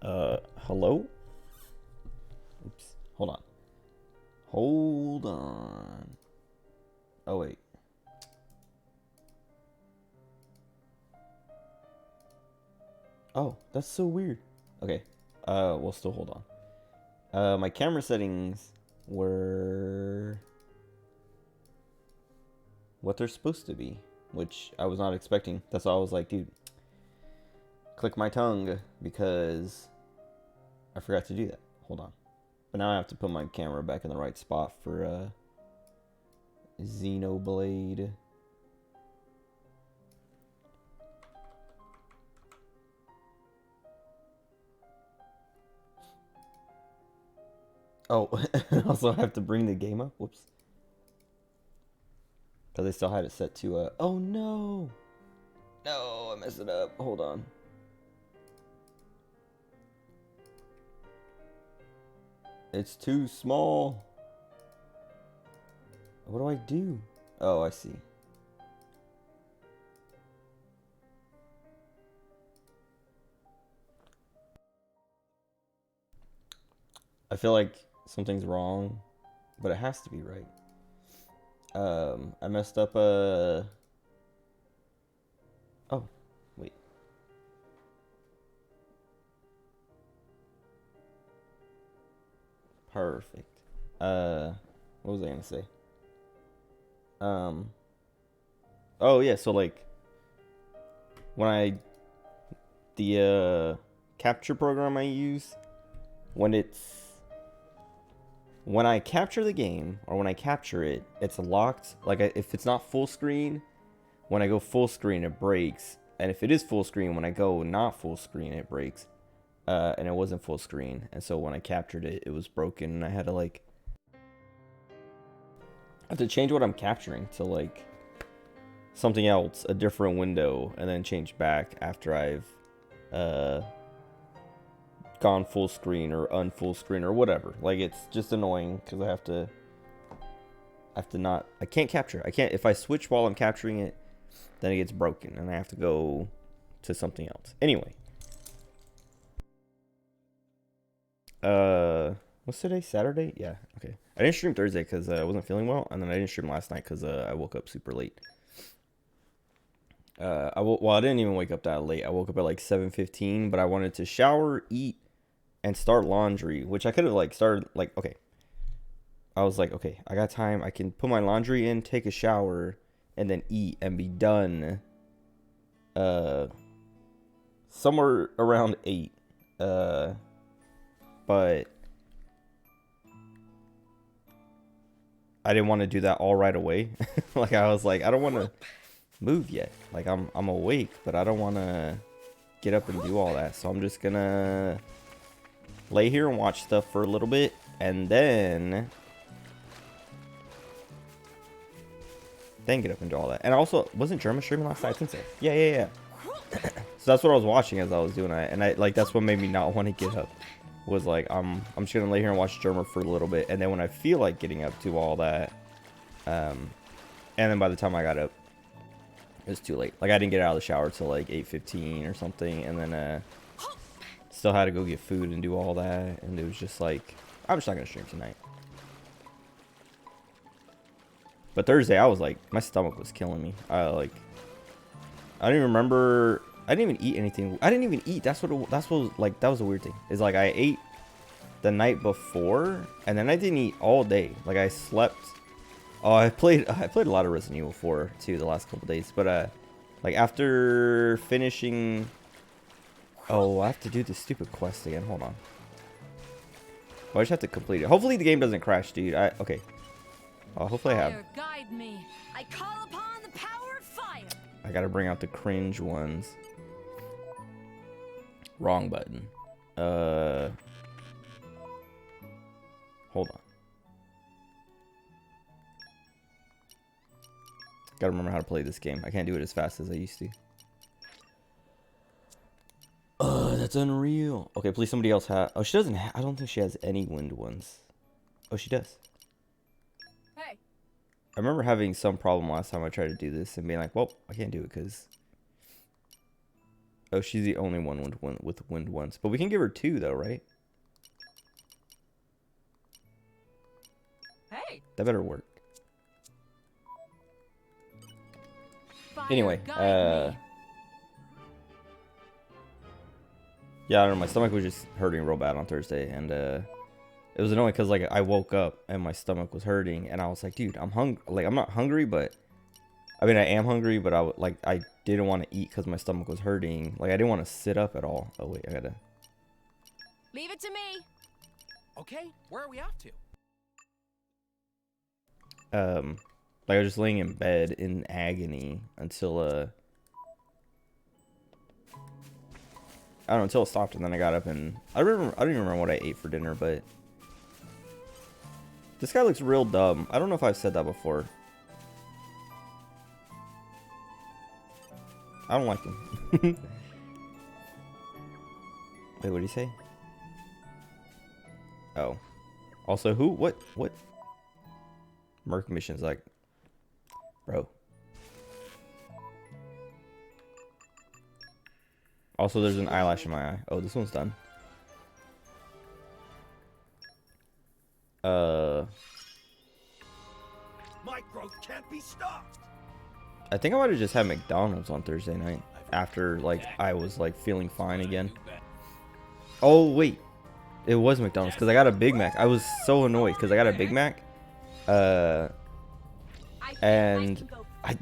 Hello? Oops. Hold on. Hold on. Oh, wait. Oh, that's so weird. Okay. We'll still hold on. My camera settings were what they're supposed to be, which I was not expecting. That's why I was like, dude, click my tongue because I forgot to do that. Hold on. But now I have to put my camera back in the right spot for Xenoblade. Oh, also I have to bring the game up. Whoops. Because I still had it set to oh no! No, I messed it up. Hold on. It's too small. What do I do? Oh, I see. I feel like something's wrong, but it has to be right. I messed up oh, wait. Perfect. What was I gonna say? Um, oh yeah, so like when I the capture program I use when I capture the game or when I capture it, it's locked. Like if it's not full screen, when I go full screen it breaks, and if it is full screen when I go not full screen it breaks. And it wasn't full screen, and so when I captured it, it was broken, and I had to like I have to change what I'm capturing to like something else, a different window, and then change back after I've uh gone full screen or unfull screen or whatever. Like it's just annoying because I can't capture. I can't if I switch while I'm capturing it, then it gets broken and I have to go to something else. Anyway. What's today? Saturday? Yeah, okay. I didn't stream Thursday because I wasn't feeling well, and then I didn't stream last night because I woke up super late. Well, I didn't even wake up that late. I woke up at like 7:15, but I wanted to shower, eat, and start laundry, which I could have like started like okay. I was like, okay, I got time. I can put my laundry in, take a shower, and then eat and be done. Uh, somewhere around 8. But I didn't want to do that all right away. Like I was like, I don't want to move yet. Like I'm awake, but I don't want to get up and do all that. So I'm just gonna lay here and watch stuff for a little bit, and then get up and do all that. And also, wasn't German streaming last night? I think so. Yeah. So that's what I was watching as I was doing it, and I like that's what made me not want to get up. Was like I'm just gonna lay here and watch German for a little bit, and then when I feel like getting up, do all that. And then by the time I got up, it was too late. Like I didn't get out of the shower till like 8:15 or something, and then still had to go get food and do all that, and it was just like I'm just not gonna stream tonight. But Thursday, I was like, my stomach was killing me. I don't even remember. I didn't even eat anything. I didn't even eat. That was a weird thing. Is like I ate the night before, and then I didn't eat all day. Like I slept. Oh, I played a lot of Resident Evil 4 too the last couple days. But like after finishing. Oh, I have to do this stupid quest again. Hold on. Oh, I just have to complete it. Hopefully the game doesn't crash, dude. Okay. Oh, hopefully I have. Guide me. I call upon the power of fire. I gotta bring out the cringe ones. Wrong button. Hold on. Gotta remember how to play this game. I can't do it as fast as I used to. That's unreal. Okay, please somebody else have. Oh, she doesn't. I don't think she has any wind ones. Oh, she does. Hey. I remember having some problem last time I tried to do this and being like, well, I can't do it because Oh, she's the only one with wind once. But we can give her 2 though, right? Hey. That better work. Fire Anyway, guide me. yeah, I don't know. My stomach was just hurting real bad on Thursday, and it was annoying because like I woke up and my stomach was hurting, and I was like, dude, I'm hungry. Like I'm not hungry, but I mean I am hungry, but I didn't want to eat because my stomach was hurting. Like I didn't want to sit up at all. Oh wait, I gotta. Leave it to me. Okay, where are we off to? Like I was just laying in bed in agony until I don't know, until it stopped, and then I got up and I don't even remember what I ate for dinner, but this guy looks real dumb. I don't know if I've said that before. I don't like him. Wait, what did he say? Oh. Also, who? What? Merc mission's like, bro. Also, there's an eyelash in my eye. Oh, this one's done. My growth can't be stopped. I think I might have just had McDonald's on Thursday night after like I was like feeling fine again. Oh wait, it was McDonald's because I got a Big Mac. I was so annoyed because I got a Big Mac. And I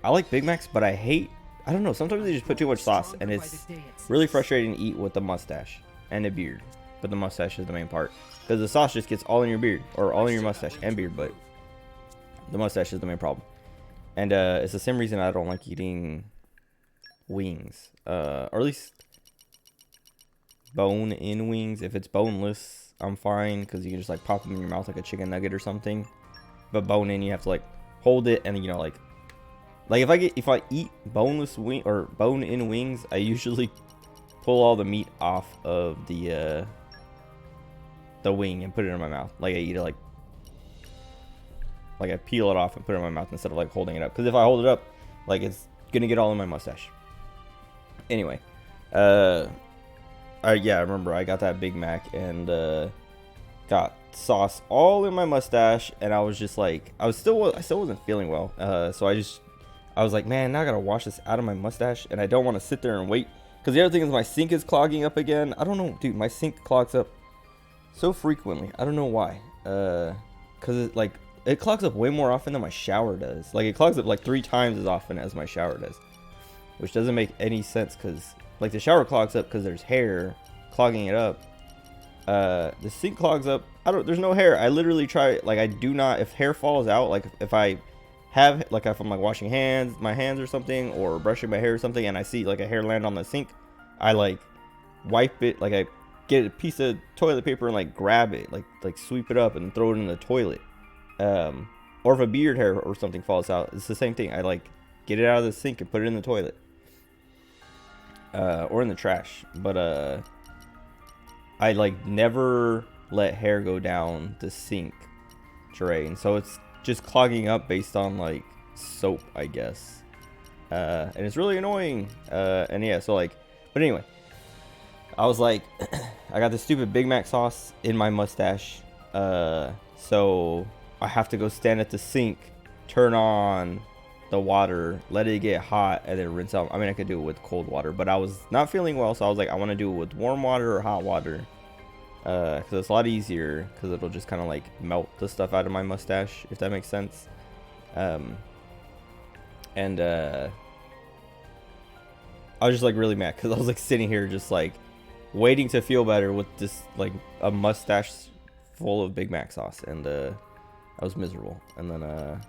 like Big Macs, but I hate. I don't know. Sometimes they just put too much sauce, and it's really frustrating to eat with the mustache and the beard. But the mustache is the main part because the sauce just gets all in your beard or all in your mustache and beard. But the mustache is the main problem, and it's the same reason I don't like eating wings, or at least bone-in wings. If it's boneless, I'm fine because you can just like pop them in your mouth like a chicken nugget or something. But bone-in, you have to like hold it and like if I eat boneless wing or bone-in wings, I usually pull all the meat off of the wing and put it in my mouth. Like I eat it like I peel it off and put it in my mouth instead of like holding it up. Because if I hold it up, like it's gonna get all in my mustache. Anyway, yeah, I remember I got that Big Mac and got sauce all in my mustache, and I was just like, I still wasn't feeling well. So I was like, man, now I gotta wash this out of my mustache, and I don't want to sit there and wait. Because the other thing is my sink is clogging up again. I don't know, dude. My sink clogs up so frequently. I don't know why. Because it clogs up way more often than my shower does. Like it clogs up like 3 times as often as my shower does, which doesn't make any sense. Because like the shower clogs up because there's hair clogging it up. The sink clogs up. There's no hair. I literally try. Like I do not. If hair falls out, like if I have like if I'm like washing my hands or something, or brushing my hair or something, and I see like a hair land on the sink, I like wipe it. Like I get a piece of toilet paper and like grab it, like sweep it up and throw it in the toilet. Or if a beard hair or something falls out, it's the same thing. I like get it out of the sink and put it in the toilet, or in the trash. But I like never let hair go down the sink drain, so it's just clogging up based on like soap, I guess. And it's really annoying. And yeah, so like, but anyway, I was like, I got this stupid Big Mac sauce in my mustache. So I have to go stand at the sink, turn on the water, let it get hot, and then rinse out. I mean, I could do it with cold water, but I was not feeling well, so I was like, I want to do it with warm water or hot water. Because it's a lot easier, because it'll just kind of like melt the stuff out of my mustache, if that makes sense. I was just like really mad because I was like sitting here just like waiting to feel better with this like a mustache full of Big Mac sauce, and I was miserable. And then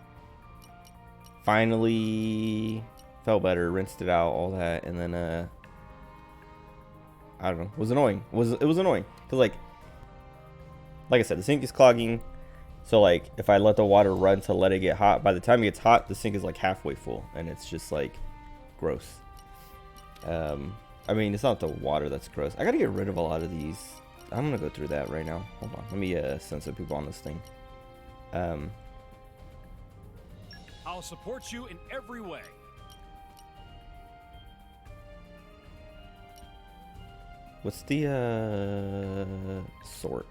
finally felt better, rinsed it out, all that, and then I don't know, it was annoying. It was annoying because like I said, the sink is clogging, so like if I let the water run to let it get hot, by the time it gets hot, the sink is like halfway full, and it's just like gross. I mean, it's not the water that's gross. I gotta get rid of a lot of these. I'm gonna go through that right now. Hold on, let me send some people on this thing. I'll support you in every way. What's the sort?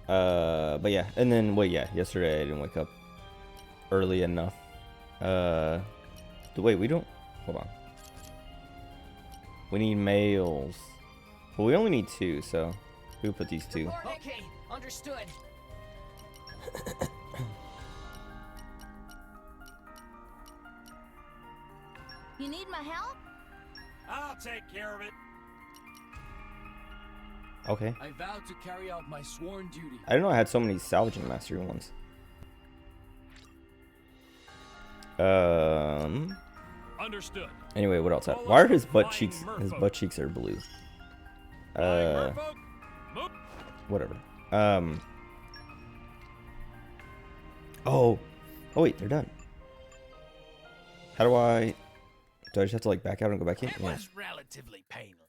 But yeah, and then wait, yeah, yesterday I didn't wake up early enough. Wait, we don't. Hold on. We need males. Well, we only need 2, so who put these 2? Okay, understood. You need my help? I'll take care of it. Okay. I vow to carry out my sworn duty. I didn't know I had so many salvaging mastery ones. Understood. Anyway, what else? Why are his butt cheeks? His butt cheeks are blue. Whatever. Oh wait, they're done. How do I just have to like back out and go back in? It Yeah. was relatively painless.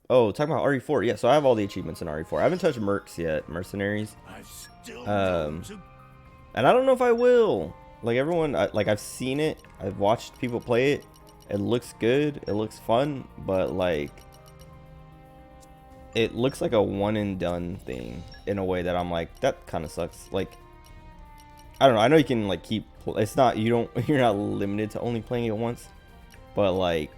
Oh, talking about RE4. Yeah, so I have all the achievements in RE4. I haven't touched Mercs yet, Mercenaries. I still And I don't know if I will. Like everyone, like I've seen it. I've watched people play it. It looks good. It looks fun, but like it looks like a one and done thing in a way that I'm like, that kind of sucks. Like I don't know. I know you can like keep. It's not you're not limited to only playing it once, but like.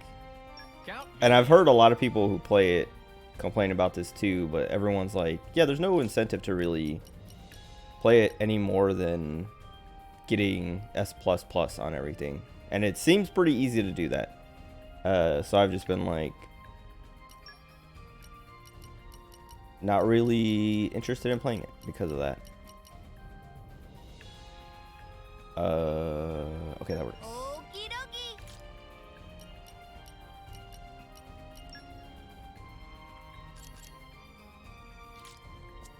And I've heard a lot of people who play it complain about this too, but everyone's like, yeah, there's no incentive to really play it any more than getting S++ on everything. And it seems pretty easy to do that. So I've just been like, not really interested in playing it because of that. Okay, that works. Okie dokie.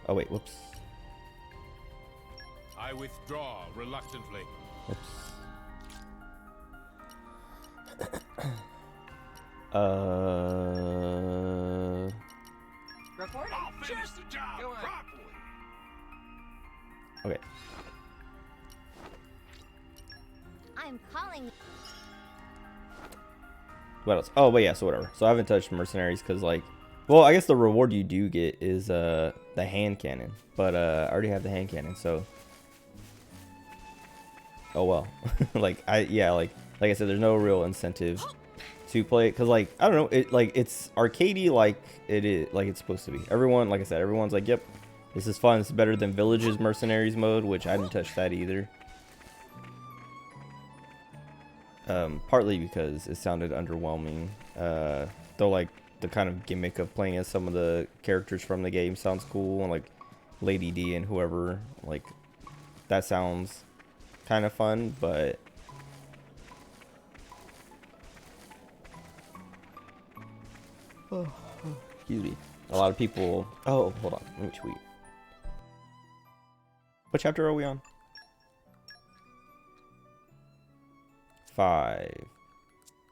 Oh wait, whoops. I withdraw reluctantly. Whoops. Report. I'll finish the job Go on. properly. Okay. I'm calling. What else? Oh, but yeah, so whatever. So I haven't touched Mercenaries because, like, well, I guess the reward you do get is the hand cannon. But I already have the hand cannon, so. Oh, well. like I said, there's no real incentive to play it because, like, I don't know, it's arcadey like it is, like it's supposed to be. Everyone, like I said, everyone's like, yep, this is fun. It's better than Villages Mercenaries mode, which I didn't touch that either. Partly because it sounded underwhelming. Though, like, the kind of gimmick of playing as some of the characters from the game sounds cool, and like Lady D and whoever, like, that sounds kind of fun, but excuse me. A lot of people. Oh, hold on. Let me tweet. What chapter are we on? 5.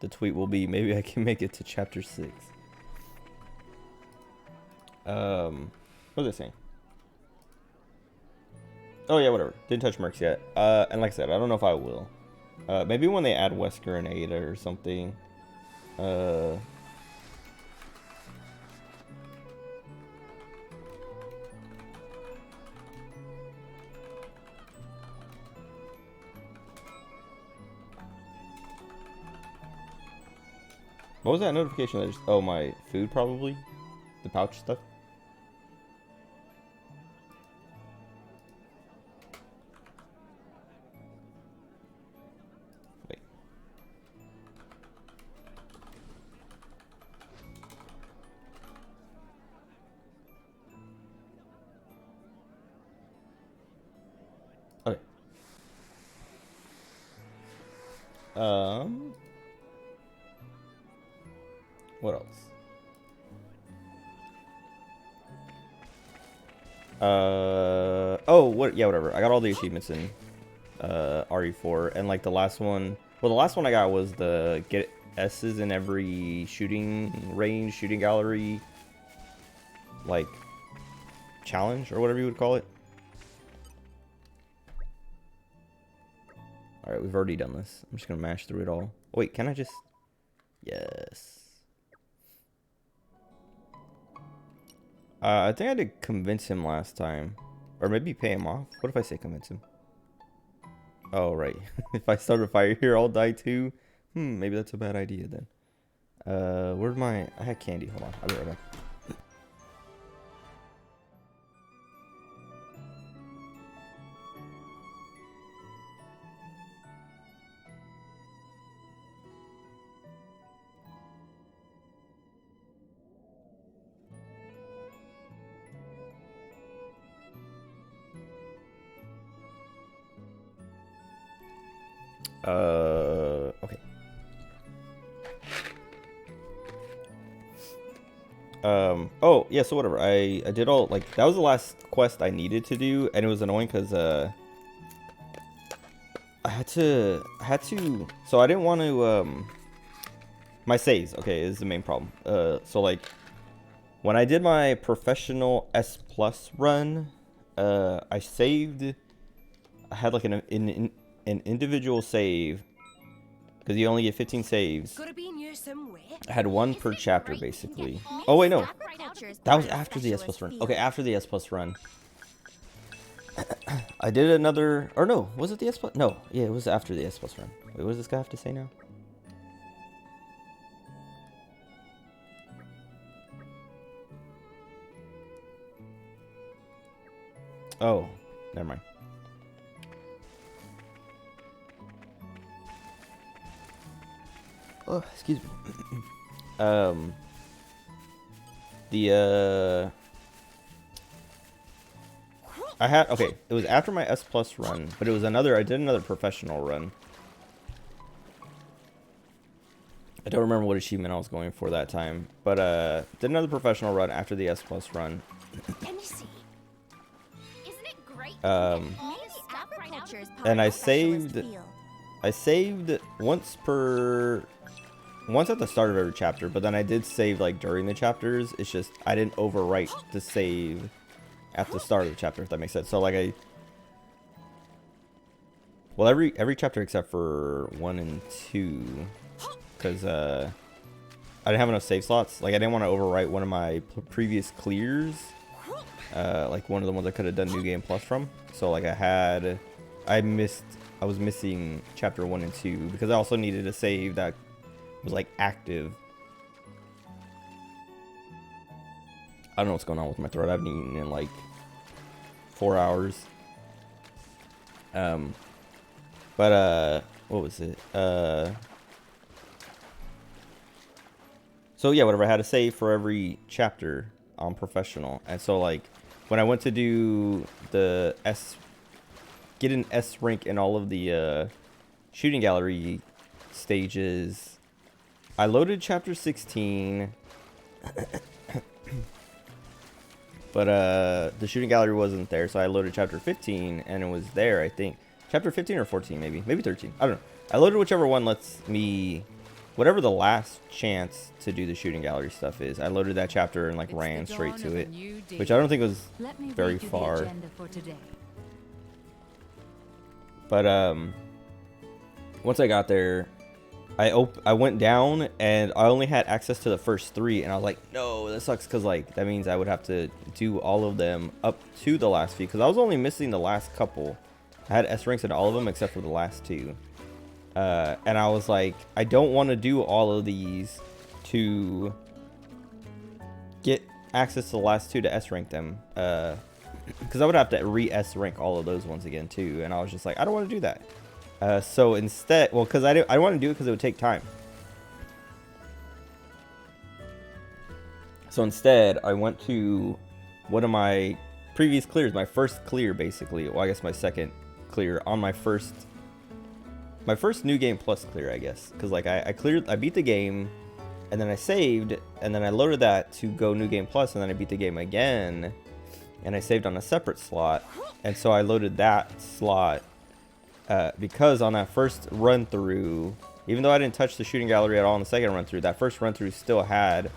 The tweet will be, maybe I can make it to chapter 6. What was I saying? Oh yeah, whatever. Didn't touch Mercs yet. And like I said, I don't know if I will. Maybe when they add Wesker and Ada or something. What was that notification that just, oh, my food probably? The pouch stuff? Wait. Okay. What else? Oh, what? Yeah, whatever. I got all the achievements in RE4, and like the last one. Well, the last one I got was the get S's in every shooting range, shooting gallery, like challenge or whatever you would call it. Alright, we've already done this. I'm just gonna mash through it all. Oh, wait, can I just... Yes. I think I had to convince him last time. Or maybe pay him off. What if I say convince him? Oh, right. If I start a fire here, I'll die too. Maybe that's a bad idea then. Where'd my... I had candy. Hold on. I'll be right back. Okay. Oh, yeah, so whatever. I did all, like, that was the last quest I needed to do, and it was annoying because, I had to, so I didn't want to, my saves, okay, is the main problem. So, like, when I did my professional S plus run, I saved, I had, like, an individual save, because you only get 15 saves. I had one per chapter, basically. Oh, wait, no. That was after the S plus run. Okay, after the S plus run. I did another... Or no, was it the S plus? No, yeah, it was after the S plus run. Wait, what does this guy have to say now? Oh, never mind. Oh, excuse me. I had, okay, it was after my S plus run, but it was another, I did another professional run. I don't remember what achievement I was going for that time, but did another professional run after the S plus run. Let me see. Isn't it great? And I saved once at the start of every chapter, but then I did save like during the chapters. It's just I didn't overwrite the save at the start of the chapter, if that makes sense. So like well, every chapter except for 1 and 2, because I didn't have enough save slots. Like I didn't want to overwrite one of my previous clears, like one of the ones I could have done New Game Plus from. So like I was missing chapter 1 and 2 because I also needed a save that was like active. I don't know what's going on with my throat. I haven't eaten in like 4 hours. But what was it? So yeah, whatever. I had a save for every chapter on professional, and so like when I went to do the get an S rank in all of the shooting gallery stages, I loaded chapter 16, but the shooting gallery wasn't there, so I loaded chapter 15, and it was there, I think. Chapter 15 or 14, maybe 13. I don't know. I loaded whichever one lets me, whatever the last chance to do the shooting gallery stuff is. I loaded that chapter and like ran straight to it, which I don't think was very far. But once I got there, I went down and I only had access to the first 3, and I was like, no, that sucks, because like that means I would have to do all of them up to the last few, because I was only missing the last couple. I had S ranks in all of them except for the last 2, and I was like, I don't want to do all of these to get access to the last 2 to S rank them, because I would have to re-S rank all of those ones again too, and I was just like, I don't want to do that. So instead, well, because I want to do it because it would take time. So instead, I went to one of my previous clears, my first clear, basically. Well, I guess my second clear on my first New Game Plus clear, I guess. Because like I beat the game, and then I saved, and then I loaded that to go New Game Plus, and then I beat the game again, and I saved on a separate slot, and so I loaded that slot. Because on that first run through, even though I didn't touch the shooting gallery at all in the second run through, that first run through still had,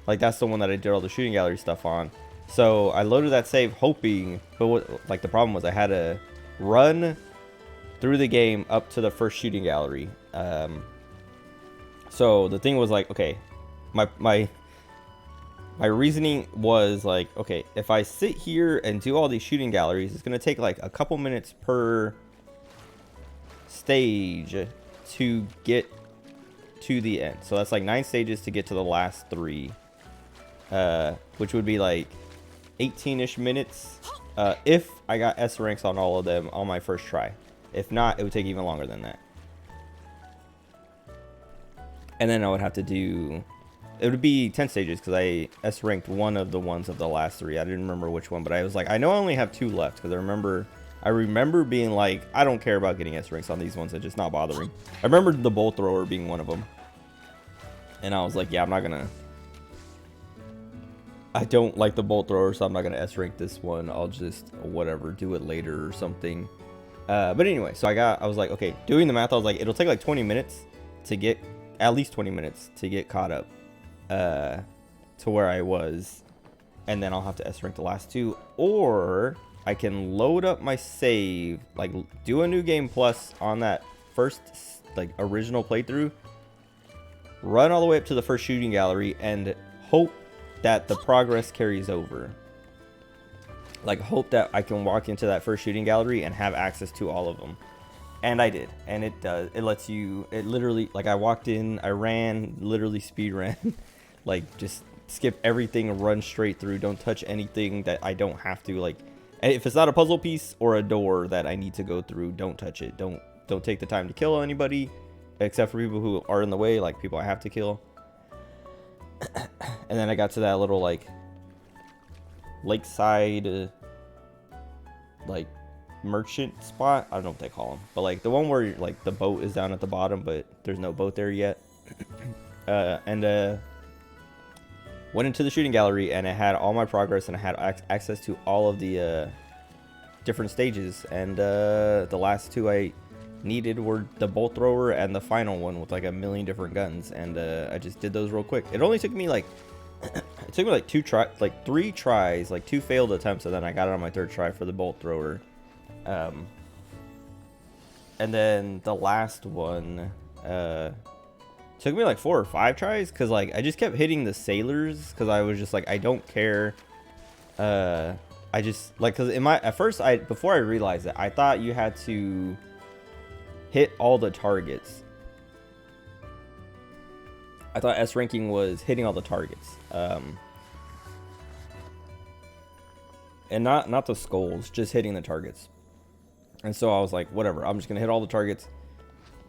like, that's the one that I did all the shooting gallery stuff on. So I loaded that save hoping, but what, like, the problem was I had to run through the game up to the first shooting gallery. So the thing was like, okay, my reasoning was like, okay, if I sit here and do all these shooting galleries, it's gonna take like a couple minutes per stage to get to the end. So that's like 9 stages to get to the last 3, which would be like 18-ish minutes if I got S ranks on all of them on my first try. If not, it would take even longer than that. And then I would have to do, it would be 10 stages because I S ranked one of the ones of the last 3. I didn't remember which one, but I was like, I know I only have 2 left because I remember being like, I don't care about getting S ranks on these ones. It's just not bothering. I remember the bolt thrower being one of them. And I was like, yeah, I don't like the bolt thrower, so I'm not going to S rank this one. I'll just, whatever, do it later or something. But anyway, so I was like, okay, doing the math, I was like, it'll take like 20 minutes to get, at least 20 minutes to get caught up to where I was. And then I'll have to S rank the last 2. Or I can load up my save, like do a new game plus on that first like original playthrough, run all the way up to the first shooting gallery and hope that the progress carries over. Like hope that I can walk into that first shooting gallery and have access to all of them. And I did. And it does. It lets you, it literally, like I walked in, I ran, literally speed ran. Like just skip everything, run straight through. Don't touch anything that I don't have to. Like if it's not a puzzle piece or a door that I need to go through, don't touch it. Don't take the time to kill anybody except for people who are in the way, like people I have to kill. And then I got to that little like lakeside like merchant spot. I don't know what they call them, but like the one where like the boat is down at the bottom but there's no boat there yet. And went into the shooting gallery and it had all my progress and I had access to all of the different stages. And the last 2 I needed were the bolt thrower and the final one with like a million different guns. And I just did those real quick. It only took me like it took me like 3 tries, like 2 failed attempts, and then I got it on my 3rd try for the bolt thrower. And then the last one took me like 4 or 5 tries because like I just kept hitting the sailors because I was just like, I don't care. I just like, because at first before I realized it, I thought you had to hit all the targets. I thought S ranking was hitting all the targets, and not the skulls, just hitting the targets. And so I was like, whatever, I'm just gonna hit all the targets,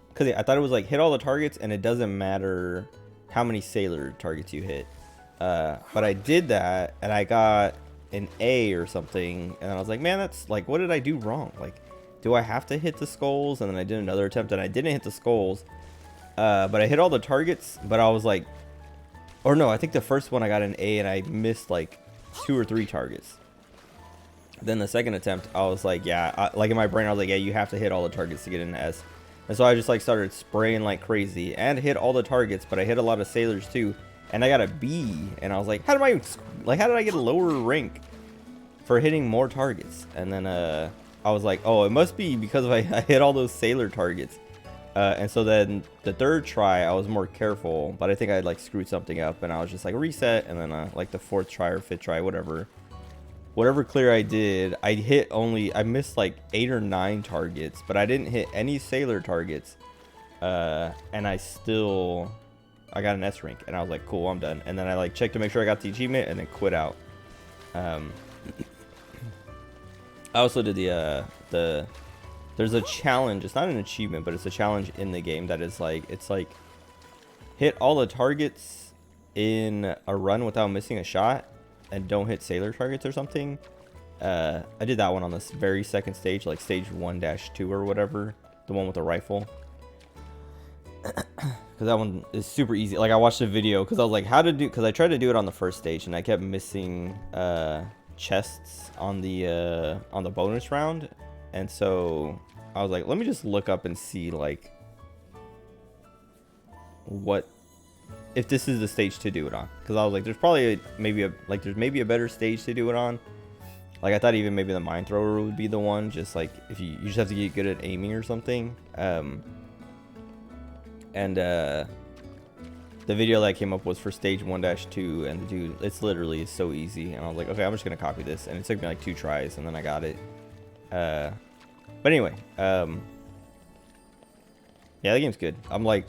because I thought it was like hit all the targets and it doesn't matter how many sailor targets you hit. But I did that and I got an A or something, and I was like, man, that's like, what did I do wrong? Like, do I have to hit the skulls? And then I did another attempt and I didn't hit the skulls. But I hit all the targets, but I was like, or no, I think the first one I got an A and I missed like 2 or 3 targets. Then the second attempt, I was like, yeah, like in my brain, I was like, yeah, you have to hit all the targets to get into S. And so I just like started spraying like crazy and hit all the targets, but I hit a lot of sailors too. And I got a B, and I was like, how did I get a lower rank for hitting more targets? And then I was like, oh, it must be because I hit all those sailor targets. And so then the 3rd try, I was more careful, but I think I like screwed something up, and I was just like reset. And then like the 4th try or 5th try, whatever clear I did, I missed like 8 or 9 targets, but I didn't hit any sailor targets. And I got an S rank, and I was like, cool, I'm done. And then I like checked to make sure I got the achievement, and then quit out. I also did there's a challenge. It's not an achievement, but it's a challenge in the game that is like, it's like hit all the targets in a run without missing a shot and don't hit sailor targets or something. I did that one on this very second stage, like stage 1-2 or whatever, the one with the rifle. Because that one is super easy. Like I watched a video because I was like, because I tried to do it on the first stage and I kept missing chests on the bonus round. And so I was like, let me just look up and see like if this is the stage to do it on, because I was like, there's probably maybe a better stage to do it on. Like I thought even maybe the mine thrower would be the one, just like if you just have to get good at aiming or something. The video that came up was for stage 1-2, and the dude, it's literally so easy. And I was like, okay, I'm just gonna copy this, and it took me like 2 tries, and then I got it. But anyway, yeah, the game's good. I'm like,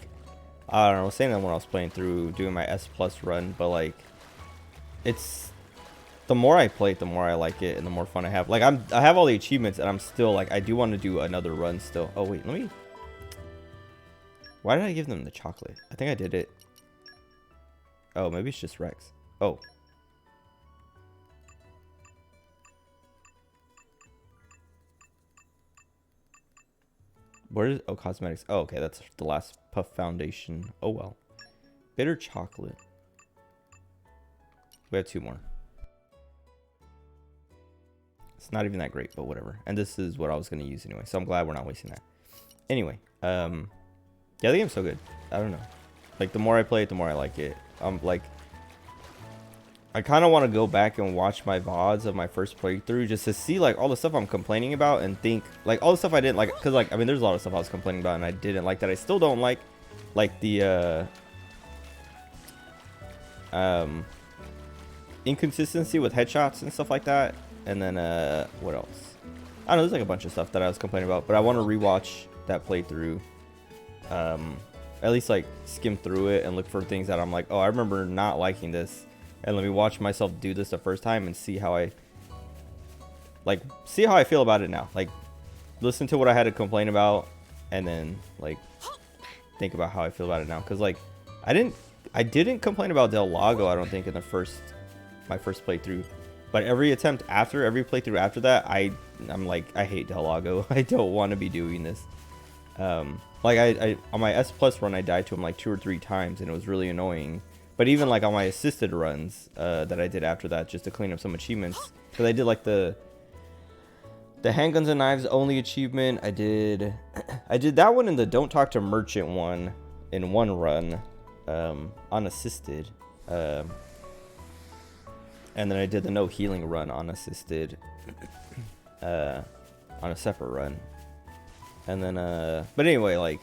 I don't know, I was saying that when I was playing through doing my S+ run, but like, it's the more I play it, the more I like it, and the more fun I have. Like I have all the achievements, and I'm still like, I do want to do another run still. Oh wait, let me. Why did I give them the chocolate? I think I did it. Oh, maybe it's just Rex. Oh. Where is, oh, cosmetics. Oh, okay, that's the last puff foundation. Oh well. Bitter chocolate. We have 2 more. It's not even that great, but whatever. And this is what I was gonna use anyway, so I'm glad we're not wasting that. Anyway, yeah, the game's so good. I don't know. Like the more I play it, the more I like it. Like, I kind of want to go back and watch my VODs of my first playthrough just to see like all the stuff I'm complaining about and think like all the stuff I didn't like, because like I mean there's a lot of stuff I was complaining about and I didn't like that I still don't like the inconsistency with headshots and stuff like that. And then what else? I don't know, there's like a bunch of stuff that I was complaining about, but I want to rewatch that playthrough, at least like skim through it and look for things that I'm like, oh, I remember not liking this. And let me watch myself do this the first time and see how I feel about it now. Like, listen to what I had to complain about, and then like think about how I feel about it now. Cause like I didn't complain about Del Lago, I don't think, in my first playthrough. But every playthrough after that, I'm like, I hate Del Lago. I don't want to be doing this. Like I on my S+ run, I died to him like 2 or 3 times, and it was really annoying. But even like on my assisted runs that I did after that, just to clean up some achievements, because I did like the handguns and knives only achievement. I did that one in the don't talk to merchant one in one run, unassisted, and then I did the no healing run unassisted on a separate run. And then but anyway, like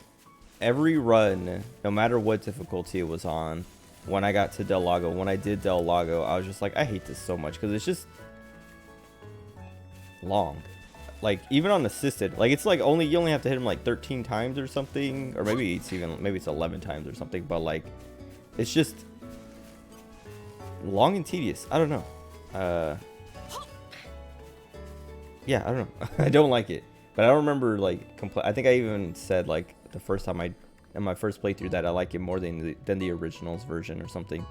every run, no matter what difficulty it was on, when I got to Del Lago, when I did Del Lago, I was just like, I hate this so much because it's just long. Like even on assisted, like it's like you only have to hit him like 13 times or something, or maybe it's 11 times or something, but like it's just long and tedious. I don't know. Yeah, I don't know. I don't like it, but I don't remember like I think I even said like the first time in my first playthrough that I like it more than the originals version or something.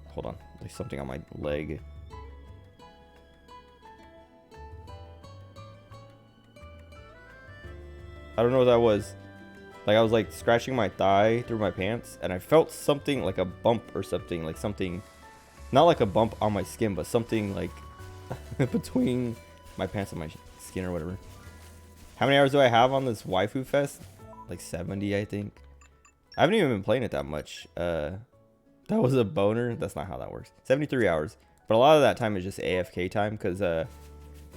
Hold on, there's something on my leg. I don't know what that was. Like I was like scratching my thigh through my pants, and I felt something like a bump or something, like something, not like a bump on my skin, but something like between my pants and my skin or whatever. How many hours do I have on this waifu fest? Like 70, I think. I haven't even been playing it that much. That was a boner. That's not how that works. 73 hours. But a lot of that time is just AFK time, because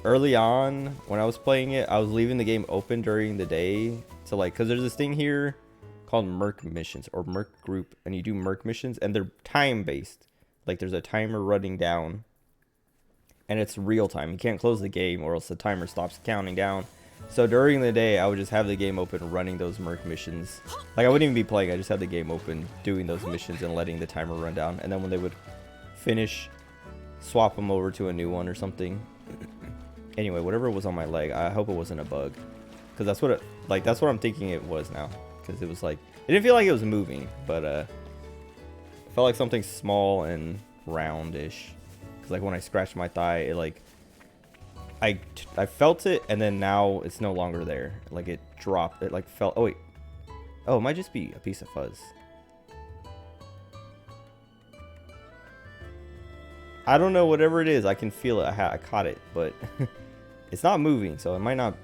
early on when I was playing it, I was leaving the game open during the day to like, because there's this thing here called Merc missions or Merc group, and you do Merc missions and they're time based. Like there's a timer running down and it's real time. You can't close the game or else the timer stops counting down. So during the day, I would just have the game open running those Merc missions. Like I wouldn't even be playing, I just had the game open doing those missions and letting the timer run down. And then when they would finish, swap them over to a new one or something. Anyway, whatever was on my leg, I hope it wasn't a bug, because that's what I'm thinking it was now, because it was like, it didn't feel like it was moving, but it felt like something small and roundish, because like when I scratched my thigh, it like I felt it, and then now it's no longer there. Like it dropped, it like fell. Oh wait, oh, it might just be a piece of fuzz. I don't know, whatever it is, I can feel it. I caught it, but it's not moving, so it might not.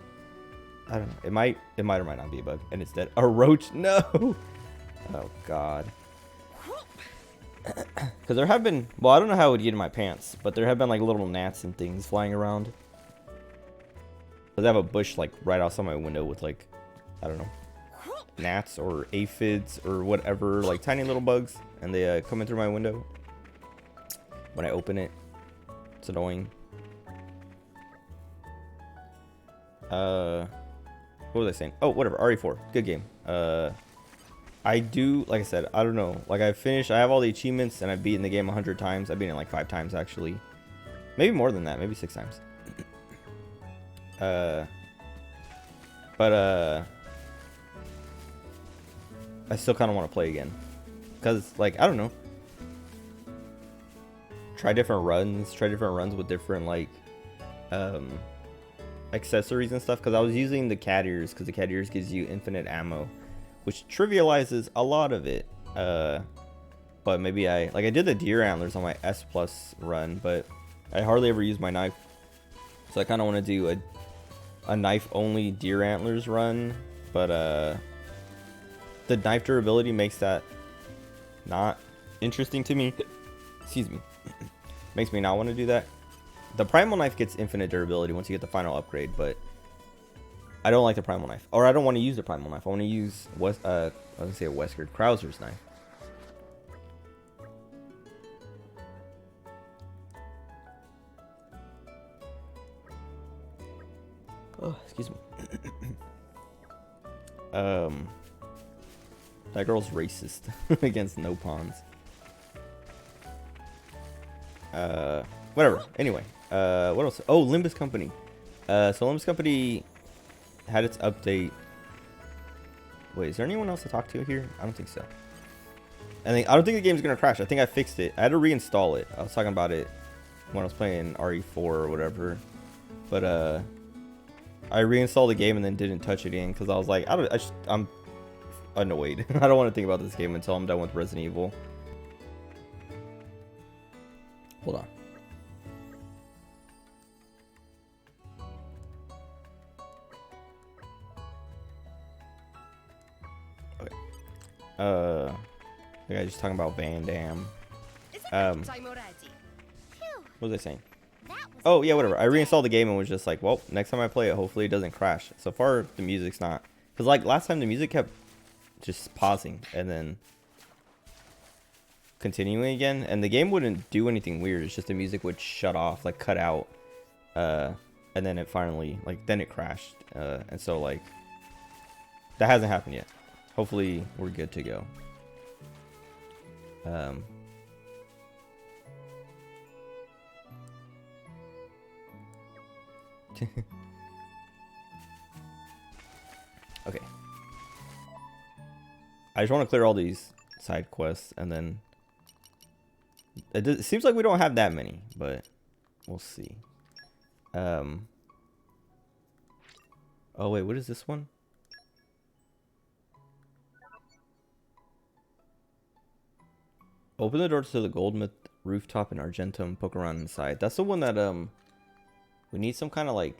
I don't know. It might or might not be a bug, and it's dead. A roach? No. Oh God. Because there have been, well, I don't know how it would get in my pants, but there have been like little gnats and things flying around. Cause I have a bush like right outside my window with like, I don't know, gnats or aphids or whatever, like tiny little bugs, and they come in through my window when I open it. It's annoying. What was I saying? Oh, whatever. RE4, good game. I do, like I said, I don't know. Like I have all the achievements and I've beaten the game 100 times. I've beaten it like 5 times actually. Maybe more than that, maybe 6 times. But I still kind of want to play again. Because, like, I don't know. Try different runs with different, like, accessories and stuff. Because I was using the cat ears, because the cat ears gives you infinite ammo, which trivializes a lot of it. But maybe I did the deer antlers on my S plus run, but I hardly ever use my knife. So I kind of want to do a knife only deer antlers run, but the knife durability makes that not interesting to me. Excuse me. Makes me not want to do that. The primal knife gets infinite durability once you get the final upgrade, but I don't like the primal knife, or I don't want to use the primal knife. I want to use I was gonna say a Wesker Krauser's knife. Oh, excuse me. That girl's racist against no pawns. Whatever. Anyway, what else? Oh, Limbus Company. So Limbus Company had its update. Wait, is there anyone else to talk to here? I don't think so. I don't think the game's gonna crash. I think I fixed it. I had to reinstall it. I was talking about it when I was playing RE4 or whatever. But I reinstalled the game and then didn't touch it again because I was like, I'm annoyed. I don't want to think about this game until I'm done with Resident Evil. Hold on. Okay. The guy just talking about Van Damme. What was I saying? Oh yeah, whatever. I reinstalled the game and was just like, well, next time I play it, hopefully it doesn't crash. So far, the music's not, because like last time the music kept just pausing and then continuing again, and the game wouldn't do anything weird. It's just the music would shut off, like cut out, and then it finally, like, then it crashed, and so like that hasn't happened yet. Hopefully we're good to go. Okay. I just want to clear all these side quests, and then it seems like we don't have that many, but we'll see. Oh wait, what is this one? Open the door to the Goldsmith rooftop in Argentum. Poke around inside. That's the one that we need some kind of like,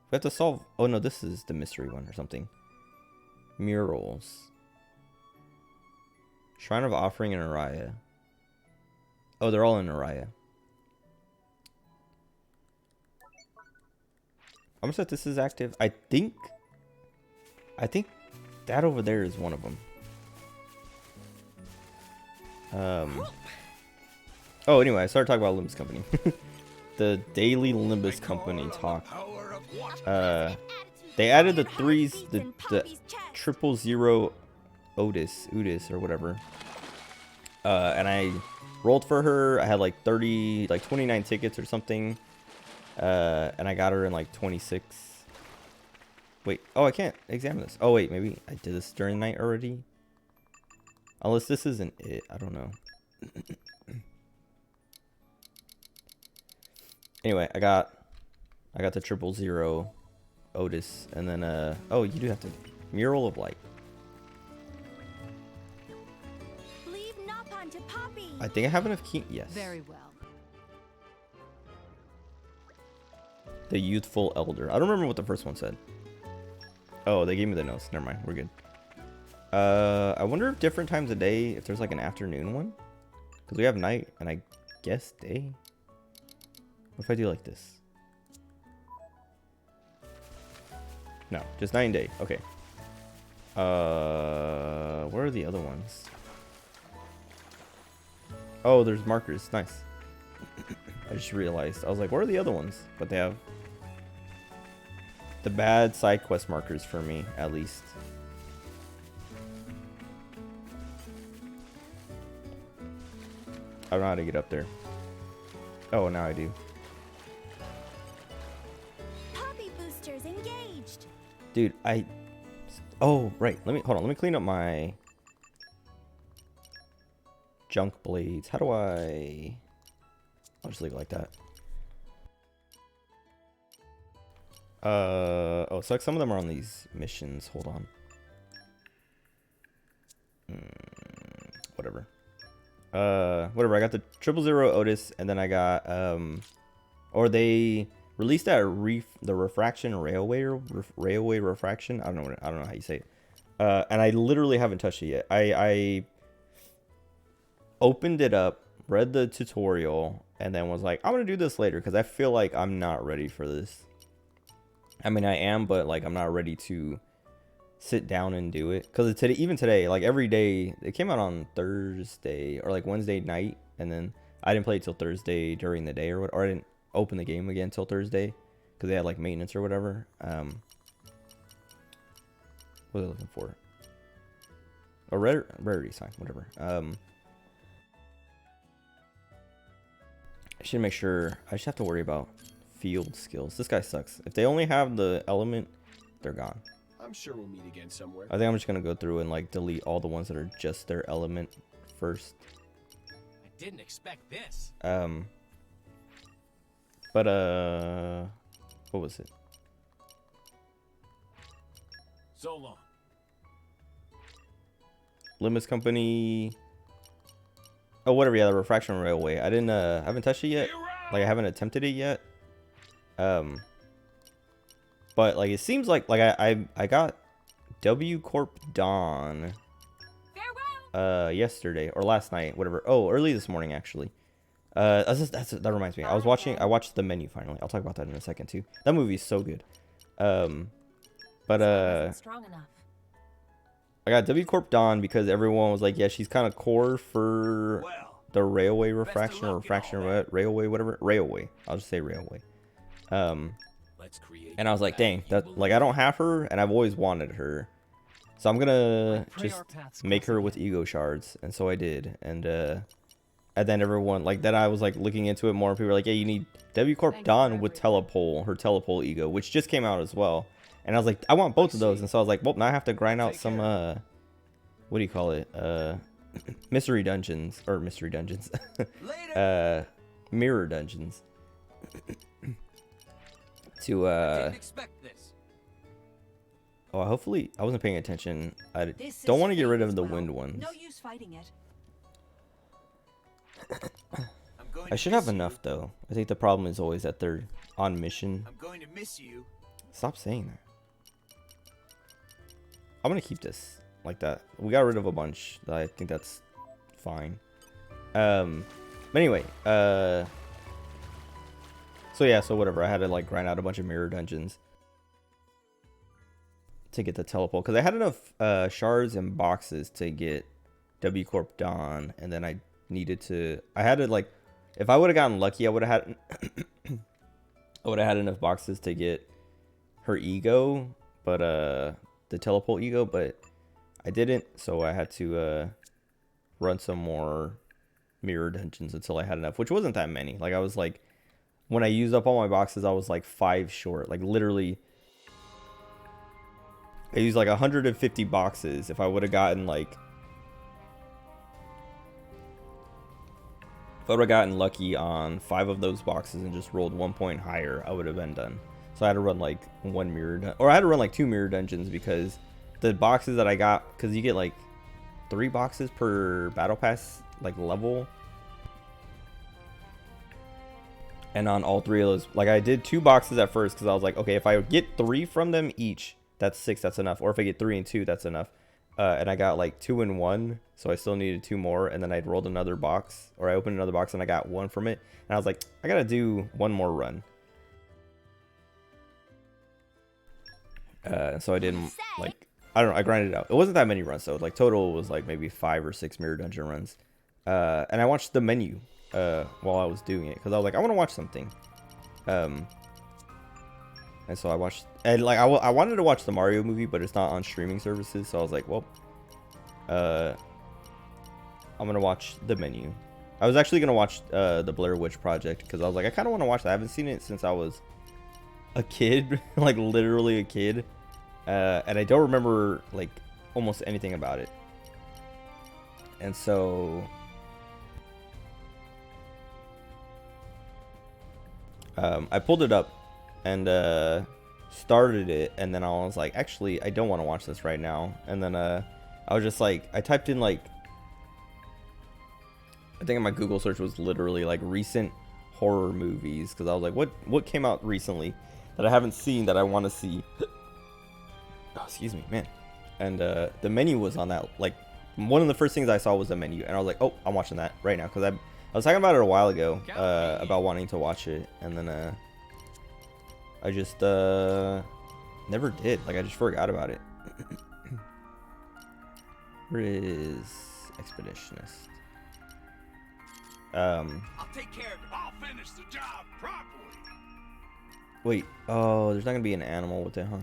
we have to solve. Oh no, this is the mystery one or something. Murals. Shrine of Offering in Araya. Oh, they're all in Araya. I'm gonna set this is active. I think that over there is one of them. Oh, anyway, I started talking about Limbus Company. The Daily Limbus Company talk. They added the threes, the 000 Otis or whatever. And I rolled for her. I had like 29 tickets or something. And I got her in like 26. Wait, oh, I can't examine this. Oh wait, maybe I did this during the night already. Unless this isn't it, I don't know. Anyway, I got the 000 Otis, and then oh, you do have to Mural of Light. Leave Napon to Poppy. I think I have enough key. Yes. Very well. The Youthful Elder. I don't remember what the first one said. Oh, they gave me the notes. Never mind. We're good. I wonder if different times of day, if there's like an afternoon one, because we have night and I guess day. What if I do like this? No, just 9 day. Okay. Where are the other ones? Oh, there's markers. Nice. I just realized. I was like, where are the other ones? But they have the bad side quest markers for me, at least. I don't know how to get up there. Oh, now I do. Poppy boosters engaged. Dude, oh, right. Hold on. Let me clean up my junk blades. How do I... I'll just leave it like that. Oh, so like some of them are on these missions. Hold on. Whatever. Whatever. I got the 000 Otis, and then I got or they released that the refraction railway refraction. I don't know how you say it. And I literally haven't touched it yet. I opened it up, read the tutorial, and then was like, I'm gonna do this later because I feel like I'm not ready for this. I mean, I am, but like I'm not ready to sit down and do it because today, even today, like every day, it came out on Thursday or like Wednesday night, and then I didn't play it till Thursday during the day or I didn't open the game again till Thursday because they had like maintenance or whatever. What was I looking for? A rarity sign, whatever. I should make sure. I just have to worry about field skills. This guy sucks. If they only have the element, they're gone. I'm sure we'll meet again somewhere. I think I'm just gonna go through and like delete all the ones that are just their element first. I didn't expect this. But what was it? So long. Limits Company. Oh, whatever. Yeah, the refraction railway. I didn't. I haven't touched it yet. Like I haven't attempted it yet. But like it seems like I got W Corp Dawn yesterday or last night, whatever. Oh, early this morning actually. That reminds me. I watched The Menu finally. I'll talk about that in a second too. That movie is so good. Strong enough. I got W Corp Dawn because everyone was like, yeah, she's kind of core for the railway refraction or refraction railway, whatever. Railway. I'll just say railway. And I was like, dang, that like I don't have her and I've always wanted her. So I'm gonna just make her with ego shards. And so I did. And then everyone like then I was like looking into it more and people were like, yeah, you need W Corp Dawn with telepole, her telepole ego, which just came out as well. And I was like, I want both of those. And so I was like, well, now I have to grind out some what do you call it? Mystery dungeons or mystery dungeons. Mirror dungeons. To Didn't expect this. Oh, hopefully I wasn't paying attention. I don't want to get rid of the wind ones. No use fighting it. I should have enough though. I think the problem is always that they're on mission. I'm going to miss you. Stop saying that. I'm gonna keep this like that. We got rid of a bunch. I think that's fine. But anyway, so yeah, so whatever. I had to like grind out a bunch of mirror dungeons to get the teleport because I had enough shards and boxes to get W Corp Dawn, and then I needed to. I had to like, if I would have gotten lucky, I would have had. I would have had enough boxes to get her ego, but the teleport ego, but I didn't, so I had to run some more mirror dungeons until I had enough, which wasn't that many. Like I was like, when I used up all my boxes, I was like 5 short. Like literally, I used like 150 boxes. If I would have gotten like, if I would have gotten lucky on 5 of those boxes and just rolled 1 point higher, I would have been done. So I had to run like 1 mirror, or I had to run like 2 mirror dungeons because the boxes that I got, because you get like 3 boxes per battle pass like level, and on all 3 of those, like I did 2 boxes at first because I was like, okay, if I get 3 from them each, that's 6, that's enough. Or if I get 3 and 2, that's enough. And I got like 2 and 1, so I still needed 2 more. And then I rolled another box, or I opened another box and I got 1 from it. And I was like, I gotta do 1 more run. So I didn't like, I don't know, I grinded it out. It wasn't that many runs, so like total was like maybe 5 or 6 mirror dungeon runs. And I watched the menu while I was doing it because I was like, I want to watch something. And so I watched, and like I wanted to watch the Mario movie, but it's not on streaming services, so I was like, well, I'm gonna watch the menu. I was actually gonna watch the Blair Witch Project because I was like, I kind of want to watch that. I haven't seen it since I was a kid, like literally a kid, and I don't remember like almost anything about it. And so I pulled it up and started it, and then I was like, actually, I don't want to watch this right now. And then I was just like, I typed in like, I think my Google search was literally like recent horror movies, because I was like, what came out recently that I haven't seen that I want to see? Oh, excuse me, man. And the menu was on that. Like, one of the first things I saw was the menu, and I was like, oh, I'm watching that right now, because I was talking about it a while ago, about wanting to watch it, and then I just never did. Like, I just forgot about it. Where is Expeditionist? I'll take care of it. I'll finish the job properly. Wait. Oh, there's not gonna be an animal with it, huh?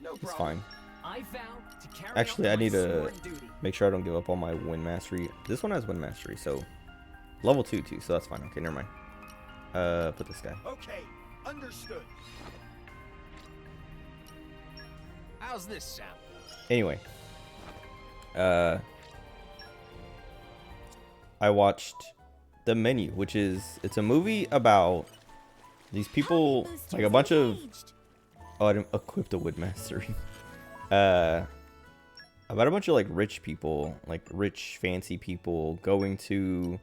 No It's problem. fine. I vow to carry Actually, out I my need to sworn duty. make sure I don't give up on my win mastery. This one has win mastery, so level 2 too, so that's fine. Okay, never mind. Put this guy. Okay, understood. How's this sound? Anyway, I watched the menu, which is, it's a movie about these people, like a bunch of, oh, I didn't equip the wood mastery. About a bunch of like rich people, like rich fancy people going to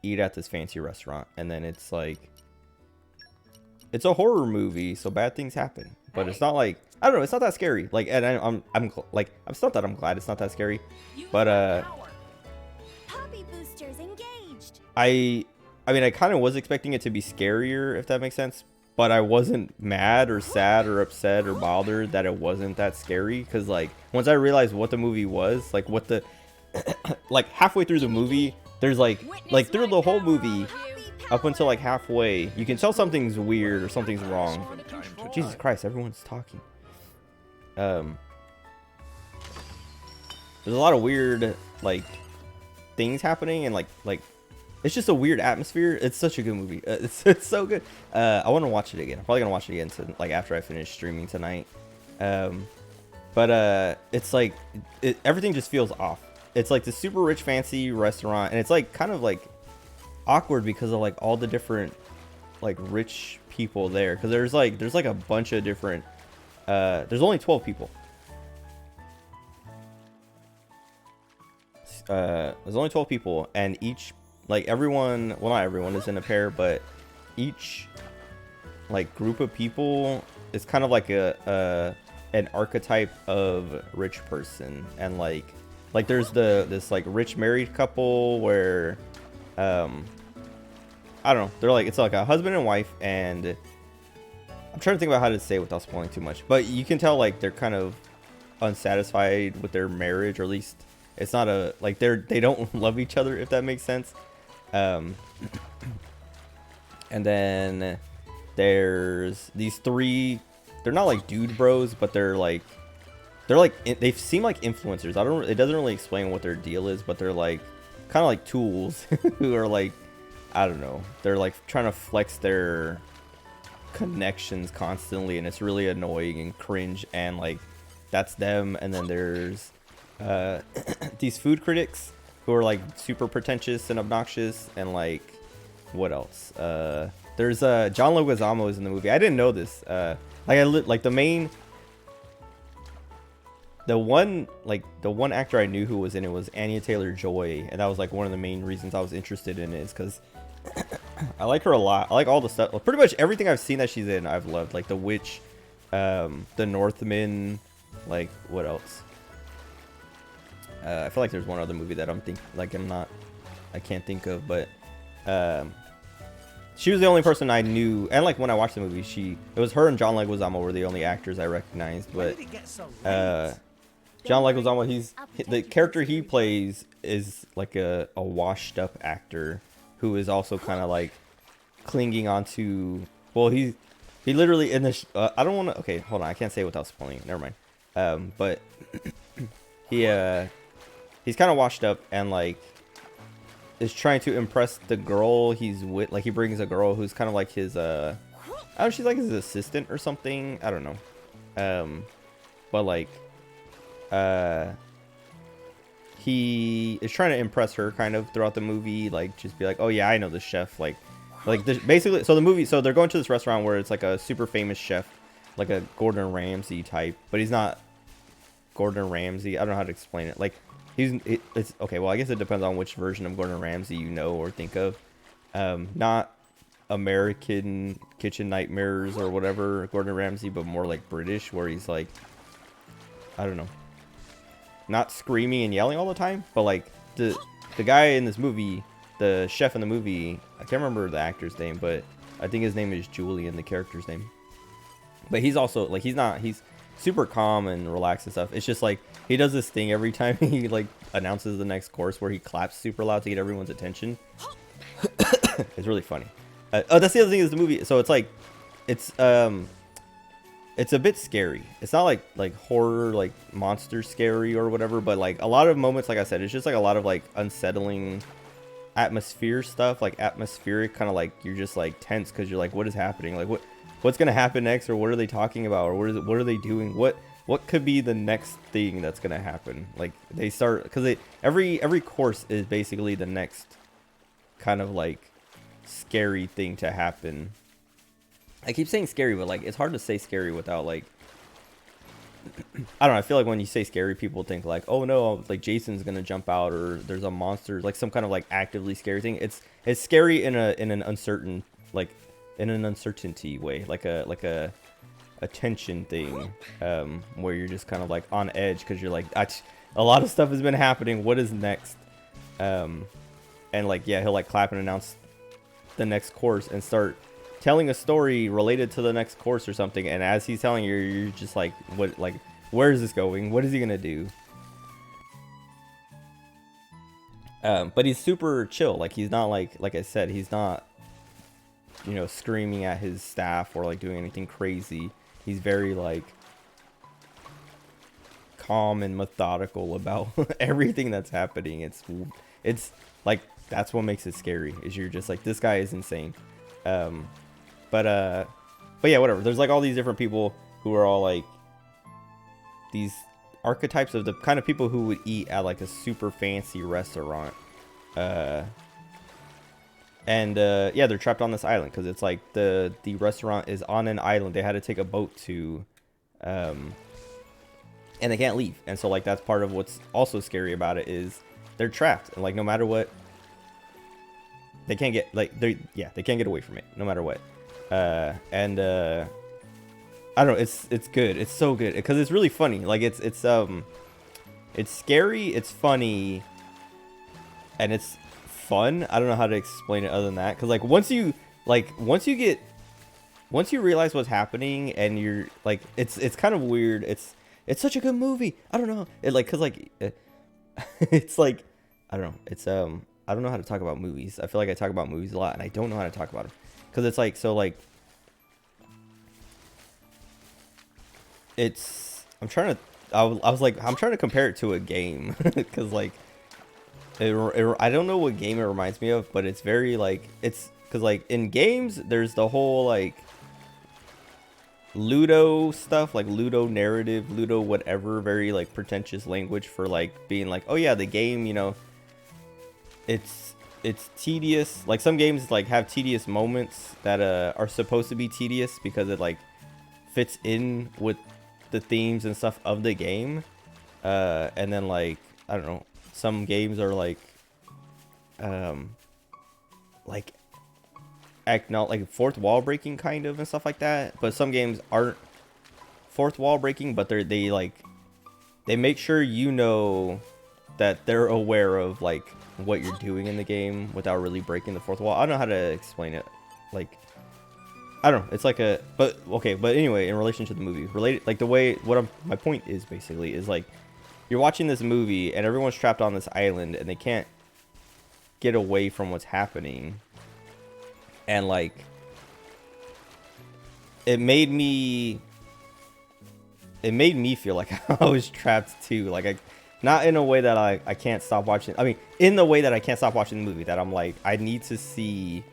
eat at this fancy restaurant, and then it's like, it's a horror movie, so bad things happen, but it's not like, I don't know, it's not that scary. Like, and I'm like, I'm not that I'm glad it's not that scary, but Puppy boosters engaged. I mean, I kind of was expecting it to be scarier, if that makes sense, but I wasn't mad or sad or upset or bothered that it wasn't that scary, because like once I realized what the movie was, like what the like halfway through the movie, there's like through the whole movie up until like halfway, you can tell something's weird or something's wrong. Jesus Christ, everyone's talking. There's a lot of weird like things happening, and like it's just a weird atmosphere. It's such a good movie. It's so good. I want to watch it again. I'm probably gonna watch it again like after I finish streaming tonight. But it's like everything just feels off. It's like the super rich fancy restaurant, and it's like kind of like awkward because of like all the different like rich people there, because there's like a bunch of different there's only 12 people. There's only 12 people, and each, like, everyone, well, not everyone is in a pair, but each like group of people is kind of like an archetype of rich person. And like there's this like rich married couple where I don't know, they're like, it's like a husband and wife, and I'm trying to think about how to say it without spoiling too much, but you can tell like they're kind of unsatisfied with their marriage, or at least it's not a, like they don't love each other, if that makes sense. And then there's these three, they're not like dude bros, but they're like they seem like influencers. It doesn't really explain what their deal is, but they're like kind of like tools who are like, I don't know, they're like trying to flex their connections constantly, and it's really annoying and cringe, and like that's them. And then there's these food critics who are like super pretentious and obnoxious, and like, what else? There's John Leguizamo is in the movie. I didn't know this. Like the one actor I knew who was in it was Anya Taylor-Joy, and that was like one of the main reasons I was interested in it, is because I like her a lot. I like all the stuff, pretty much everything I've seen that she's in I've loved, like The Witch, The Northman, like what else? I feel like there's one other movie that I can't think of, but she was the only person I knew, and like when I watched the movie, it was her and John Leguizamo were the only actors I recognized. But John Leguizamo, the character he plays is like a washed up actor who is also kind of like clinging onto. Well, he literally in this. I don't want to. Okay, hold on. I can't say it without spoiling it. Never mind. But he's kind of washed up and like is trying to impress the girl he's with. Like he brings a girl who's kind of like his I don't know, she's like his assistant or something. I don't know. But like he is trying to impress her kind of throughout the movie, like just be like, oh yeah, I know the chef, like basically. So the movie, so they're going to this restaurant where it's like a super famous chef, like a Gordon Ramsay type, but he's not Gordon Ramsay. I don't know how to explain it. Like it's okay. Well, I guess it depends on which version of Gordon Ramsay you know or think of. Not American Kitchen Nightmares or whatever Gordon Ramsay, but more like British, where he's like, I don't know, not screaming and yelling all the time, but like the guy in this movie, the chef in the movie, I can't remember the actor's name, but I think his name is Julian, the character's name. But he's also like, he's super calm and relaxed and stuff. It's just like he does this thing every time he like announces the next course where he claps super loud to get everyone's attention. It's really funny. Oh, that's the other thing is the movie. So it's like it's a bit scary. It's not like horror, like monster scary or whatever, but like a lot of moments, like I said, it's just like a lot of like unsettling atmosphere stuff, like atmospheric, kind of like you're just like tense because you're like, what is happening? Like what's gonna happen next, or what are they talking about, or what are they doing? What could be the next thing that's gonna happen? Like they start, because every course is basically the next kind of like scary thing to happen. I keep saying scary, but like it's hard to say scary without like I don't know. I feel like when you say scary, people think like, oh no, like Jason's gonna jump out, or there's a monster, like some kind of like actively scary thing. It's scary in an uncertain, like in an uncertainty way, like a tension thing, where you're just kind of like on edge because you're like, a lot of stuff has been happening. What is next? And like, yeah, he'll like clap and announce the next course and start telling a story related to the next course or something, and as he's telling you, you're just like, what, like, where is this going? What is he gonna do? But he's super chill. Like he's not like I said, he's not, you know, screaming at his staff or like doing anything crazy. He's very like calm and methodical about everything that's happening. It's like, that's what makes it scary, is you're just like, this guy is insane. But yeah, whatever. There's like all these different people who are all like these archetypes of the kind of people who would eat at like a super fancy restaurant. Yeah, they're trapped on this island because it's like the restaurant is on an island. They had to take a boat to, and they can't leave. And so like that's part of what's also scary about it, is they're trapped, and like no matter what, they can't get they can't get away from it no matter what. I don't know, it's good. It's so good because it's really funny. Like it's scary, it's funny, and it's fun. I don't know how to explain it other than that, because like once you realize what's happening, and you're like, it's kind of weird. It's such a good movie. I don't know, it like, because like it's like, I don't know, it's I don't know how to talk about movies. I feel like I talk about movies a lot, and I don't know how to talk about them. Because it's like, so like, I'm trying to compare it to a game. Because like, I don't know what game it reminds me of, but it's very like, it's, because like in games, there's the whole like Ludo stuff, like Ludo narrative, Ludo whatever, very like pretentious language for like being like, oh yeah, the game, you know, it's tedious. Like some games like have tedious moments that are supposed to be tedious because it like fits in with the themes and stuff of the game. And then like, I don't know, some games are like like fourth wall breaking kind of and stuff like that. But some games aren't fourth wall breaking, but they make sure you know that they're aware of like what you're doing in the game without really breaking the fourth wall. I don't know how to explain it. like, I don't know. It's like a, but okay. But anyway, in relation to the movie, related, like the way, my point is basically is like, you're watching this movie and everyone's trapped on this island and they can't get away from what's happening. And like, it made me feel like I was trapped too. Like not in a way that I can't stop watching. I mean, in the way that I can't stop watching the movie, that I'm like, I need to see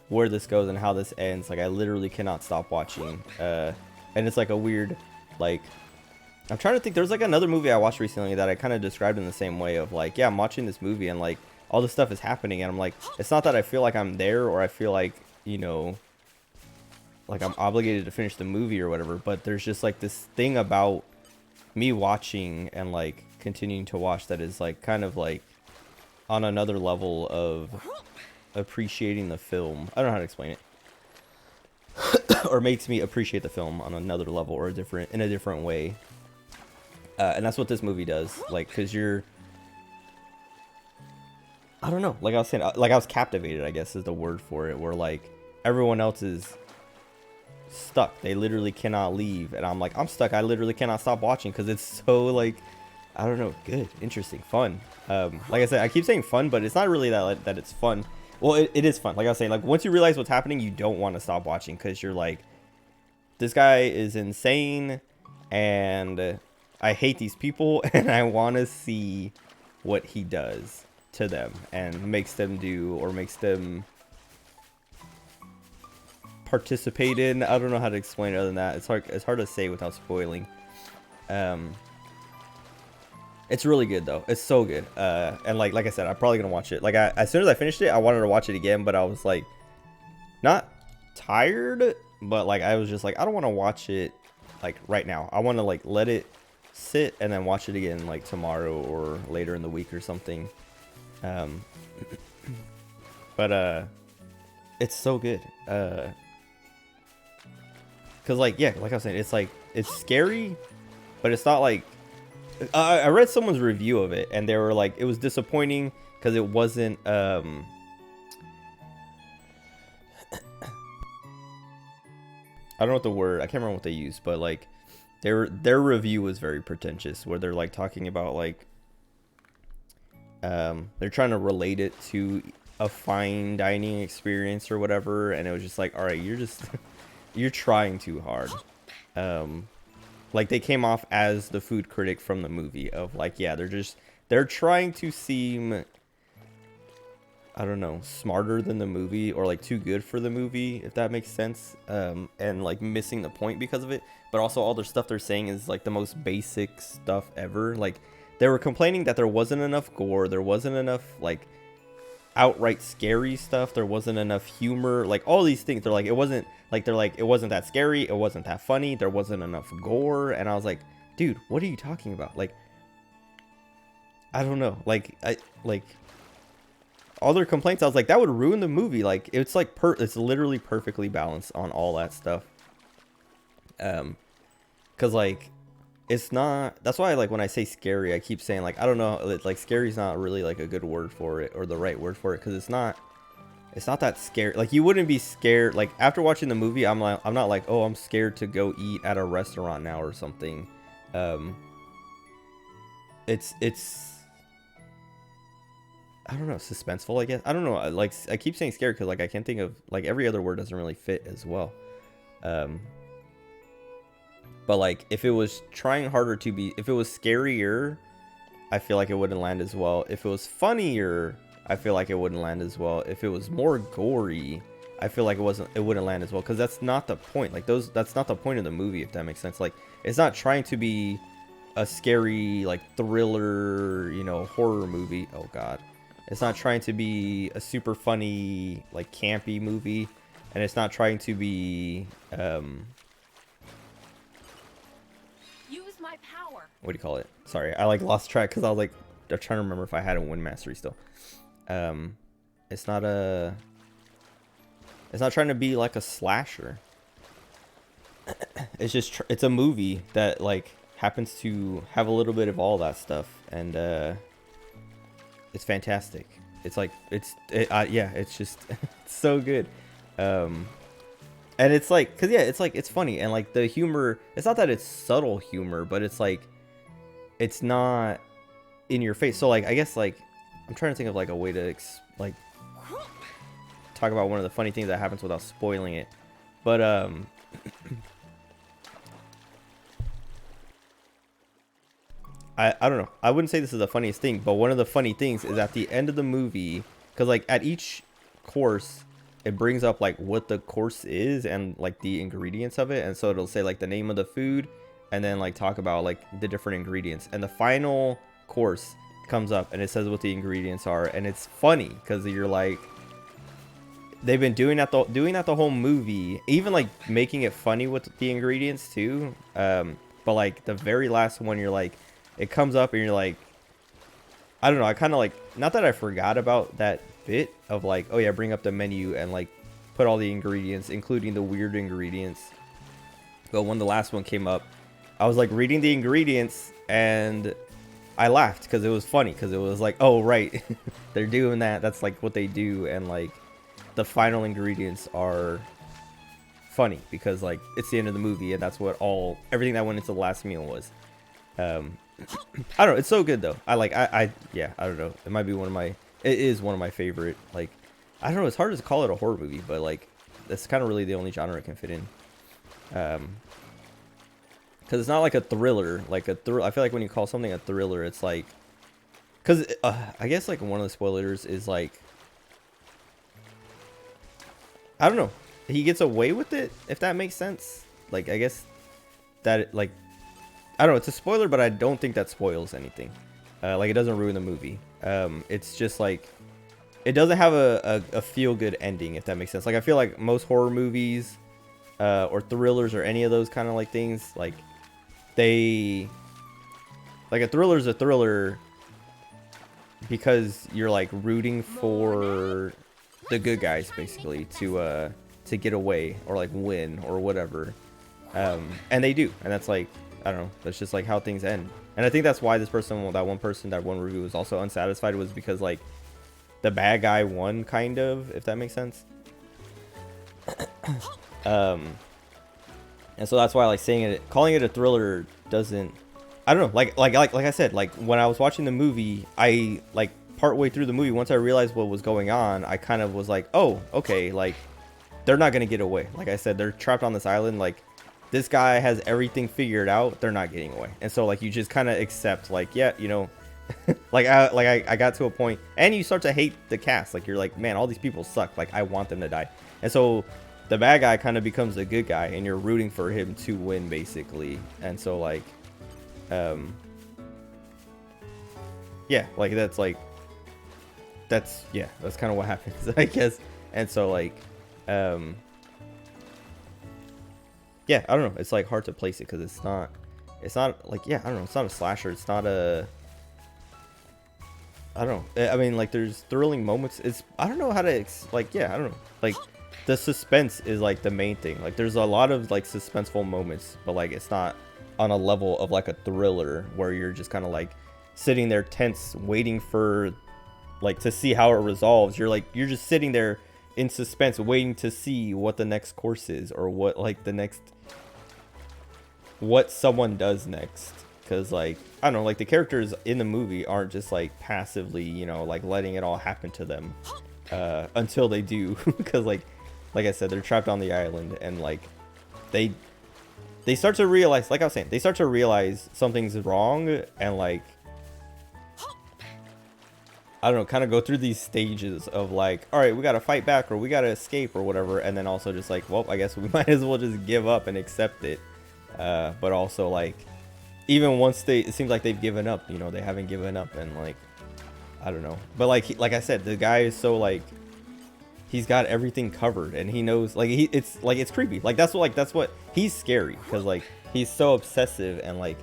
where this goes and how this ends. Like I literally cannot stop watching. And it's like a weird, like, I'm trying to think, there's like another movie I watched recently that I kind of described in the same way of like, yeah, I'm watching this movie and like all this stuff is happening and I'm like, it's not that I feel like I'm there or I feel like, you know, like I'm obligated to finish the movie or whatever, but there's just like this thing about me watching and like continuing to watch that is like kind of like on another level of appreciating the film. I don't know how to explain it. Or makes me appreciate the film on another level or in a different way. And that's what this movie does. Like, cause I don't know, like I was saying, like I was captivated, I guess is the word for it, where like everyone else is stuck. They literally cannot leave. And I'm like, I'm stuck. I literally cannot stop watching because it's so like, I don't know, good, interesting, fun. Like I said, I keep saying fun, but it's not really that it's fun. Well, it is fun. Like I was saying, like once you realize what's happening, you don't want to stop watching because you're like, this guy is insane and I hate these people and I want to see what he does to them and makes them do or makes them participate in. I don't know how to explain it other than that. It's hard to say without spoiling. It's really good though. It's so good. And like I said, I'm probably gonna watch it. Like as soon as I finished it, I wanted to watch it again, but I was like, not tired, but like I was just like, I don't want to watch it like right now. I want to like let it sit and then watch it again like tomorrow or later in the week or something. But it's so good. Cause like, yeah, like I was saying, it's like, it's scary, but it's not like, I read someone's review of it and they were like, it was disappointing because it wasn't, I don't know what the word, I can't remember what they used, but like their review was very pretentious where they're like talking about like, they're trying to relate it to a fine dining experience or whatever. And it was just like, all right, you're trying too hard. Like they came off as the food critic from the movie of like, yeah, they're trying to seem, I don't know, smarter than the movie or like too good for the movie, if that makes sense. And like missing the point because of it. But also all their stuff they're saying is like the most basic stuff ever. Like they were complaining that there wasn't enough gore. There wasn't enough like outright scary stuff. There wasn't enough humor, like all these things. They're like, it wasn't like, they're like, it wasn't that scary, it wasn't that funny, there wasn't enough gore. And I was like, dude, what are you talking about? Like, I don't know, like all their complaints, I was like, that would ruin the movie. Like it's like it's literally perfectly balanced on all that stuff. Because like it's not, that's why like when I say scary, I keep saying like, I don't know, like scary is not really like a good word for it or the right word for it, because it's not that scary. Like you wouldn't be scared, like after watching the movie, I'm not like, oh, I'm scared to go eat at a restaurant now or something. It's I don't know, suspenseful, I guess. I don't know, like I keep saying scared because like I can't think of, like every other word doesn't really fit as well. But like if it was trying harder to be, if it was scarier, I feel like it wouldn't land as well. If it was funnier, I feel like it wouldn't land as well. If it was more gory, I feel like it wouldn't land as well, because that's not the point. Like that's not the point of the movie, if that makes sense. Like it's not trying to be a scary like thriller, you know, horror movie. Oh god. It's not trying to be a super funny like campy movie, and it's not trying to be My power. what do you call it? Sorry, I like lost track because I was like, I'm trying to remember if I had a win mastery still. It's not trying to be like a slasher. It's just it's a movie that like happens to have a little bit of all that stuff, and it's fantastic. It's like yeah, it's just it's so good. And it's like, cause yeah, it's like, it's funny, and like the humor, it's not that it's subtle humor, but it's like, it's not in your face. So like, I guess like, I'm trying to think of like a way to like talk about one of the funny things that happens without spoiling it. But I don't know. I wouldn't say this is the funniest thing, but one of the funny things is at the end of the movie, because like at each course, it brings up like what the course is and like the ingredients of it, and so it'll say like the name of the food, and then like talk about like the different ingredients, and the final course comes up and it says what the ingredients are, and it's funny because you're like, they've been doing that the whole movie, even like making it funny with the ingredients too. But like the very last one, you're like, it comes up and you're like, I don't know, I kind of like, not that I forgot about that bit of like, oh yeah, bring up the menu and like put all the ingredients, including the weird ingredients. But when the last one came up, I was like reading the ingredients and I laughed because it was funny, because it was like, oh right, they're doing that, that's like what they do, and like the final ingredients are funny because like it's the end of the movie and that's what everything that went into the last meal was. I don't know, it's so good though. Yeah, I don't know, it might be it is one of my favorite, like, I don't know, it's hard to call it a horror movie, but like that's kind of really the only genre it can fit in. Because it's not like a thriller. I feel like when you call something a thriller, it's like, because I guess like one of the spoilers is like, I don't know, he gets away with it, if that makes sense. Like, I guess that like, I don't know, it's a spoiler, but I don't think that spoils anything. Like, it doesn't ruin the movie. It's just like, it doesn't have a feel-good ending, if that makes sense. Like, I feel like most horror movies or thrillers or any of those kind of like things, like a thriller's a thriller because you're like rooting for the good guys basically to get away or like win or whatever, and they do, and that's like, I don't know, that's just like how things end. And I think that's why that one review was also unsatisfied, was because like the bad guy won, kind of, if that makes sense. And so that's why, like, calling it a thriller doesn't, I don't know, like I said, like when I was watching the movie, I like partway through the movie, once I realized what was going on, I kind of was like, oh, okay, like they're not gonna get away. Like I said, they're trapped on this island, like this guy has everything figured out, they're not getting away. And so like you just kind of accept, like, yeah, you know, I got to a point, and you start to hate the cast. Like, you're like, man, all these people suck, like I want them to die. And so the bad guy kind of becomes the good guy, and you're rooting for him to win basically. And so like, yeah, like that's kind of what happens, I guess. And so like, yeah, I don't know, it's like hard to place it because it's not like, yeah, I don't know, it's not a slasher, it's not a, I don't know, I mean, like there's thrilling moments, I don't know how to like, yeah, I don't know, like the suspense is like the main thing. Like there's a lot of like suspenseful moments, but like it's not on a level of like a thriller where you're just kind of like sitting there tense waiting for like to see how it resolves. You're just sitting there in suspense waiting to see what the next course is, or what like what someone does next. Because like, I don't know, like the characters in the movie aren't just like passively, you know, like letting it all happen to them until they do. Because like I said, they're trapped on the island, and like they start to realize, like I was saying, they start to realize something's wrong, and like, I don't know, kind of go through these stages of like, all right, we got to fight back, or we got to escape, or whatever. And then also just like, well, I guess we might as well just give up and accept it. But also like, even once it seems like they've given up, you know, they haven't given up, and like, I don't know. But like I said, the guy is so like, he's got everything covered, and he knows, like, it's creepy. Like that's what he's scary, because like he's so obsessive and like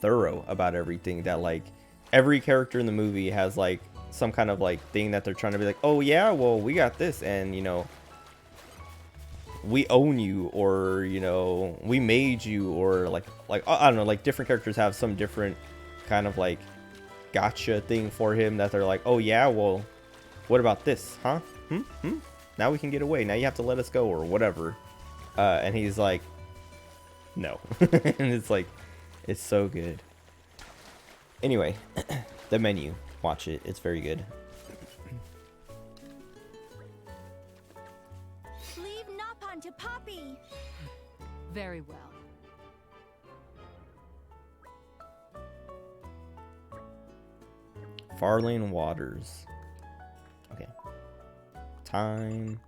thorough about everything, that like every character in the movie has like some kind of like thing that they're trying to be like, oh yeah, well, we got this, and you know, we own you, or you know, we made you, or like I don't know, like different characters have some different kind of like gotcha thing for him, that they're like, oh yeah, well, what about this, huh? Now we can get away. Now you have to let us go or whatever. And he's like, no. And it's like, it's so good. Anyway, the menu. Watch it. It's very good. Leave Napon to Poppy. Very well. Farlane Waters. Okay. Time.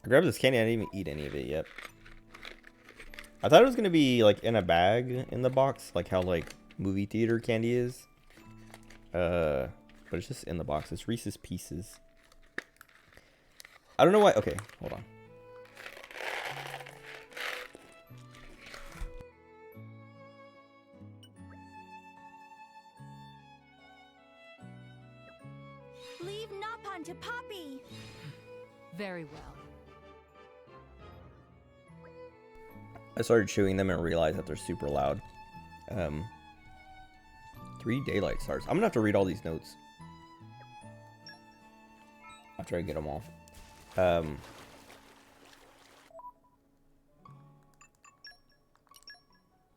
I grabbed this candy. I didn't even eat any of it yet. I thought it was going to be like in a bag in the box. Like how like movie theater candy is. But it's just in the box. It's Reese's Pieces. I don't know why. Okay, hold on. Leave Napon to Poppy. Very well. I started chewing them and realized that they're super loud. 3 daylight stars. I'm gonna have to read all these notes. I'll try to get them all.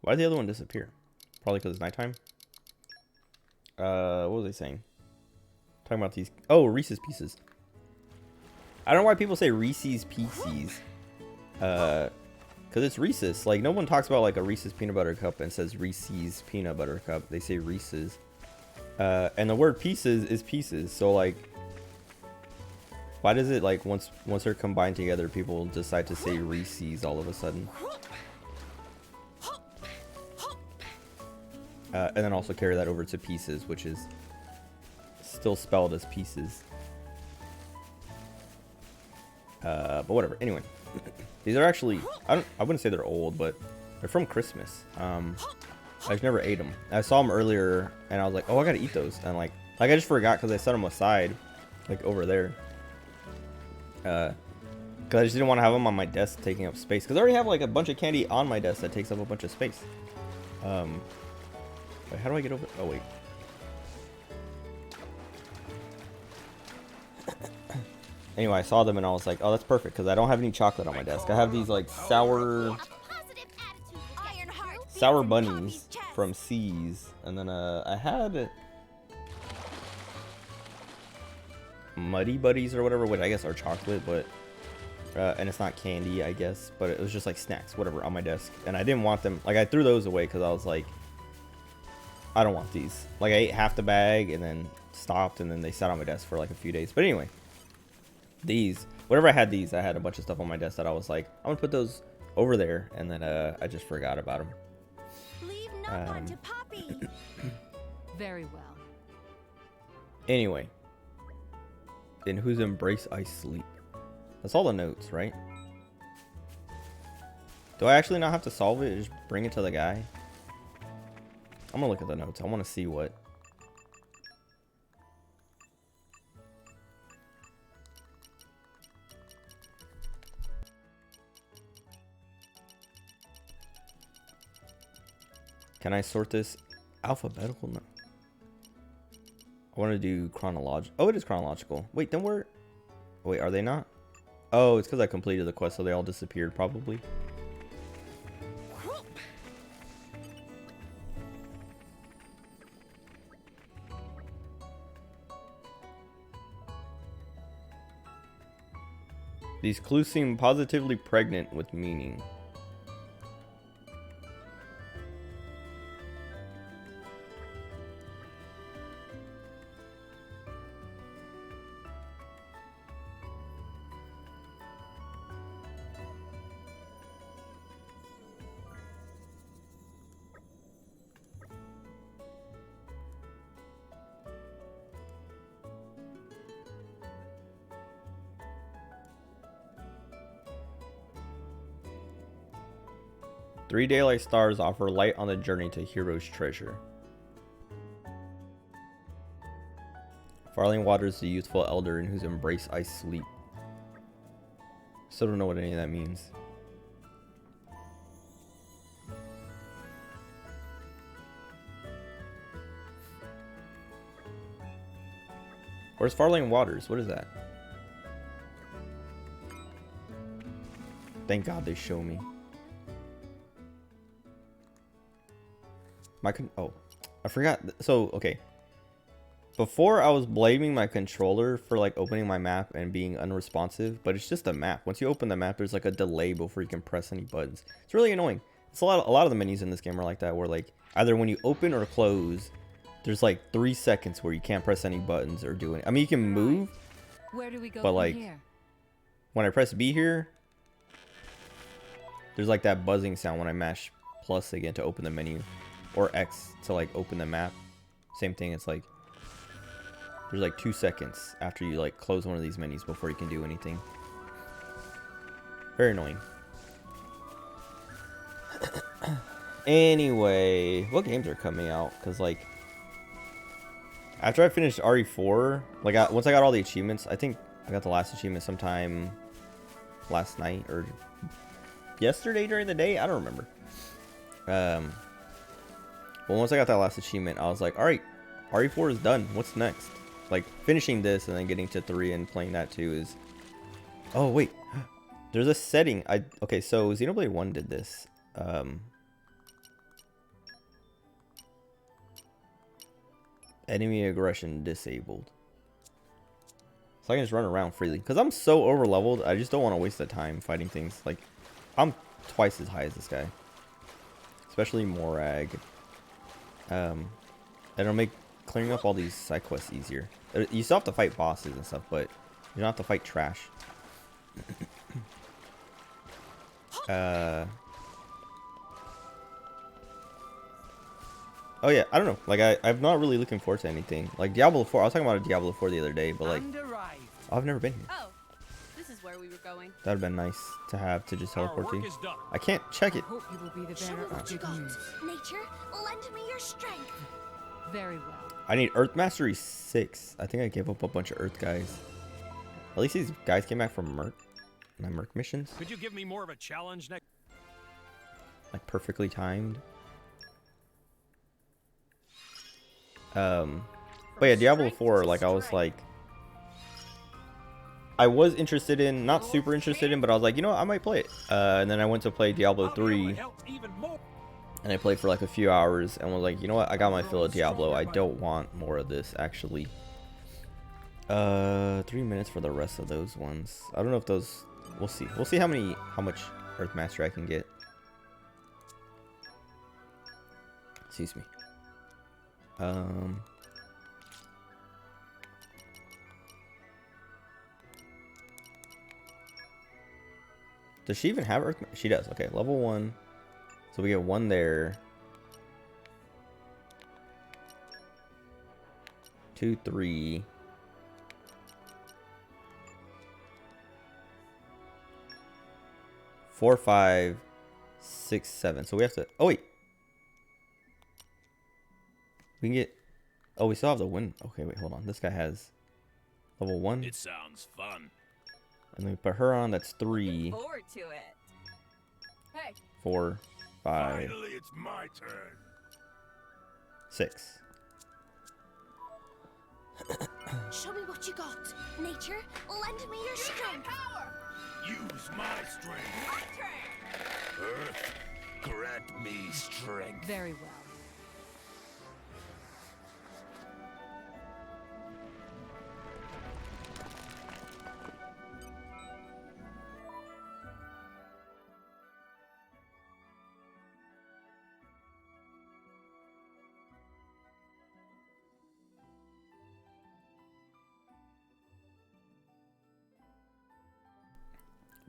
Why did the other one disappear? Probably because it's nighttime. What was I saying? Talking about these. Oh, Reese's Pieces. I don't know why people say Reese's Pieces. Because it's Reese's. Like, no one talks about like a Reese's peanut butter cup and says Reese's peanut butter cup. They say Reese's. And the word pieces is pieces. So like, why does it like once they're combined together, people decide to say Reese's all of a sudden? And then also carry that over to Pieces, which is still spelled as Pieces. But whatever. Anyway, these are actually I wouldn't say they're old, but they're from Christmas. I've never ate them. I saw them earlier, and I was like, oh, I gotta eat those. And like I just forgot because I set them aside, like over there. Because I just didn't want to have them on my desk taking up space. Because I already have like a bunch of candy on my desk that takes up a bunch of space. Wait, how do I get over? Oh wait. Anyway, I saw them and I was like, oh, that's perfect because I don't have any chocolate on my desk. I have these like sour bunnies from C's, and then I had Muddy Buddies or whatever, which I guess are chocolate, but and it's not candy, I guess, but it was just like snacks, whatever, on my desk, and I didn't want them. Like I threw those away because I was like, I don't want these. Like I ate half the bag and then stopped, and then they sat on my desk for like a few days. But anyway, these, whenever I had these, I had a bunch of stuff on my desk that I was like, I'm gonna put those over there, and then I just forgot about them. Leave Napon to Poppy. Very well. Anyway, in whose embrace I sleep. That's all the notes, right? Do I actually not have to solve it? Just bring it to the guy? I'm gonna look at the notes. I want to see what. Can I sort this alphabetical? No. I want to do chronological. Oh, it is chronological. Wait, then we're... Wait, are they not? Oh, it's because I completed the quest, so they all disappeared, probably. These clues seem positively pregnant with meaning. Three daylight stars offer light on the journey to Hero's Treasure. Farlane Waters, the youthful elder in whose embrace I sleep. Still don't know what any of that means. Where's Farlane Waters? What is that? Thank God they show me. Oh, I forgot. So, okay. Before I was blaming my controller for like opening my map and being unresponsive, but it's just a map. Once you open the map, there's like a delay before you can press any buttons. It's really annoying. It's a lot of the menus in this game are like that, where like either when you open or close, there's like 3 seconds where you can't press any buttons or do anything. I mean, you can move, Where do we go but from like here? when I press B here, there's like that buzzing sound when I mash plus again to open the menu, or X to like open the map. Same thing. It's like there's like 2 seconds after you like close one of these menus before you can do anything. Very annoying. Anyway, what games are coming out? Because like after I finished RE4, like once I got all the achievements, I think I got the last achievement sometime last night or yesterday during the day. I don't remember. Well, once I got that last achievement, I was like, all right, RE4 is done. What's next? Like finishing this and then getting to 3 and playing that too is. Oh wait, there's a setting. Okay, so Xenoblade 1 did this. Enemy aggression disabled. So I can just run around freely. Because I'm so over leveled, I just don't want to waste the time fighting things. Like, I'm twice as high as this guy. Especially Morag. And it'll make clearing up all these side quests easier. You still have to fight bosses and stuff, but you don't have to fight trash. Oh yeah, I don't know. Like I'm not really looking forward to anything. Like Diablo 4. I was talking about a Diablo 4 the other day, but like I've never been here. Oh, this is where we were going. That'd been nice to have to just teleport to. I can't check it. Hope you will be the Show me bearer what of you good got. news. Nature, lend me your strength. Very well. I need Earth Mastery 6. I think I gave up a bunch of Earth guys. At least these guys came back from Merc. My Merc missions. Could you give me more of a challenge next? Like perfectly timed. But yeah, Diablo 4, like I was like, I was interested in, not super interested in, but I was like, you know what, I might play it. And then I went to play Diablo 3, and I played for like a few hours, and was like, you know what, I got my fill of Diablo. I don't want more of this, actually. 3 minutes for the rest of those ones. I don't know if those, we'll see. We'll see how much Earth Mastery I can get. Excuse me. Does she even have Earth? She does. Okay, level 1. So we get 1 there. 2, 3. 4, 5, 6, 7. So we have to. Oh wait. We can get. Oh, we still have the win. Okay, wait, hold on. This guy has level 1. It sounds fun. And then we put her on. That's 3, Forward to it. Hey. 4, 5, Finally, it's my turn. 6. Show me what you got. Nature, lend me your strength. Use my strength. Earth, grant me strength. Very well.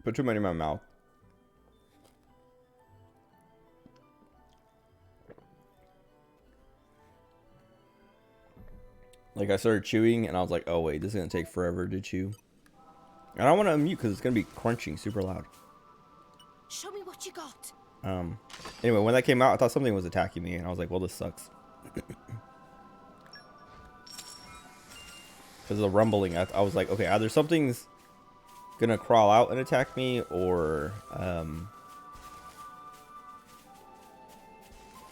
Put too many in my mouth. Like I started chewing and I was like, oh wait, this is gonna take forever to chew. And I want to unmute because it's gonna be crunching super loud. Show me what you got. Anyway, when that came out, I thought something was attacking me, and I was like, well, this sucks. Because of the rumbling, I was like, okay, either something's gonna crawl out and attack me, or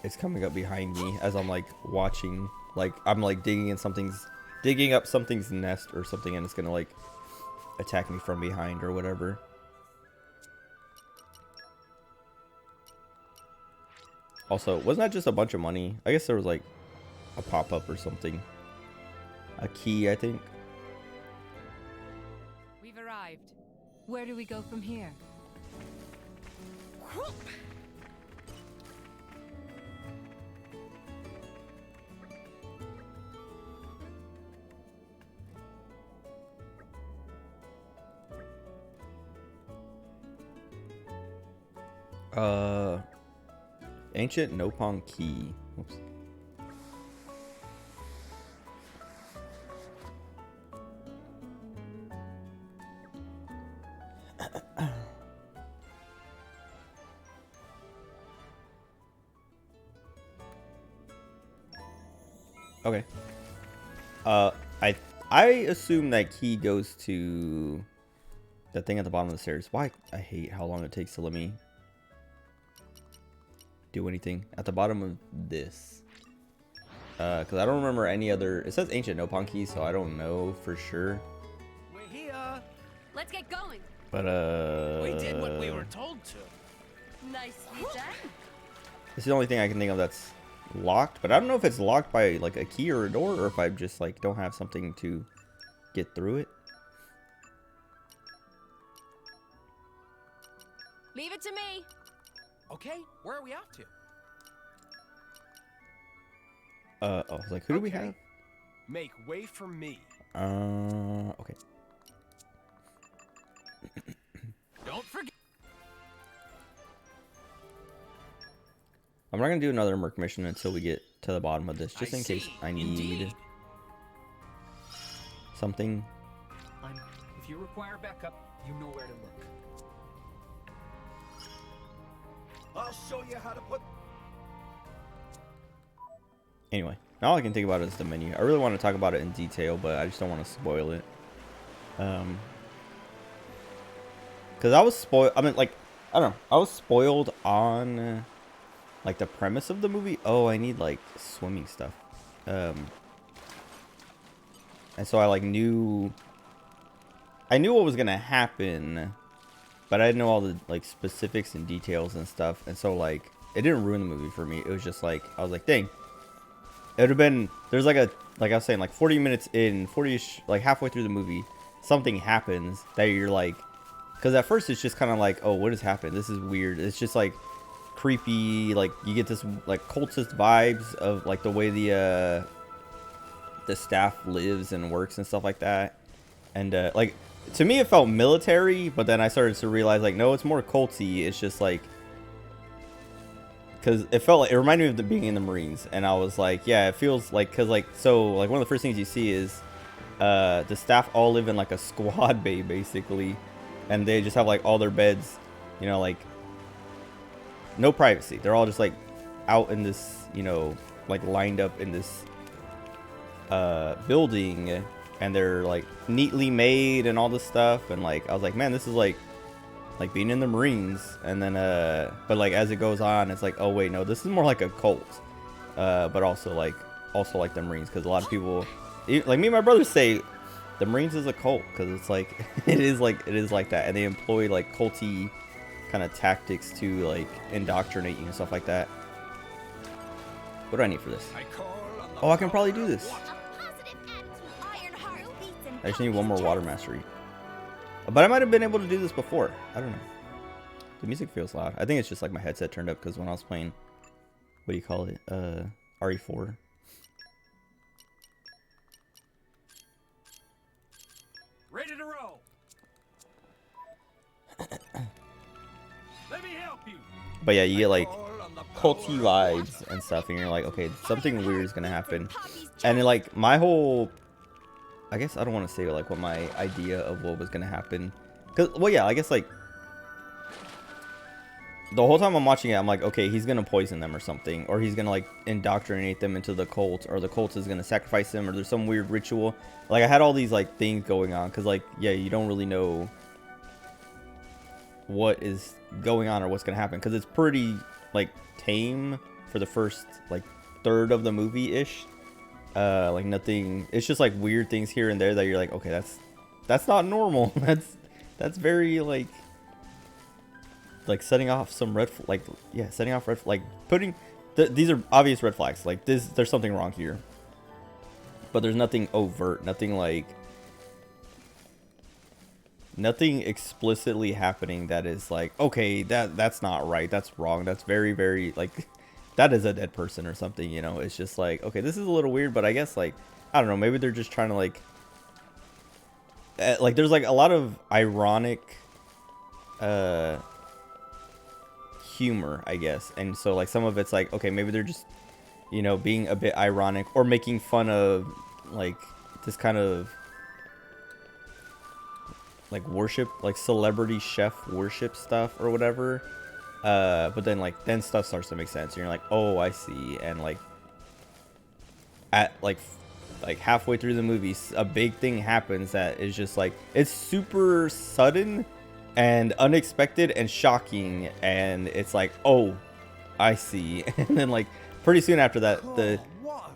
it's coming up behind me as I'm like watching, like I'm like digging in something's digging up something's nest or something, and it's gonna like attack me from behind or whatever. Also, wasn't that just a bunch of money? I guess there was like a pop-up or something. A key, I think. We've arrived. Where do we go from here? Ancient Nopong key. Oops. Okay. I assume that key goes to that thing at the bottom of the stairs. Why? I hate how long it takes to let me do anything at the bottom of this. Because I don't remember any other. It says ancient Nopong key, so I don't know for sure. We're here. Let's get going. But We did what we were told to. Nicely done. this is the only thing I can think of that's locked. But I don't know if it's locked by like a key or a door, or if I just like don't have something to get through it. Leave it to me. Okay, where are we off to? Oh, I was like, who do we have? Make way for me. Okay. Don't forget. I'm not gonna do another Merc mission until we get to the bottom of this, just I in case see. I need Indeed. something. If you require backup, you know where to look. I'll show you how to put. Anyway, now all I can think about is the menu. I really want to talk about it in detail, but I just don't want to spoil it. Because I was spoiled. I mean, like, I don't know. I was spoiled on like the premise of the movie. Oh, I need like swimming stuff. And so I like knew. I knew what was gonna happen, but I didn't know all the like specifics and details and stuff. And so like it didn't ruin the movie for me. It was just like I was like, dang. It would have been there's like a like I was saying like 40 minutes in 40ish like halfway through the movie something happens that you're like, because at first it's just kind of like, oh, what has happened? This is weird. It's just like creepy. Like you get this like cultist vibes of like the way the staff lives and works and stuff like that. And like to me it felt military, but then I started to realize like no, it's more culty. It's just like, because it felt like it reminded me of the being in the Marines, and I was like, yeah, it feels like, because like so like one of the first things you see is the staff all live in like a squad bay basically, and they just have like all their beds, you know, like no privacy. They're all just like out in this, you know, like lined up in this building, and they're like neatly made and all this stuff. And like I was like, man, this is like being in the Marines. And then but like as it goes on, it's like, oh wait, no, this is more like a cult, but also like the Marines, because a lot of people like me and my brothers say the Marines is a cult, because it's like it is like that, and they employ like culty kind of tactics to like indoctrinate you and stuff like that. What do I need for this? Oh, I can probably do this. I just need one more water mastery. But I might have been able to do this before. I don't know. The music feels loud. I think it's just like my headset turned up, because when I was playing, what do you call it? RE4. Ready to roll. Let me help you. But yeah, you get like culty vibes and stuff, and you're like, okay, something weird is gonna happen. And then, like my whole, I guess I don't want to say like what my idea of what was gonna happen, because well, yeah, I guess like the whole time I'm watching it, I'm like, okay, he's gonna poison them or something, or he's gonna like indoctrinate them into the cult, or the cult is gonna sacrifice them, or there's some weird ritual. Like I had all these like things going on, because like yeah, you don't really know what is going on or what's gonna happen, because it's pretty like tame for the first like third of the movie ish. Like nothing. It's just like weird things here and there that you're like, okay, that's not normal. That's very like setting off some setting off like putting these are obvious red flags. Like there's something wrong here, but there's nothing overt, nothing explicitly happening that is like, okay, that's not right, that's wrong, that's very, very like that is a dead person or something, you know. It's just like, okay, this is a little weird, but I guess like, I don't know, maybe they're just trying to like there's like a lot of ironic humor, I guess, and so like some of it's like, okay, maybe they're just, you know, being a bit ironic or making fun of like this kind of like worship, like celebrity chef worship stuff or whatever. But then stuff starts to make sense and you're like, oh, I see. And like at like halfway through the movie, a big thing happens that is just like, it's super sudden and unexpected and shocking, and it's like, oh, I see. And then like pretty soon after that, the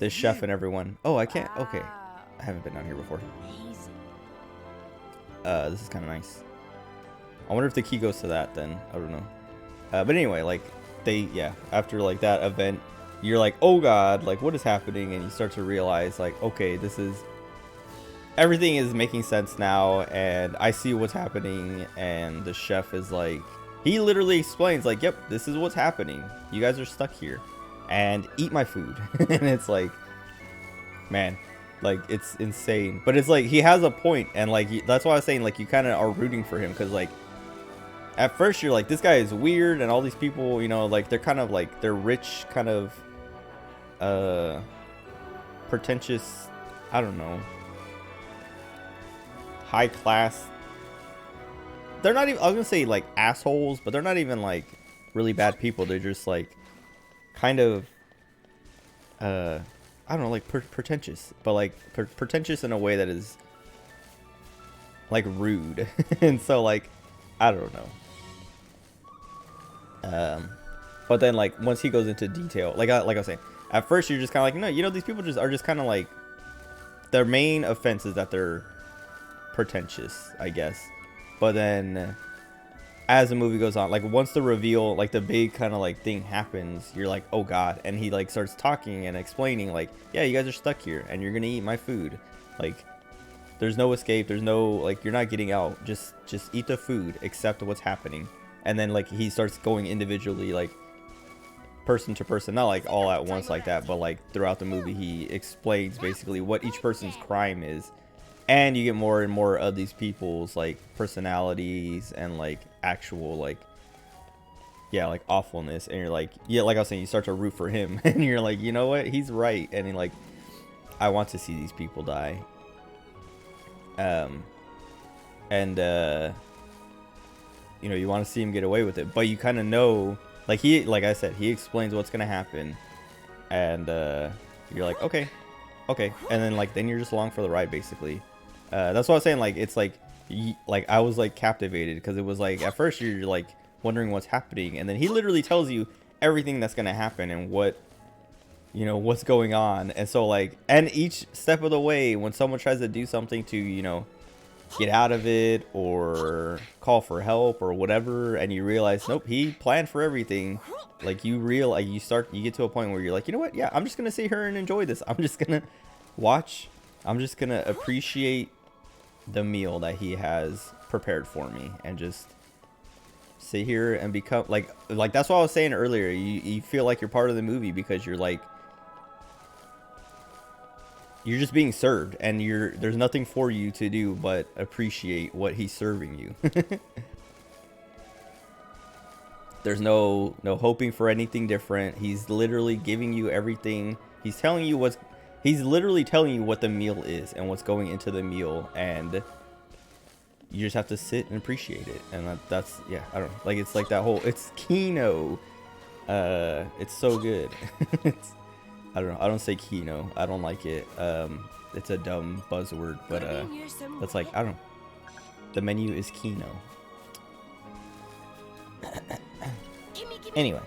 chef and everyone, oh, I can't, okay, I haven't been down here before. This is kind of nice. I wonder if the key goes to that then. I don't know. But anyway, like after like that event, you're like, oh god, like what is happening? And you start to realize like, okay, everything is making sense now, and I see what's happening. And the chef is like, he literally explains like, yep, this is what's happening. You guys are stuck here and eat my food. And it's like, man, like it's insane, but it's like he has a point, and like that's why I was saying like you kind of are rooting for him, because like at first you're like, this guy is weird, and all these people, you know, like they're kind of like, they're rich, kind of pretentious, I don't know, high class. They're not even, I was gonna say like assholes, but they're not even like really bad people. They're just like kind of I don't know, like pretentious, but like pretentious in a way that is like rude. And so like, I don't know. But then like once he goes into detail, like I was saying, at first you're just kind of like, no, you know, these people are just kind of like, their main offense is that they're pretentious, I guess. But then as the movie goes on, like once the reveal, like the big kind of like thing happens, you're like, oh god. And he like starts talking and explaining like, yeah, you guys are stuck here and you're gonna eat my food. Like there's no escape, there's no, like, you're not getting out, just eat the food, accept what's happening. And then like he starts going individually, like person to person, not like all at once like that, but like throughout the movie he explains basically what each person's crime is. And you get more and more of these people's like personalities and like actual like, yeah, like awfulness. And you're like, yeah, like I was saying, you start to root for him. And you're like, you know what, he's right. And like, I want to see these people die. You know, you want to see him get away with it, but you kind of know, like like I said, he explains what's gonna happen, and you're like, okay, and then like then you're just along for the ride basically. That's what I was saying, like it's like I was like captivated, because it was like at first you're like wondering what's happening, and then he literally tells you everything that's gonna happen and what, you know, what's going on. And so like, and each step of the way when someone tries to do something to, you know, get out of it or call for help or whatever, and you realize, nope, he planned for everything. Like you get to a point where you're like, you know what, yeah, I'm just gonna sit here and enjoy this. I'm just gonna watch, I'm just gonna appreciate the meal that he has prepared for me, and just sit here and become like that's what I was saying earlier. You feel like you're part of the movie, because you're like, you're just being served, and there's nothing for you to do but appreciate what he's serving you. There's no hoping for anything different. He's literally giving you everything. He's literally telling you what the meal is and what's going into the meal, and you just have to sit and appreciate it. And that's, yeah, I don't know, like it's like that whole, it's Kino. It's so good. I don't know. I don't say Kino. I don't like it. It's a dumb buzzword, but that's like, I don't know. The menu is Kino. Anyway,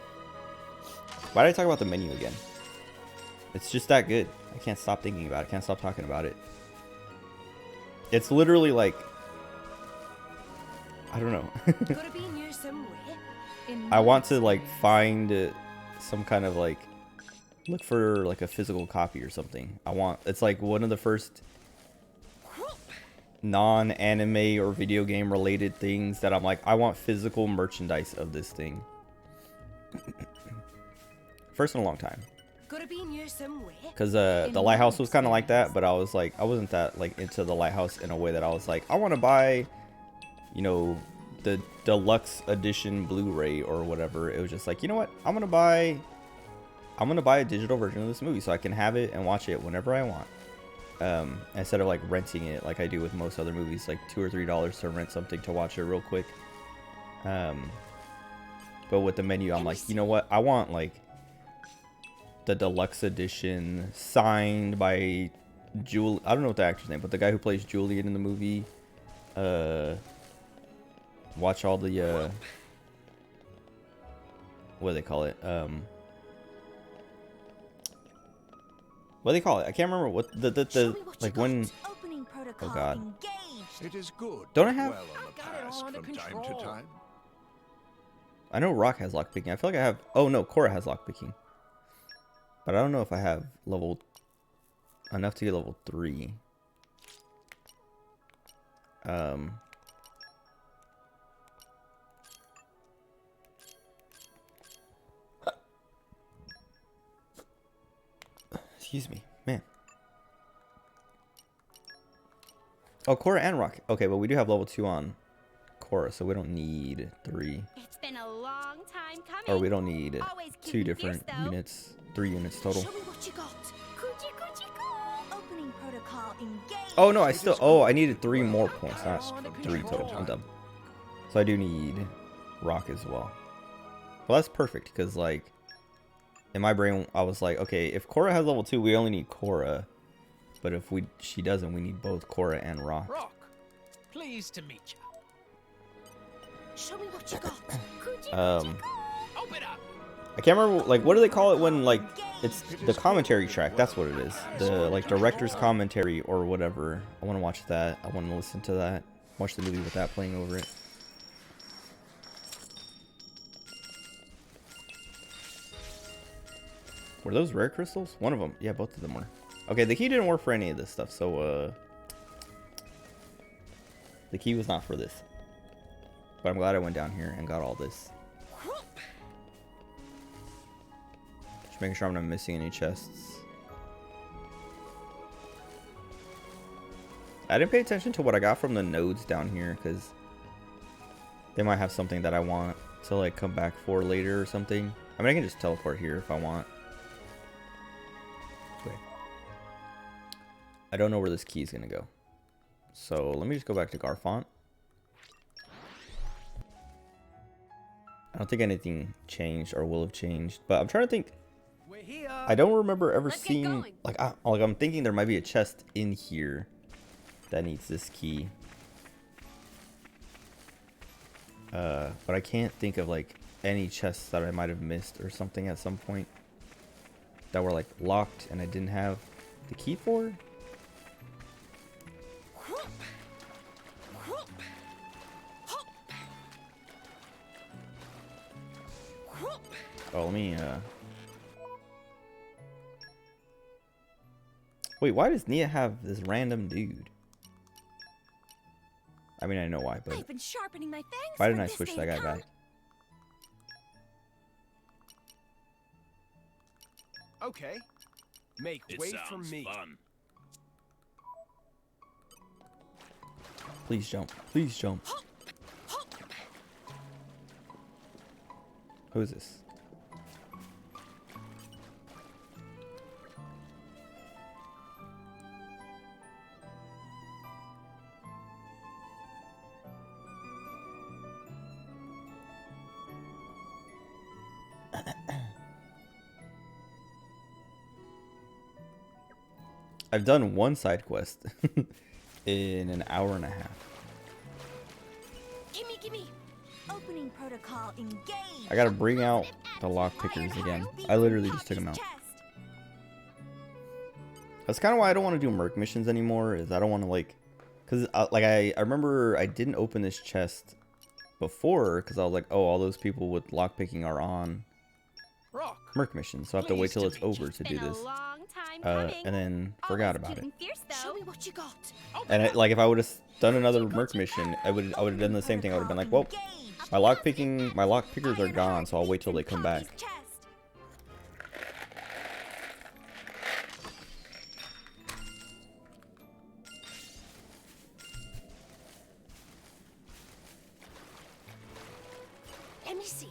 why did I talk about the menu again? It's just that good. I can't stop thinking about it. I can't stop talking about it. It's literally like, I don't know. Gotta be near somewhere. I want to like find some kind of like, look for like a physical copy or something. It's like one of the first non-anime or video game related things that I'm like, I want physical merchandise of this thing. First in a long time. Gotta be near somewhere. Because the lighthouse was kind of like that, but I was like, I wasn't that like into the lighthouse in a way that I was like, I want to buy, you know, the deluxe edition Blu-ray or whatever. It was just like, you know what, I'm gonna buy a digital version of this movie so I can have it and watch it whenever I want, instead of like renting it like I do with most other movies, like $2 or $3 to rent something to watch it real quick. But with the menu, I'm like, you know what, I want like the deluxe edition signed by I don't know what the actor's name, but the guy who plays Julian in the movie. Watch all the what do they call it? What do they call it? I can't remember what the like when. Oh God. It is good. Don't I have? Well on the past from time to time. I know Rock has lockpicking. I feel like I have. Oh no, Korra has lockpicking. But I don't know if I have level enough to get level 3. Excuse me, man. Oh, Korra and Rock. Okay, but we do have level 2 on Korra, so we don't need 3. It's been a long time coming. Or we don't need Always 2 different units. 3 units total. Show me what you got. Coochie coochie coo. Opening protocol engaged. Oh no, I still. Oh, I needed 3 more points, not 3 total. I'm dumb. So I do need Rock as well. Well, that's perfect because like in my brain I was like, okay, if Korra has level 2, we only need Korra. But if she doesn't, we need both Korra and Rock. Rock, pleased to meet you. Show me what you got. Open up. I can't remember, like, what do they call it when, like, it's the commentary track? That's what it is. The, like, director's commentary or whatever. I want to watch that. I want to listen to that. Watch the movie with that playing over it. Were those rare crystals? One of them. Yeah, both of them were. Okay, the key didn't work for any of this stuff, so, the key was not for this. But I'm glad I went down here and got all this. Just making sure I'm not missing any chests. I didn't pay attention to what I got from the nodes down here because they might have something that I want to like come back for later or something. I mean, I can just teleport here if I want. Okay. I don't know where this key is gonna go, so let me just go back to Garfont. I don't think anything changed or will have changed, but I'm trying to think. I don't remember ever seeing like I'm thinking there might be a chest in here that needs this key. But I can't think of like any chests that I might have missed or something at some point that were like locked and I didn't have the key for. Oh, let me, wait, why does Nia have this random dude? I mean, I know why, but I've been sharpening my fangs. why didn't I switch that guy back? Okay. Make way for me. Fun. Please jump. Please jump. Who is this? I've done one side quest in an hour and a half. Gimme. Opening protocol engaged. I gotta bring out the lock pickers again. I literally just took them out. That's kind of why I don't want to do merc missions anymore. Is I don't want to like, cause like I remember I didn't open this chest before because I was like, oh, all those people with lockpicking are on Rock. merc missions, so I have to wait till it's over to do this. And then forgot about it. Show me what you got. And like if I would have done another merc mission, I would have done the same thing. I would have been like, well, my lock pickers are gone, so I'll wait till they come back. Let me see.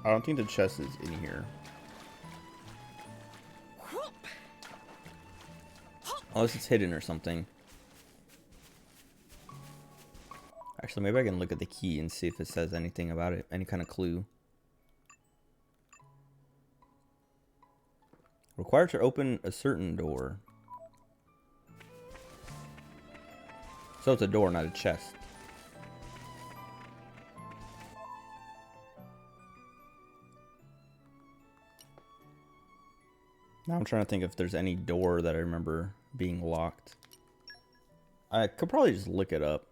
I don't think the chest is in here. Unless it's hidden or something. Actually, maybe I can look at the key and see if it says anything about it. Any kind of clue. Required to open a certain door. So it's a door, not a chest. Now I'm trying to think if there's any door that I remember being locked. I could probably just look it up.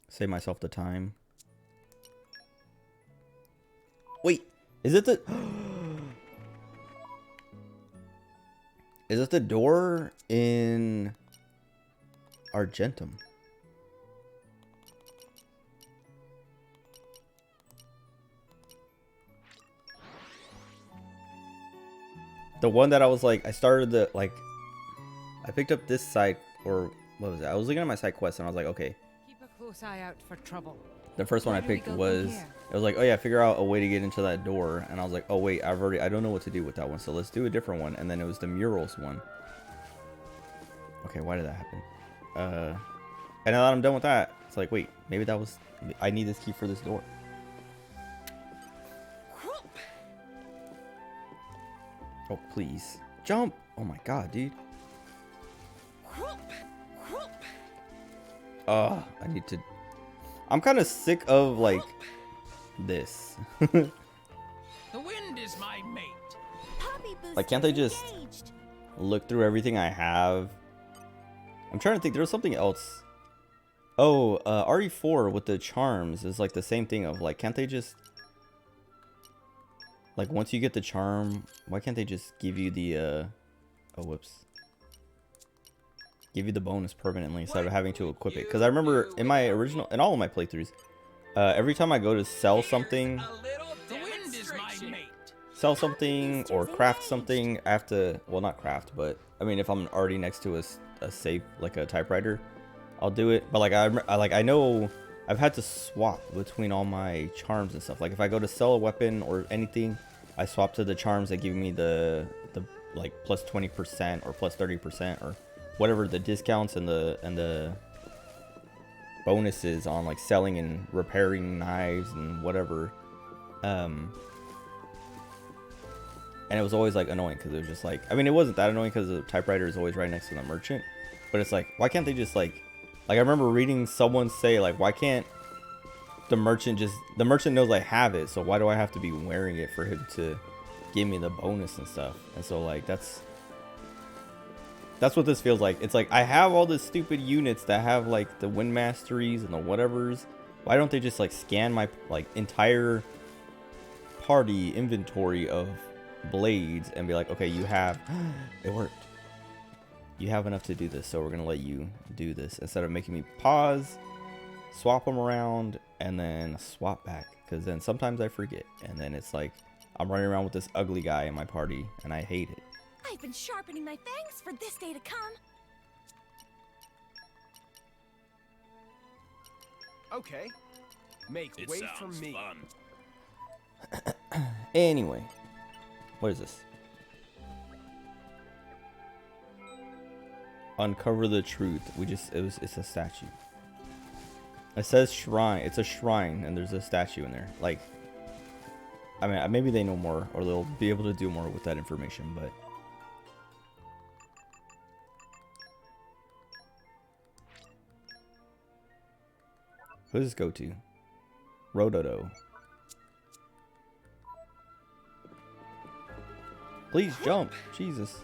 Save myself the time. Wait, is it the... Is it the door in Argentum? The one that I was like, I started the, like, I picked up this side, or what was it? I was looking at my side quest and I was like, okay. Keep a close eye out for trouble. The first one I Where do we picked go from was, here? it was like, oh yeah, figure out a way to get into that door. And I was like, oh wait, I don't know what to do with that one. So let's do a different one. And then it was the murals one. Okay, why did that happen? And now that I'm done with that, it's like, wait, maybe that was, I need this key for this door. Oh, please. Jump! Oh my god, dude. I need to... I'm kind of sick of, like, this. The wind is my mate. Like, can't they just look through everything I have? I'm trying to think. There's something else. Oh, RE4 with the charms is, like, the same thing of, like, can't they just... Like, once you get the charm, why can't they just give you the, oh, whoops. Give you the bonus permanently instead of having to equip it? Because I remember in my original, in all of my playthroughs, every time I go to sell something, The wind is my mate. sell something or craft something, I have to, well, not craft, but, I mean, if I'm already next to a safe, like a typewriter, I'll do it. But, like, I know I've had to swap between all my charms and stuff. Like, if I go to sell a weapon or anything, I swap to the charms that give me the like, plus 20% or plus 30% or whatever the discounts and the bonuses on, like, selling and repairing knives and whatever. And it was always, like, annoying because it was just like, I mean, it wasn't that annoying because the typewriter is always right next to the merchant, but it's like, why can't they just, like I remember reading someone say, like, why can't the merchant knows I have it, so why do I have to be wearing it for him to give me the bonus and stuff? And so, like, that's what this feels like. It's like, I have all the stupid units that have, like, the wind masteries and the whatevers. Why don't they just, like, scan my, like, entire party inventory of blades and be like, okay, you have it worked. You have enough to do this, so we're gonna let you do this instead of making me pause, swap them around, and then swap back, because then sometimes I forget, and then it's like I'm running around with this ugly guy in my party and I hate it. I've been sharpening my fangs for this day to come. Okay. Make way for me. Anyway, what is this? Uncover the truth. It's a statue. It says shrine. It's a shrine and there's a statue in there. Like, I mean, maybe they know more, or they'll be able to do more with that information, but... Who does this go to? Rododo. Please jump. Jesus.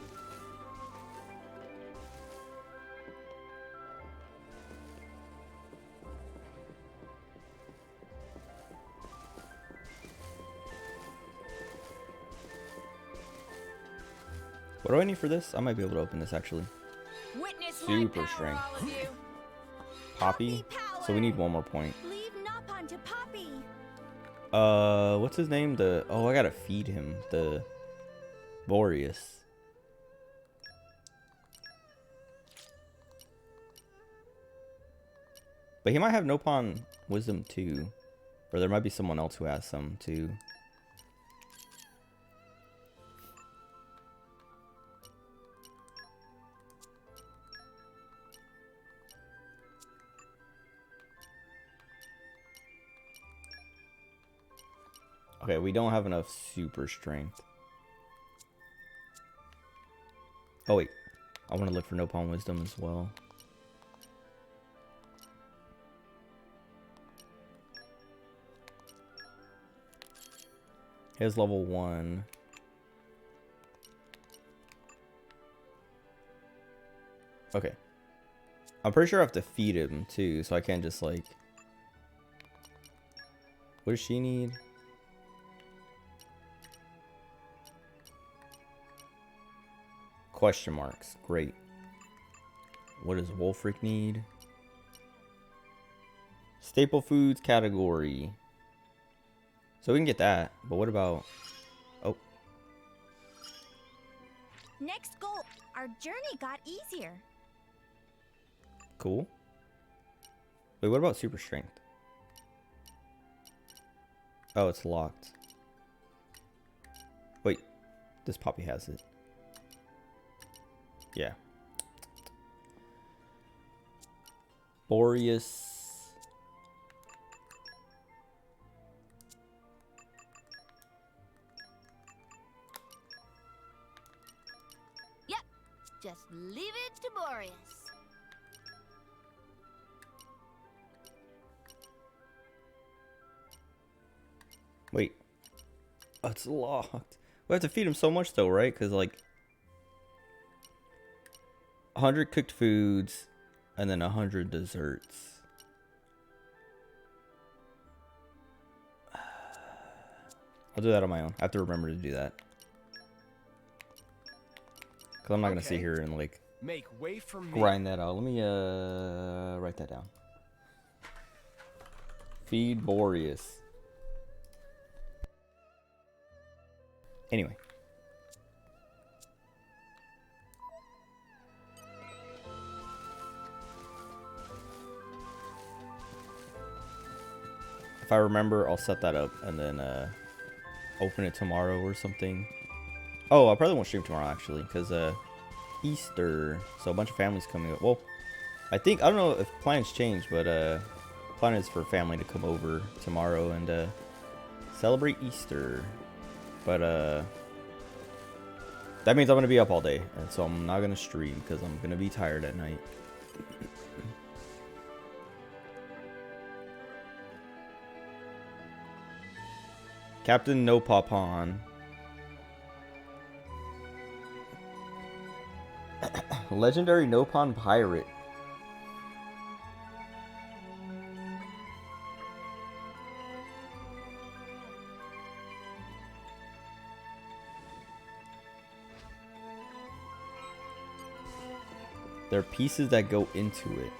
What do I need for this? I might be able to open this actually. Witness Super strength. Poppy? So we need one more point. Leave Nopon to Poppy. What's his name? Oh, I gotta feed him. The Boreas. But he might have Nopon wisdom too. Or there might be someone else who has some too. Okay, we don't have enough super strength. Oh wait, I want to look for Nopon wisdom as well. His level 1. Okay. I'm pretty sure I have to feed him too, so I can't just like... What does she need? Question marks. Great. What does Wolfric need? Staple foods category. So we can get that, but what about... Oh. Next goal. Our journey got easier. Cool. Wait, what about super strength? Oh, it's locked. Wait, this Poppy has it. Yeah. Boreas. Yep. Just leave it to Boreas. Wait. Oh, it's locked. We have to feed him so much though, right? Because like 100 cooked foods and then 100 desserts. I'll do that on my own. I have to remember to do that. Because I'm not going to sit here and like Make way for me. grind that out. Let me write that down. Feed Boreas. Anyway. If I remember, I'll set that up and then open it tomorrow or something. Oh, I probably won't stream tomorrow actually, because Easter, so a bunch of families coming up. Well, I don't know if plans change, but plan is for family to come over tomorrow and celebrate Easter. But that means I'm gonna be up all day, and so I'm not gonna stream because I'm gonna be tired at night. Captain No Popon. Legendary Nopon Pirate. There are pieces that go into it.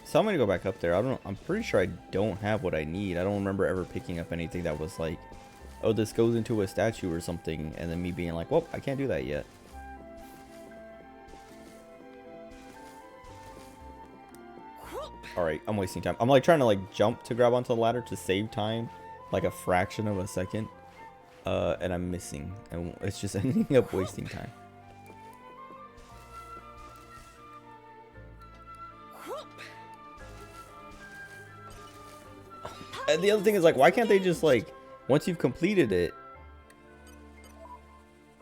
So I'm gonna go back up there. I'm pretty sure I don't have what I need. I don't remember ever picking up anything that was like, oh, this goes into a statue or something, and then me being like, well, I can't do that yet. Alright, I'm wasting time. I'm like trying to like jump to grab onto the ladder to save time, like a fraction of a second. And I'm missing. And it's just ending up wasting time. And the other thing is like, why can't they just like, once you've completed it,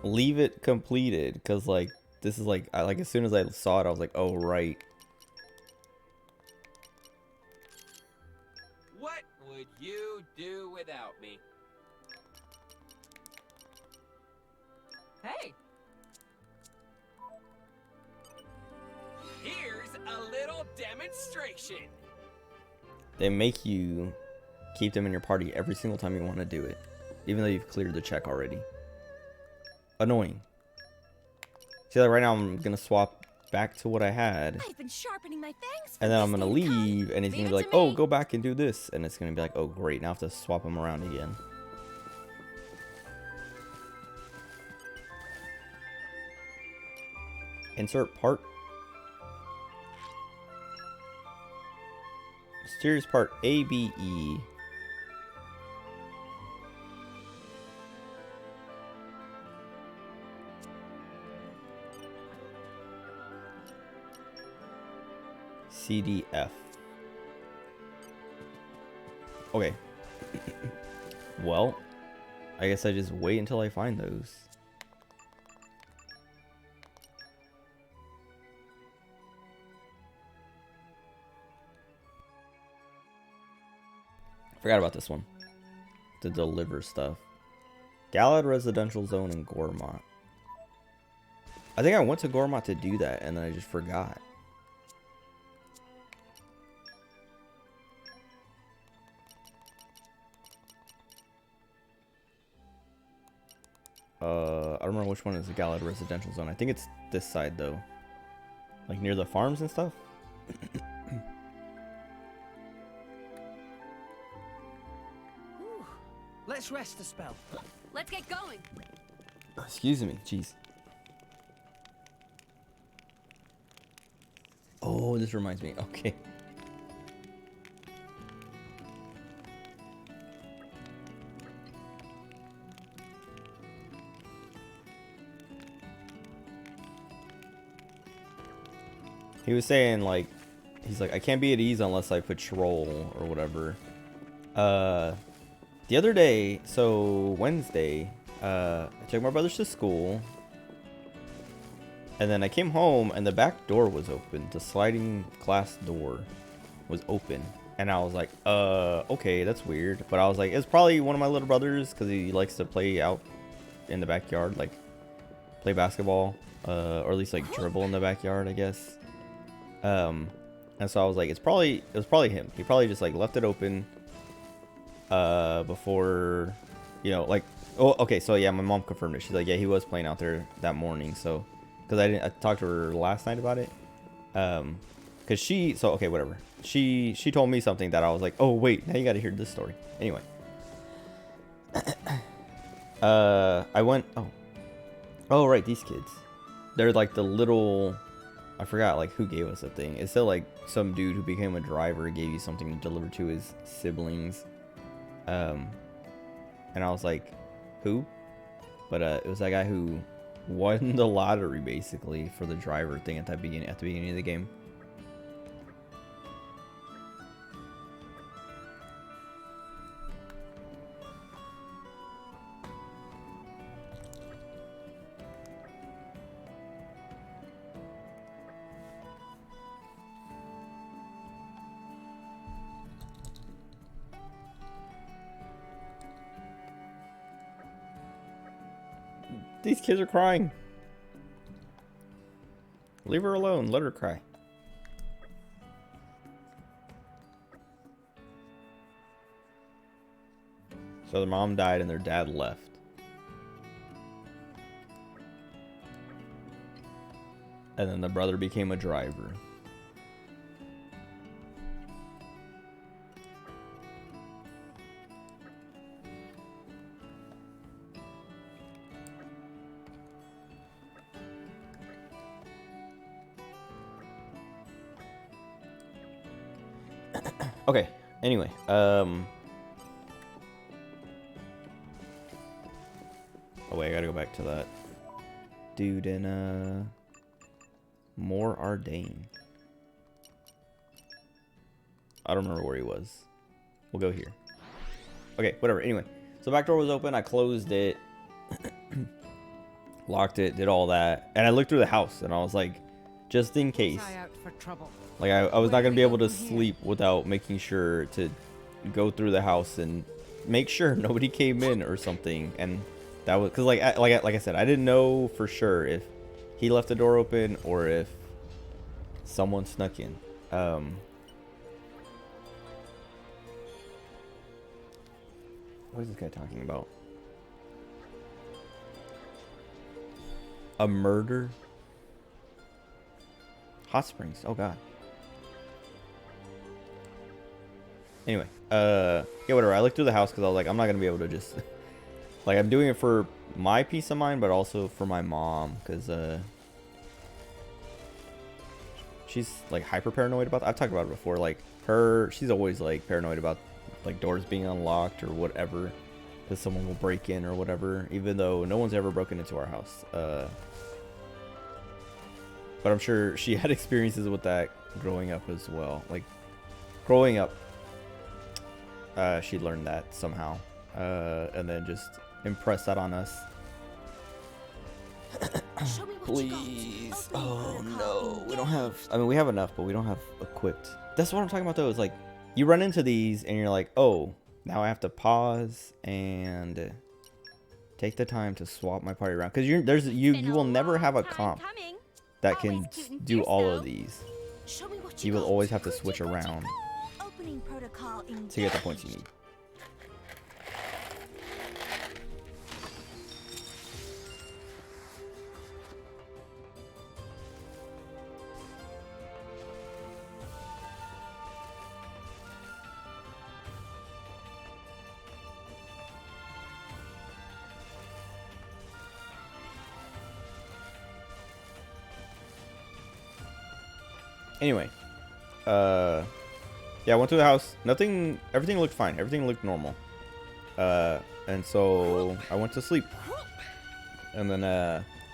leave it completed? Because like, this is like, like as soon as I saw it, I was like, oh right. What would you do without me? Hey! Here's a little demonstration. They make you keep them in your party every single time you want to do it, even though you've cleared the check already. Annoying. See, like right now I'm gonna swap back to what I had, I've been sharpening my fangs. and then I'm gonna leave, and he's gonna be like, "Oh, go back and do this," and it's gonna be like, "Oh, great, now I have to swap them around again." Insert part. Mysterious part ABE. CDF. Okay. Well, I guess I just wait until I find those. Forgot about this one. To deliver stuff. Galad Residential Zone in Gormott. I think I went to Gormott to do that, and then I just forgot. I don't remember which one is the Galad Residential Zone. I think it's this side, though. Like, near the farms and stuff. Let's rest a spell. Let's get going. Excuse me, jeez. Oh, this reminds me. Okay. He was saying, like, he's like, I can't be at ease unless I patrol or whatever. The other day, so Wednesday, I took my brothers to school. And then I came home and the back door was open. The sliding glass door was open. And I was like, okay, that's weird. But I was like, it's probably one of my little brothers because he likes to play out in the backyard, like play basketball, or at least like dribble in the backyard, I guess. And so I was like, it was probably him. He probably just like left it open before, you know, like, oh, okay, so yeah, my mom confirmed it. She's like, yeah, he was playing out there that morning. So because I talked to her last night about it, because okay, whatever, she told me something that I was like, oh wait, now you got to hear this story. Anyway, I went, oh right, these kids, they're like the little, I forgot like who gave us a thing. It's still like some dude who became a driver gave you something to deliver to his siblings. And I was like, who? But it was that guy who won the lottery basically for the driver thing at the beginning of the game. These kids are crying. Leave her alone. Let her cry. So their mom died and their dad left. And then the brother became a driver. Okay, anyway, oh wait, I gotta go back to that dude in, More Ardain. I don't remember where he was. We'll go here. Okay, whatever. Anyway, so back door was open. I closed it, locked it, did all that, and I looked through the house, and I was like, just in case. Eye out for trouble. Like I was not Where gonna do be we able go to from here? sleep without making sure to go through the house and make sure nobody came in or something. And that was because like I said, I didn't know for sure if he left the door open or if someone snuck in. What is this guy talking about? A murder? Hot springs. Oh god. Anyway, yeah, whatever. I looked through the house because I was like, I'm not gonna be able to just like, I'm doing it for my peace of mind, but also for my mom, because she's like hyper paranoid about that. I've talked about it before. Like she's always like paranoid about like doors being unlocked or whatever, because someone will break in or whatever, even though no one's ever broken into our house. But I'm sure she had experiences with that growing up as well. Like growing up, she learned that somehow, and then just impressed that on us. Show me what Please. you got. Oh Opening no, protocol we don't have. I mean, we have enough, but we don't have equipped. That's what I'm talking about though. Is like you run into these and you're like, oh, now I have to pause and take the time to swap my party around, because you will never have a comp that can do all of these. Show me what You will got. always have to switch around Opening protocol to get the points you need. Anyway, yeah, I went to the house. Everything looked fine. Everything looked normal. And so I went to sleep. And then,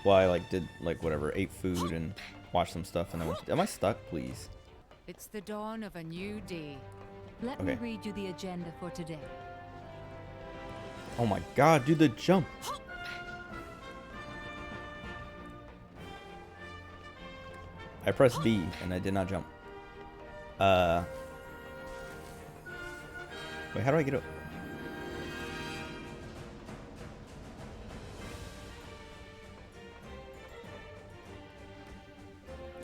well, I like did like whatever, ate food and watched some stuff. And then am I stuck? Please. It's the dawn of a new day. Let Okay. me read you the agenda for today. Oh my God, dude, the jump. I pressed B and I did not jump. Wait, how do I get up?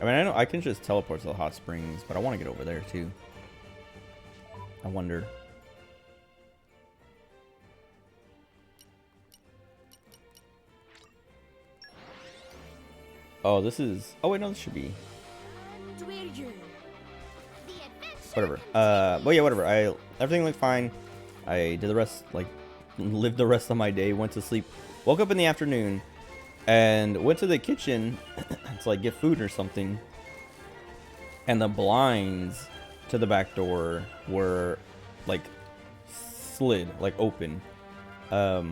I mean, I know I can just teleport to the hot springs, but I want to get over there too. I wonder. Oh, this is. Oh wait, no, this should be. And we're you. The adventure Whatever. continues. Well, yeah, whatever. Everything looked fine. I did the rest, like, lived the rest of my day. Went to sleep. Woke up in the afternoon, and went to the kitchen to like get food or something. And the blinds to the back door were like slid, like open. Oh,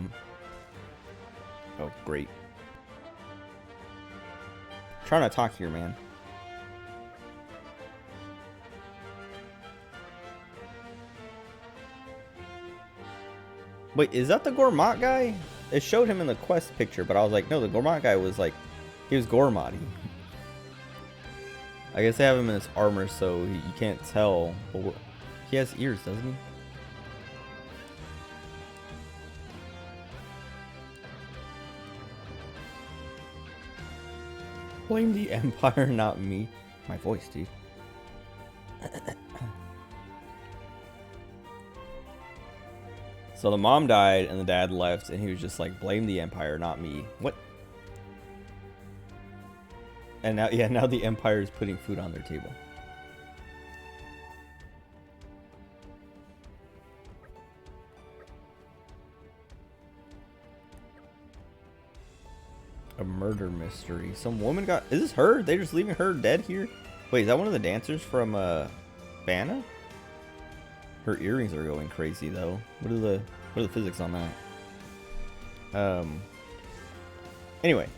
great. Trying to talk here, man. Wait, is that the Gourmand guy? It showed him in the quest picture, but I was like, no, the Gourmand guy was like, he was Gourmand. I guess they have him in his armor, so you can't tell. But he has ears, doesn't he? Blame the Empire, not me. My voice, dude. So the mom died and the dad left, and he was just like, blame the Empire, not me. What? And now, yeah, now the Empire is putting food on their table. A murder mystery. Some woman got... Is this her? They just leaving her dead here? Wait, is that one of the dancers from Vanna? Her earrings are going crazy though. What are the physics on that? Anyway,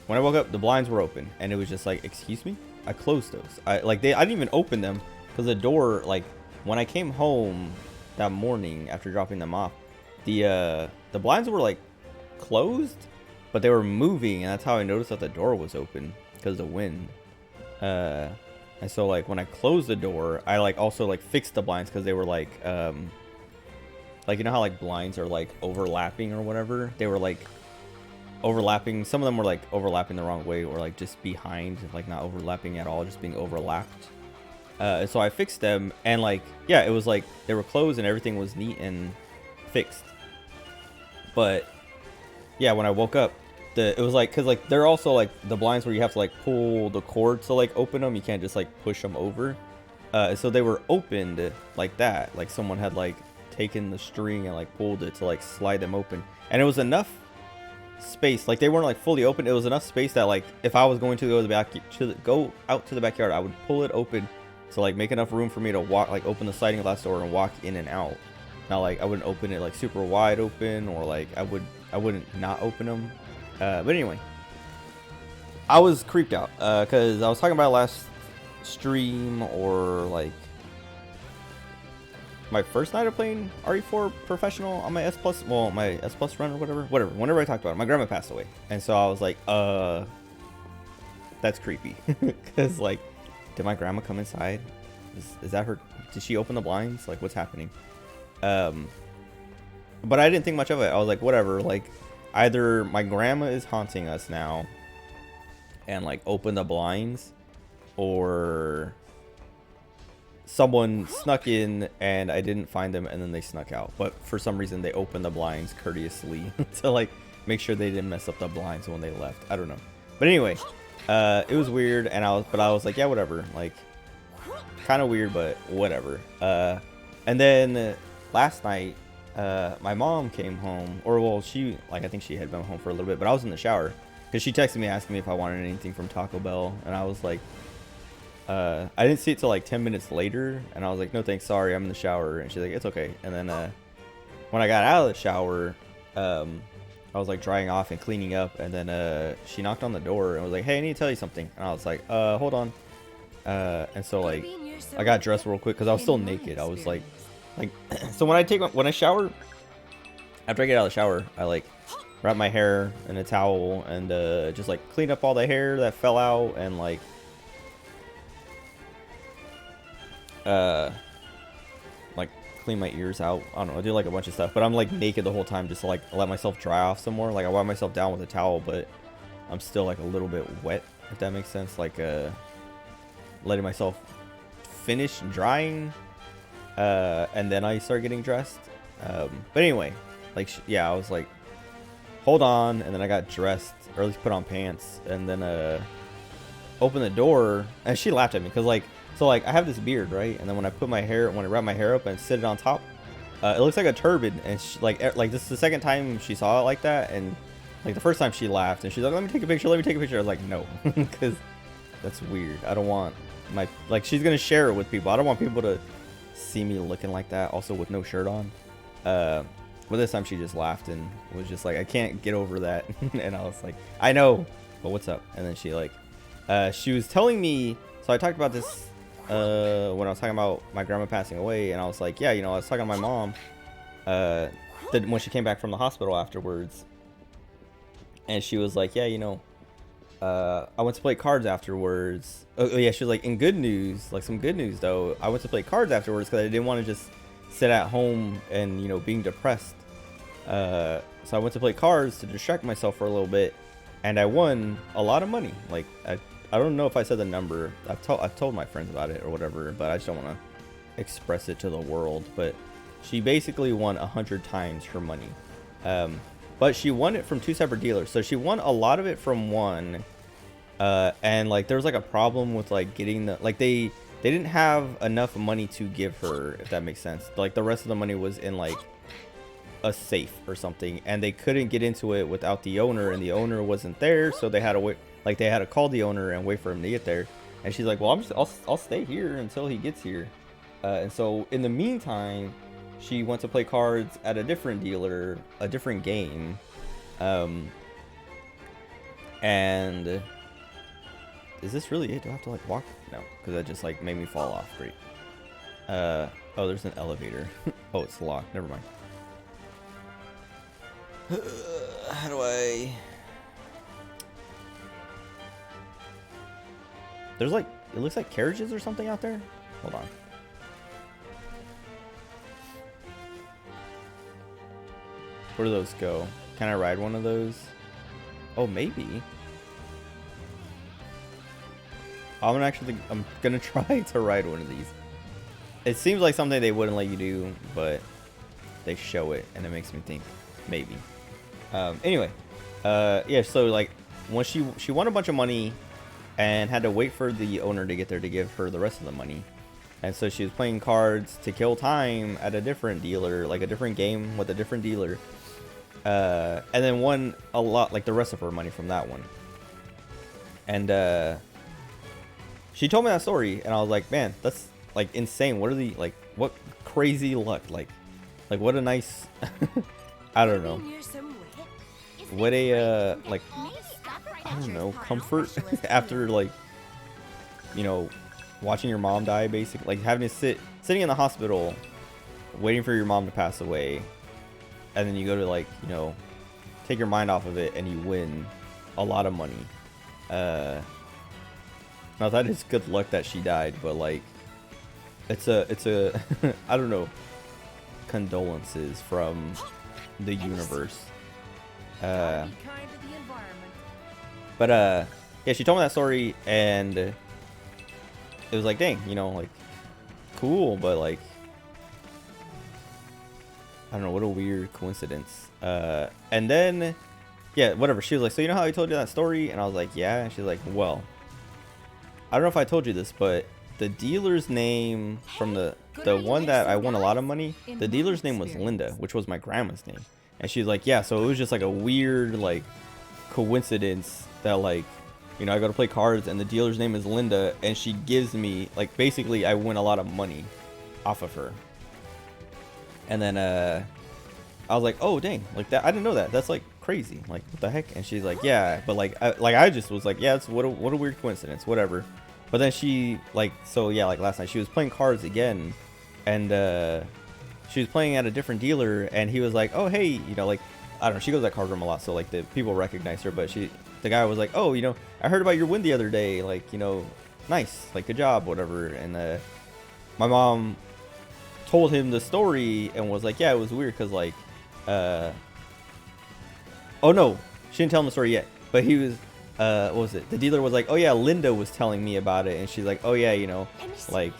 when I woke up, the blinds were open, and it was just like, excuse me? I closed those. I didn't even open them because the door, like, when I came home, that morning after dropping them off, the blinds were like closed, but they were moving, and that's how I noticed that the door was open because of the wind. And so like when I closed the door, I like also like fixed the blinds because they were like you know how like blinds are like overlapping or whatever. They were like overlapping. Some of them were like overlapping the wrong way, or like just behind, like not overlapping at all, just being overlapped. And so I fixed them, and like, yeah, it was like they were closed and everything was neat and fixed. But yeah, when I woke up, it was like, cause like they're also like the blinds where you have to like pull the cord to like open them. You can't just like push them over. So they were opened like that, like someone had like taken the string and like pulled it to like slide them open, and it was enough space, like they weren't like fully open. It was enough space that like if I was going to go out to the backyard, I would pull it open to like make enough room for me to walk, like open the sliding glass door and walk in and out. Not like I wouldn't open it like super wide open, or like I wouldn't not open them. But anyway, I was creeped out because I was talking about last stream, or like my first night of playing RE4 professional on my S Plus, well, my S Plus run or whatever. Whenever I talked about it, my grandma passed away, and so I was like, that's creepy, because like, did my grandma come inside? Is that her? Did she open the blinds? Like, what's happening? But I didn't think much of it. I was like, whatever. Like, either my grandma is haunting us now, and like open the blinds, or someone snuck in and I didn't find them, and then they snuck out. But for some reason, they opened the blinds courteously to like make sure they didn't mess up the blinds when they left. I don't know. But anyway, it was weird, and I was like, yeah, whatever. Like, kind of weird, but whatever. And then last night, my mom came home, or well, she, like, I think she had been home for a little bit, but I was in the shower because she texted me asking me if I wanted anything from Taco Bell, and I was like, I didn't see it till like 10 minutes later, and I was like, no thanks, sorry, I'm in the shower. And she's like, it's okay. And then when I got out of the shower, I was like drying off and cleaning up, and then she knocked on the door and was like, hey, I need to tell you something. And I was like, hold on. And so like I got dressed real quick because I was still naked. I was like so when I shower, after I get out of the shower, I like wrap my hair in a towel and just like clean up all the hair that fell out, and like clean my ears out. I don't know, I do like a bunch of stuff, but I'm like naked the whole time just to like let myself dry off some more. Like I wipe myself down with a towel, but I'm still like a little bit wet, if that makes sense. Like letting myself finish drying, and then I start getting dressed. But anyway, like yeah, I was like, hold on, and then I got dressed, or at least put on pants, and then opened the door, and she laughed at me because like, so like I have this beard, right? And then when I wrap my hair up and sit it on top, it looks like a turban. And she, like this is the second time she saw it like that, and like the first time she laughed and she's like, let me take a picture. I was like, no, because that's weird. I don't want my, like, she's gonna share it with people. I don't want people to see me looking like that, also with no shirt on. But this time she just laughed and was just like, I can't get over that. And I was like, I know, but what's up? And then she like, she was telling me, so I talked about this when I was talking about my grandma passing away, and I was like, yeah, you know, I was talking to my mom when she came back from the hospital afterwards, and she was like, yeah, you know, I went to play cards afterwards. Oh yeah, she was like, in good news, like some good news though, I went to play cards afterwards because I didn't want to just sit at home and, you know, being depressed. So I went to play cards to distract myself for a little bit, and I won a lot of money. Like I don't know if I said the number. I've told my friends about it or whatever, but I just don't want to express it to the world. But she basically won 100 times her money. But she won it from 2 separate dealers. So she won a lot of it from one. And like there was like a problem with like getting the, like they didn't have enough money to give her, if that makes sense. Like the rest of the money was in like a safe or something, and they couldn't get into it without the owner, and the owner wasn't there, so they had to wait. Like they had to call the owner and wait for him to get there. And she's like, well, I'll stay here until he gets here. And so in the meantime, she went to play cards at a different dealer, a different game. And is this really it? Do I have to like walk? No, because that just like made me fall off. Great. Oh, there's an elevator. Oh, it's locked. Never mind. How do I... There's like, it looks like carriages or something out there. Hold on. Where do those go? Can I ride one of those? Oh, maybe. I'm gonna try to ride one of these. It seems like something they wouldn't let you do, but they show it, and it makes me think maybe. Anyway, yeah. So like, when she won a bunch of money, and had to wait for the owner to get there to give her the rest of the money, and so she was playing cards to kill time at a different dealer, like a different game with a different dealer, and then won a lot, like the rest of her money from that one. And she told me that story, and I was like, man, that's like insane. What are the, like, what crazy luck, like what a nice I don't know, what a like, I don't know, comfort after, like, you know, watching your mom die, basically, like having to sitting in the hospital waiting for your mom to pass away, and then you go to, like, you know, take your mind off of it and you win a lot of money. Now that is good luck that she died, but like, it's a I don't know, condolences from the universe. But yeah, she told me that story, and it was like, dang, you know, like, cool, but like, I don't know, what a weird coincidence. And then, yeah, whatever. She was like, so you know how I told you that story? And I was like, yeah. And she's like, well, I don't know if I told you this, but the dealer's name from the one that I won a lot of money, the dealer's name was Linda, which was my grandma's name. And she's like, yeah, so it was just like a weird, like, coincidence that, like, you know, I go to play cards and the dealer's name is Linda, and she gives me, like, basically I win a lot of money off of her. And then I was like, oh dang, like that, I didn't know that. That's like crazy. Like, what the heck? And she's like, yeah, but like I just was like, yeah, it's what a weird coincidence, whatever. But then she, like, so yeah, like last night she was playing cards again, and she was playing at a different dealer, and he was like, oh hey, you know, like, I don't know, she goes to that card room a lot, so like the people recognize her, but the guy was like, oh, you know, I heard about your win the other day, like, you know, nice, like, good job, whatever. And my mom told him the story and was like, yeah, it was weird because, like, oh no, she didn't tell him the story yet, but he was, what was it, the dealer was like, oh yeah, Linda was telling me about it, and she's like, oh yeah, you know, like,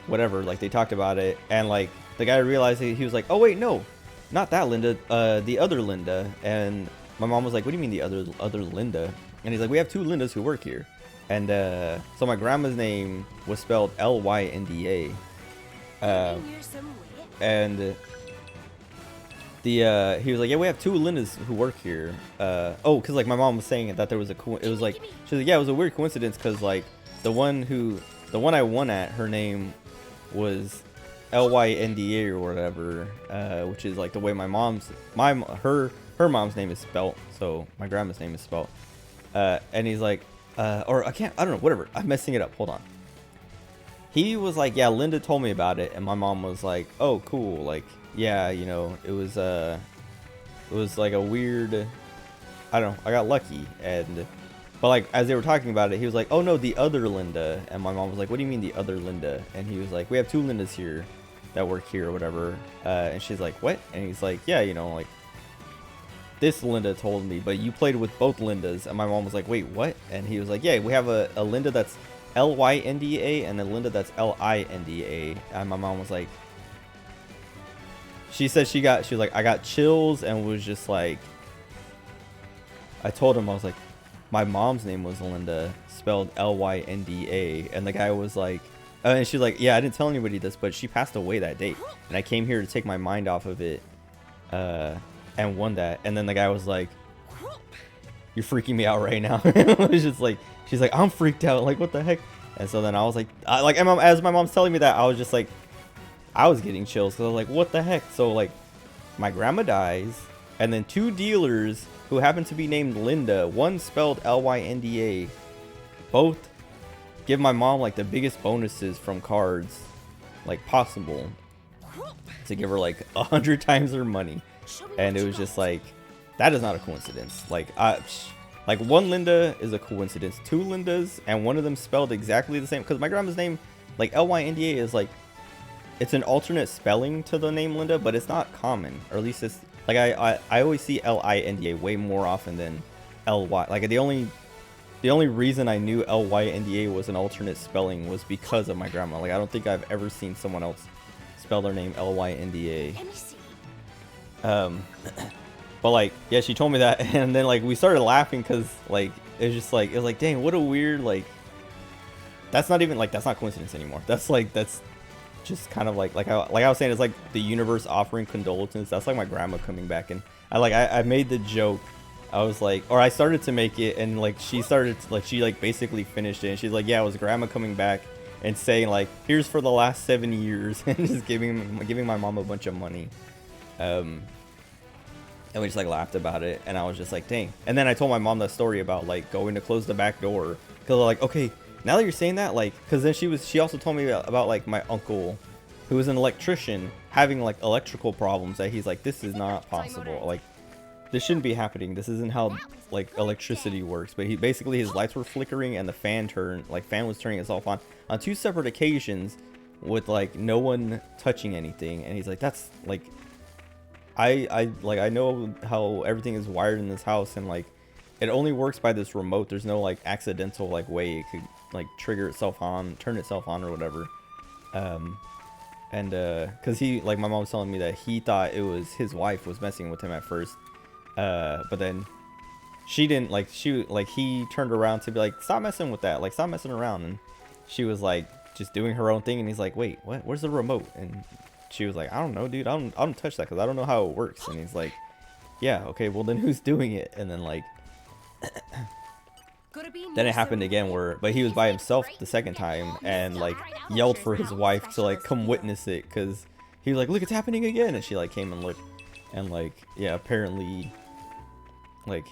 whatever, like, they talked about it. And like, the guy realized, he was like, oh wait, no, not that Linda, the other Linda. And my mom was like, what do you mean the other Linda? And he's like, we have two Lindas who work here. And so my grandma's name was spelled Lynda. And he was like, yeah, we have two Lindas who work here. Oh, because like my mom was saying that there was it was like, she was like, yeah, it was a weird coincidence because like the one I won at, her name was Lynda or whatever, which is like the way her mom's name is spelt, so my grandma's name is spelt. And he's like, or I don't know, whatever, I'm messing it up, hold on. He was like, yeah, Linda told me about it, and my mom was like, oh cool, like, yeah, you know, it was like a weird, I don't know, I got lucky. But like, as they were talking about it, he was like, oh no, the other Linda. And my mom was like, what do you mean the other Linda? And he was like, we have two Lindas here that work here or whatever. And she's like, what? And he's like, yeah, you know, like, this Linda told me, but you played with both Lindas. And my mom was like, wait, what? And he was like, yeah, we have a Linda that's Lynda and a Linda that's Linda. And my mom was like, she said she was like, I got chills, and was just like, I told him, I was like, my mom's name was Linda, spelled Lynda. And the guy was like, and she's like, yeah, I didn't tell anybody this, but she passed away that day, and I came here to take my mind off of it, and won that. And then the guy was like, you're freaking me out right now. It was just like, she's like, I'm freaked out, like, what the heck? And so then I was like, as my mom's telling me that, I was just like, I was getting chills, because I was like, what the heck? So like, my grandma dies, and then two dealers who happen to be named Linda, one spelled Lynda, both give my mom like the biggest bonuses from cards like possible. to give her like 100 times her money. Show me And what it you was just got. like, that is not a coincidence. Like like one Linda is a coincidence, two Lindas, and one of them spelled exactly the same. Because my grandma's name, like Lynda, is like, it's an alternate spelling to the name Linda, but it's not common, or at least it's like I always see Linda way more often than Ly. Like the only reason I knew Lynda was an alternate spelling was because of my grandma. Like I don't think I've ever seen someone else spell their name Lynda. Let me see. But like, yeah, she told me that, and then like we started laughing because like it was just like, it was like, dang, what a weird, like, that's not even like, that's not coincidence anymore. That's like, that's just kind of like I was saying, it's like the universe offering condolences. That's like my grandma coming back. And I made the joke. I was like, or I started to make it, and like she started to, like, she like basically finished it, and she's like, yeah, it was grandma coming back and saying like, here's for the last 7 years, and just giving my mom a bunch of money. And we just like laughed about it, and I was just like, dang. And then I told my mom that story about like going to close the back door, because like, okay, now that you're saying that, like, because then she also told me about like my uncle, who was an electrician, having like electrical problems, that he's like, this is not possible, like this shouldn't be happening, this isn't how like electricity works. But he basically, his lights were flickering and the fan was turning itself on 2 separate occasions with like no one touching anything. And he's like, that's like, I know how everything is wired in this house, and like it only works by this remote. There's no like accidental like way it could like trigger itself on, turn itself on or whatever. Cause he, like, my mom was telling me that he thought it was his wife was messing with him at first, but then she didn't, like, he turned around to be like, stop messing with that, like, stop messing around. And she was like just doing her own thing, and he's like, wait, what, where's the remote? And she was like, I don't know, dude, I don't touch that because I don't know how it works. And he's like, yeah, okay, well then who's doing it? And then like then it happened again but he was by himself the second time, and like yelled for his wife to like come witness it, because he was like, look, it's happening again. And she like came and looked, and like, yeah, apparently like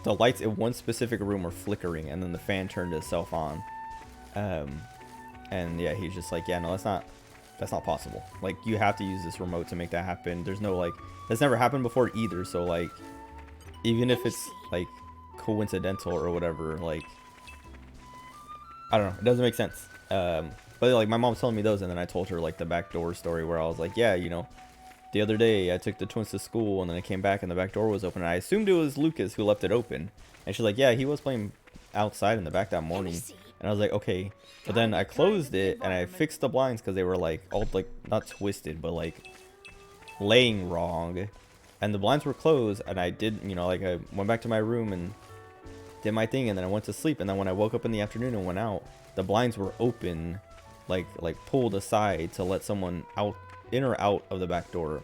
the lights in one specific room were flickering, and then the fan turned itself on. And yeah, he's just like, yeah, no, that's not possible. Like, you have to use this remote to make that happen. There's no, like, that's never happened before either. So like, even if it's like coincidental or whatever, like, I don't know, it doesn't make sense. But like, my mom's telling me those, and then I told her like the backdoor story where I was like, yeah, you know, the other day I took the twins to school, and then I came back and the back door was open, and I assumed it was Lucas who left it open. And she's like, yeah, he was playing outside in the back that morning. And I was like, okay. But then I closed it and I fixed the blinds because they were like all like not twisted, but like laying wrong. And the blinds were closed, and I did, you know, like, I went back to my room and did my thing, and then I went to sleep. And then when I woke up in the afternoon and went out, the blinds were open, like pulled aside to let someone out, in or out of the back door.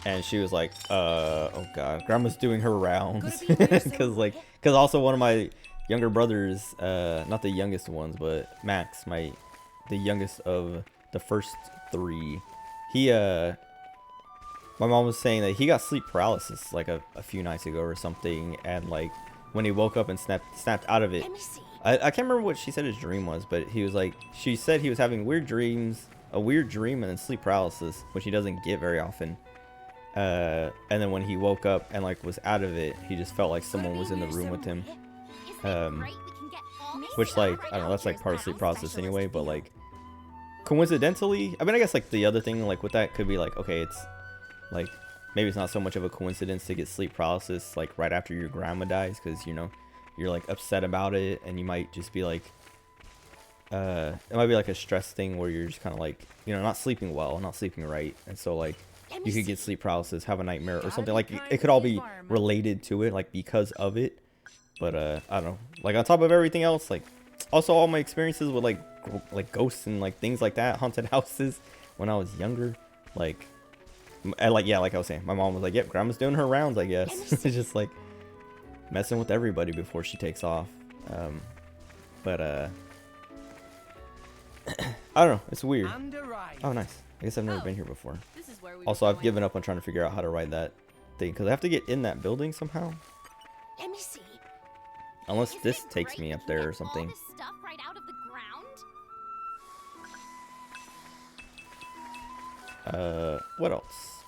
And she was like, oh god, grandma's doing her rounds. because also one of my younger brothers, not the youngest ones, but Max, the youngest of the first 3, he my mom was saying that he got sleep paralysis like a few nights ago or something, and like when he woke up and snapped out of it, I can't remember what she said his dream was, but he was like, she said he was having weird dreams, a weird dream, and then sleep paralysis, which he doesn't get very often. And then when he woke up and like was out of it, he just felt like someone was in the room with him. Which, like, I don't know, that's like part of sleep process anyway, but like coincidentally, I mean, I guess like the other thing like with that could be like, okay, it's like, maybe it's not so much of a coincidence to get sleep paralysis like right after your grandma dies, because, you know, you're like upset about it, and you might just be like, it might be like a stress thing where you're just kind of like, you know, not sleeping well, not sleeping right, and so like you could get sleep paralysis, have a nightmare or something. Like, it could all be related to it, like because of it. But I don't know, like on top of everything else, like also all my experiences with like ghosts and like things like that, haunted houses when I was younger, like, and like, yeah, like I was saying, my mom was like, yep, grandma's doing her rounds, I guess. It's just like messing with everybody before she takes off. But I don't know, it's weird. Oh, nice. I guess I've never been here before. Also, I've given up on trying to figure out how to ride that thing, because I have to get in that building somehow. Let me see. Unless this takes me up there or something. What else?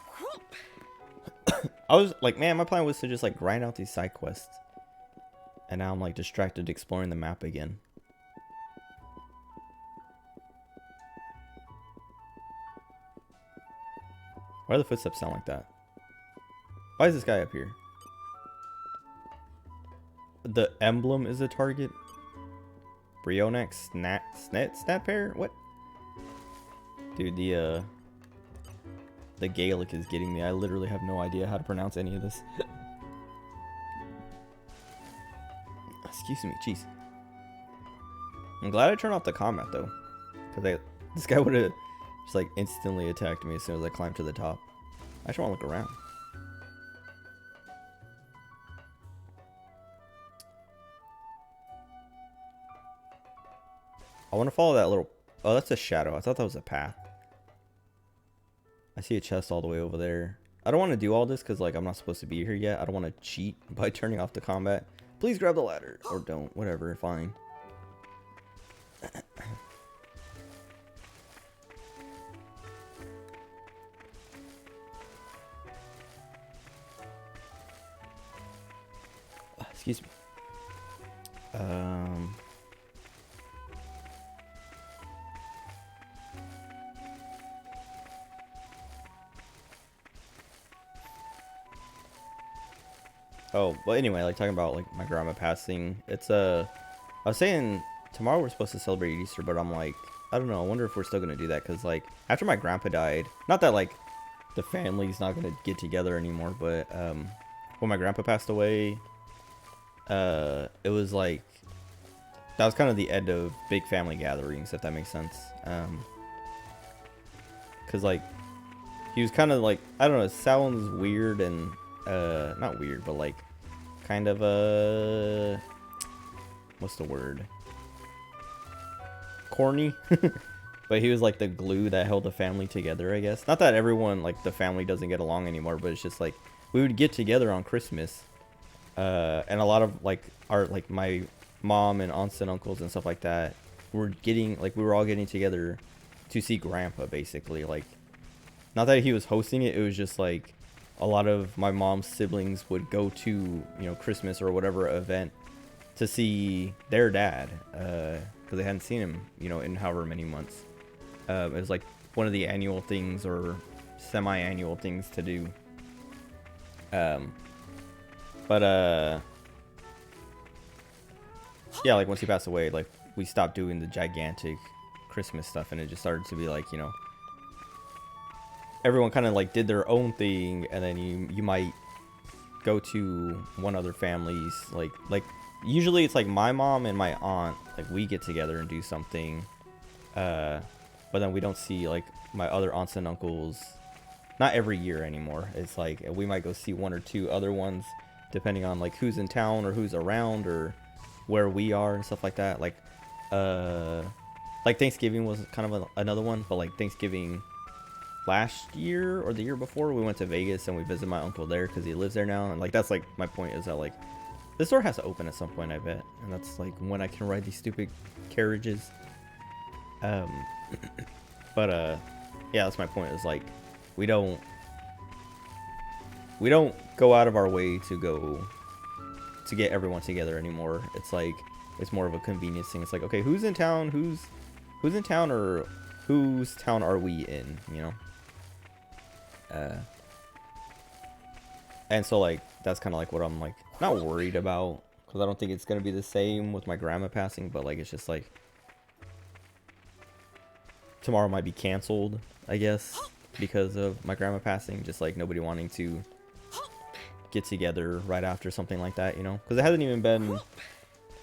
I was like, man, my plan was to just like grind out these side quests. And now I'm like distracted exploring the map again. Why do the footsteps sound like that? Why is this guy up here? The emblem is a target. Brionac snat pair? What? Dude, the Gaelic is getting me. I literally have no idea how to pronounce any of this. Excuse me, jeez. I'm glad I turned off the combat though, because this guy would have just like instantly attacked me as soon as I climbed to the top. I just want to look around. I want to follow that little... Oh, that's a shadow. I thought that was a path. I see a chest all the way over there. I don't want to do all this because like I'm not supposed to be here yet. I don't want to cheat by turning off the combat. Please grab the ladder. Or don't. Whatever. Fine. Excuse me. Oh, but anyway, like talking about like my grandma passing. It's I was saying tomorrow we're supposed to celebrate Easter, but I'm like, I don't know. I wonder if we're still gonna do that because like after my grandpa died, not that like the family's not gonna get together anymore, but when my grandpa passed away, it was like that was kind of the end of big family gatherings, if that makes sense. Because like he was kind of like, I don't know, it sounds weird and not weird, but like kind of what's the word, corny. But he was like the glue that held the family together, I guess. Not that everyone, like the family doesn't get along anymore, but it's just like we would get together on Christmas, and a lot of like our like my mom and aunts and uncles and stuff like that were getting like, we were all getting together to see grandpa, basically. Like, not that he was hosting it, it was just like a lot of my mom's siblings would go to, you know, Christmas or whatever event to see their dad, because they hadn't seen him, you know, in however many months. It was like one of the annual things or semi-annual things to do. Yeah, like once he passed away, like we stopped doing the gigantic Christmas stuff, and it just started to be like, you know, everyone kind of like did their own thing, and then you might go to one other family's, like usually it's like my mom and my aunt, like we get together and do something, but then we don't see like my other aunts and uncles, not every year anymore. It's like we might go see one or two other ones depending on like who's in town or who's around or where we are and stuff like that. Like Thanksgiving was kind of another one, but like Thanksgiving last year or the year before, we went to Vegas and we visited my uncle there because he lives there now. And like that's like my point, is that like this store has to open at some point, I bet, and that's like when I can ride these stupid carriages. But yeah, that's my point, is like we don't go out of our way to get everyone together anymore. It's like it's more of a convenience thing. It's like, okay, who's in town, who's in town, or whose town are we in, you know? And so like that's kind of like what I'm like not worried about, because I don't think it's gonna be the same with my grandma passing, but like it's just like tomorrow might be canceled, I guess, because of my grandma passing, just like nobody wanting to get together right after something like that, you know, because it hasn't even been,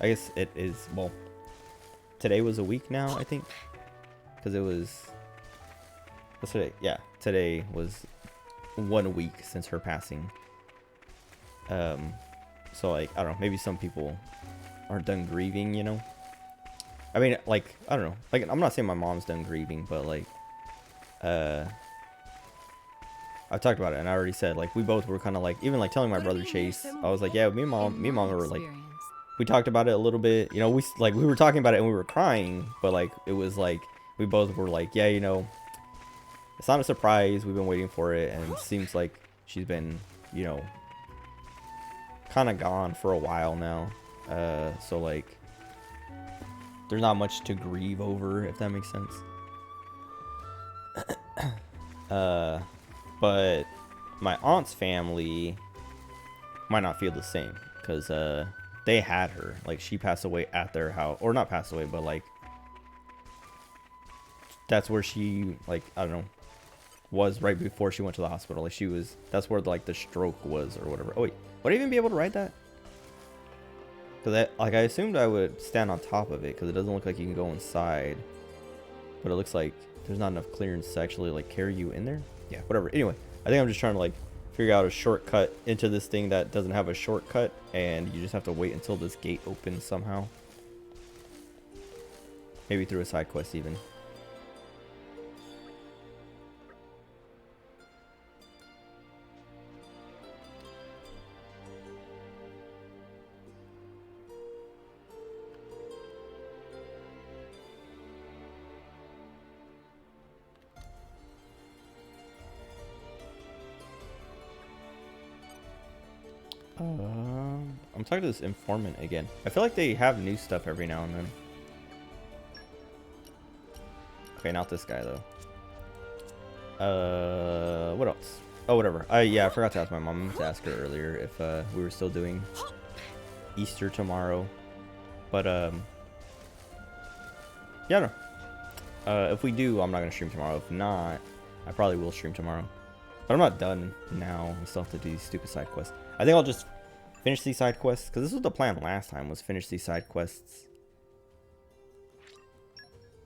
I guess it is, well, today was a week now, I think, because it was, what's today? Yeah, today was 1 week since her passing. So like, I don't know, maybe some people aren't done grieving, you know. I mean, like, I don't know, like, I'm not saying my mom's done grieving, but like I've talked about it, and I already said, like, we both were kind of like, even like telling my brother Chase, I was like, yeah, me and mom were like, we talked about it a little bit, you know, we were talking about it and we were crying, but like it was like we both were like, yeah, you know, It's not a surprise. We've been waiting for it, and it seems like she's been, you know, kind of gone for a while now. So like, there's not much to grieve over, if that makes sense. But my aunt's family might not feel the same, because they had her. Like, she passed away at their house, or not passed away, but like, that's where she, like, I don't know, was right before she went to the hospital. Like, she was, that's where like the stroke was or whatever. Oh wait, would I even be able to ride that? Because like, I assumed I would stand on top of it, because it doesn't look like you can go inside, but it looks like there's not enough clearance to actually like carry you in there. Yeah, whatever. Anyway, I think I'm just trying to like figure out a shortcut into this thing that doesn't have a shortcut, and you just have to wait until this gate opens somehow. Maybe through a side quest even. I'm talking to this informant again. I feel like they have new stuff every now and then. Okay, not this guy though. What else? Oh, whatever. Yeah, I forgot to ask my mom. I meant to ask her earlier if we were still doing Easter tomorrow. But yeah, no. If we do, I'm not gonna stream tomorrow. If not, I probably will stream tomorrow. But I'm not done now. I still have to do these stupid side quests. I think I'll just finish these side quests, because this was the plan last time, was finish these side quests.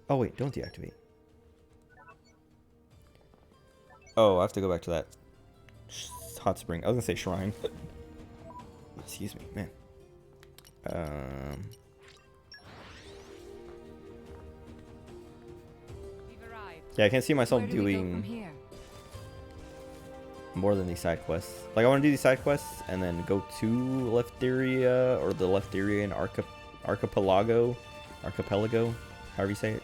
Oh wait, don't deactivate. Oh, I have to go back to that hot spring. I was gonna say shrine. Excuse me, man. Yeah, I can't see myself doing more than these side quests. Like, I want to do these side quests and then go to Leftheria, or the Leftherian archipelago, however you say it,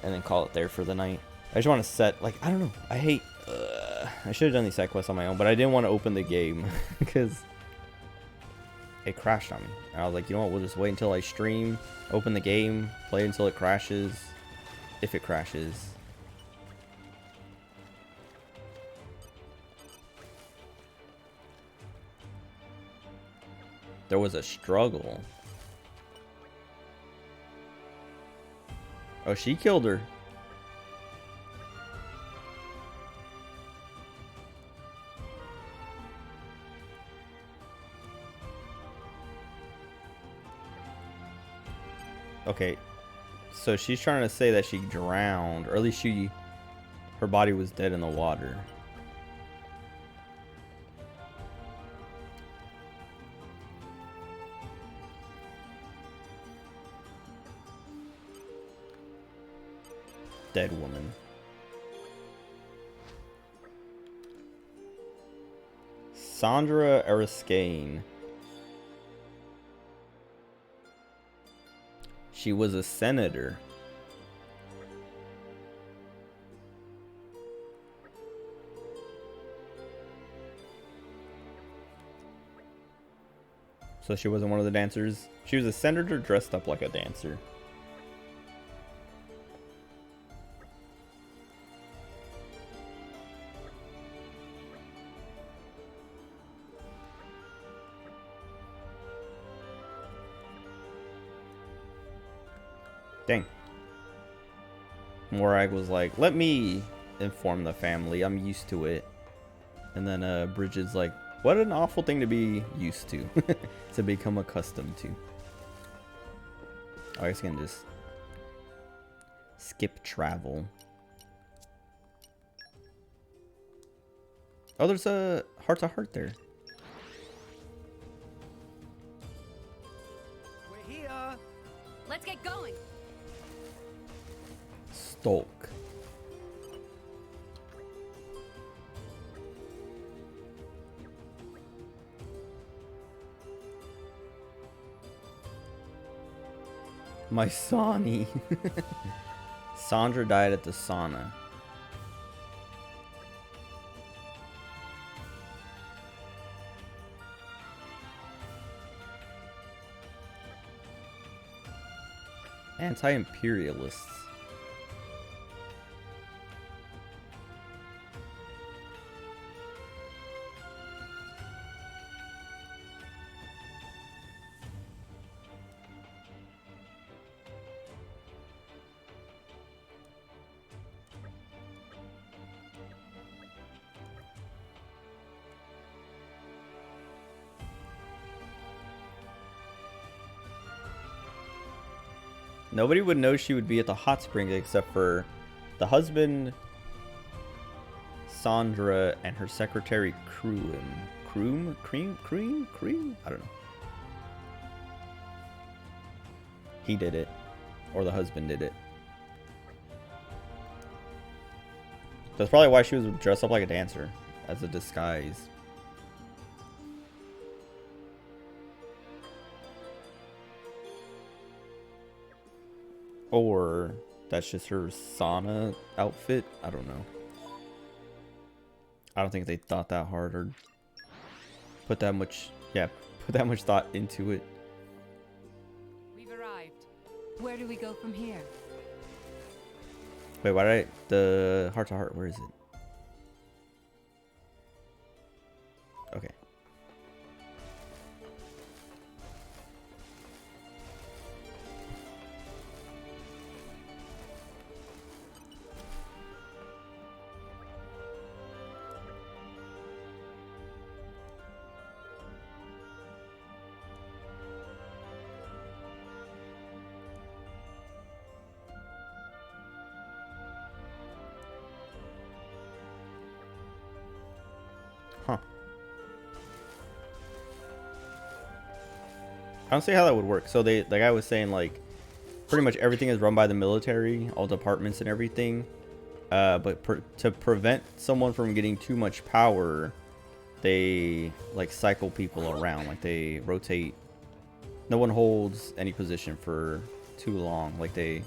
and then call it there for the night. I just want to set, like, I don't know, I hate, I should have done these side quests on my own, but I didn't want to open the game because it crashed on me. And I was like, you know what, we'll just wait until I stream, open the game, play until it crashes, if it crashes. There was a struggle. Oh, she killed her. Okay, so she's trying to say that she drowned, or at least her body was dead in the water. Dead woman. Sandra Ariskane. She was a senator. So she wasn't one of the dancers. She was a senator dressed up like a dancer. Dang. Morag was like, let me inform the family. I'm used to it. And then Bridget's like, what an awful thing to be used to. To become accustomed to. I guess I can just skip travel. Oh, there's a heart-to-heart there. We're here. Let's get going. Stolk. My Sonny. Sandra died at the sauna. Anti-imperialists. Nobody would know she would be at the hot springs except for the husband, Sandra, and her secretary, Cream? I don't know. He did it. Or the husband did it. That's probably why she was dressed up like a dancer. As a disguise. Or that's just her sauna outfit. I don't know. I don't think they thought that hard or put that much, put that much thought into it. We've arrived. Where do we go from here? Wait, why did the heart to heart, where is it? Okay. Huh. I don't see how that would work. So the guy was saying like pretty much everything is run by the military, all departments and everything. But to prevent someone from getting too much power, they like cycle people around. Like they rotate. No one holds any position for too long. Like they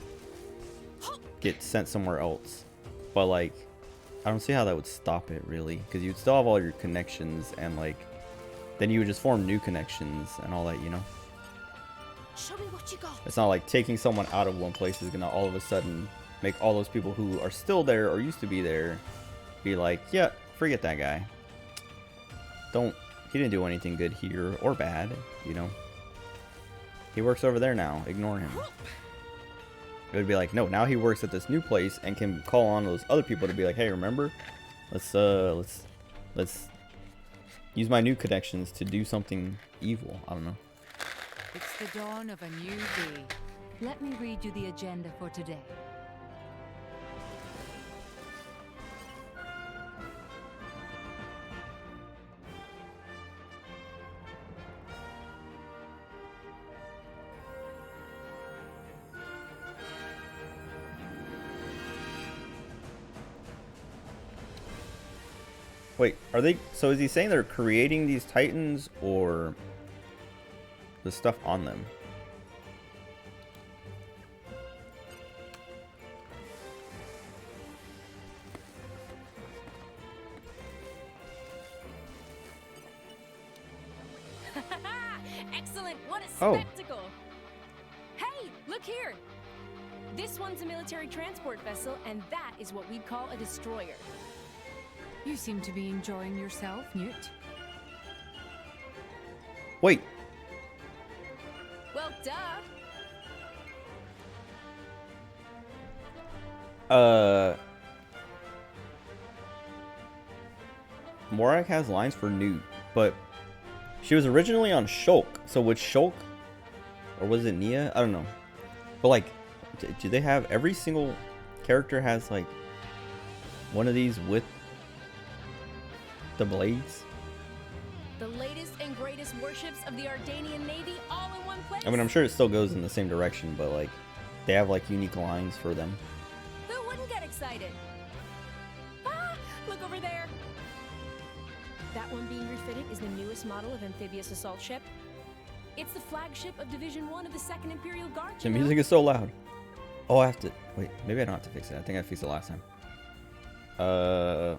get sent somewhere else. But like I don't see how that would stop it really, because you'd still have all your connections and like then you would just form new connections and all that, you know. Show me what you got. It's not like taking someone out of one place is gonna all of a sudden make all those people who are still there or used to be there be like, yeah, forget that guy. He didn't do anything good here or bad, you know. He works over there now, ignore him. It would be like, no, now he works at this new place and can call on those other people to be like, hey, remember? Let's use my new connections to do something evil. I don't know. It's the dawn of a new day. Let me read you the agenda for today. Wait, are they, so is he saying they're creating these titans or the stuff on them? Excellent! What a Oh. spectacle! Hey, look here! This one's a military transport vessel, and that is what we'd call a destroyer. You seem to be enjoying yourself, Newt. Wait, Well, duh! Morak has lines for Newt, but she was originally on Shulk. So would Shulk, or was it Nia? I don't know. But like, do they have, every single character has like one of these with the blades? The latest and greatest warships of the Ardanian Navy all in one place? I mean, I'm sure it still goes in the same direction, but like, they have like unique lines for them. Who wouldn't get excited? Ah! Look over there! That one being refitted is the newest model of amphibious assault ship. It's the flagship of Division 1 of the 2nd Imperial Guard. The you know? music is so loud. Oh, I have to wait. Maybe I don't have to fix it. I think I fixed it last time.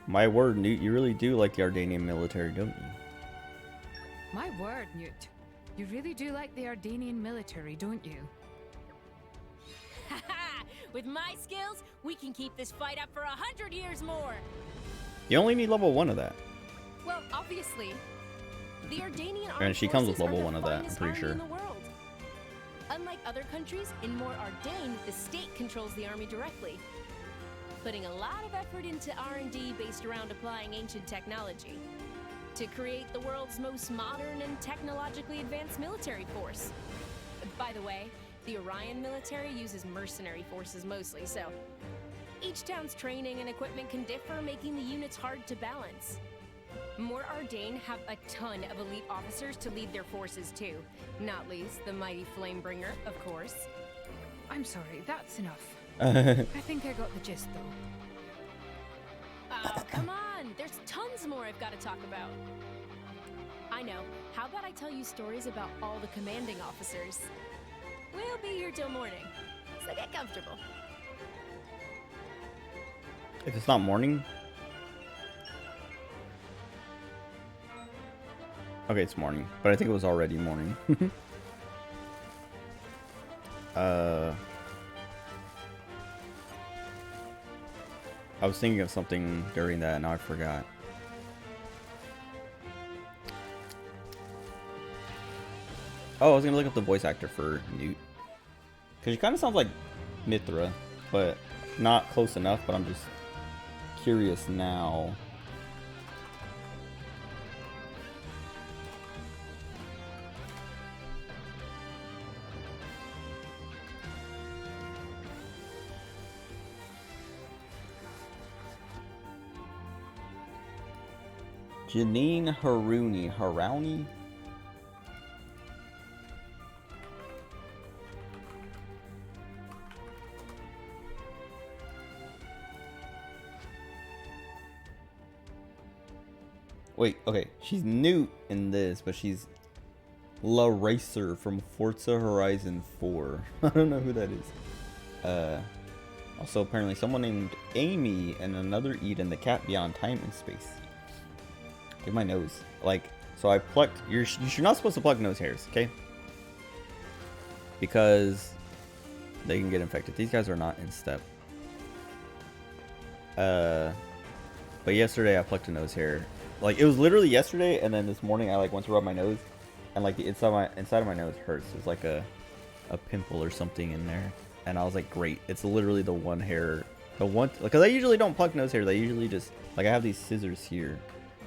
My word, Newt, you really do like the Ardanian military, don't you? My word, Newt. You really do like the Ardanian military, don't you? Haha! With my skills, we can keep this fight up for 100 years more. You only need level 1 of that. Well, obviously, the Ardanian And armed she comes with forces level are 1 of the that, I'm finest pretty army sure. in the world. Unlike other countries, in More Ardane, the state controls the army directly, putting a lot of effort into R&D based around applying ancient technology to create the world's most modern and technologically advanced military force. By the way, the Orion military uses mercenary forces mostly, so each town's training and equipment can differ, making the units hard to balance. More Ardane have a ton of elite officers to lead their forces too, not least the mighty Flamebringer, of course. I'm sorry, that's enough. I I think I got the gist, though. Oh, come on! There's tons more I've got to talk about. I know. How about I tell you stories about all the commanding officers? We'll be here till morning, so get comfortable. If it's not morning. Okay, it's morning, but I think it was already morning. I was thinking of something during that and now I forgot. Oh, I was gonna look up the voice actor for Newt. Cause she kind of sounds like Mithra, but not close enough, but I'm just curious now. Janine Harouni? Wait, okay. She's Newt in this, but she's La Racer from Forza Horizon 4. I don't know who that is. Also, apparently someone named Amy and another Eden, the cat beyond time and space. Get my nose. Like, so I plucked... You're not supposed to pluck nose hairs, okay? Because they can get infected. These guys are not in step. But yesterday I plucked a nose hair. Like, it was literally yesterday, and then this morning I like went to rub my nose, and like the inside of my nose hurts. There's like a pimple or something in there, and I was like, great. It's literally the one hair, because I usually don't pluck nose hairs. I usually just like I have these scissors here.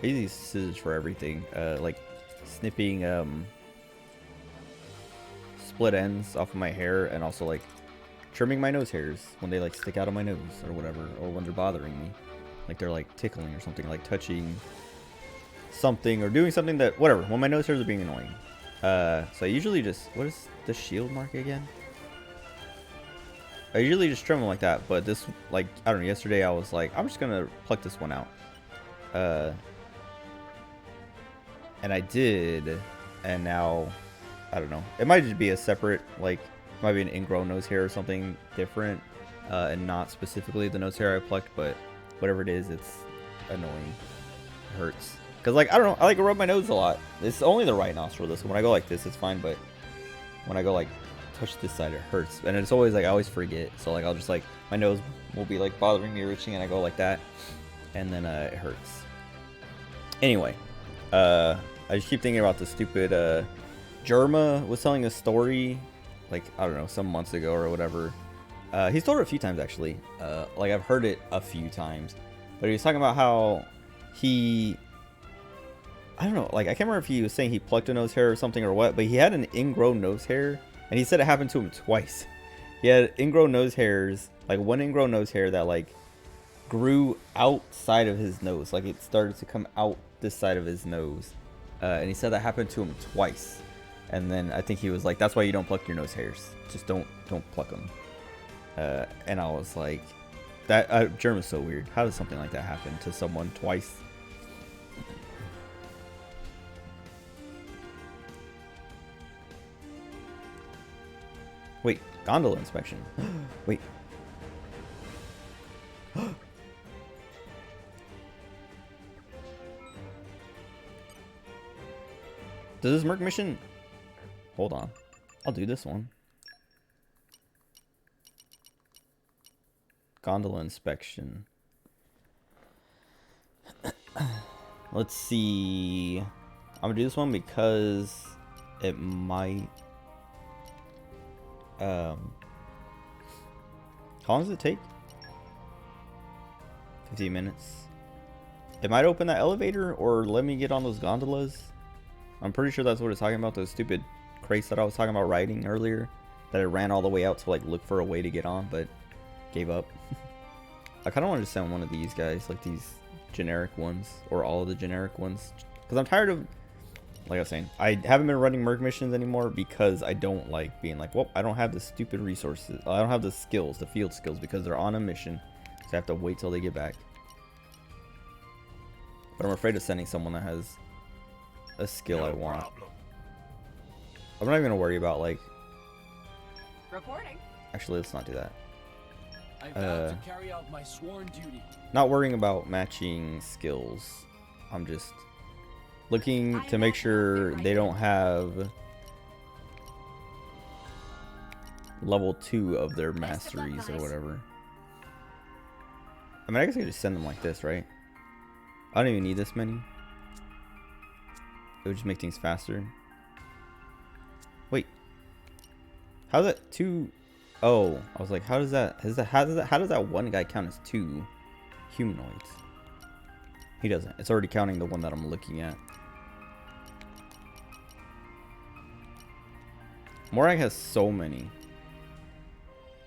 I use these scissors for everything, like snipping split ends off of my hair, and also like trimming my nose hairs when they like stick out of my nose or whatever, or when they're bothering me, like they're like tickling or something, like touching something or doing something that whatever, when my nose hairs are being annoying. So I usually just, what is the shield mark again? I usually just trim them like that, but this, like, I don't know, yesterday I was like, I'm just gonna pluck this one out. And I did, and now I don't know, it might just be a separate, like, it might be an ingrown nose hair or something different, and not specifically the nose hair I plucked, but whatever it is, it's annoying. It hurts. Because, like, I don't know, I like to rub my nose a lot. It's only the right nostril, this. When I go like this, it's fine, but when I go, like, touch this side, it hurts. And it's always, like, I always forget. So, like, I'll just, like, my nose will be, like, bothering me or itching, and I go like that. And then, it hurts. Anyway, I just keep thinking about the stupid, Jerma was telling a story, like, I don't know, some months ago or whatever. He's told it a few times, actually. Like, I've heard it a few times. But he was talking about how he... I don't know, like, I can't remember if he was saying he plucked a nose hair or something or what, but he had an ingrown nose hair, and he said it happened to him twice. He had ingrown nose hairs, like, one ingrown nose hair that, like, grew outside of his nose. Like, it started to come out this side of his nose. And he said that happened to him twice. And then I think he was like, that's why you don't pluck your nose hairs. Just don't pluck them. And I was like, that germ is so weird. How does something like that happen to someone twice? Wait, gondola inspection. Wait. Does this merc mission? Hold on. I'll do this one. Gondola inspection. Let's see. I'm gonna do this one because it might. How long does it take? 15 minutes. It might open that elevator or let me get on those gondolas. I'm pretty sure that's what it's talking about. Those stupid crates that I was talking about riding earlier. That I ran all the way out to like look for a way to get on, but gave up. I kind of wanted to send one of these guys, like these generic ones, or all of the generic ones, because I'm tired of, like I was saying, I haven't been running merc missions anymore because I don't like being like, well, I don't have the stupid resources, I don't have the skills, the field skills, because they're on a mission, so I have to wait till they get back. But I'm afraid of sending someone that has a skill I want. I'm not even gonna worry about like. Reporting. Actually, let's not do that. I vow to carry out my sworn duty. Not worrying about matching skills. I'm just looking to make sure they don't have level 2 of their masteries or whatever. I mean, I guess I could just send them like this, right? I don't even need this many. It would just make things faster. Wait. How's that 2? Oh, I was like, how does that how does that one guy count as 2 humanoids? He doesn't. It's already counting the one that I'm looking at. Morag has so many.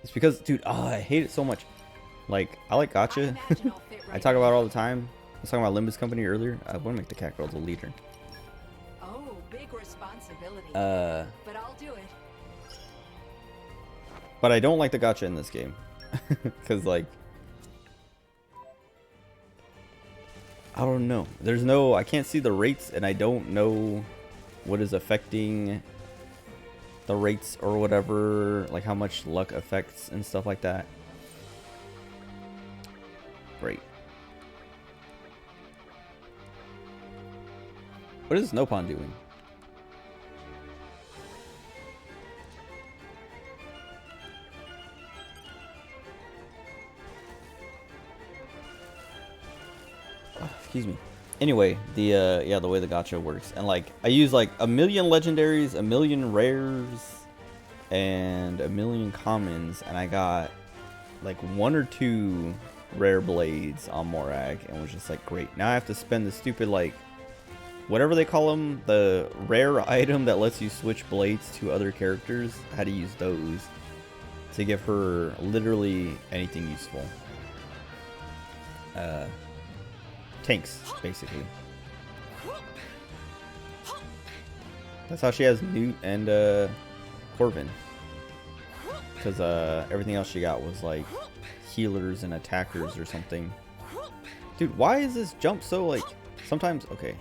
It's because, dude, I hate it so much. Like, I like gacha. I talk about it all the time. I was talking about Limbus Company earlier. I want to make the cat girl the leader. Oh, big responsibility. But I'll do it. But I don't like the gacha in this game. Because, like, I don't know. There's no, I can't see the rates, and I don't know what is affecting the rates or whatever. Like, how much luck affects and stuff like that. Great. What is Snowpond doing? Oh, excuse me. Anyway, the yeah, the way the gacha works, and like I use like 1,000,000 legendaries, 1,000,000 rares, and 1,000,000 commons, and I got like 1 or 2 rare blades on Morag, and was just like, great. Now I have to spend the stupid like whatever they call them, the rare item that lets you switch blades to other characters. I had to use those to give her literally anything useful. Tanks, basically. That's how she has Newt and Corvin. Because everything else she got was like healers and attackers or something. Dude, why is this jump so like... Sometimes, okay.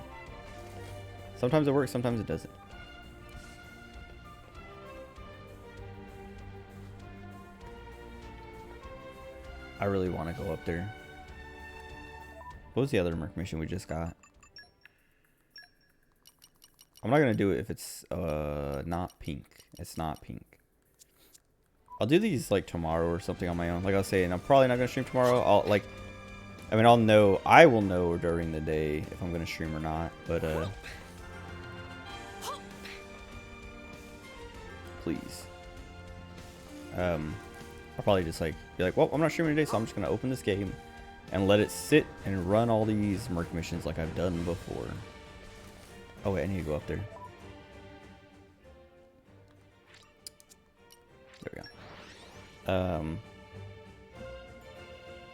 Sometimes it works, sometimes it doesn't. I really want to go up there. What was the other merc mission we just got? I'm not going to do it if it's not pink. It's not pink. I'll do these like tomorrow or something on my own. Like I was saying, I'm probably not going to stream tomorrow. I will know during the day if I'm going to stream or not. But please. I'll probably just like be like, well, I'm not streaming today, so I'm just going to open this game and let it sit and run all these merc missions like I've done before. Oh wait, I need to go up there. There we go.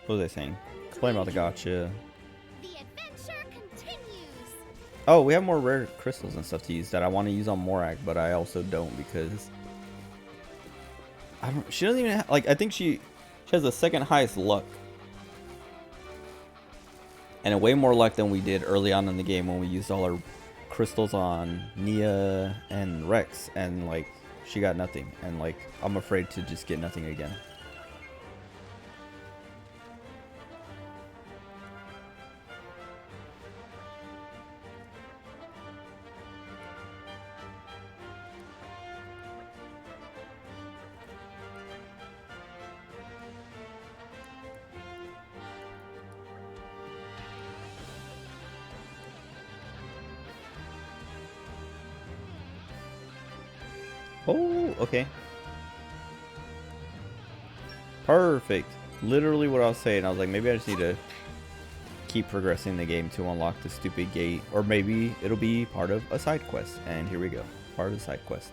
What was I saying? Explain about the gacha. The adventure continues. Oh, we have more rare crystals and stuff to use that I want to use on Morag, but I also don't because I don't. She doesn't even have, like. I think she has the second highest luck. And way more luck than we did early on in the game when we used all our crystals on Nia and Rex. And like, she got nothing, and like I'm afraid to just get nothing again. Oh, okay. Perfect. Literally what I was saying. I was like, maybe I just need to keep progressing the game to unlock the stupid gate. Or maybe it'll be part of a side quest. And here we go. Part of the side quest.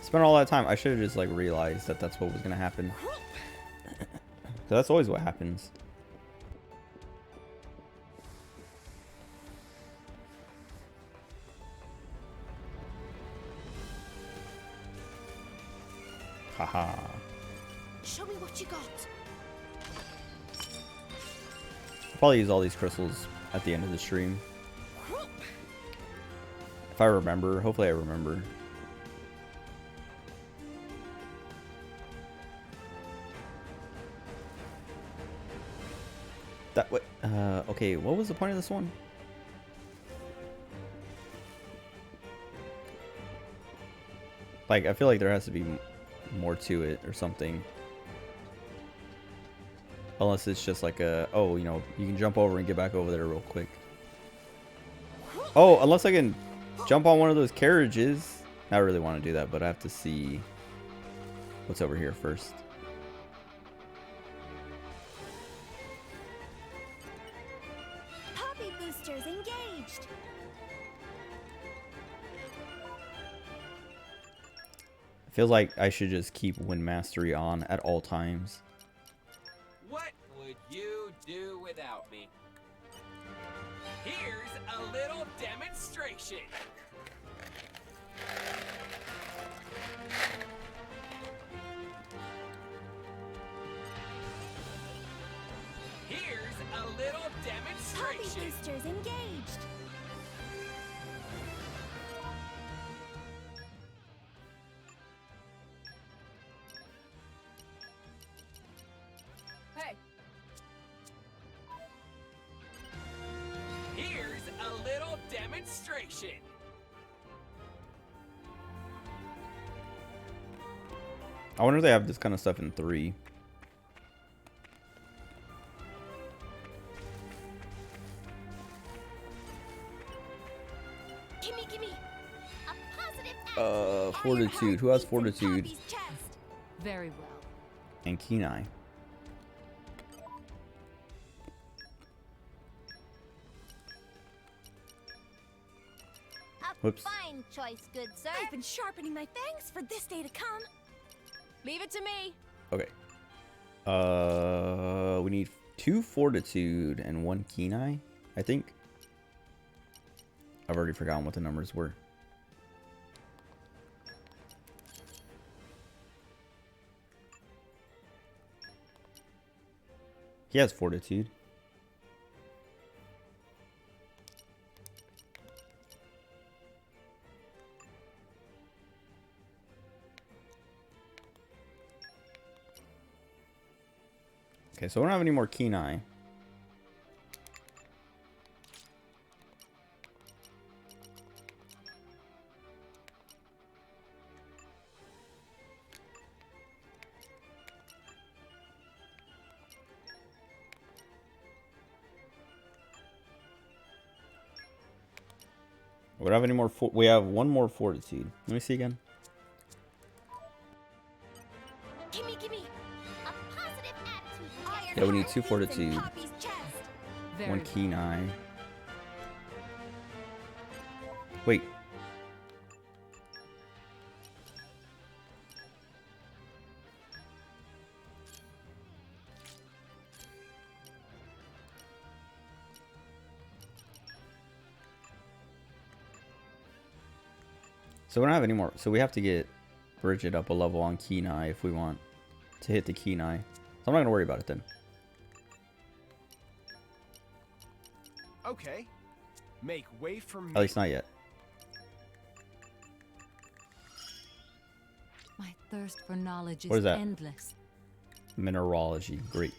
Spent all that time. I should have just like realized that that's what was gonna happen. That's always what happens. Haha. Show me what you got. I'll probably use all these crystals at the end of the stream. If I remember. Hopefully I remember. That what? Okay, what was the point of this one? Like, I feel like there has to be more to it or something. Unless it's just like a, oh, you know, you can jump over and get back over there real quick. Oh, unless I can jump on one of those carriages. I really want to do that, but I have to see what's over here first. Poppy boosters engaged. Feels like I should just keep Wind Mastery on at all times. What would you do without me? Here's a little demonstration. Here's a little Poppy demonstration. boosters engaged. Hey, Here's a little demonstration. I wonder if they have this kind of stuff in 3. Gimme, gimme. A positive attitude. Fortitude. Who has Iron heart Fortitude? beats in Poppy's chest. Very well. And Keen Eye. A Whoops. fine choice, good sir. I've been sharpening my fangs for this day to come. Leave it to me. Okay. We need 2 Fortitude and 1 Keen Eye, I think. I've already forgotten what the numbers were. He has Fortitude. Okay, so we don't have any more Keen Eye. We don't have any more. We have 1 more Fortitude. Let me see again. Gimme, gimme. A positive attitude. Iron Yeah, we need heart 2 beats in Fortitude. Poppy's chest. Very 1 well. Keen Eye. Wait. So we don't have any more. So we have to get bridge it up a level on Kenai if we want to hit the Kenai. So I'm not gonna worry about it then. Okay. Make way for me. At least not yet. My thirst for knowledge What is is that? endless. Mineralogy. Great.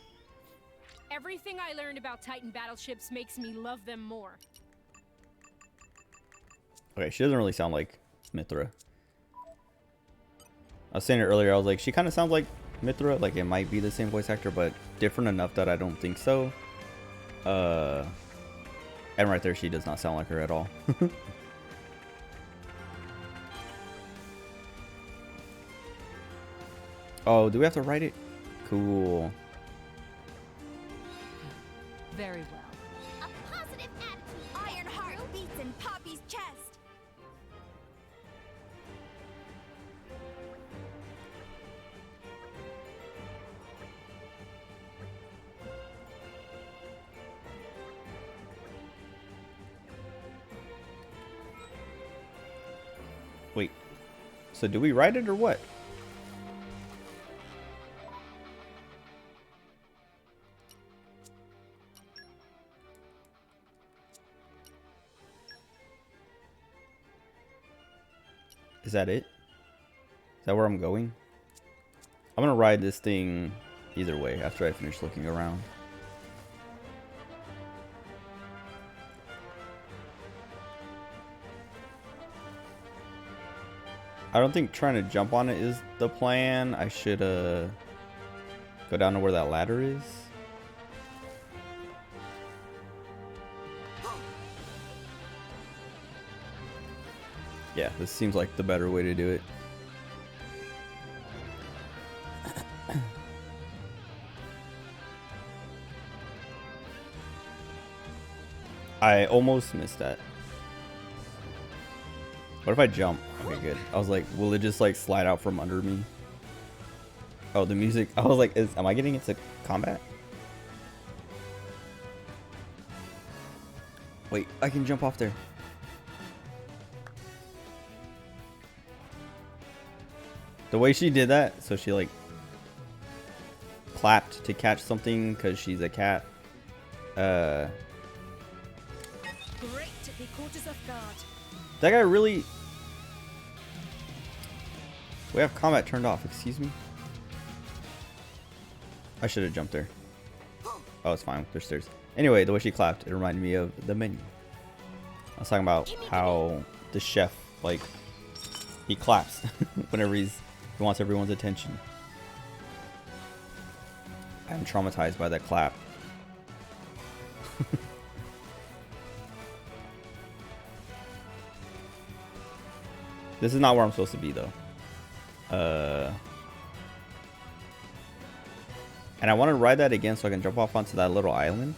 Everything I learned about Titan battleships makes me love them more. Okay, she doesn't really sound like Mithra. I was saying it earlier, I was like, she kind of sounds like Mithra. Like, it might be the same voice actor, but different enough that I don't think so. And right there, she does not sound like her at all. Oh, do we have to write it? Cool. Very well. A positive attitude. Iron heart beats in Poppy's chest. Wait. So do we write it or what? Is that it? Is that where I'm going? I'm gonna ride this thing either way after I finish looking around. I don't think trying to jump on it is the plan. I should go down to where that ladder is. Yeah, this seems like the better way to do it. I almost missed that. What if I jump? Okay, good. I was like, will it just like slide out from under me? Oh, the music. I was like, am I getting into combat? Wait, I can jump off there. The way she did that, so she like clapped to catch something because she's a cat. Great to be caught us off guard. That guy really... We have combat turned off, excuse me? I should have jumped there. Oh, it's fine, there's stairs. Anyway, the way she clapped, it reminded me of the menu. I was talking about how the chef, like, he claps whenever he wants everyone's attention. I'm traumatized by that clap. This is not where I'm supposed to be, though. And I want to ride that again so I can jump off onto that little island.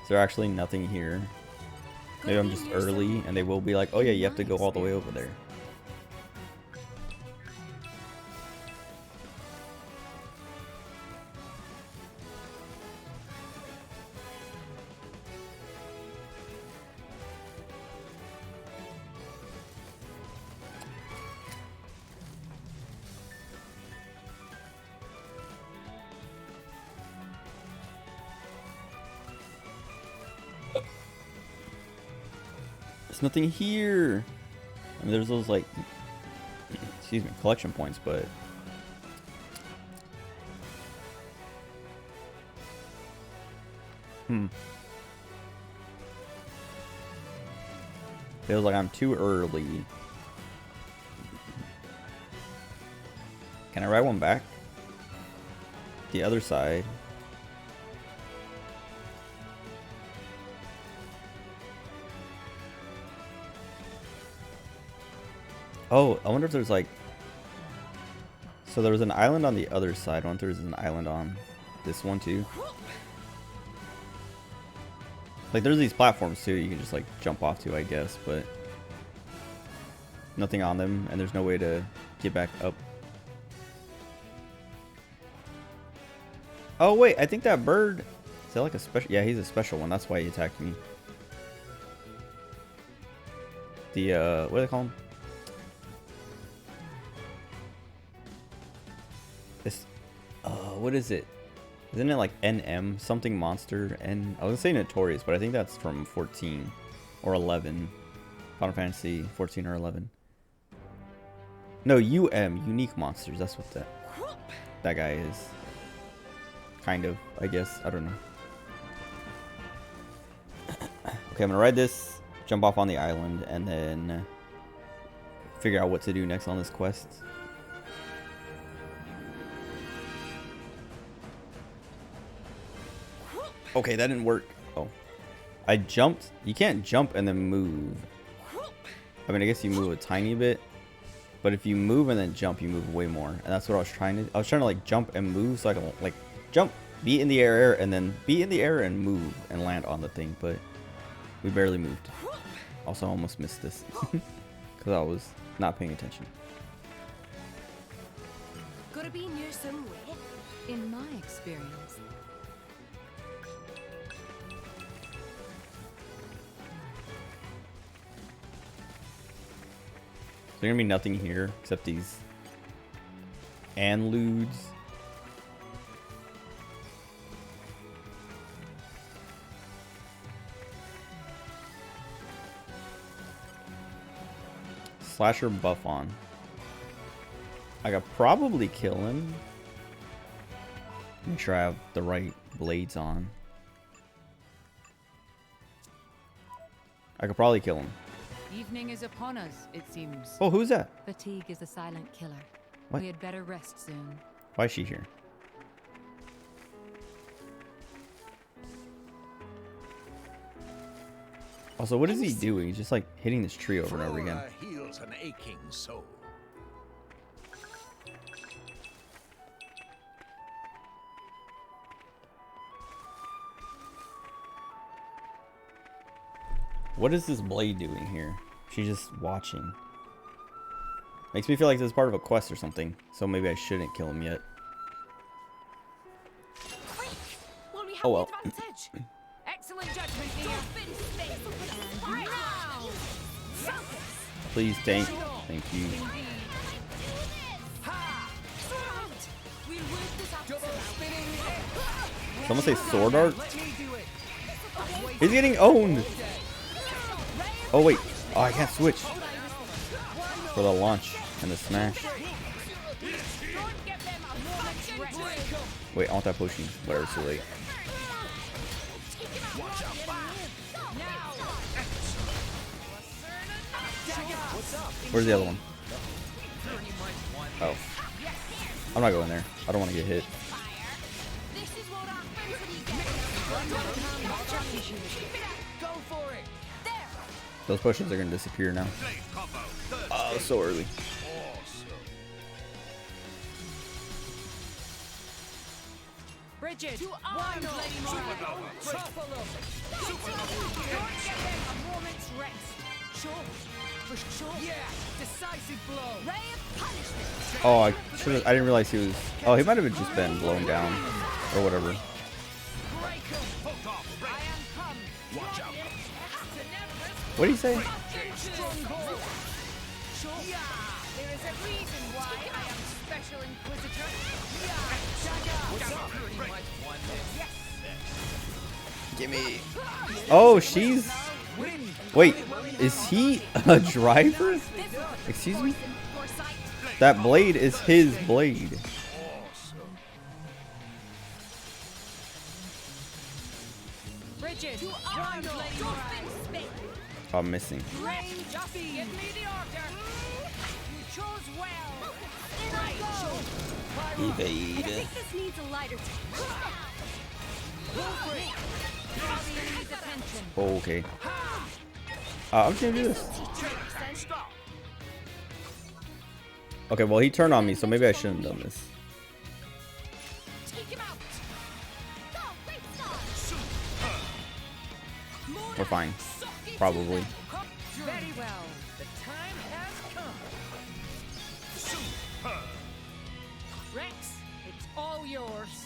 Is there actually nothing here? Maybe I'm just early and they will be like, oh yeah, you have to go all the way over there. There's nothing here. I mean, there's those like, excuse me, collection points, but feels like I'm too early. Can I ride one back? The other side. Oh, I wonder if there's like So there was an island on the other side. I wonder if there's an island on this one too. Like there's these platforms too you can just like jump off to, I guess, but nothing on them, and there's no way to get back up. Oh wait, I think that bird, is that like a special? Yeah, he's a special one. That's why he attacked me. The what do they call him? This what is it? Isn't it like NM something monster? And I was gonna say Notorious, but I think that's from 14 or 11. Final Fantasy 14 or 11. No, Unique Monsters. That's what that guy is. Kind of, I guess. I don't know. Okay, I'm gonna ride this, jump off on the island, and then figure out what to do next on this quest. Okay, that didn't work. Oh. I jumped. You can't jump and then move. I mean, I guess you move a tiny bit. But if you move and then jump, you move way more. And that's what I was trying to... I was trying to, like, jump and move so I can, like, jump, be in the air, and then be in the air and move and land on the thing. But we barely moved. Also, I almost missed this. Because I was not paying attention. Gotta be near somewhere. In my experience, There's gonna be nothing here except these anludes. Slasher buff on. I could probably kill him. Make sure I have the right blades on. I could probably kill him. Evening is upon us, it seems. Oh, who's that? fatigue is a silent killer. What? We had better rest soon. Why is she here? Also, what is he doing? He's just like hitting this tree over and over again. Flora heals an aching soul. What is this blade doing here? She's just watching. Makes me feel like this is part of a quest or something. So maybe I shouldn't kill him yet. Quick! While we have Oh well. the advantage. Excellent judgment here. Right now. Focus. Please, tank. Thank you. We'll work this out. Someone say sword art? He's getting owned. Oh wait. Oh, I can't switch. For the launch and the smash. Wait, I want that potion. Whatever, it's too late. Where's the other one? Oh. I'm not going there. I don't want to get hit. Those potions are going to disappear now. Oh, so early. Bridget, one Lady Mara. Topple them. Don't get them a moment's rest. Sure. For sure. Yeah. Decisive blow. Ray of punishment. Oh, I didn't realize he was... Oh, he might have just been blown down. Or whatever. What did he say? Gimme. Oh, she's... Wait, is he a driver? Excuse me? That blade is his blade. Bridget, one Lady Mara. I'm missing. Just give me the order. You chose well. Evade. I think this needs a lighter touch. Oh, okay. I'm just gonna do this. Okay, well he turned on me, so maybe I shouldn't have done this. Take him out. Go, great star. We're fine. Probably. Very well. The time has come. Rex, it's all yours.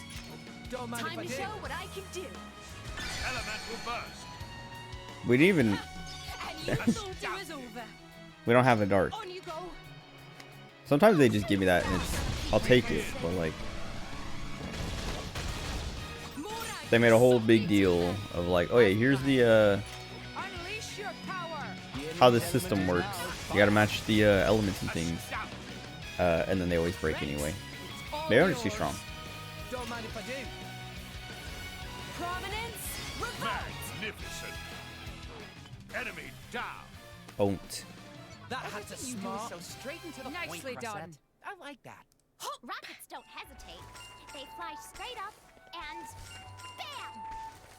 Don't mind Time if to I show do. what I can do. Elemental burst. We didn't even. And you thought it was over. We don't have a dart. On you go. Sometimes they just give me that, and it's. I'll take it, but like. They made a whole big deal of like, oh yeah, here's the Unleash your power. how the system works. You gotta match the elements and things, and then they always break anyway. They're only too strong. Don't mind if I do. Prominence. Revert. Magnificent. Enemy down. Won't. That had to smart. So straight into the Nicely point, done. Rosette. I like that. Rockets don't hesitate. They fly straight up and bam.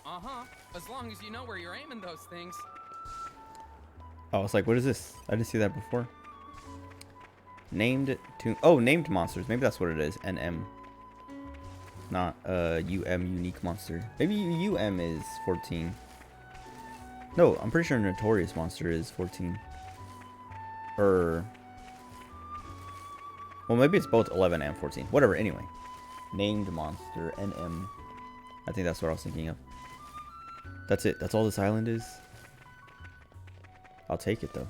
Uh-huh. As long as you know where you're aiming those things. Oh, I was like, what is this? I didn't see that before. Named to named monsters. Maybe that's what it is. NM. Not unique monster. Maybe is 14. No, I'm pretty sure notorious monster is 14. Or well, maybe it's both 11 and 14. Whatever. Anyway, named monster NM. I think that's what I was thinking of. That's it. That's all this island is. I'll take it though.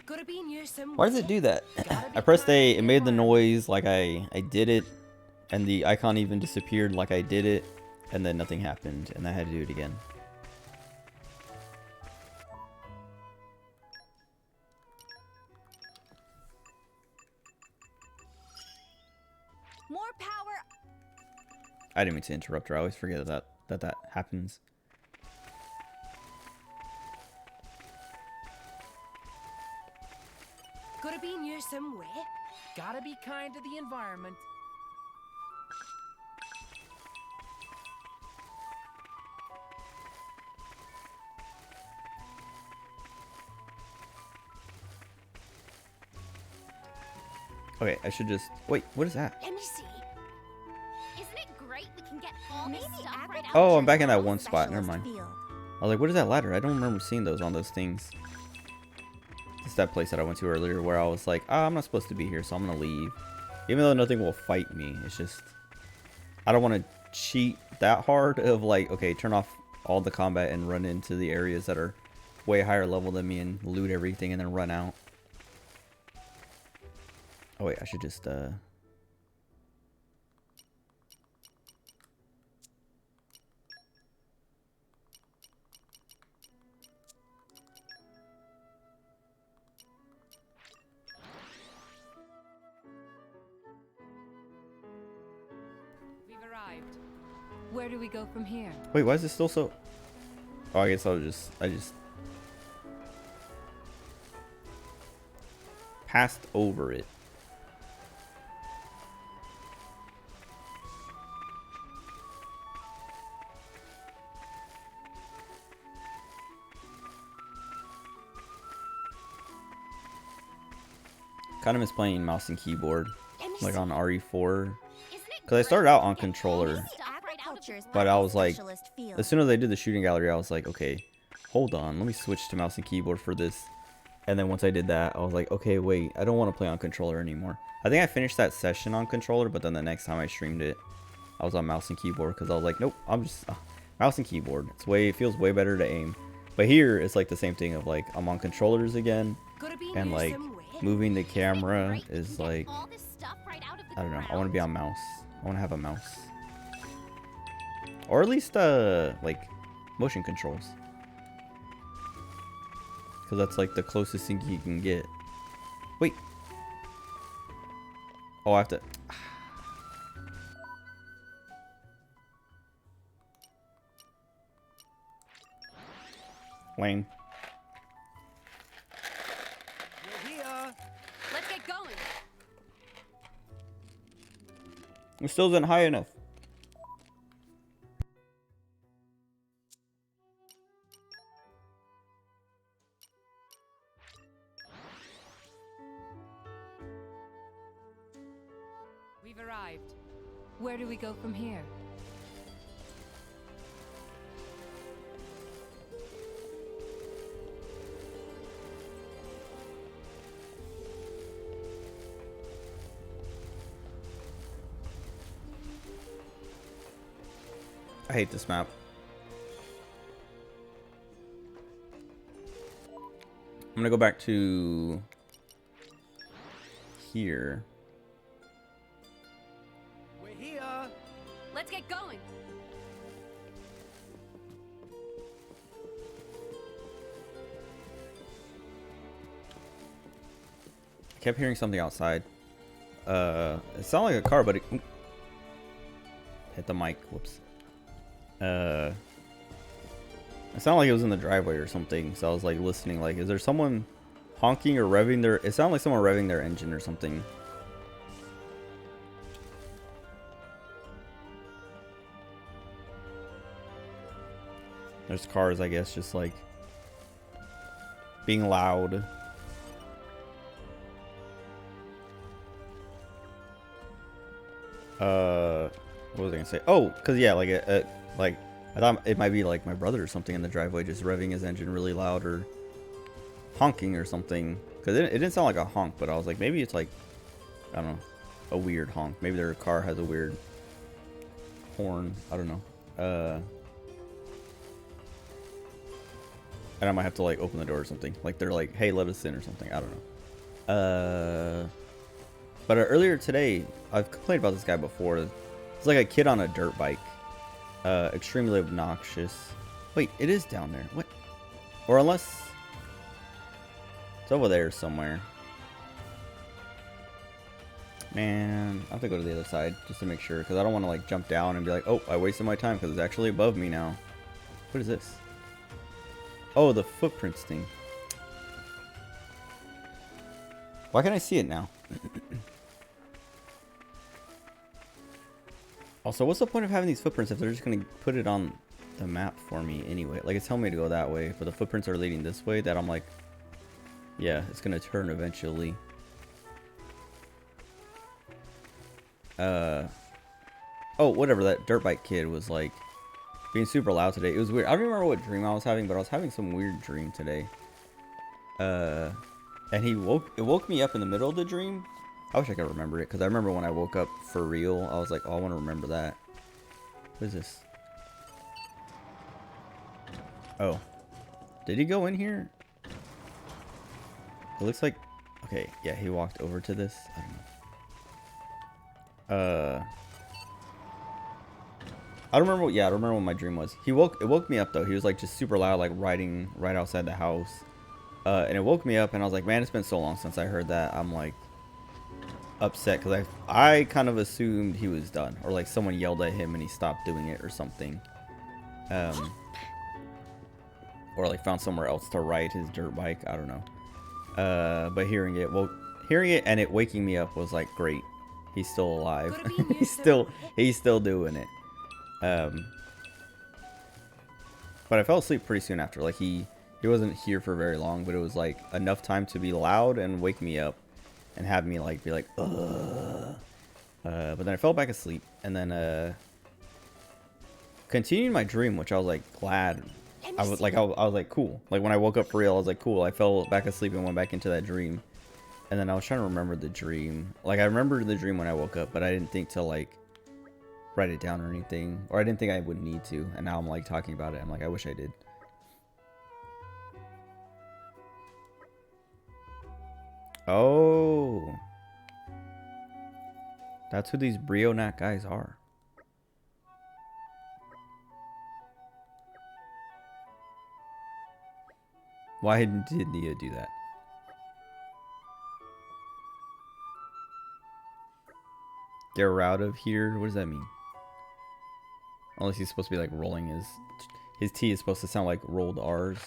Gotta be near somewhere. Why does it do that? I pressed A, it made the noise like I did it, and the icon even disappeared like I did it, and then nothing happened, and I had to do it again. More power. I didn't mean to interrupt her. I always forget that happens. Gotta be near somewhere. Gotta be kind to the environment. Let Okay, I should just wait. What is that? me see. Isn't it great we can get all this stuff right out Oh, of I'm back in your that one spot. Never specialist mind. field. I was like, what is that ladder? I don't remember seeing those on those things. It's that place that I went to earlier where I was like, oh, I'm not supposed to be here, so I'm gonna leave. Even though nothing will fight me, it's just I don't want to cheat that hard of like, okay, turn off all the combat and run into the areas that are way higher level than me and loot everything and then run out. Oh wait, I should just We've arrived. Where do we go from here? wait, why is this still so? Oh, I guess I just passed over it. Kind of miss playing mouse and keyboard, like on RE4. Because I started out on controller, but I was like, as soon as I did the shooting gallery, I was like, okay, hold on, let me switch to mouse and keyboard for this. And then once I did that, I was like, okay, wait, I don't want to play on controller anymore. I think I finished that session on controller, but then the next time I streamed it, I was on mouse and keyboard because I was like, nope, I'm just mouse and keyboard. It feels way better to aim. But here, it's like the same thing of like, I'm on controllers again, and like, moving the camera is like, I don't know, I want to be on mouse. I want to have a mouse. Or at least, like, motion controls. Because that's like the closest thing you can get. Wait. Oh, I have to... Lame. You're here. Let's get going. It still isn't high enough. We've arrived. Where do we go from here? I hate this map. I'm gonna go back to here. We're here. Let's get going. I kept hearing something outside. It sounded like a car, but it hit the mic. Whoops. It sounded like it was in the driveway or something, so I was like listening, like, is there someone honking or revving their... It sounded like someone revving their engine or something. There's cars, I guess, just like being loud. What was I gonna say? Oh, cause yeah, like like I thought it might be like my brother or something in the driveway, just revving his engine really loud or honking or something. Cause it didn't sound like a honk, but I was like, maybe it's like, I don't know, a weird honk. Maybe their car has a weird horn. I don't know. And I might have to like open the door or something. Like they're like, hey, let us in or something. I don't know. But earlier today, I've complained about this guy before. It's like a kid on a dirt bike. Extremely obnoxious. Wait, it is down there. What? Or unless... It's over there somewhere. Man, I have to go to the other side just to make sure. Because I don't want to like jump down and be like, oh, I wasted my time because it's actually above me now. What is this? Oh, the footprints thing. Why can't I see it now? Also, what's the point of having these footprints if they're just going to put it on the map for me anyway? Like, it's telling me to go that way, but the footprints are leading this way that I'm like, yeah, it's going to turn eventually. Oh, whatever, that dirt bike kid was like being super loud today. It was weird. I don't remember what dream I was having, but I was having some weird dream today. And it woke me up in the middle of the dream. I wish I could remember it, because I remember when I woke up for real, I was like, oh, I want to remember that. What is this? Oh. Did he go in here? It looks like... Okay, yeah, he walked over to this. I don't know. I don't remember. Yeah, I don't remember what my dream was. It woke me up though. He was like just super loud, like riding right outside the house. And it woke me up, and I was like, man, it's been so long since I heard that. I'm like upset because I kind of assumed he was done, or like someone yelled at him and he stopped doing it or something. Or like found somewhere else to ride his dirt bike. I don't know. But hearing it and it waking me up was like, great. He's still alive. he's still doing it. But I fell asleep pretty soon after. Like he wasn't here for very long, but it was like enough time to be loud and wake me up and have me like be like, ugh. But then I fell back asleep and then continued my dream, which I was like glad. I was like cool. Like when I woke up for real, I was like cool. I fell back asleep and went back into that dream. And then I was trying to remember the dream. Like I remembered the dream when I woke up, but I didn't think to like write it down or anything, or I didn't think I would need to. And now I'm like talking about it. I'm like, I wish I did. Oh, that's who these Brionat guys are. Why did Nia do that? Get her out of here. What does that mean? Unless he's supposed to be like rolling his T is supposed to sound like rolled R's.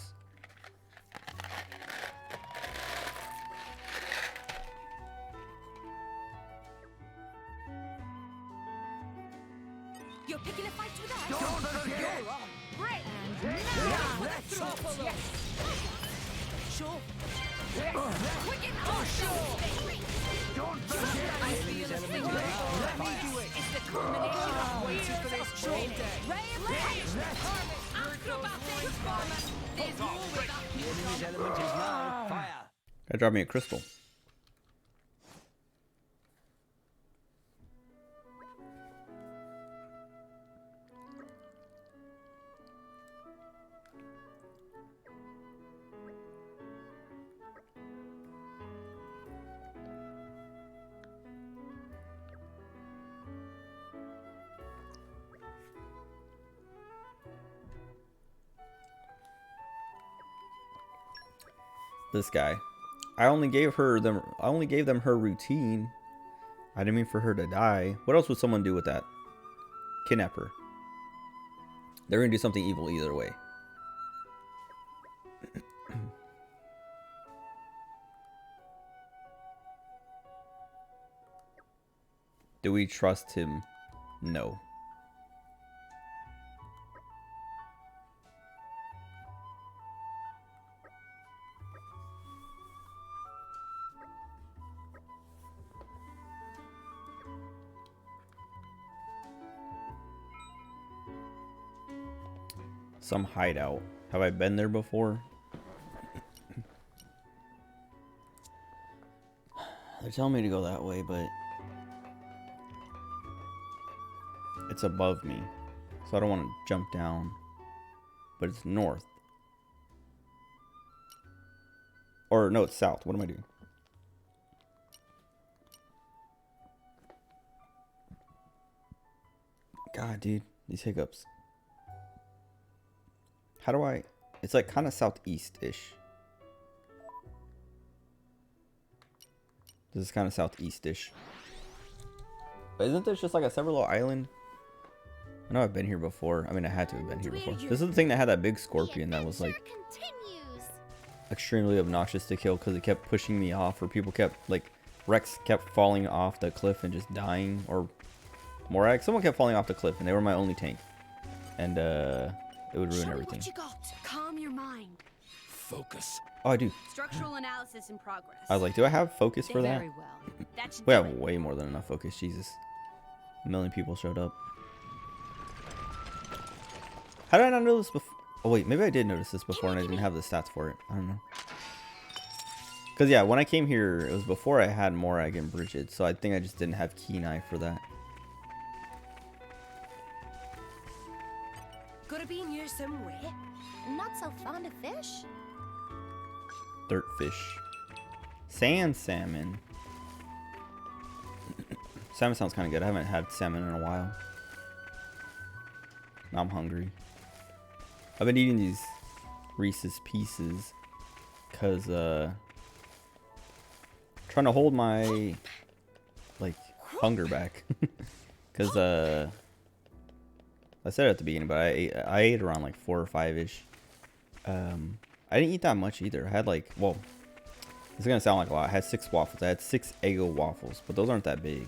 You're picking a fight with us. You're on. Break. Now, trouble. Yes. Sure. Quicken on. Sure. I feel a thing. Let me do it. It's the culmination of waiting for this train day. Ray of light. Acrobatics, farmer. There's more without you. Enemy's element is now fire. Gotta drop me a crystal. This guy. I only gave them her routine. I didn't mean for her to die. What else would someone do with that? Kidnap her. They're gonna do something evil either way. Do we trust him? No. Some hideout. Have I been there before? They're telling me to go that way, but it's above me, so I don't want to jump down. But it's north. Or no, it's south. What am I doing? God, dude, these hiccups. How do I... It's like kind of southeast-ish. This is kind of southeast-ish. But isn't this just like a separate little island? I know I've been here before. I mean, I had to have been here before. This is the thing that had that big scorpion that was like extremely obnoxious to kill because it kept pushing me off, or people kept like... Rex kept falling off the cliff and just dying, or Morak. Someone kept falling off the cliff and they were my only tank. And it would ruin everything. What you got? Calm your mind. Focus. Oh, I do. Structural analysis in progress. I was like, do I have focus for that? Very well. That should We do have it. way more than enough focus. Jesus. A million people showed up. How did I not know this before? Oh, wait. Maybe I did notice this before and I didn't have the stats for it. I don't know. Because, yeah, when I came here, it was before I had Morag and Bridget. So I think I just didn't have Kenai for that. Gotta be near somewhere. Not so fond of fish. Dirt fish. Sand salmon. Salmon sounds kind of good. I haven't had salmon in a while. Now I'm hungry. I've been eating these Reese's Pieces because trying to hold my like hunger back. Because I said it at the beginning, but I ate around like 4 or 5-ish. I didn't eat that much either. I had like, well, it's gonna sound like a lot. I had 6 waffles. I had 6 Eggo waffles, but those aren't that big.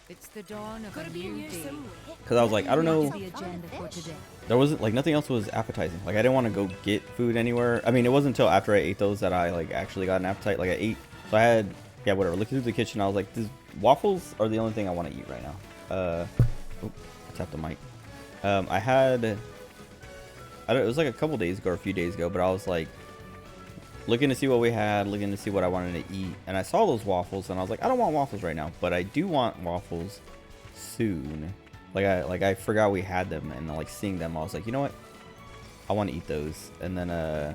It's the dawn of Gotta a be new near day. somewhere. Because I was like, I don't know. The agenda for today. There wasn't like nothing else was appetizing. Like I didn't want to go get food anywhere. I mean, it wasn't until after I ate those that I like actually got an appetite. Like I ate, so I had, yeah, whatever. Looking through the kitchen, I was like, these waffles are the only thing I want to eat right now. Oh, I tapped the mic. I had, it was like a couple days ago or a few days ago, but I was like looking to see what we had, looking to see what I wanted to eat, and I saw those waffles, and I was like, I don't want waffles right now, but I do want waffles soon. Like I forgot we had them, and like seeing them, I was like, you know what? I want to eat those, and then I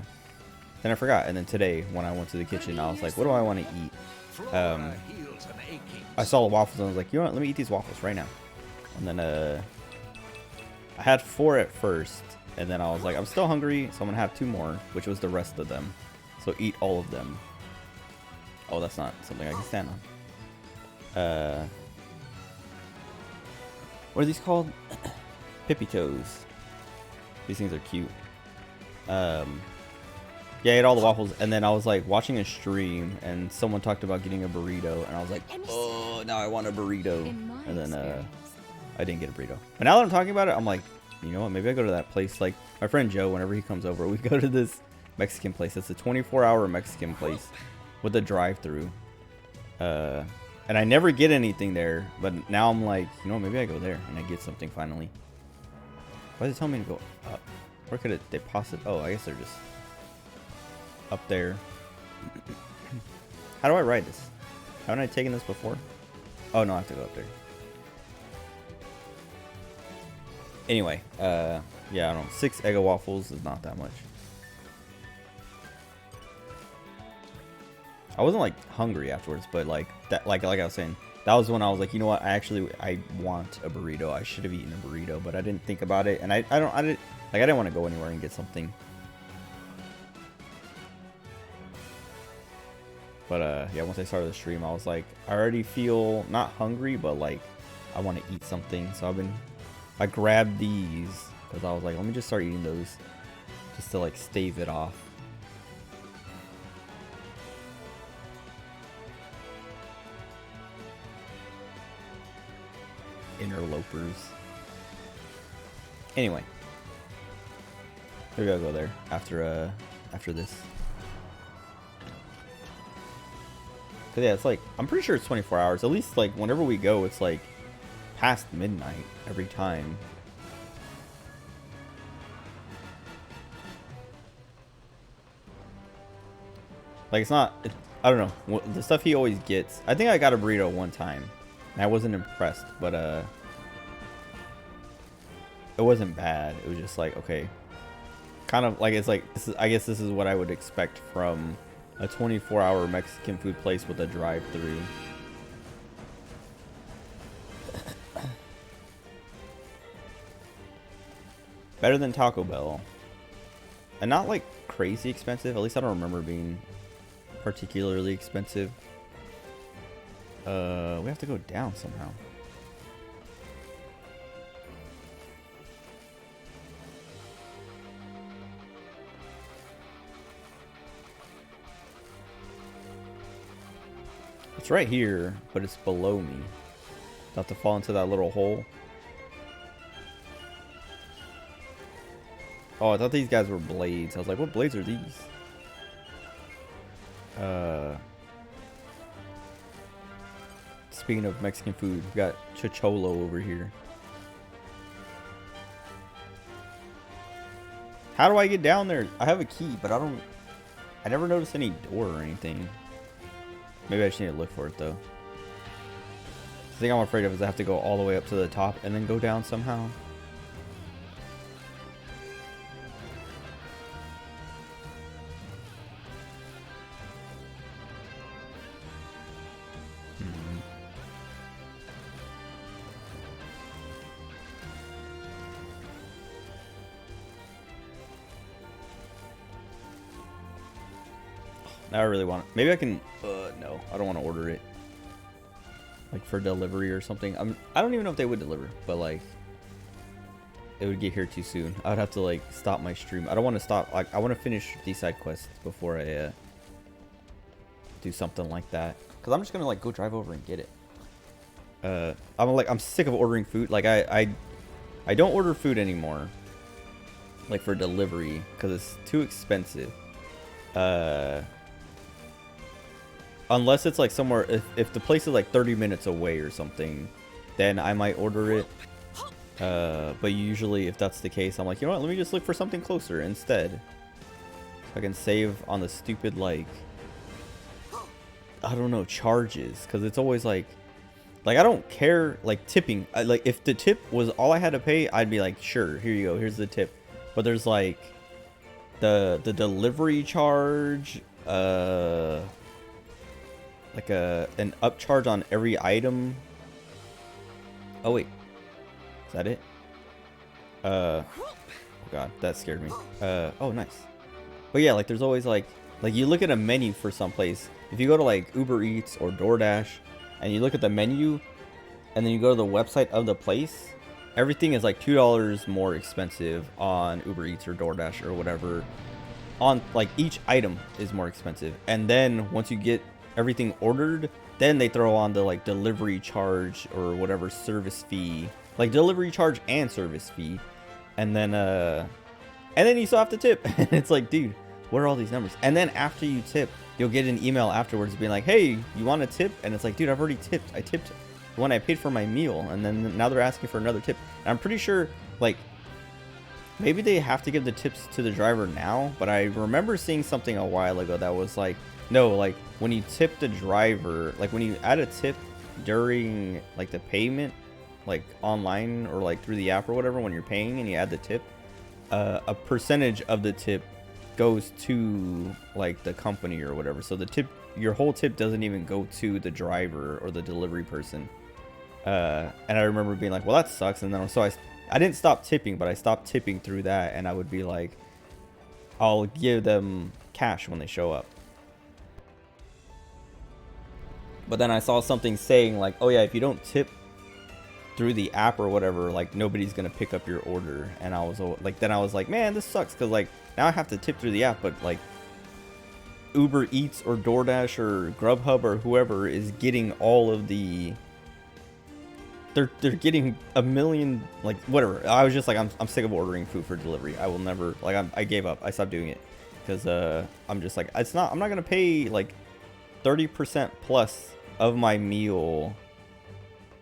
forgot, and then today when I went to the kitchen, I was like, what do I want to eat? I saw the waffles, and I was like, you know what? Let me eat these waffles right now. And then I had 4 at first, and then I was like, I'm still hungry, so I'm gonna have 2 more, which was the rest of them. So eat all of them. Oh, that's not something I can stand on. What are these called? Pippy toes. These things are cute. Yeah, I ate all the waffles, and then I was like watching a stream, and someone talked about getting a burrito, and I was like, oh, now I want a burrito. And then I didn't get a burrito. But now that I'm talking about it, I'm like, you know what? Maybe I go to that place. Like my friend Joe, whenever he comes over, we go to this Mexican place. It's a 24-hour Mexican place with a drive-through. And I never get anything there, but now I'm like, you know, maybe I go there and I get something finally. Why does it tell me to go up? Where could it deposit? Oh, I guess they're just up there. How do I ride this? Haven't I taken this before? Oh, no, I have to go up there. Anyway, yeah, I don't know. 6 Eggo waffles is not that much. I wasn't like hungry afterwards, but like that, like I was saying, that was when I was like, you know what? I want a burrito. I should have eaten a burrito, but I didn't think about it, and I didn't want to go anywhere and get something. But yeah, once I started the stream, I was like, I already feel not hungry, but like I want to eat something. So I grabbed these because I was like, let me just start eating those just to like stave it off. Interlopers. Anyway, maybe I'll go there after this. Cause yeah, it's like I'm pretty sure it's 24 hours. At least like whenever we go, it's like past midnight every time. Like it's not. I don't know the stuff he always gets. I think I got a burrito one time. And I wasn't impressed, but it wasn't bad. It was just like, okay, kind of like it's like I guess this is what I would expect from a 24-hour Mexican food place with a drive-through. Better than Taco Bell, and not like crazy expensive. At least I don't remember being particularly expensive. We have to go down somehow. It's right here, but it's below me. I'll have to fall into that little hole. Oh, I thought these guys were blades. I was like, what blades are these? Speaking of Mexican food, we got chicholo over here. How do I get down there? I have a key, but I never noticed any door or anything. Maybe I just need to look for it though. The thing I'm afraid of is I have to go all the way up to the top and then go down somehow. I really want it. Maybe I can. No, I don't want to order it. Like for delivery or something. I don't even know if they would deliver, but like it would get here too soon. I would have to like stop my stream. I don't want to stop. Like I want to finish these side quests before I do something like that. Cause I'm just gonna like go drive over and get it. I'm sick of ordering food. Like I don't order food anymore. Like for delivery, cause it's too expensive. Unless it's like somewhere, if the place is like 30 minutes away or something, then I might order it. But usually if that's the case, I'm like, you know what, let me just look for something closer instead. So I can save on the stupid, like, I don't know, charges. Because it's always like I don't care, like tipping. Like if the tip was all I had to pay, I'd be like, sure, here you go, here's the tip. But there's like the delivery charge, like an upcharge on every item. Oh wait, is that it? Oh god, that scared me. Oh nice. But yeah, like there's always like you look at a menu for some place. If you go to like Uber Eats or DoorDash and you look at the menu and then you go to the website of the place, everything is like $2 more expensive on Uber Eats or DoorDash or whatever. On like each item is more expensive, and then once you get everything ordered, then they throw on the like delivery charge or whatever service fee, like delivery charge and service fee, and then you still have to tip. And it's like, dude, what are all these numbers? And then after you tip, you'll get an email afterwards being like, hey, you want a tip? And it's like, dude, I've already tipped. I tipped when I paid for my meal, and then now they're asking for another tip. And I'm pretty sure, like, maybe they have to give the tips to the driver now, but I remember seeing something a while ago that was like, no, like when you tip the driver, like when you add a tip during like the payment, like online or like through the app or whatever, when you're paying and you add the tip, a percentage of the tip goes to like the company or whatever. So the tip, your whole tip doesn't even go to the driver or the delivery person. And I remember being like, well, that sucks. And then so I didn't stop tipping, but I stopped tipping through that, and I would be like, I'll give them cash when they show up. But then I saw something saying like, oh yeah, if you don't tip through the app or whatever, like nobody's gonna pick up your order. And I was like, then I was like, man, this sucks, because like now I have to tip through the app, but like Uber Eats or DoorDash or Grubhub or whoever is getting all of the, they're getting a million, like whatever. I was just like, I'm sick of ordering food for delivery. I will never, like, I gave up. I stopped doing it because I'm just like, I'm not gonna pay like 30% plus of my meal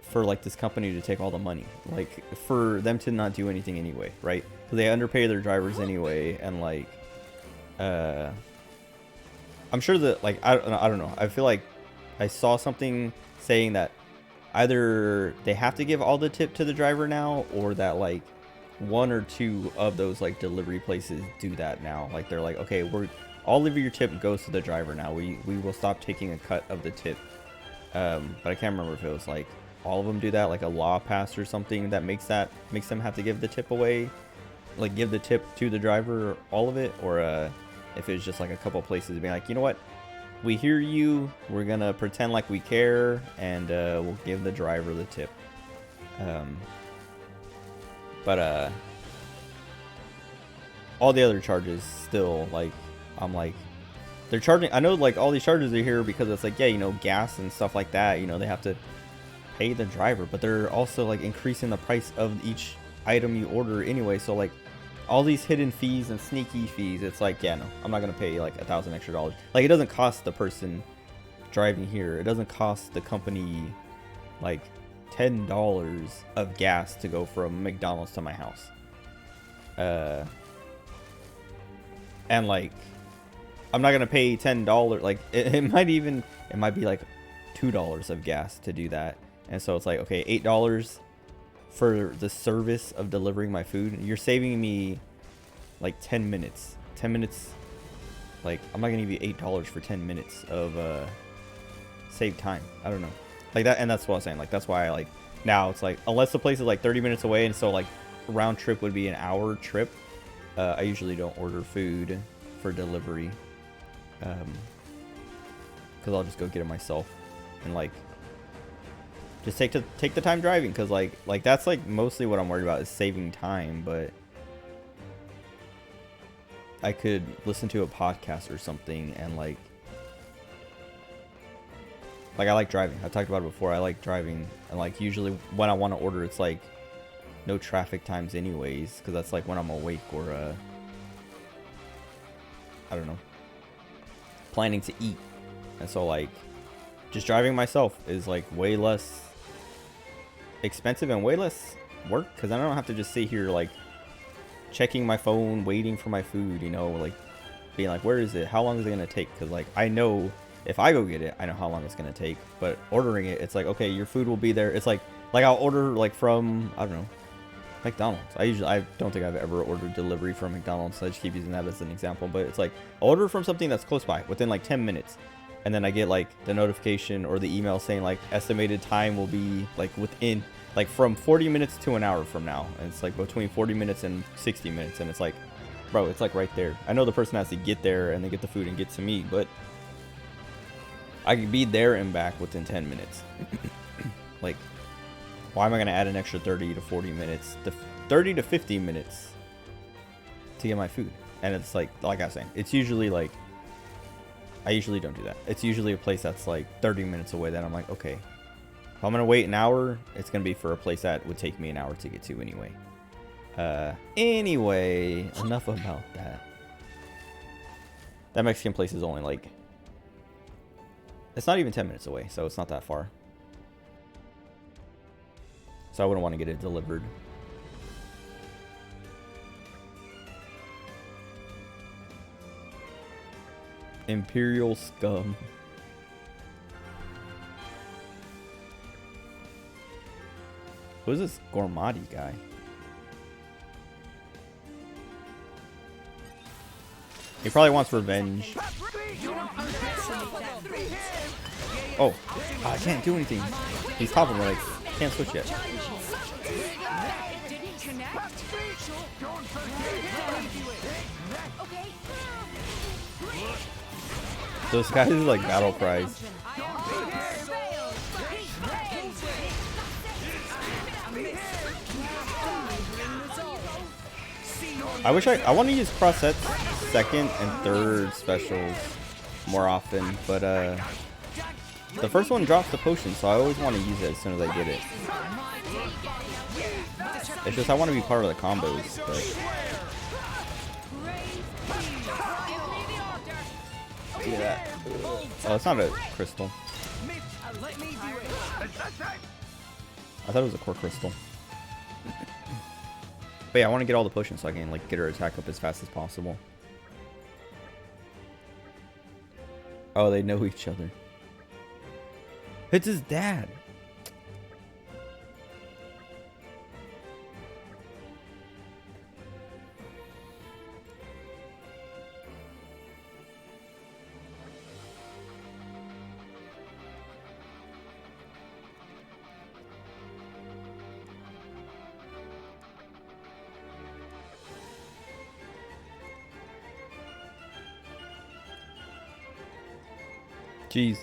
for like this company to take all the money, like for them to not do anything anyway, right? Because they underpay their drivers anyway, and like I'm sure that, like, I don't know, I feel like I saw something saying that either they have to give all the tip to the driver now, or that like one or two of those like delivery places do that now. Like they're like, okay, all of your tip goes to the driver now. We will stop taking a cut of the tip. But I can't remember if it was like all of them do that, like a law passed or something that makes them have to give the tip away, like give the tip to the driver, all of it, or if it's just like a couple places being like, you know what, we hear you, we're gonna pretend like we care, and we'll give the driver the tip. But all the other charges still, like, I'm like, they're charging, I know like all these charges are here because it's like, yeah, you know, gas and stuff like that, you know, they have to pay the driver, but they're also like increasing the price of each item you order anyway. So like all these hidden fees and sneaky fees, it's like, yeah, no, I'm not gonna pay like $1,000 extra. Like, it doesn't cost the person driving here, it doesn't cost the company like $10 of gas to go from McDonald's to my house. And like, I'm not gonna pay $10, like it might be like $2 of gas to do that. And so it's like, okay, $8 for the service of delivering my food. You're saving me like 10 minutes. 10 minutes, like, I'm not gonna give you $8 for 10 minutes of save time. I don't know, like that. And that's what I'm saying, like that's why I like, now it's like, unless the place is like 30 minutes away, and so like round trip would be an hour trip, I usually don't order food for delivery, because I'll just go get it myself and like just take the time driving, because like that's like mostly what I'm worried about, is saving time. But I could listen to a podcast or something, and like I like driving. I talked about it before. I like driving, and like usually when I want to order, it's like no traffic times anyways, because that's like when I'm awake, or I don't know, planning to eat. And so like just driving myself is like way less expensive and way less work, because I don't have to just sit here like checking my phone, waiting for my food, you know, like being like, where is it, how long is it gonna take? Because like I know if I go get it, I know how long it's gonna take. But ordering it, it's like, okay, your food will be there. It's like I'll order like from, I don't know, McDonald's. I don't think I've ever ordered delivery from McDonald's, so I just keep using that as an example. But it's like, I'll order from something that's close by within like 10 minutes, and then I get like the notification or the email saying like estimated time will be like within like from 40 minutes to an hour from now, and it's like between 40 minutes and 60 minutes, and it's like, bro, it's like right there. I know the person has to get there and they get the food and get to me, but I could be there and back within 10 minutes. Like, why am I going to add an extra 30 to 40 minutes, 30 to 50 minutes to get my food? And it's like I was saying, it's usually like I usually don't do that. It's usually a place that's like 30 minutes away that I'm like, okay, if I'm gonna wait an hour, it's gonna be for a place that would take me an hour to get to anyway. Anyway, enough about that. That Mexican place is only like, it's not even 10 minutes away, so it's not that far. So I wouldn't want to get it delivered. Imperial scum. Who's this Gormati guy? He probably wants revenge. Oh, I can't do anything. He's top of me, like, can't switch yet. Those guys are like battle cries. I wish I want to use cross sets second and third specials more often, but the first one drops the potion, so I always want to use it as soon as I get it. It's just I want to be part of the combos, but look at that. Oh, it's not a crystal. I thought it was a core crystal. But yeah, I want to get all the potions so I can like get her attack up as fast as possible. Oh, they know each other. It's his dad. Jeez.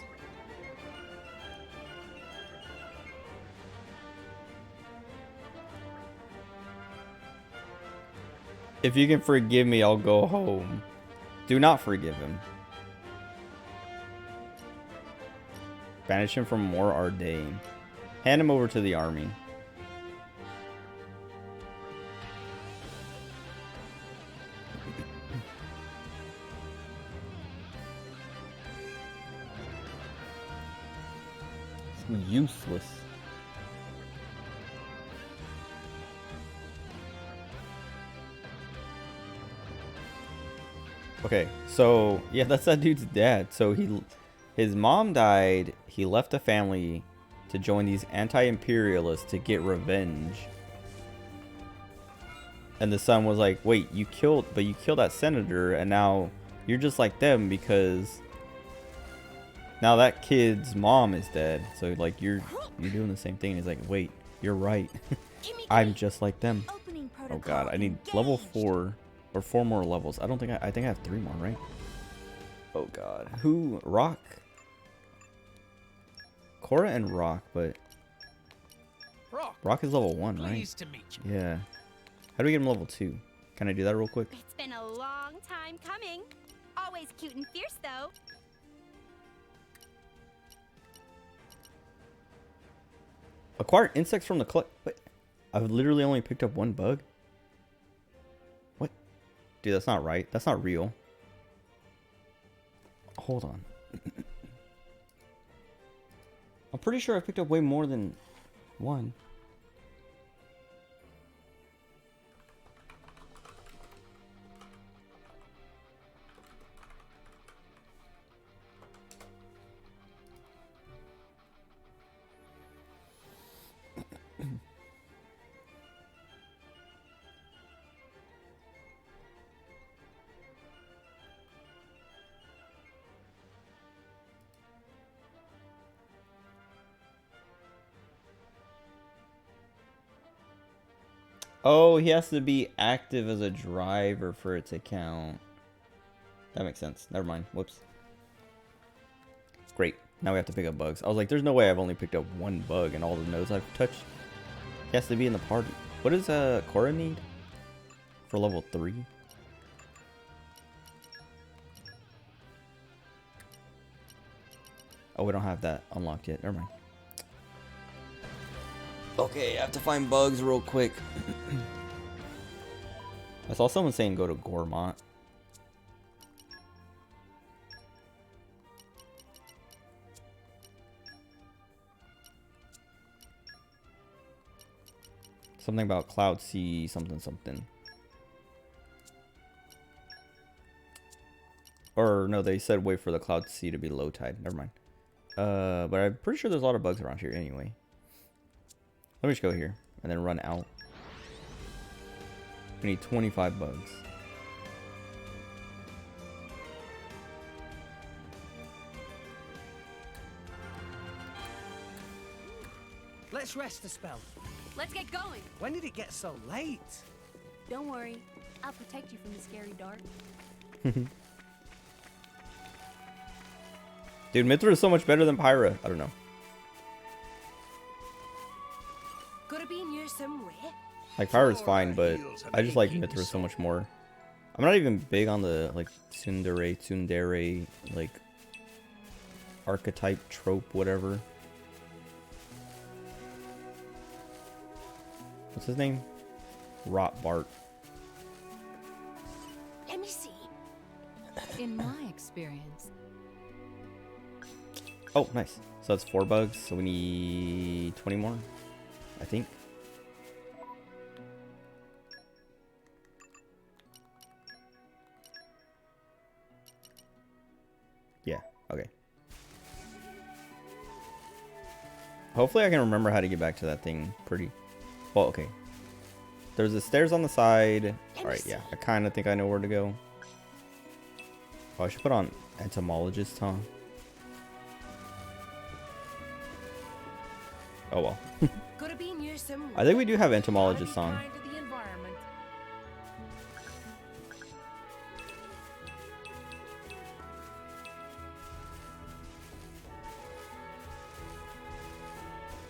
If you can forgive me, I'll go home. Do not forgive him. Banish him from More Ardain. Hand him over to the army. Useless. Okay, so yeah, that's that dude's dad. So his mom died. He left the family to join these anti-imperialists to get revenge. And the son was like, "Wait, you killed that senator, and now you're just like them because now that kid's mom is dead. So like you're doing the same thing." And he's like, "Wait, you're right. I'm just like them." Oh god, I need level 4 or 4 more levels. I think I have 3 more, right? Oh god. Who? Rock? Cora and Rock, but Rock is level 1, right? Pleased to meet you. Yeah. How do we get him level 2? Can I do that real quick? It's been a long time coming. Always cute and fierce, though. Acquire insects from the collect. Wait, I've literally only picked up 1 bug. What? Dude, that's not right. That's not real. Hold on. I'm pretty sure I picked up way more than 1. Oh, he has to be active as a driver for it to count. That makes sense. Never mind. Whoops. Great. Now we have to pick up bugs. I was like, there's no way I've only picked up 1 bug in all the nodes I've touched. He has to be in the party. What does Cora need? For level 3? Oh, we don't have that unlocked yet. Never mind. Okay, I have to find bugs real quick. I saw someone saying go to Gormont. Something about Cloud Sea, something. Or no, they said wait for the Cloud Sea to be low tide. Never mind. But I'm pretty sure there's a lot of bugs around here anyway. Let me just go here and then run out. We need 25 bugs. Let's rest a spell. Let's get going. When did it get so late? Don't worry, I'll protect you from the scary dark. Dude, Mithra is so much better than Pyra. I don't know. Gotta be near somewhere. Like, Pyra's fine, but I just like Mithra so much more. I'm not even big on the, like, tsundere, like, archetype, trope, whatever. What's his name? Rot Bart. Let me see. In my experience. Oh, nice. So that's 4 bugs, so we need 20 more, I think. Yeah, okay. Hopefully I can remember how to get back to that thing pretty... Well, okay. There's the stairs on the side. Alright, yeah. I kind of think I know where to go. Oh, I should put on entomologist, huh? Oh well. Gotta be near somewhere. I think we do have entomologist on. Kind to the environment.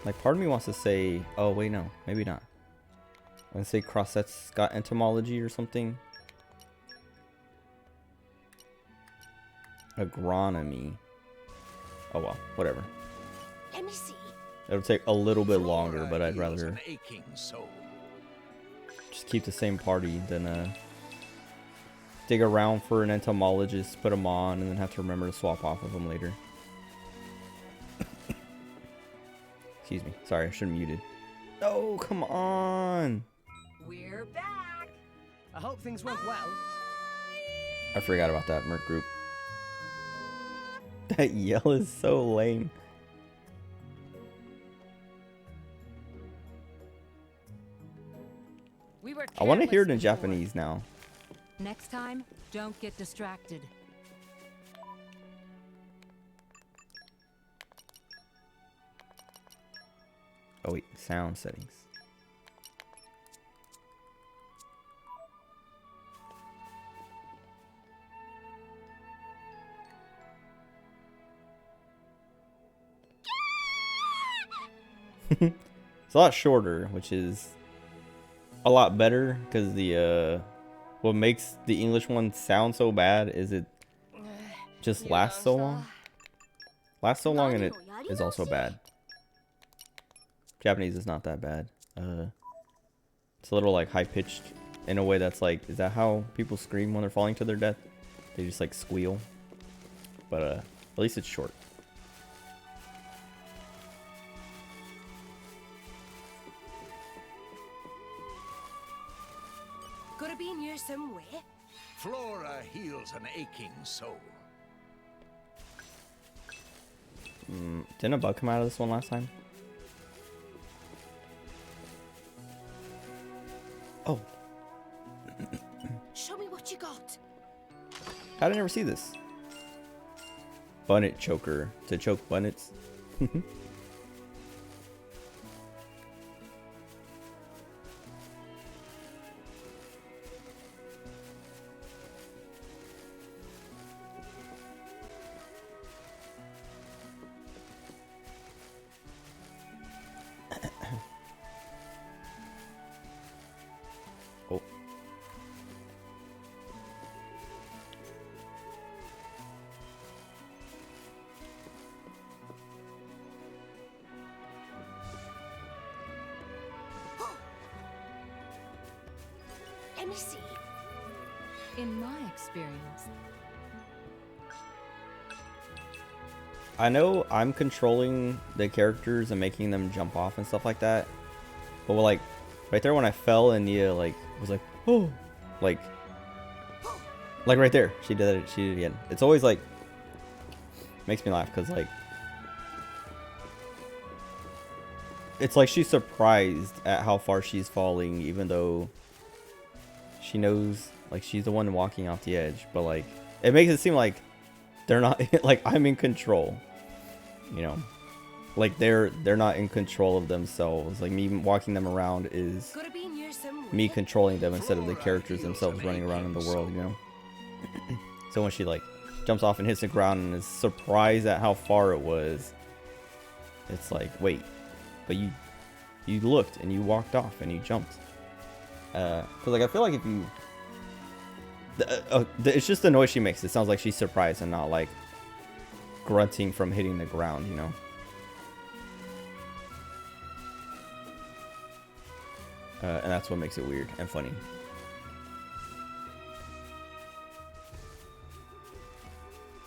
Like, part of me wants to say, oh wait, no, maybe not. I'm gonna say Crossette's got entomology or something. Agronomy. Oh well, whatever. Let me see. It'll take a little bit longer, but I'd rather An aching soul. just keep the same party than dig around for an entomologist, put them on, and then have to remember to swap off of them later. Excuse me. Sorry, I should have muted. Oh, come on. We're back. I hope things went well. I forgot about that Merc group. That yell is so lame. We were I want to hear it in careless before. Japanese now. Next time, don't get distracted. Oh wait, sound settings. It's a lot shorter, which is a lot better because the what makes the English one sound so bad is it just lasts so long. Lasts so long and it is also bad. Japanese is not that bad. It's a little like high pitched in a way that's like, is that how people scream when they're falling to their death? They just like squeal. But at least it's short. Gotta be near somewhere. Flora heals an aching soul. Didn't a bug come out of this one last time? Oh, Show me what you got. how did I never see this? Bunnet choker to choke bunnets. Oh. Let me see. In my experience, I know I'm controlling the characters and making them jump off and stuff like that. But like right there when I fell and Nia like was like, oh, like right there. She did it. She did it again. It's always like makes me laugh because like it's like she's surprised at how far she's falling, even though she knows like she's the one walking off the edge. But like it makes it seem like they're not like I'm in control, you know, like they're not in control of themselves. Like me walking them around is Gotta be near somewhere. me controlling them instead of the characters themselves running around in the world, you know. So when she like jumps off and hits the ground and is surprised at how far it was, it's like, wait, but you looked and you walked off and you jumped. Cause like I feel like if you it's just the noise she makes. It sounds like she's surprised and not like grunting from hitting the ground, you know. And that's what makes it weird and funny.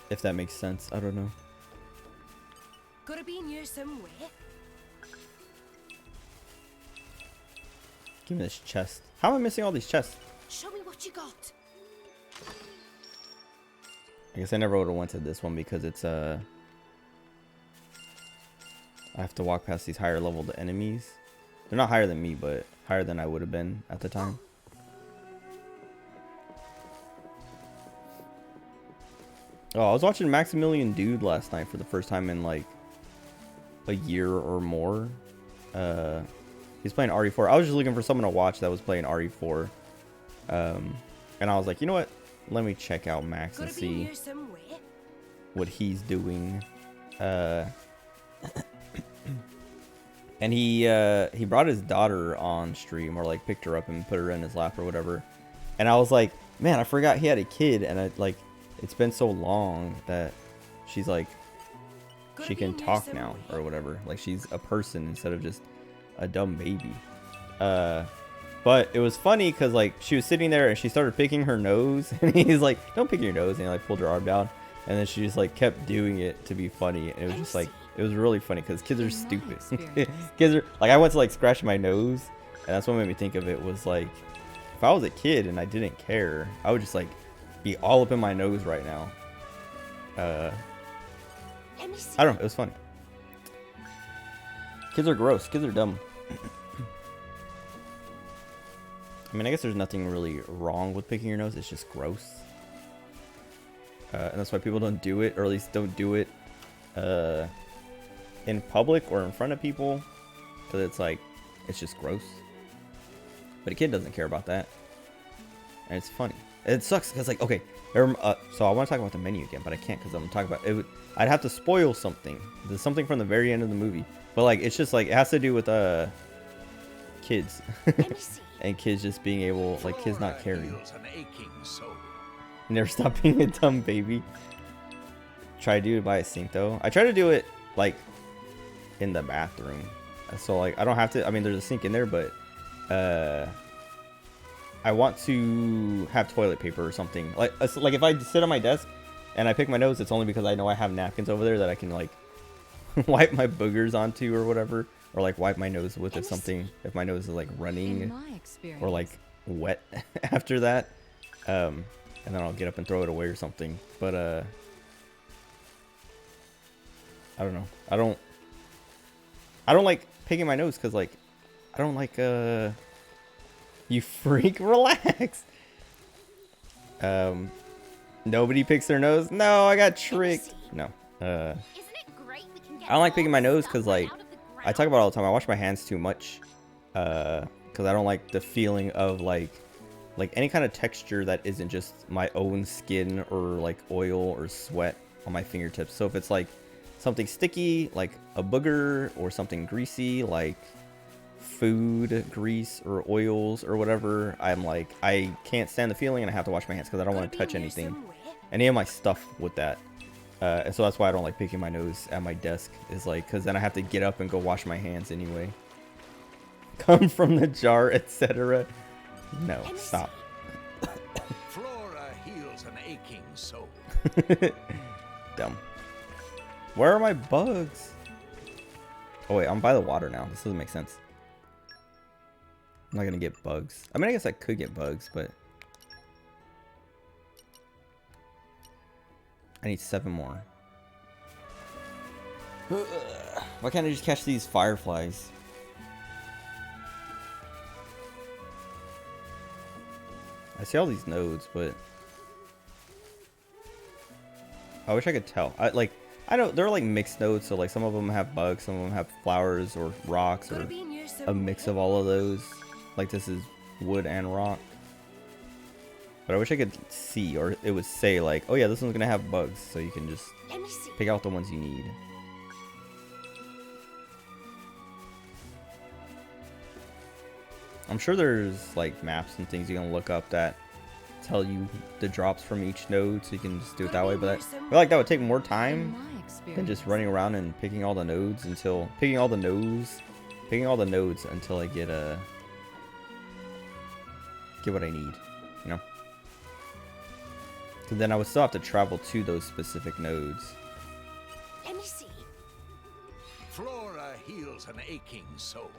If that makes sense, I don't know. Gotta be near somewhere. Give me this chest. How am I missing all these chests? Show me what you got. I guess I never would have went to this one because it's I have to walk past these higher leveled enemies. They're not higher than me, but higher than I would have been at the time. Oh, I was watching Maximilian Dude last night for the first time in like a year or more. He's playing RE4. I was just looking for someone to watch that was playing RE4. And I was like, you know what? Let me check out Max and see what he's doing. And he brought his daughter on stream, or like picked her up and put her in his lap or whatever. And I was like, man, I forgot he had a kid, and I like it's been so long that she's like she can talk now or whatever. Like she's a person instead of just a dumb baby. But it was funny because like she was sitting there and she started picking her nose, and he's like, don't pick your nose, and he like pulled her arm down, and then she just like kept doing it to be funny, and it was just like it was really funny because kids are stupid. Kids are like, I went to like scratch my nose, and that's what made me think of it was like, if I was a kid and I didn't care, I would just like be all up in my nose right now. I don't know, it was funny. Kids are gross. Kids are dumb. I mean, I guess there's nothing really wrong with picking your nose. It's just gross. And that's why people don't do it, or at least don't do it in public or in front of people. Because it's like, it's just gross. But a kid doesn't care about that. And it's funny. It sucks because like, okay, so I want to talk about the menu again, but I can't because I'm talking about it. I'd have to spoil something. There's something from the very end of the movie. But like, it's just like, it has to do with kids. And kids just being able, like kids not caring. Never stop being a dumb baby. Try to do it by a sink though. I try to do it like in the bathroom. So like, I don't have to, I mean, there's a sink in there, but I want to have toilet paper or something. Like if I sit on my desk and I pick my nose, it's only because I know I have napkins over there that I can like wipe my boogers onto or whatever, or like wipe my nose with if something, if my nose is like running or like wet after that, and then I'll get up and throw it away or something. But I don't know, I don't like picking my nose because like I don't like you freak, relax. Nobody picks their nose. No, I got tricked. No. I don't like picking my nose because like I talk about it all the time. I wash my hands too much because I don't like the feeling of like any kind of texture that isn't just my own skin or like oil or sweat on my fingertips. So if it's like something sticky like a booger, or something greasy like food grease or oils or whatever, I'm like, I can't stand the feeling and I have to wash my hands because I don't want to touch anything, any of my stuff with that. And so that's why I don't like picking my nose at my desk, is like, because then I have to get up and go wash my hands anyway. Come from the jar, etc. No, stop. Dumb. Where are my bugs? Oh wait, I'm by the water now. This doesn't make sense. I'm not gonna get bugs. I mean, I guess I could get bugs, but I need 7 more. Why can't I just catch these fireflies? I see all these nodes, but I wish I could tell. I know they're like mixed nodes, so like some of them have bugs, some of them have flowers or rocks or a mix of all of those. Like this is wood and rock. But I wish I could see, or it would say like, oh yeah, this one's gonna have bugs, so you can just pick out the ones you need. I'm sure there's like maps and things you can look up that tell you the drops from each node, so you can just do it that way. But I feel like that would take more time than just running around and picking all the nodes until until I get what I need, you know. Because then I would still have to travel to those specific nodes. Let me see. Flora heals an aching soul.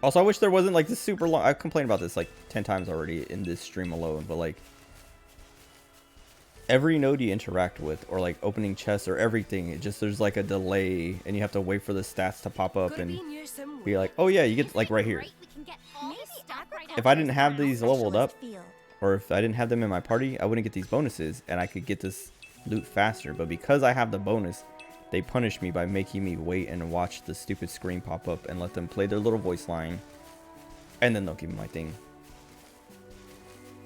Also, I wish there wasn't like this super long. I've complained about this like 10 times already in this stream alone, but like every node you interact with, or like opening chests or everything, it just there's like a delay, and you have to wait for the stats to pop up and be like, oh yeah, you get like right here. If I didn't have these leveled up, or if I didn't have them in my party, I wouldn't get these bonuses, and I could get this loot faster. But because I have the bonus, they punish me by making me wait and watch the stupid screen pop up and let them play their little voice line, and then they'll give me my thing.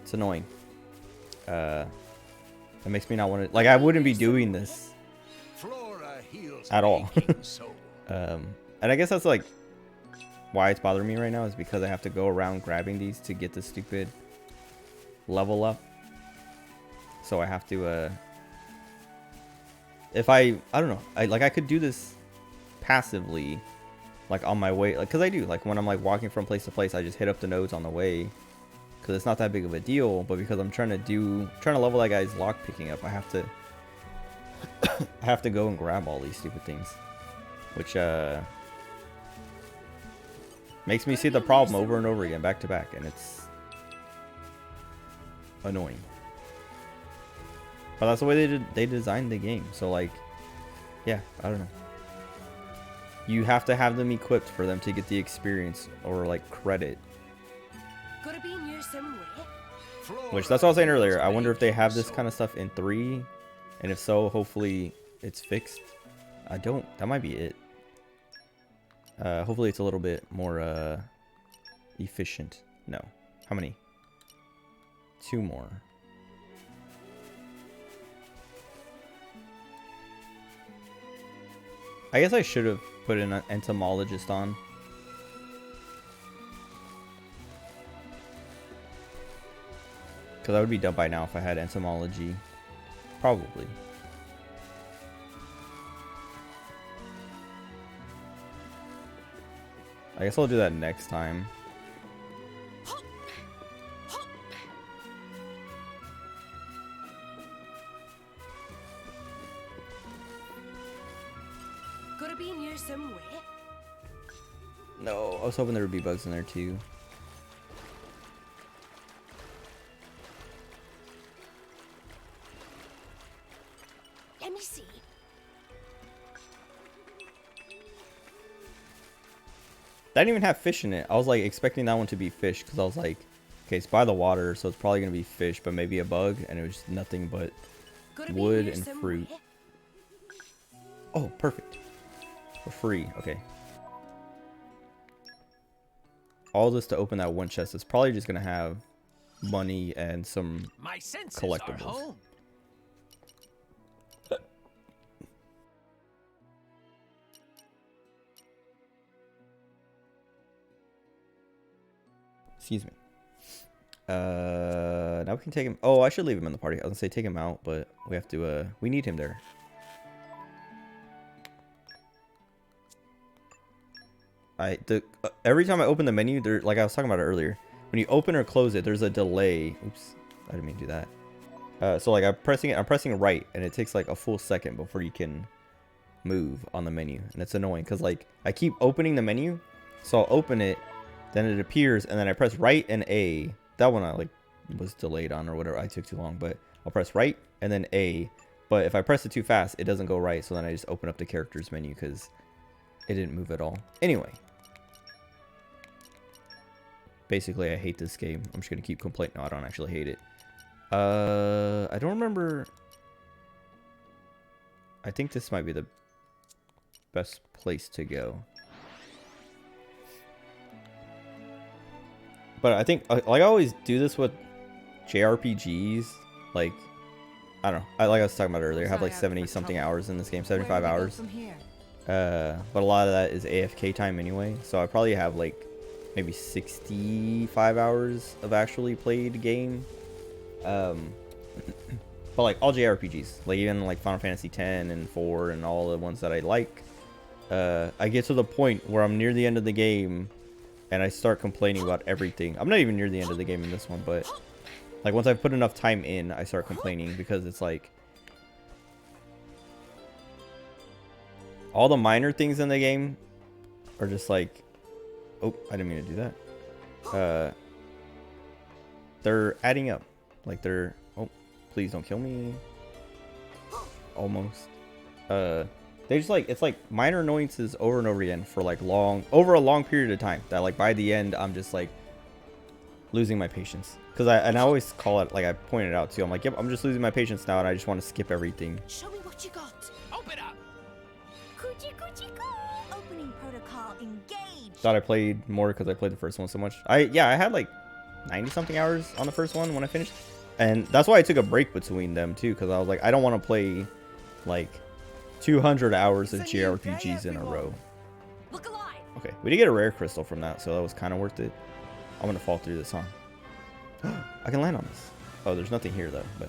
It's annoying. It makes me not want to, like, I wouldn't be doing this at all. And I guess that's like why it's bothering me right now, is because I have to go around grabbing these to get the stupid level up. So I have to if I don't know, I could do this passively, like on my way, like, because I do, like when I'm like walking from place to place, I just hit up the nodes on the way, because it's not that big of a deal. But because I'm trying to level that guy's lock picking up, I have to I have to go and grab all these stupid things, which makes me see the problem over and over again, back to back, and it's annoying. But that's the way they designed the game. So like, yeah, I don't know. You have to have them equipped for them to get the experience or like credit. Gotta be in here somewhere. Which, that's what I was saying earlier. I wonder if they have this kind of stuff in 3, and if so, hopefully it's fixed. That might be it. Hopefully it's a little bit more efficient. No. How many? 2 more. I guess I should have put an entomologist on. Because I would be done by now if I had entomology. Probably. I guess I'll do that next time. Gotta be in here somewhere. No, I was hoping there would be bugs in there too. Let me see. That didn't even have fish in it. I was like expecting that one to be fish, because I was like, okay, it's by the water, so it's probably gonna be fish, but maybe a bug, and it was nothing but wood and fruit. Oh, perfect. For free, okay. All this to open that one chest. It's probably just gonna have money and some collectibles. Excuse me. Now we can take him. Oh, I should leave him in the party. I was gonna say take him out, but we have to. We need him there. Every time I open the menu, like I was talking about it earlier, when you open or close it, there's a delay. Oops, I didn't mean to do that. So like I'm pressing right, and it takes like a full second before you can move on the menu, and it's annoying because like I keep opening the menu, so I'll open it, then it appears, and then I press right and A. That one I like was delayed on or whatever. I took too long, but I'll press right and then A. But if I press it too fast, it doesn't go right, so then I just open up the characters menu because it didn't move at all. Anyway, basically I hate this game. I'm just gonna keep complaining. No, I don't actually hate it. I don't remember. I think this might be the best place to go. But I think, like I always do this with JRPGs, like, I don't know. Like I was talking about earlier, I have like 70 something hours in this game, 75 hours. But a lot of that is AFK time anyway. So I probably have like maybe 65 hours of actually played game. But like all JRPGs, like even like Final Fantasy X and 4 and all the ones that I like, I get to the point where I'm near the end of the game and I start complaining about everything. I'm not even near the end of the game in this one, but like once I've put enough time in, I start complaining because it's like all the minor things in the game are just like, oh, I didn't mean to do that. They're adding up. Like they're, oh, please don't kill me. Almost. They just like, it's like minor annoyances over and over again for like over a long period of time that like by the end I'm just like losing my patience. Cause I always call it, like I pointed out too, I'm like, yep, I'm just losing my patience now and I just want to skip everything. Show me what you got. Open up! Coochie coochie coo! Opening protocol engaged. Thought I played more because I played the first one so much. I had like 90 something hours on the first one when I finished. And that's why I took a break between them too, because I was like, I don't want to play like 200 hours of JRPGs in a row. Look alive. Okay, we did get a rare crystal from that, so that was kind of worth it. I'm gonna fall through this, huh? I can land on this. Oh, there's nothing here though, but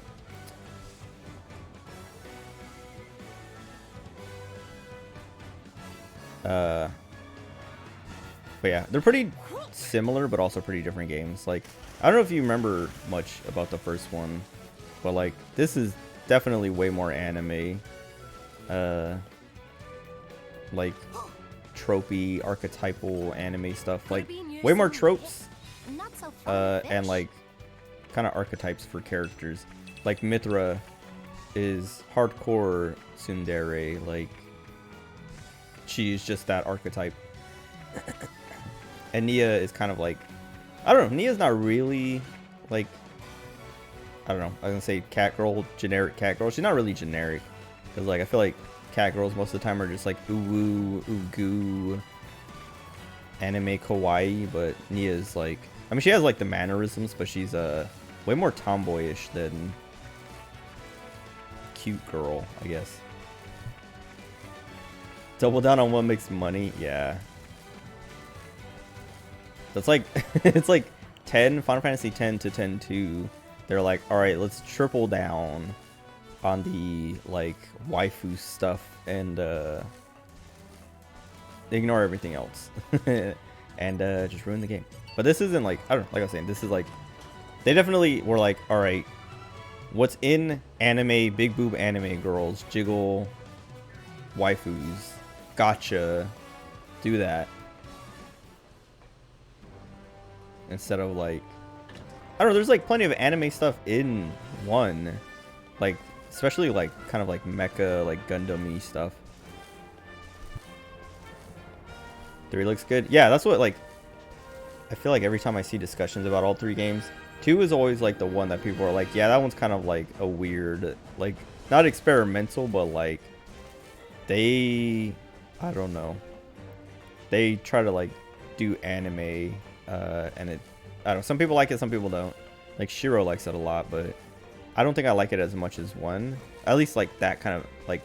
yeah, they're pretty similar, but also pretty different games. Like, I don't know if you remember much about the first one, but like this is definitely way more anime, like tropey, archetypal anime stuff, like way more tropes, Not so fun, and like kind of archetypes for characters. Like Mithra is hardcore tsundere, like she's just that archetype. And Nia is kind of like, I don't know, Nia's not really like, I don't know, I was gonna say cat girl, generic cat girl. She's not really generic, because like I feel like cat girls most of the time are just like ooh goo anime kawaii, but Nia's like, I mean, she has like the mannerisms, but she's way more tomboyish than cute girl, I guess. Double down on what makes money, yeah. That's like it's like 10 Final Fantasy 10 to 10-2. They're like, all right, let's triple down on the like waifu stuff and ignore everything else and just ruin the game. But this isn't like, I don't know, like I was saying, this is like, they definitely were like, all right, what's in anime, big boob anime girls, jiggle waifus, gotcha, do that. Instead of like, I don't know, there's like plenty of anime stuff in one, like especially like kind of like mecha, like Gundam-y stuff. 3 looks good. Yeah, that's what, like, I feel like every time I see discussions about all 3 games, 2 is always like the one that people are like, yeah, that one's kind of like a weird, like, not experimental, but like they, I don't know, they try to like do anime, and it, I don't know, some people like it, some people don't. Like Shiro likes it a lot, but I don't think I like it as much as 1. At least like that kind of like,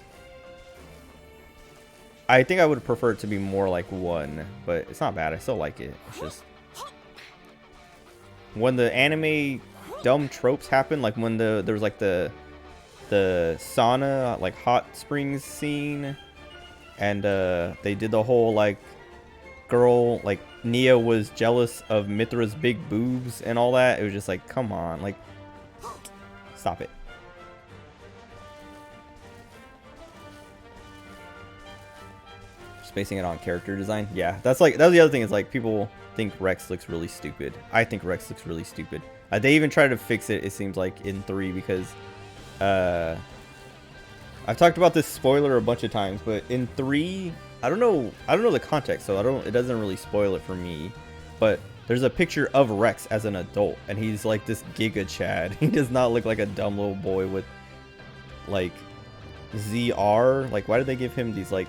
I think I would prefer it to be more like 1, but it's not bad. I still like it. It's just when the anime dumb tropes happen, like when there was like the sauna, like hot springs scene, and they did the whole like girl, like Nia was jealous of Mithra's big boobs and all that. It was just like, come on, like, stop it. Just basing it on character design. Yeah, that's the other thing is like people think Rex looks really stupid. I think Rex looks really stupid. They even tried to fix it, it seems like, in 3 because I've talked about this spoiler a bunch of times, but in 3, I don't know the context, so it doesn't really spoil it for me. But there's a picture of Rex as an adult, and he's like this Giga Chad. He does not look like a dumb little boy with like ZR. Like, why did they give him these like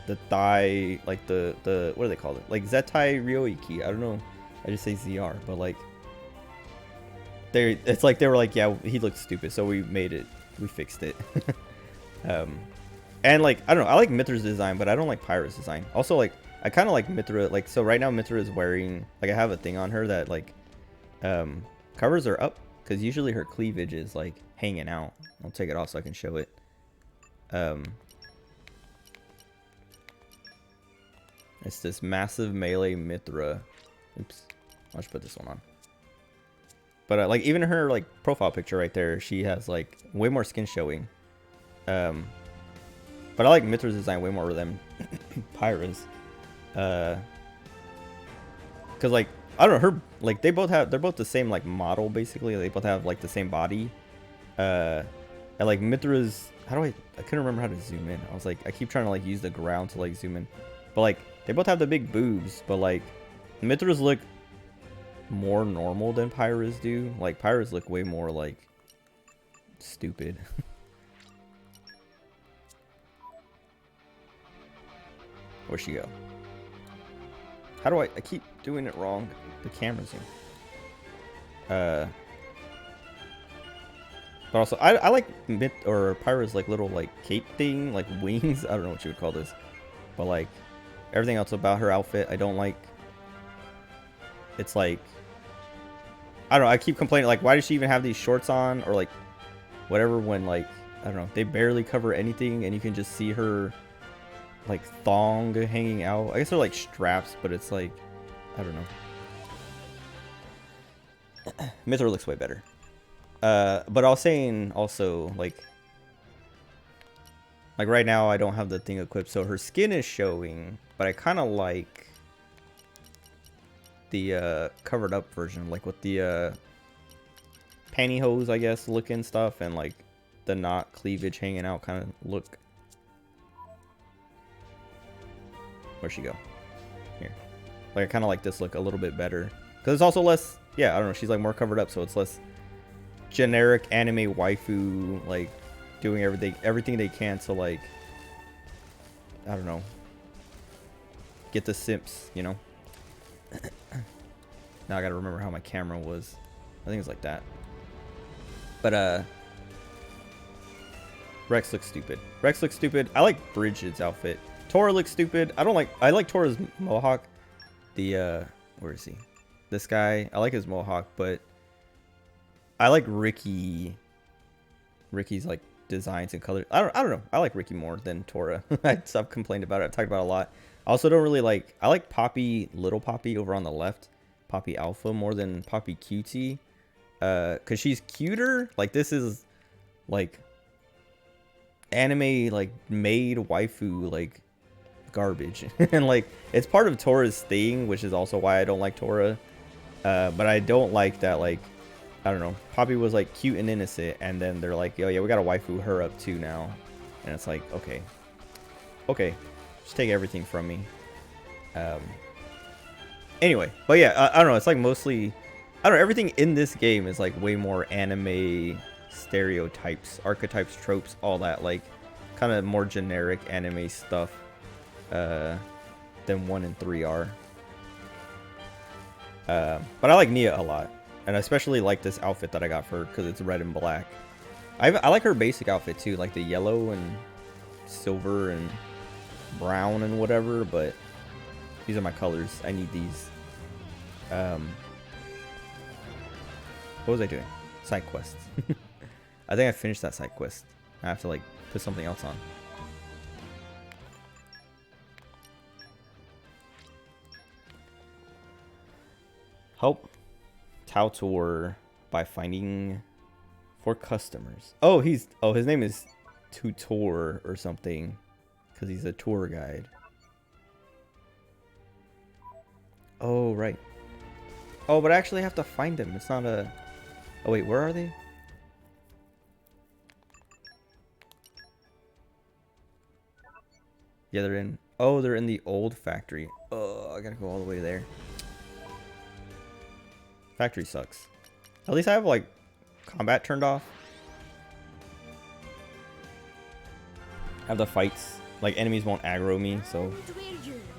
the thigh, like the what do they call it? Like Zetai Ryoiki. I don't know. I just say ZR, but like it's like they were like, yeah, he looks stupid, so we fixed it. And like, I don't know, I like Mithra's design, but I don't like Pyra's design. Also, like, I kind of like Mithra, like, so right now Mithra is wearing, like, I have a thing on her that like covers her up, because usually her cleavage is like hanging out. I'll take it off so I can show it. It's this massive melee Mithra. Oops, I'll just put this one on. But like, even her like profile picture right there, she has like way more skin showing. But I like Mithra's design way more than Pyra's. Cause like, I don't know, her, like, they're both the same like model basically. They both have like the same body. And like Mithra's, I couldn't remember how to zoom in. I was like, I keep trying to like use the ground to like zoom in. But like, they both have the big boobs, but like Mithra's look more normal than Pyra's do. Like, Pyra's look way more like stupid. Where'd she go? How do I keep doing it wrong? The camera's in. But also, I like Pyra's like little like cape thing, like wings. I don't know what you would call this, but like everything else about her outfit, I don't like. It's like, I don't know, I keep complaining, like, why does she even have these shorts on, or like whatever, when like, I don't know, they barely cover anything and you can just see her like thong hanging out. I guess they're like straps, but it's like, I don't know. Mithra looks way better. But I was saying also, like right now I don't have the thing equipped, so her skin is showing, but I kind of like the covered up version, like with the pantyhose, I guess, looking stuff, and like the not cleavage hanging out kind of look. Where'd she go? Here. Like, I kind of like this look a little bit better, because it's also less, yeah, I don't know, she's like more covered up, so it's less generic anime waifu, like doing everything they can to, like, I don't know, get the simps, you know. Now I gotta remember how my camera was. I think it's like that. But Rex looks stupid. Rex looks stupid. I like Bridget's outfit. Tora looks stupid. I like Tora's mohawk. The where is he? This guy. I like his mohawk, but I like Ricky's like designs and colors. I don't know. I like Ricky more than Tora. I've complained about it. I've talked about it a lot. I also don't really like, I like Poppy, little Poppy over on the left, Poppy Alpha, more than Poppy Cutie, because she's cuter. Like, this is like anime like made waifu like garbage. And like, it's part of Tora's thing, which is also why I don't like Tora. But I don't like that, like, I don't know, Poppy was like cute and innocent, and then they're like, oh yeah, we gotta waifu her up too now, and it's like, okay, just take everything from me. Anyway, but yeah, I don't know, it's like mostly, I don't know, everything in this game is like way more anime stereotypes, archetypes, tropes, all that, like kind of more generic anime stuff than 1 and 3 are. But I like Nia a lot, and I especially like this outfit that I got for her because it's red and black. I like her basic outfit too, like the yellow and silver and brown and whatever, but these are my colors. I need these. What was I doing? Side quests. I think I finished that side quest. I have to like put something else on. Help Tautor by finding for customers. Oh, his name is Tutor or something, because he's a tour guide. Oh, right. Oh, but I actually have to find them. It's not a... Oh, wait, where are they? Yeah, they're in... Oh, they're in the old factory. Oh, I gotta go all the way there. Factory sucks. At least I have, like, combat turned off. I have the fights. Like, enemies won't aggro me, so...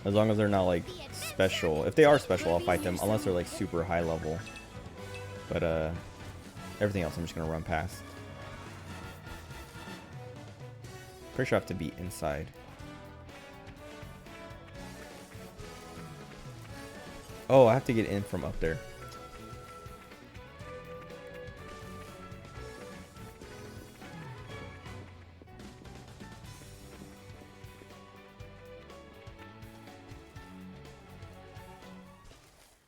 As long as they're not, like, special. If they are special, I'll fight them. Unless they're, like, super high level. But, everything else I'm just gonna run past. Pretty sure I have to be inside. Oh, I have to get in from up there.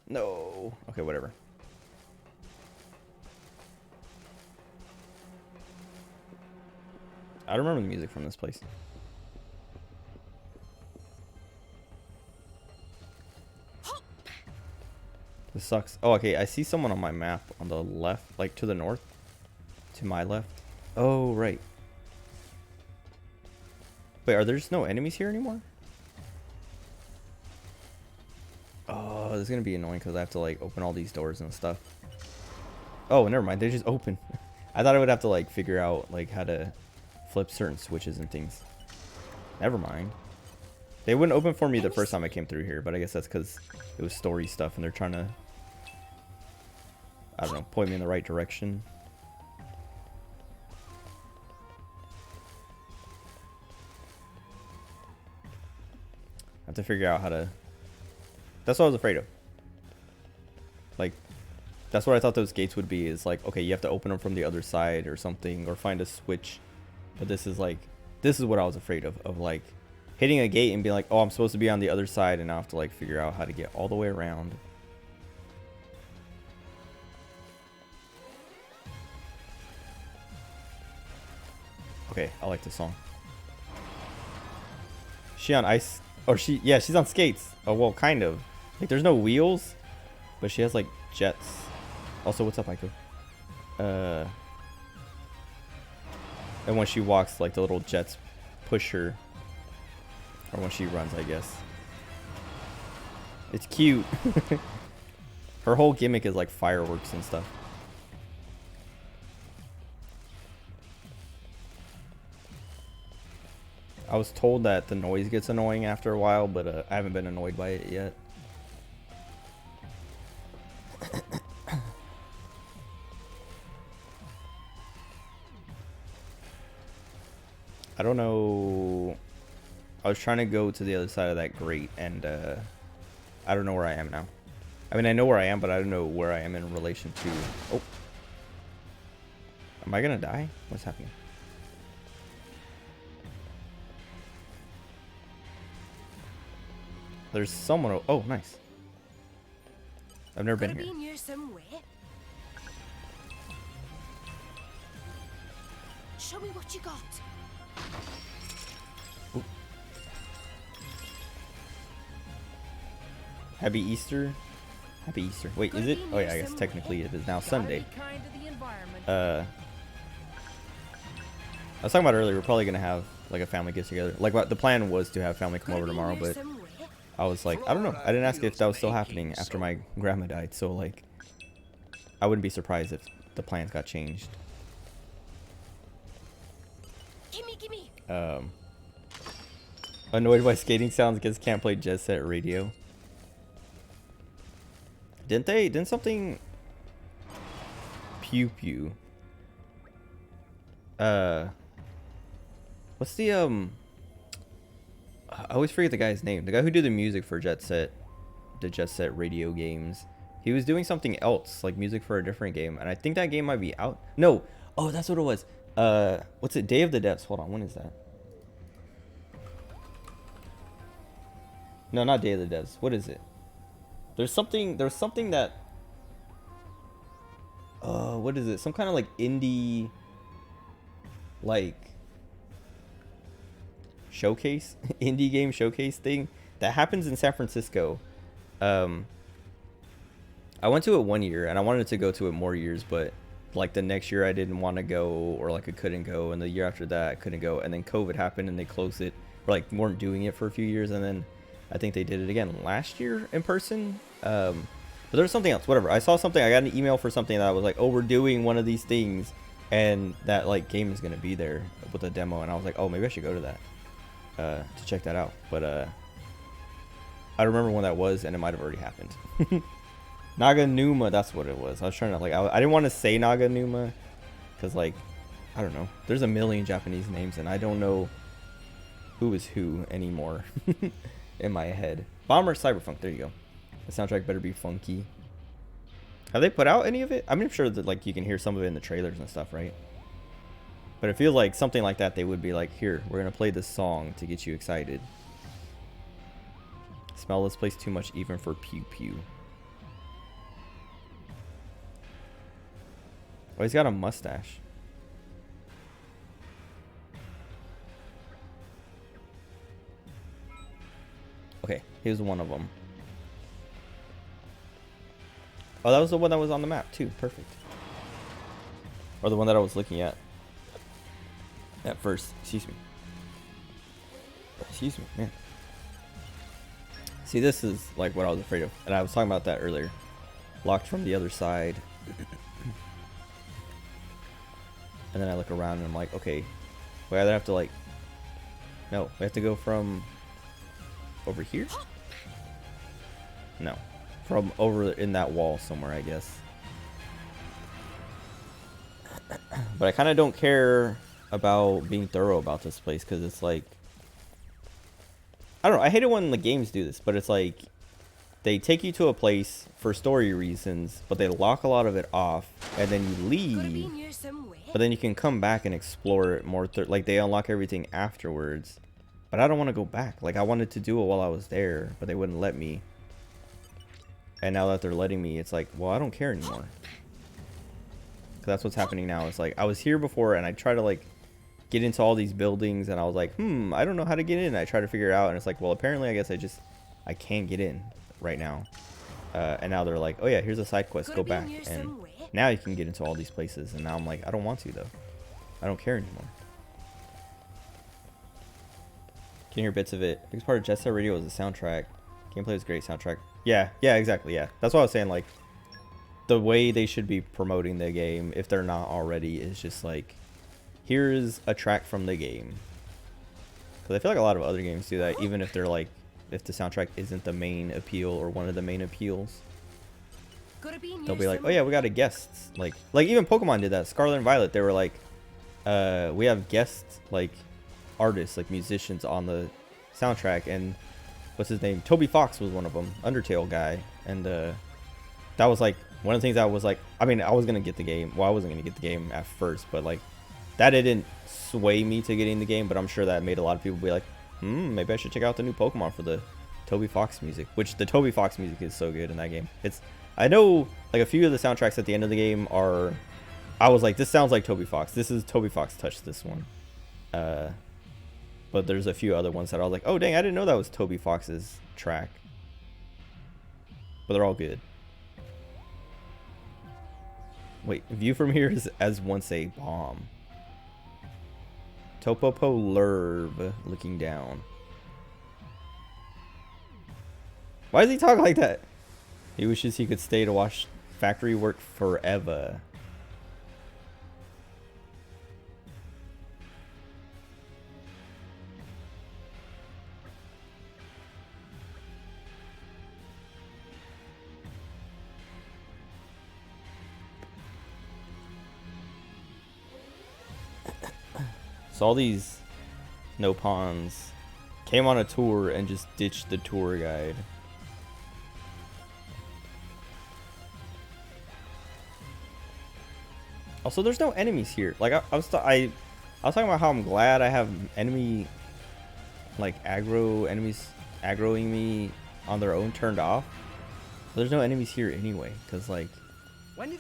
No. Okay, whatever. I don't remember the music from this place. This sucks. Oh, okay. I see someone on my map on the left, like to the north. To my left. Oh, right. Wait, are there just no enemies here anymore? Oh, this is gonna be annoying because I have to like open all these doors and stuff. Oh, never mind. They just open. I thought I would have to like figure out like how to flip certain switches and things. Never mind. They wouldn't open for me the first time I came through here, but I guess that's because it was story stuff and they're trying to, I don't know, point me in the right direction. I have to figure out how to... That's what I was afraid of. Like, that's what I thought those gates would be, is like, okay, you have to open them from the other side or something, or find a switch. But this is like, this is what I was afraid of like, hitting a gate and being like, oh, I'm supposed to be on the other side, and I have to like figure out how to get all the way around. Okay, I like this song. She on ice, or she, yeah, she's on skates. Oh, well, kind of. Like, there's no wheels, but she has like jets. Also, what's up, Aiko? And when she walks, like the little jets push her. Or when she runs, I guess. It's cute. Her whole gimmick is like fireworks and stuff. I was told that the noise gets annoying after a while, but I haven't been annoyed by it yet. I don't know. I was trying to go to the other side of that grate, and I don't know where I am now. I mean, I know where I am, but I don't know where I am in relation to... Oh. Am I gonna die? What's happening? There's someone... Oh, nice. I've never been here. Show me what you got. Ooh. Happy Easter. Happy Easter. Wait, is it? Oh yeah, I guess technically it is now Sunday. I was talking about earlier, we're probably gonna have like a family get together. Like, the plan was to have family come over tomorrow, but I was like, I don't know. I didn't ask if that was still happening after my grandma died, so like, I wouldn't be surprised if the plans got changed. Gimme. Annoyed by skating sounds because can't play Jet Set Radio. Didn't something... Pew Pew. What's the, I always forget the guy's name. The guy who did the music for Jet Set, the Jet Set Radio games. He was doing something else, like music for a different game. And I think that game might be out. No. Oh, that's what it was. What's it? Day of the Devs. Hold on. When is that? No, not Day of the Devs. What is it? There's something that... what is it? Some kind of like indie... like... showcase? Indie game showcase thing that happens in San Francisco. I went to it 1 year, and I wanted to go to it more years, but like the next year I didn't want to go, or like I couldn't go, and the year after that I couldn't go, and then COVID happened and they closed it, or like weren't doing it for a few years, and then I think they did it again last year in person. But there was something else, whatever. I saw something, I got an email for something that was like, oh, we're doing one of these things, and that like game is gonna be there with a demo, and I was like, oh, maybe I should go to that to check that out. But I remember when that was, and it might have already happened. Naganuma, that's what it was. I was trying to like, I didn't want to say Naganuma because like, I don't know. There's a million Japanese names, and I don't know who is who anymore in my head. Bomber Cyberpunk, there you go. The soundtrack better be funky. Have they put out any of it? I mean, I'm sure that like you can hear some of it in the trailers and stuff, right? But it feels like something like that, they would be like, here, we're gonna play this song to get you excited. Smell this place too much even for pew pew. Oh, he's got a mustache. Okay, here's one of them. Oh, that was the one that was on the map too. Perfect. Or the one that I was looking at first. Excuse me. Excuse me, man. See, this is like what I was afraid of, and I was talking about that earlier. Locked from the other side. And then I look around and I'm like, okay, we either have to like, no, we have to go from over here? No, from over in that wall somewhere, I guess. But I kind of don't care about being thorough about this place, because it's like, I don't know, I hate it when the games do this, but it's like, they take you to a place for story reasons, but they lock a lot of it off, and then you leave. But then you can come back and explore it more. Like, they unlock everything afterwards. But I don't want to go back. Like, I wanted to do it while I was there, but they wouldn't let me. And now that they're letting me, it's like, well, I don't care anymore. 'Cause that's what's happening now. It's like, I was here before, and I try to, like, get into all these buildings, and I was like, I don't know how to get in. I try to figure it out, and it's like, well, apparently, I guess I can't get in right now. And now they're like, oh, yeah, here's a side quest. Go back. And now you can get into all these places, and now I'm like, I don't want to, though. I don't care anymore. Can hear bits of it. Biggest part of Jet Set Radio was the soundtrack. Gameplay was great. Soundtrack. Yeah, exactly. Yeah, that's what I was saying. Like, the way they should be promoting the game, if they're not already, is just like, here's a track from the game. Because I feel like a lot of other games do that, even if they're like, if the soundtrack isn't the main appeal or one of the main appeals. They'll be like, oh yeah, we got a guest. Like even Pokemon did that. Scarlet and Violet, they were like, we have guest like artists, like musicians on the soundtrack, and what's his name? Toby Fox was one of them, Undertale guy, and that was like one of the things that was like, I mean, I was gonna get the game. Well, I wasn't gonna get the game at first, but like that didn't sway me to getting the game. But I'm sure that made a lot of people be like, maybe I should check out the new Pokemon for the Toby Fox music. Which the Toby Fox music is so good in that game. I know like a few of the soundtracks at the end of the game are, I was like, this sounds like Toby Fox. This is Toby Fox touched this one. But there's a few other ones that I was like, oh dang, I didn't know that was Toby Fox's track. But they're all good. Wait, view from here is as once a bomb. Topopo Lurv looking down. Why does he talk like that? He wishes he could stay to watch factory work forever. So all these Nopons came on a tour and just ditched the tour guide. Also, there's no enemies here. Like I was talking about how I'm glad I have enemies aggroing me on their own turned off. But there's no enemies here anyway, because like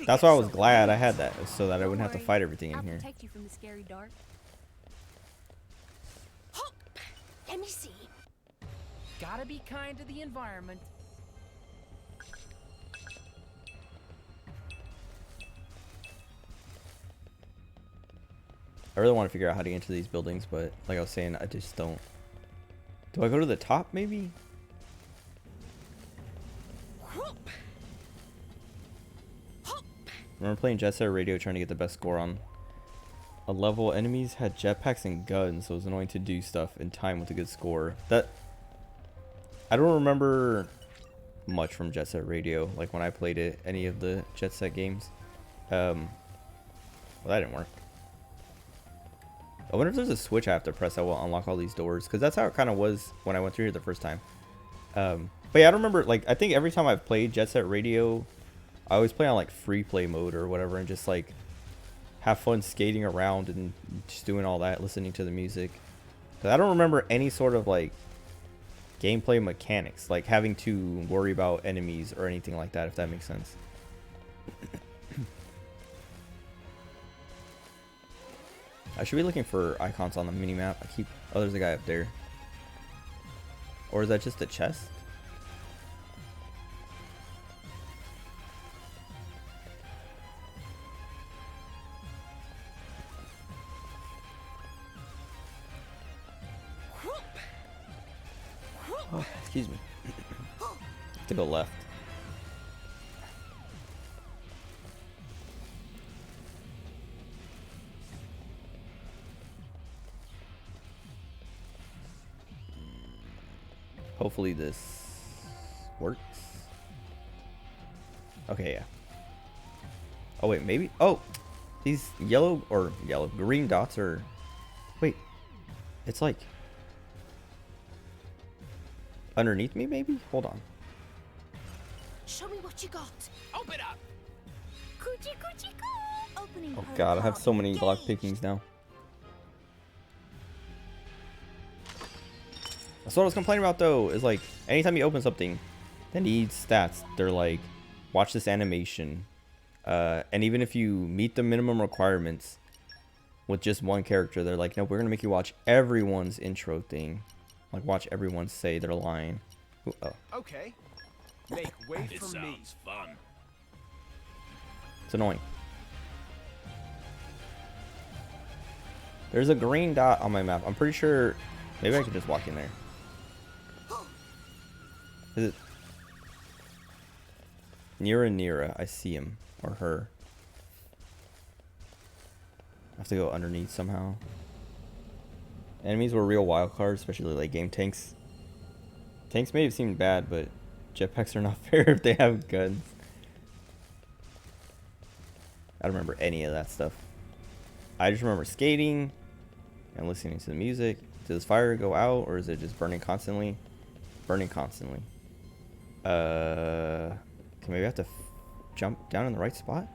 that's why I was glad I had that, so that I wouldn't have to fight everything in here. I'll protect you from the scary dark. Let me see. Gotta be kind to the environment. I really want to figure out how to get into these buildings, but like I was saying, I just don't. Do I go to the top maybe? I remember playing Jet Set Radio trying to get the best score on a level. Enemies had jetpacks and guns, so it was annoying to do stuff in time with a good score. That I don't remember much from Jet Set Radio, like when I played it, any of the Jet Set games. Well, that didn't work. I wonder if there's a switch I have to press that will unlock all these doors, because that's how it kind of was when I went through here the first time. But yeah, I don't remember, like, I think every time I've played Jet Set Radio, I always play on like free play mode or whatever and just like have fun skating around and just doing all that, listening to the music. But I don't remember any sort of like gameplay mechanics, like having to worry about enemies or anything like that, if that makes sense. I should be looking for icons on the minimap. I keep... Oh, there's a guy up there. Or is that just a chest? Oh, excuse me. Have to go left. Hopefully this works. Okay, yeah. Oh wait, maybe. Oh, these green dots are. Wait, it's like underneath me, maybe? Hold on. Show me what you got. Open up. Coochie coochie coo. Opening Oh god, I have so many protocol lock pickings now. That's what I was complaining about though, is like anytime you open something that needs stats, they're like, watch this animation. And even if you meet the minimum requirements with just one character, they're like, no, we're gonna make you watch everyone's intro thing. Like watch everyone say their line. Ooh, oh. Okay. Make way It for me. sounds fun. It's annoying. There's a green dot on my map. I'm pretty sure maybe I could just walk in there. Is it Nira? I see him or her. I have to go underneath somehow. Enemies were real wild cards, especially late game tanks. Tanks may have seemed bad, but jetpacks are not fair if they have guns. I don't remember any of that stuff. I just remember skating and listening to the music. Does fire go out or is it just burning constantly? Burning constantly. Okay, maybe I have to jump down in the right spot?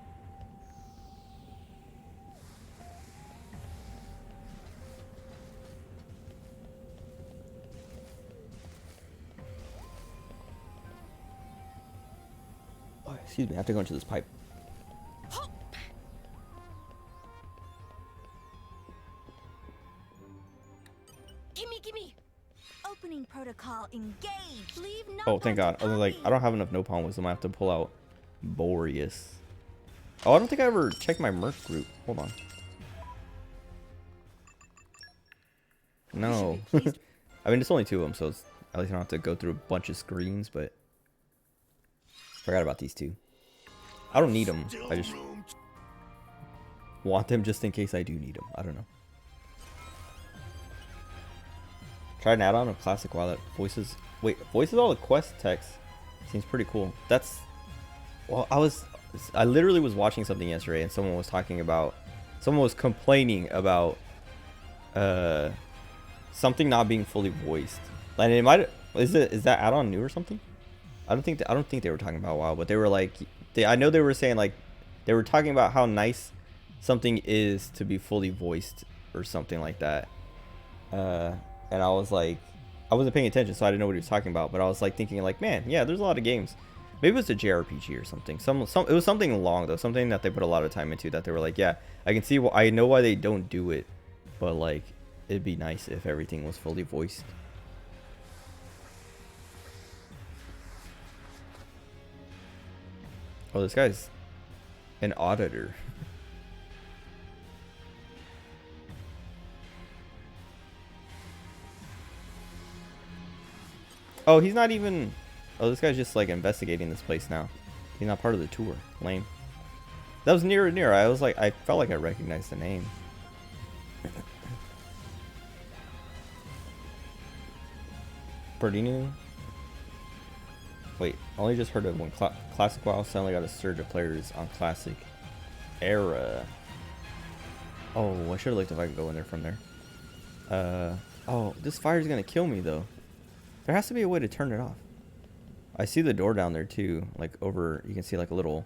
Oh, excuse me, I have to go into this pipe. Gimme. Opening protocol engaged. Leave no Oh, thank God. I was like, I don't have enough no palm wisdom. I have to pull out Boreas. Oh, I don't think I ever checked my merc group. Hold on. No. I mean, it's only 2 of them, so it's, at least I don't have to go through a bunch of screens, but forgot about these 2. I don't need them. I just want them just in case I do need them. I don't know. Tried an add-on of Classic while that voices all the quest text. Seems pretty cool. That's, well, I literally was watching something yesterday and someone was complaining about something not being fully voiced. And it might, is that add-on new or something? I don't think they were talking about WoW, but they were like, I know they were saying like they were talking about how nice something is to be fully voiced or something like that. And I was like, I wasn't paying attention, so I didn't know what he was talking about. But I was like thinking, like, man, yeah, there's a lot of games. Maybe it was a JRPG or something. It was something long though, something that they put a lot of time into. That they were like, yeah, I can see. I know why they don't do it, but like, it'd be nice if everything was fully voiced. Oh, this guy's an auditor. Oh, he's not even... Oh, this guy's just like investigating this place now. He's not part of the tour. Lame. That was near and near. I was like, I felt like I recognized the name. Pretty new. Wait, I only just heard of when Classic WoW suddenly got a surge of players on Classic Era. Oh, I should have looked if I could go in there from there. Oh, this fire's gonna kill me though. There has to be a way to turn it off. I see the door down there too, like over, you can see like a little,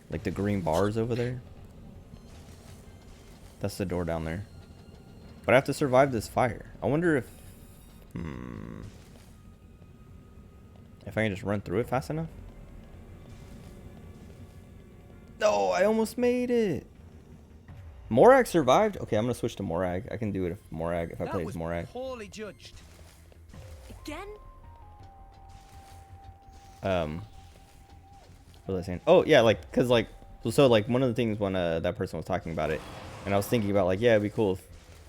like the green bars over there. That's the door down there. But I have to survive this fire. I wonder if, if I can just run through it fast enough. No, I almost made it. Morag survived? Okay, I'm gonna switch to Morag. I can do it if I play as Morag. Poorly judged. Again? What was I saying? Oh yeah, like, cause like, so like one of the things when that person was talking about it, and I was thinking about like, yeah, it'd be cool if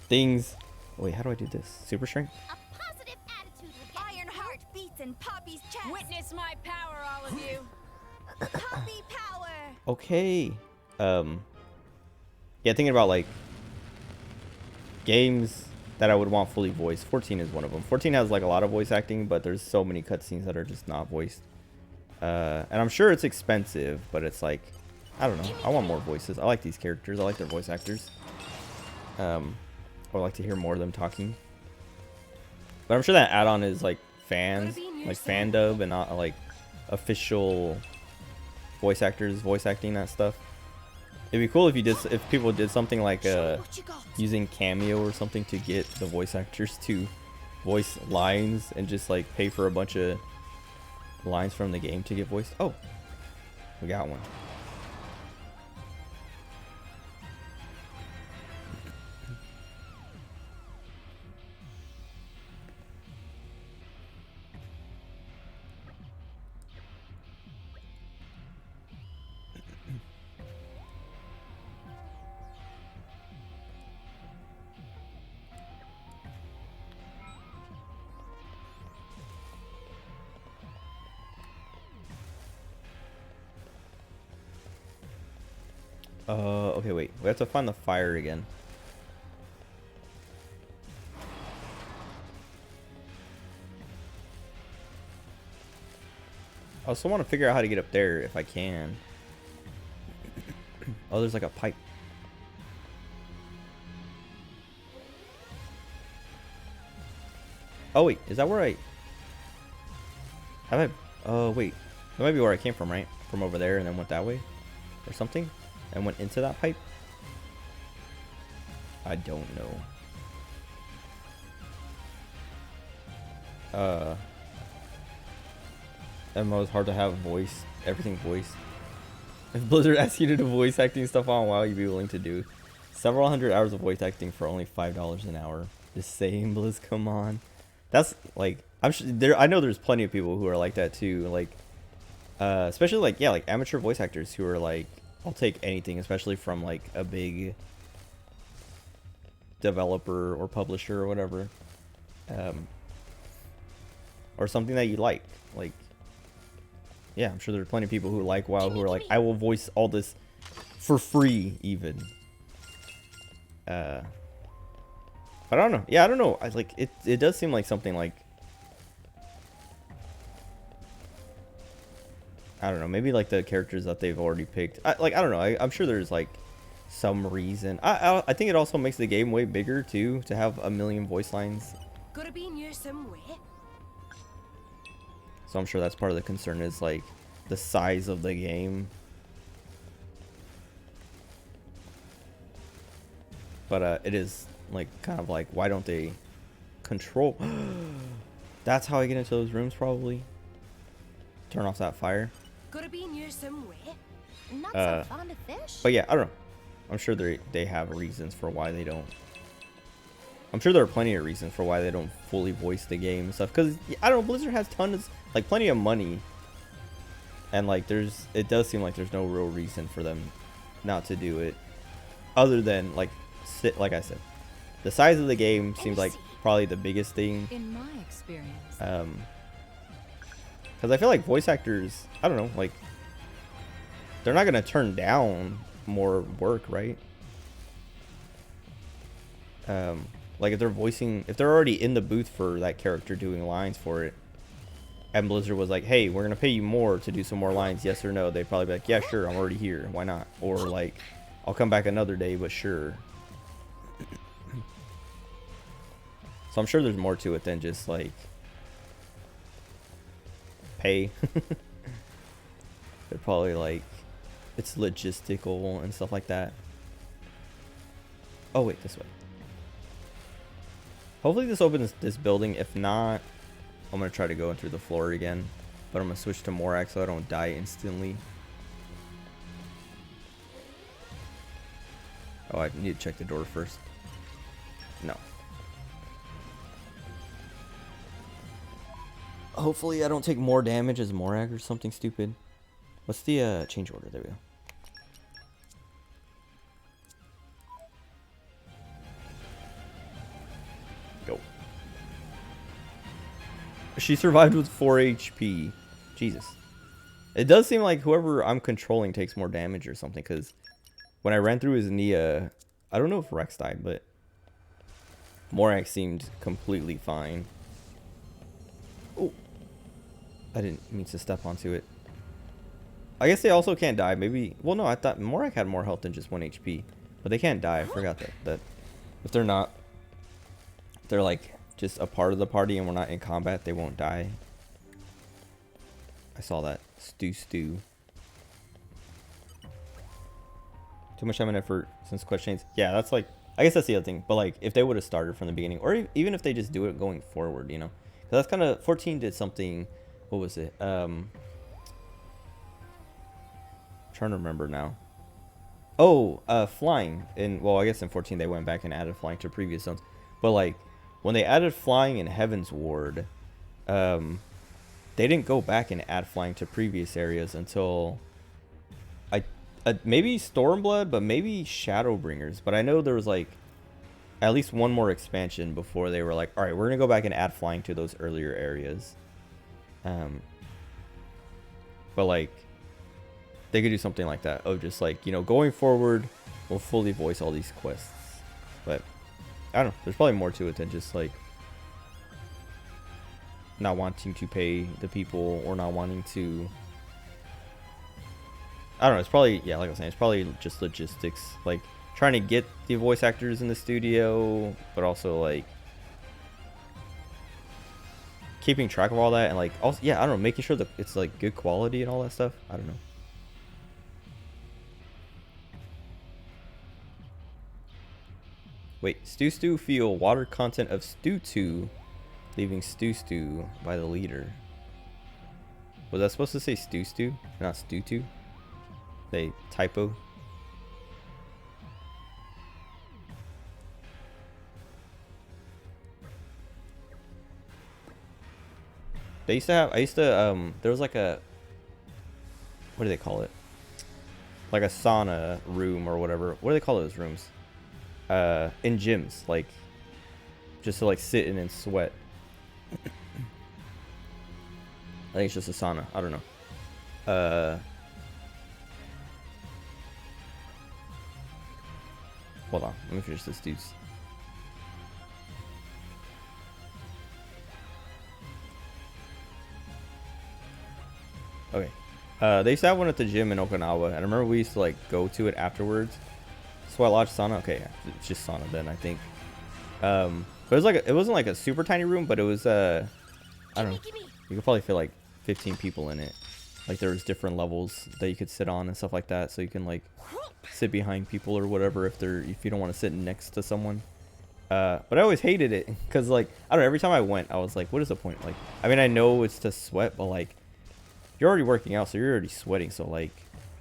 things. Wait, how do I do this? Super strength? A positive attitude will get Iron heart beats in Poppy's chest. Witness my power, all of you. Poppy power. Okay. Yeah, thinking about like games that I would want fully voiced. 14 is one of them. 14 has like a lot of voice acting, but there's so many cutscenes that are just not voiced. And I'm sure it's expensive, but it's like, I don't know. I want more voices. I like these characters. I like their voice actors. I would like to hear more of them talking. But I'm sure that add-on is like fans, like fan dub, and not like official voice actors voice acting that stuff. It'd be cool if you did, if people did something like using Cameo or something to get the voice actors to voice lines and just like pay for a bunch of lines from the game to get voiced. Oh, we got one. Okay, wait. We have to find the fire again. I also want to figure out how to get up there if I can. Oh, there's like a pipe. Oh wait, is that where I have I? Oh wait, that might be where I came from, right? From over there and then went that way, or something, and went into that pipe. I don't know. MMO is hard to have voice, everything voice. If Blizzard asked you to do voice acting stuff on WoW, you'd be willing to do several hundred hours of voice acting for only $5 an hour. Just saying, Blizz, come on. That's like, I'm sure there. I know there's plenty of people who are like that too. Like, especially like, yeah, like amateur voice actors who are like, I'll take anything, especially from like a big developer or publisher or whatever, or something that you like. Yeah, I'm sure there are plenty of people who like WoW who are like, I will voice all this for free, even. But I don't know. Yeah, I don't know. I like it. It does seem like something like, I don't know. Maybe like the characters that they've already picked. I don't know. I'm sure there's like some reason. I think it also makes the game way bigger too to have a million voice lines. Gotta be near somewhere. So I'm sure that's part of the concern is like the size of the game. But it is like kind of like, why don't they control? That's how I get into those rooms, probably. Turn off that fire. Gotta be near somewhere. Not so fond of fish. But yeah, I don't know. I'm sure they have reasons for why they don't. I'm sure there are plenty of reasons for why they don't fully voice the game and stuff. Because I don't know, Blizzard has tons, like plenty of money, and like it does seem like there's no real reason for them not to do it, other than like I said, the size of the game seems like probably the biggest thing. In my experience. Because I feel like voice actors, I don't know, like, they're not going to turn down more work, right? Like, if they're already in the booth for that character doing lines for it, and Blizzard was like, hey, we're going to pay you more to do some more lines, yes or no, they'd probably be like, yeah, sure, I'm already here, why not? Or, like, I'll come back another day, but sure. So I'm sure there's more to it than just, like, pay. They're probably like, it's logistical and stuff like that. Oh wait, this way. Hopefully this opens this building. If not, I'm gonna try to go in through the floor again, but I'm gonna switch to Morak so I don't die instantly. Oh, I need to check the door first. No. Hopefully I don't take more damage as Morak or something stupid. What's the change order? There we go. Go. She survived with 4 HP. Jesus. It does seem like whoever I'm controlling takes more damage or something, because when I ran through his Nia, I don't know if Rex died, but Morak seemed completely fine. Oh. I didn't mean to step onto it. I guess they also can't die. Maybe. Well, no, I thought Morak had more health than just 1 HP. But they can't die. I forgot that if they're not, they're like just a part of the party and we're not in combat, they won't die. I saw that. Stew. Too much time and effort since quest chains. Yeah, that's like, I guess that's the other thing. But like, if they would have started from the beginning, or even if they just do it going forward, you know, because that's kind of 14 did something. What was it? Trying to remember now. Oh, flying. Well, I guess in 14 they went back and added flying to previous zones. But like, when they added flying in Heaven's Ward, they didn't go back and add flying to previous areas until maybe Stormblood, but maybe Shadowbringers. But I know there was like at least one more expansion before they were like, all right, we're gonna go back and add flying to those earlier areas. But like, they could do something like that of just like, you know, going forward, we'll fully voice all these quests. But I don't know, there's probably more to it than just like not wanting to pay the people or not wanting to, I don't know, it's probably, yeah, like I was saying, it's probably just logistics, like trying to get the voice actors in the studio, but also like keeping track of all that, and like also, yeah, I don't know, making sure that it's like good quality and all that stuff. I don't know. Wait, Stew feel water content of Stew, leaving Stew by the leader. Was that supposed to say Stew, not Stew? They typo. They used to have, there was like a, what do they call it? Like a sauna room or whatever. What do they call those rooms? In gyms, like, just to like sit in and sweat. I think it's just a sauna. I don't know. Hold on, let me finish this, dudes. Okay. They used to have one at the gym in Okinawa, and I remember we used to like go to it afterwards. Sweat Lodge sauna. Okay, it's just sauna then, I think. But it was like it wasn't like a super tiny room, but it was I don't know. You could probably fit like 15 people in it. Like there was different levels that you could sit on and stuff like that, so you can like sit behind people or whatever if you don't want to sit next to someone. But I always hated it because like I don't know. Every time I went, I was like, what is the point? Like, I mean, I know it's to sweat, but like you're already working out, so you're already sweating. So like,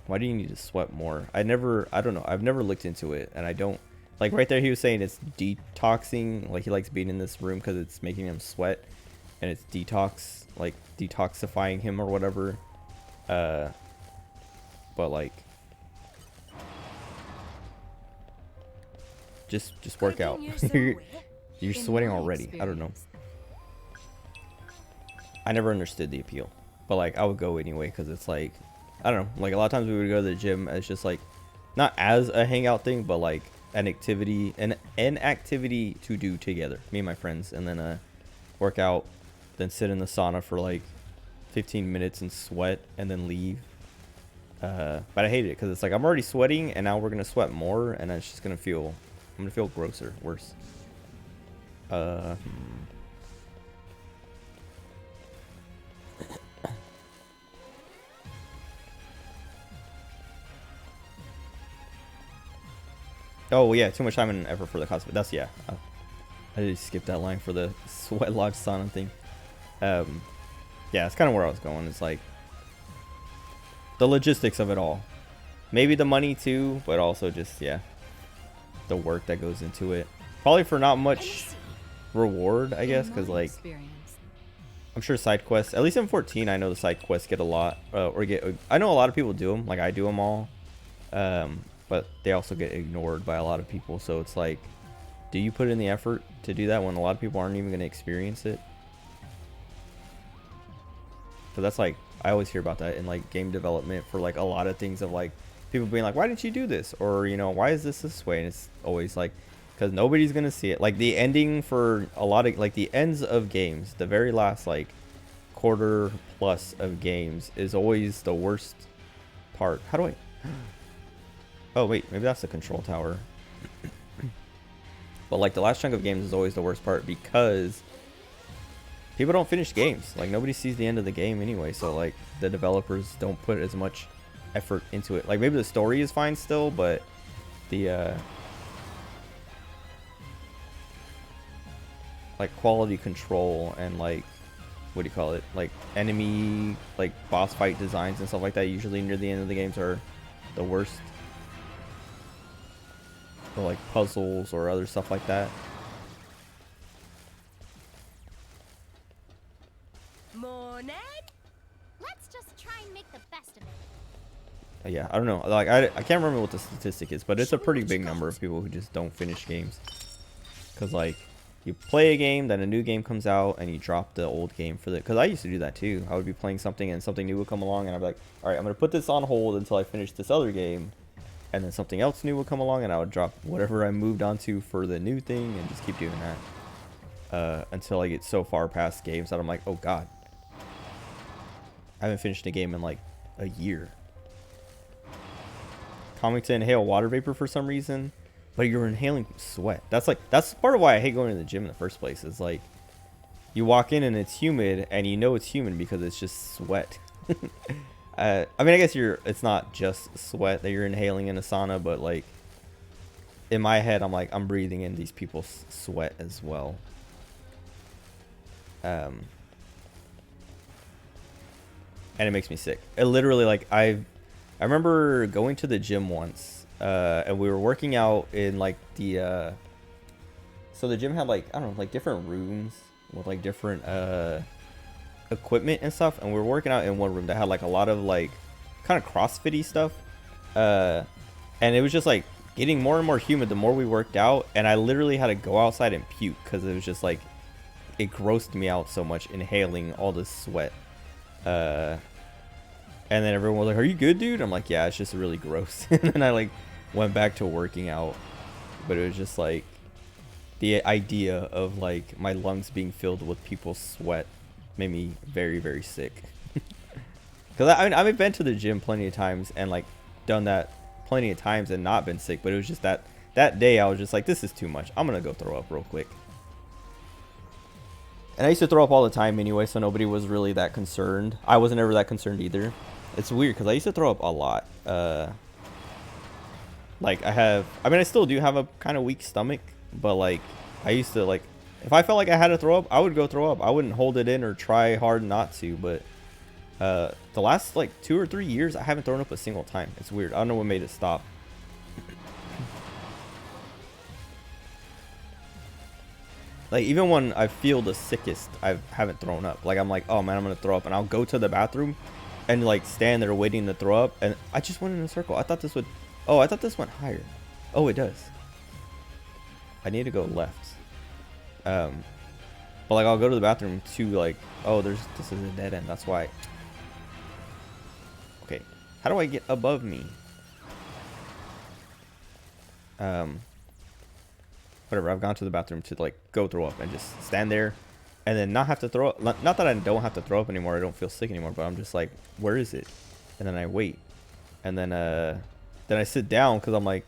why do you need to sweat more? I don't know. I've never looked into it, and I don't like. Right there, he was saying it's detoxing. Like he likes being in this room because it's making him sweat, and it's detoxifying him or whatever. But like, just work out. You're sweating already. I don't know. I never understood the appeal, but like I would go anyway because it's like, I don't know, like a lot of times we would go to the gym as just like not as a hangout thing, but like an activity to do together, me and my friends, and then work out, then sit in the sauna for like 15 minutes and sweat and then leave. But I hated it because it's like I'm already sweating and now we're gonna sweat more and it's just gonna feel, I'm gonna feel grosser, worse. Oh yeah, too much time and effort for the cosplay. That's, yeah. I did skip that line for the sweat lodge sauna thing. Yeah, it's kind of where I was going. It's like the logistics of it all. Maybe the money too, but also just, yeah, the work that goes into it. Probably for not much reward, I guess, because like I'm sure side quests, at least in 14, I know the side quests get a lot, I know a lot of people do them, like I do them all. But they also get ignored by a lot of people. So it's like, do you put in the effort to do that when a lot of people aren't even going to experience it? So that's like, I always hear about that in like game development for like a lot of things of like people being like, why didn't you do this? Or, you know, why is this way? And it's always like, because nobody's going to see it. Like the ending for a lot of like the ends of games, the very last like quarter plus of games is always the worst part. How do I... Oh wait, maybe that's the control tower. But like the last chunk of games is always the worst part because people don't finish games. Like nobody sees the end of the game anyway, so like the developers don't put as much effort into it. Like maybe the story is fine still, but the like quality control and like, what do you call it, like enemy like boss fight designs and stuff like that usually near the end of the games are the worst. Or like puzzles or other stuff like that. Morning. Let's just try and make the best of it. Yeah, I don't know. Like I can't remember what the statistic is, but it's a pretty big number of people who just don't finish games. Cause like you play a game, then a new game comes out, and you drop the old game for the. Cause I used to do that too. I would be playing something and something new would come along, and I'd be like, all right, I'm gonna put this on hold until I finish this other game. And then something else new would come along and I would drop whatever I moved on to for the new thing and just keep doing that. Until I get so far past games that I'm like, oh god. I haven't finished a game in like a year. Comic to inhale water vapor for some reason. But you're inhaling sweat. That's part of why I hate going to the gym in the first place. Is like, you walk in and it's humid and you know it's humid because it's just sweat. I mean, I guess it's not just sweat that you're inhaling in a sauna, but like in my head, I'm like, I'm breathing in these people's sweat as well. And it makes me sick. It literally, like, I remember going to the gym once, and we were working out in like the, so the gym had like, I don't know, like different rooms with like different, equipment and stuff, and we were working out in one room that had like a lot of like kind of CrossFit-y stuff, and it was just like getting more and more humid the more we worked out, and I literally had to go outside and puke because it was just like, it grossed me out so much inhaling all this sweat. And then everyone was like, are you good, dude? I'm like, yeah, it's just really gross. And then I like went back to working out, but it was just like the idea of like my lungs being filled with people's sweat made me very, very sick. Because I mean, I've been to the gym plenty of times and like done that plenty of times and not been sick, but it was just that day I was just like, this is too much. I'm gonna go throw up real quick. And I used to throw up all the time anyway, so nobody was really that concerned. I wasn't ever that concerned either. It's weird because I used to throw up a lot. Like I mean, I still do have a kind of weak stomach, but like I used to, like, if I felt like I had to throw up, I would go throw up. I wouldn't hold it in or try hard not to, but the last like 2 or 3 years, I haven't thrown up a single time. It's weird. I don't know what made it stop. Like, even when I feel the sickest, I haven't thrown up. Like, I'm like, oh man, I'm gonna throw up, and I'll go to the bathroom and like stand there waiting to throw up, and I just went in a circle. I thought this would, oh, I thought this went higher. Oh, it does. I need to go left. But like I'll go to the bathroom to like, oh, this is a dead end. That's why. Okay, how do I get above me? Whatever. I've gone to the bathroom to like go throw up and just stand there, and then not have to throw up. Not that I don't have to throw up anymore. I don't feel sick anymore. But I'm just like, where is it? And then I wait, and then I sit down because I'm like,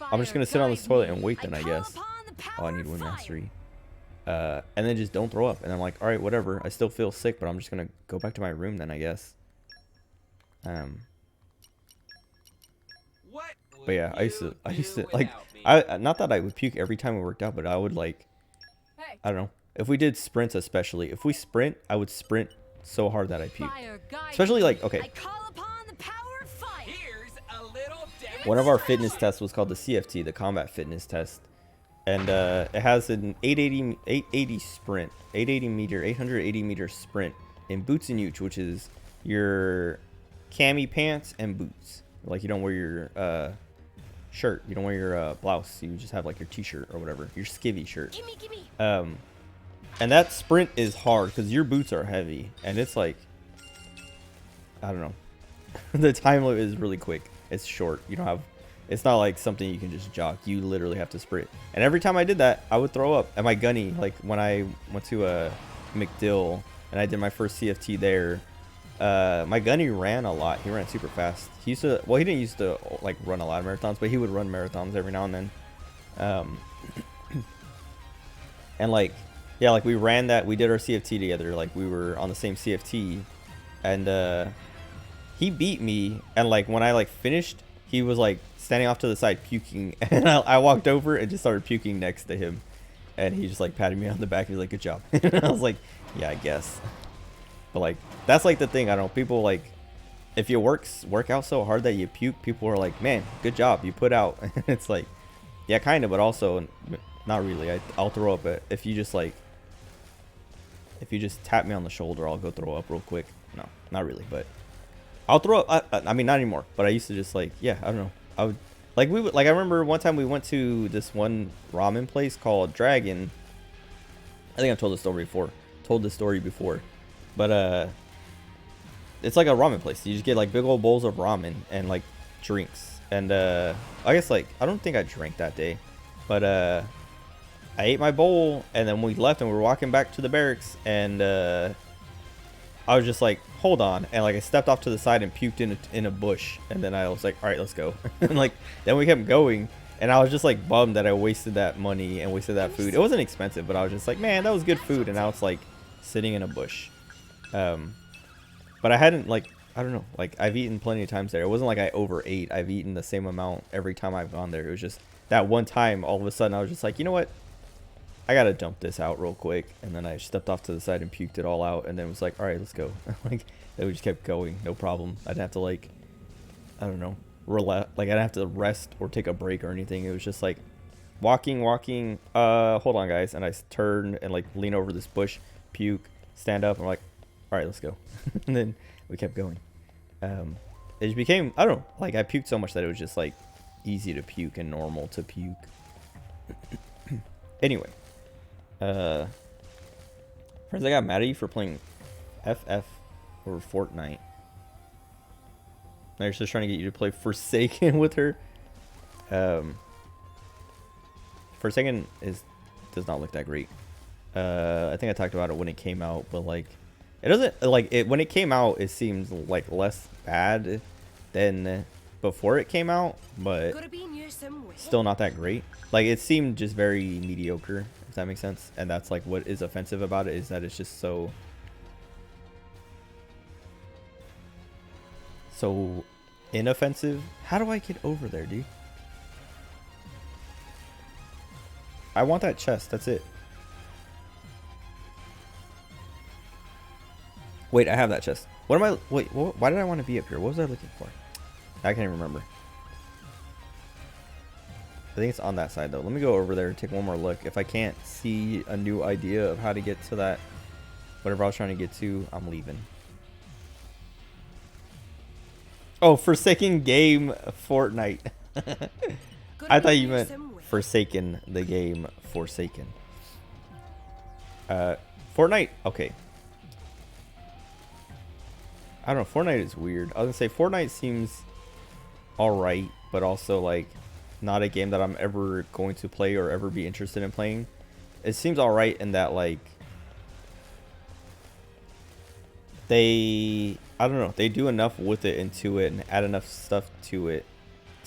I'm just gonna sit on this toilet and wait. Then I guess. Oh, I need wind mastery. And then just don't throw up. And I'm like, all right, whatever. I still feel sick, but I'm just gonna go back to my room then, I guess. What But yeah, I used to like, not that I would puke every time we worked out, but I would like, Hey. I don't know. If we did sprints, especially if we sprint, I would sprint so hard that I puke. Especially like, okay, I call upon the power of fire. Here's a little one of our fitness tests was called the CFT, the combat fitness test. And it has an 880 sprint, 880 meter sprint in boots and uch, which is your cami pants and boots. Like you don't wear your shirt, you don't wear your blouse, you just have like your t-shirt or whatever, your skivvy shirt. Gimme. And that sprint is hard because your boots are heavy, and it's like, I don't know, the time limit is really quick. It's short. You don't have, it's not like something you can just jog. You literally have to sprint. And every time I did that, I would throw up. And my gunny, like when I went to McDill and I did my first CFT there, my gunny ran a lot. He ran super fast. He used to, well, he didn't used to like run a lot of marathons, but he would run marathons every now and then. And like, yeah, like we ran that, we did our CFT together. Like we were on the same CFT, and he beat me. And like when I like finished, he was like standing off to the side puking, and I walked over and just started puking next to him, and he just like patted me on the back. He's like, "Good job." And I was like, "Yeah, I guess." But like that's like the thing. I don't know. People like, if you work out so hard that you puke, people are like, "Man, good job, you put out." It's like, yeah, kind of, but also not really. I'll throw up. If you just like, if you just tap me on the shoulder, I'll go throw up real quick. No, not really, but I'll throw up. I mean, not anymore. But I used to just like, yeah, I don't know. I would like I remember one time we went to this one ramen place called Dragon. I think I've told this story before. But it's like a ramen place. You just get like big old bowls of ramen and like drinks. And I guess like I don't think I drank that day, but I ate my bowl, and then we left and we were walking back to the barracks, and I was just like, hold on, and like I stepped off to the side and puked in a bush, and then I was like, all right, let's go. And like then we kept going, and I was just like bummed that I wasted that money and wasted that food. It wasn't expensive, but I was just like, man, that was good food, and now it's like sitting in a bush. But I hadn't like, I don't know, like I've eaten plenty of times there. It wasn't like I overate. I've eaten the same amount every time I've gone there. It was just that one time, all of a sudden I was just like, you know what, I gotta dump this out real quick. And then I stepped off to the side and puked it all out, and then was like, all right, let's go. Like then we just kept going, no problem. I didn't have to like, I don't know, relax. Like I didn't have to rest or take a break or anything. It was just like walking. Hold on, guys. And I turn and like lean over this bush, puke, stand up. I'm like, all right, let's go. And then we kept going. It just became, I don't know, like I puked so much that it was just like easy to puke and normal to puke. Anyway, friends, I got mad at you for playing FF or Fortnite. Now you're just trying to get you to play Forsaken with her. Forsaken does not look that great. I think I talked about it when it came out, but like it doesn't, like it when it came out it seems like less bad than before it came out, but still not that great. Like it seemed just very mediocre, if that makes sense. And that's like what is offensive about it, is that it's just so inoffensive. How do I get over there, dude? I want that chest, that's it. Wait, I have that chest. What am I, wait, why did I want to be up here? What was I looking for? I can't even remember. I think it's on that side though. Let me go over there and take one more look. If I can't see a new idea of how to get to that, whatever I was trying to get to, I'm leaving. Oh, Forsaken game Fortnite. I thought you meant Forsaken the game Forsaken. Fortnite, okay. I don't know, Fortnite is weird. I was gonna say Fortnite seems alright, but also like not a game that I'm ever going to play or ever be interested in playing. It seems alright in that like I don't know, they do enough with it and to it and add enough stuff to it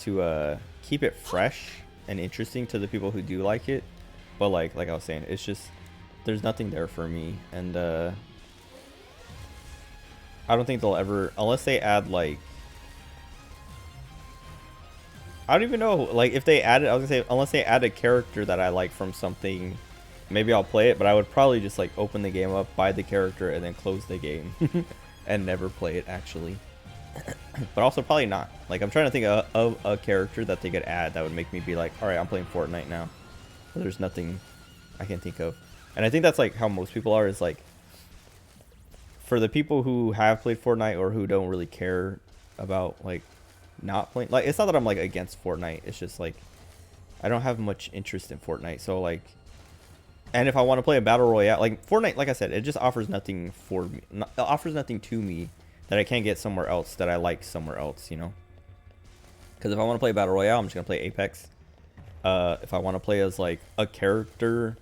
to keep it fresh and interesting to the people who do like it. But like I was saying, it's just there's nothing there for me, and I don't think they'll ever, unless they add like, I don't even know, like if they added, I was gonna say, unless they add a character that I like from something, maybe I'll play it, but I would probably just like open the game up, buy the character, and then close the game and never play it actually. But also probably not. Like I'm trying to think of a character that they could add that would make me be like, all right, I'm playing Fortnite now. But there's nothing I can think of. And I think that's like how most people are, is like, for the people who have played Fortnite or who don't really care about like not playing, like it's not that I'm like against Fortnite, it's just like I don't have much interest in Fortnite. So like, and if I want to play a battle royale, like Fortnite, like I said, it just offers nothing for me, it offers nothing to me that I can't get somewhere else, that I like somewhere else, you know. Because if I want to play battle royale, I'm just gonna play Apex. If I want to play as like a character,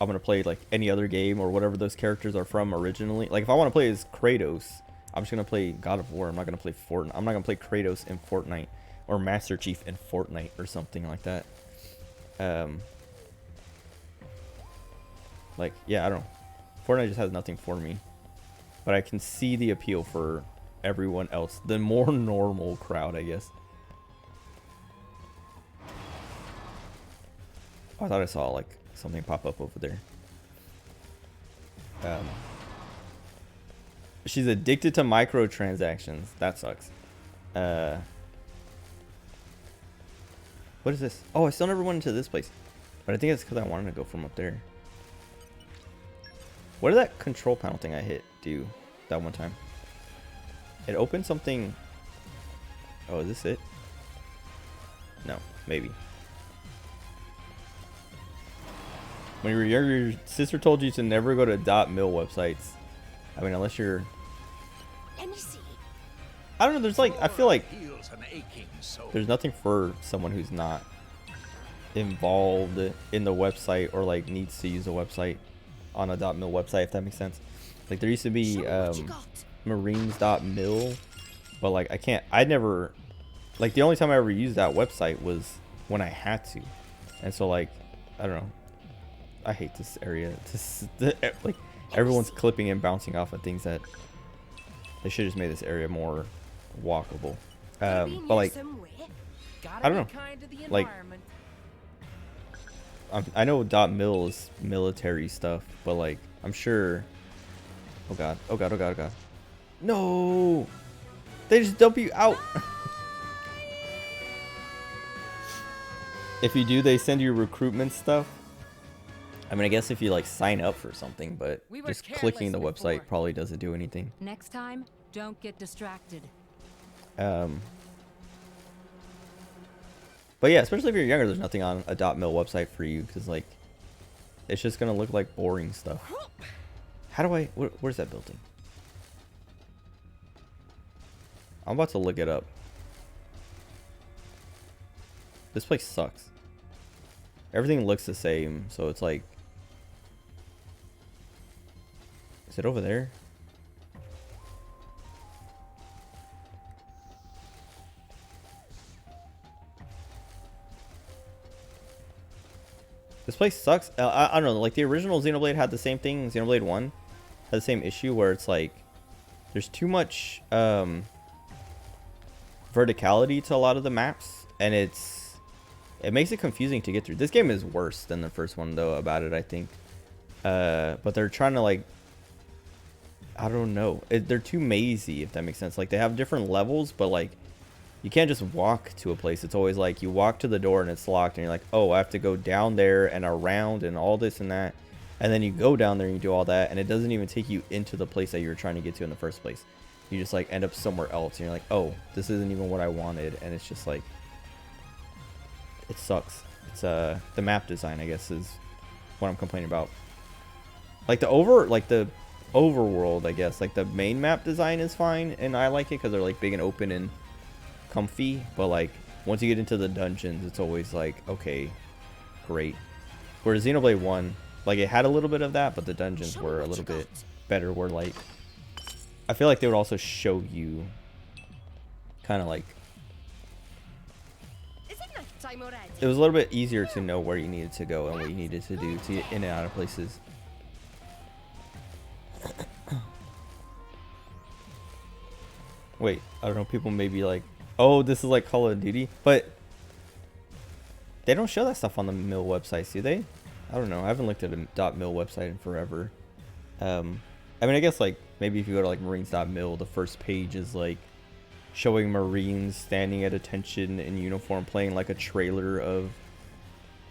I'm gonna play like any other game or whatever those characters are from originally. Like if I want to play as Kratos, I'm just gonna play God of War. I'm not gonna play Fortnite. I'm not gonna play Kratos in Fortnite or Master Chief in Fortnite or something like that. Like yeah, I don't know. Fortnite just has nothing for me, but I can see the appeal for everyone else, the more normal crowd, I guess. Oh, I thought I saw like something pop up over there. She's addicted to microtransactions. That sucks. What is this? Oh, I still never went into this place, but I think it's because I wanted to go from up there. What did that control panel thing I hit do that one time? It opened something. Oh, is this it? No, maybe. When you were younger, your sister told you to never go to .mil websites. I mean, unless you're... Let me see. I don't know, there's like, I feel like Heals an aching soul. there's nothing for someone who's not involved in the website or like needs to use a website on a .mil website, if that makes sense. Like there used to be marines.mil, but like I never, like the only time I ever used that website was when I had to. And so like, I don't know. I hate this area. Like everyone's clipping and bouncing off of things that they should just made this area more walkable. But like, I don't know. Like, I know .mil is military stuff, but like I'm sure. Oh god! Oh god! Oh god! Oh god! No! They just dump you out. If you do, they send you recruitment stuff. I mean, I guess if you like sign up for something, but just clicking the website probably doesn't do anything. Next time, don't get distracted. But yeah, especially if you're younger, there's nothing on a .mil website for you, because like it's just gonna look like boring stuff. How do I? Where's that building? I'm about to look it up. This place sucks. Everything looks the same, so it's like, is it over there? This place sucks. I don't know, like the original Xenoblade had the same thing. Xenoblade 1 had the same issue where it's like there's too much verticality to a lot of the maps, and it makes it confusing to get through. This game is worse than the first one though about it, I think. But they're trying to like, I don't know, they're too mazy, if that makes sense. Like they have different levels, but like you can't just walk to a place. It's always like you walk to the door and it's locked and you're like, oh, I have to go down there and around and all this and that. And then you go down there and you do all that, and it doesn't even take you into the place that you were trying to get to in the first place. You just like end up somewhere else and you're like, oh, this isn't even what I wanted. And it's just like, it sucks. It's the map design, I guess, is what I'm complaining about. Like the overworld, I guess. Like the main map design is fine, and I like it because they're like big and open and comfy. But like once you get into the dungeons, it's always like, okay, great. Whereas Xenoblade 1, like it had a little bit of that, but the dungeons were a little bit better. Where like I feel like they would also show you kind of like it was a little bit easier to know where you needed to go and what you needed to do to get in and out of places. Wait, I don't know, people may be like, oh, this is like Call of Duty, but they don't show that stuff on the mill websites, do they? I don't know, I haven't looked at a .mil website in forever. I mean, I guess like maybe if you go to like marines.mil, the first page is like showing Marines standing at attention in uniform playing like a trailer of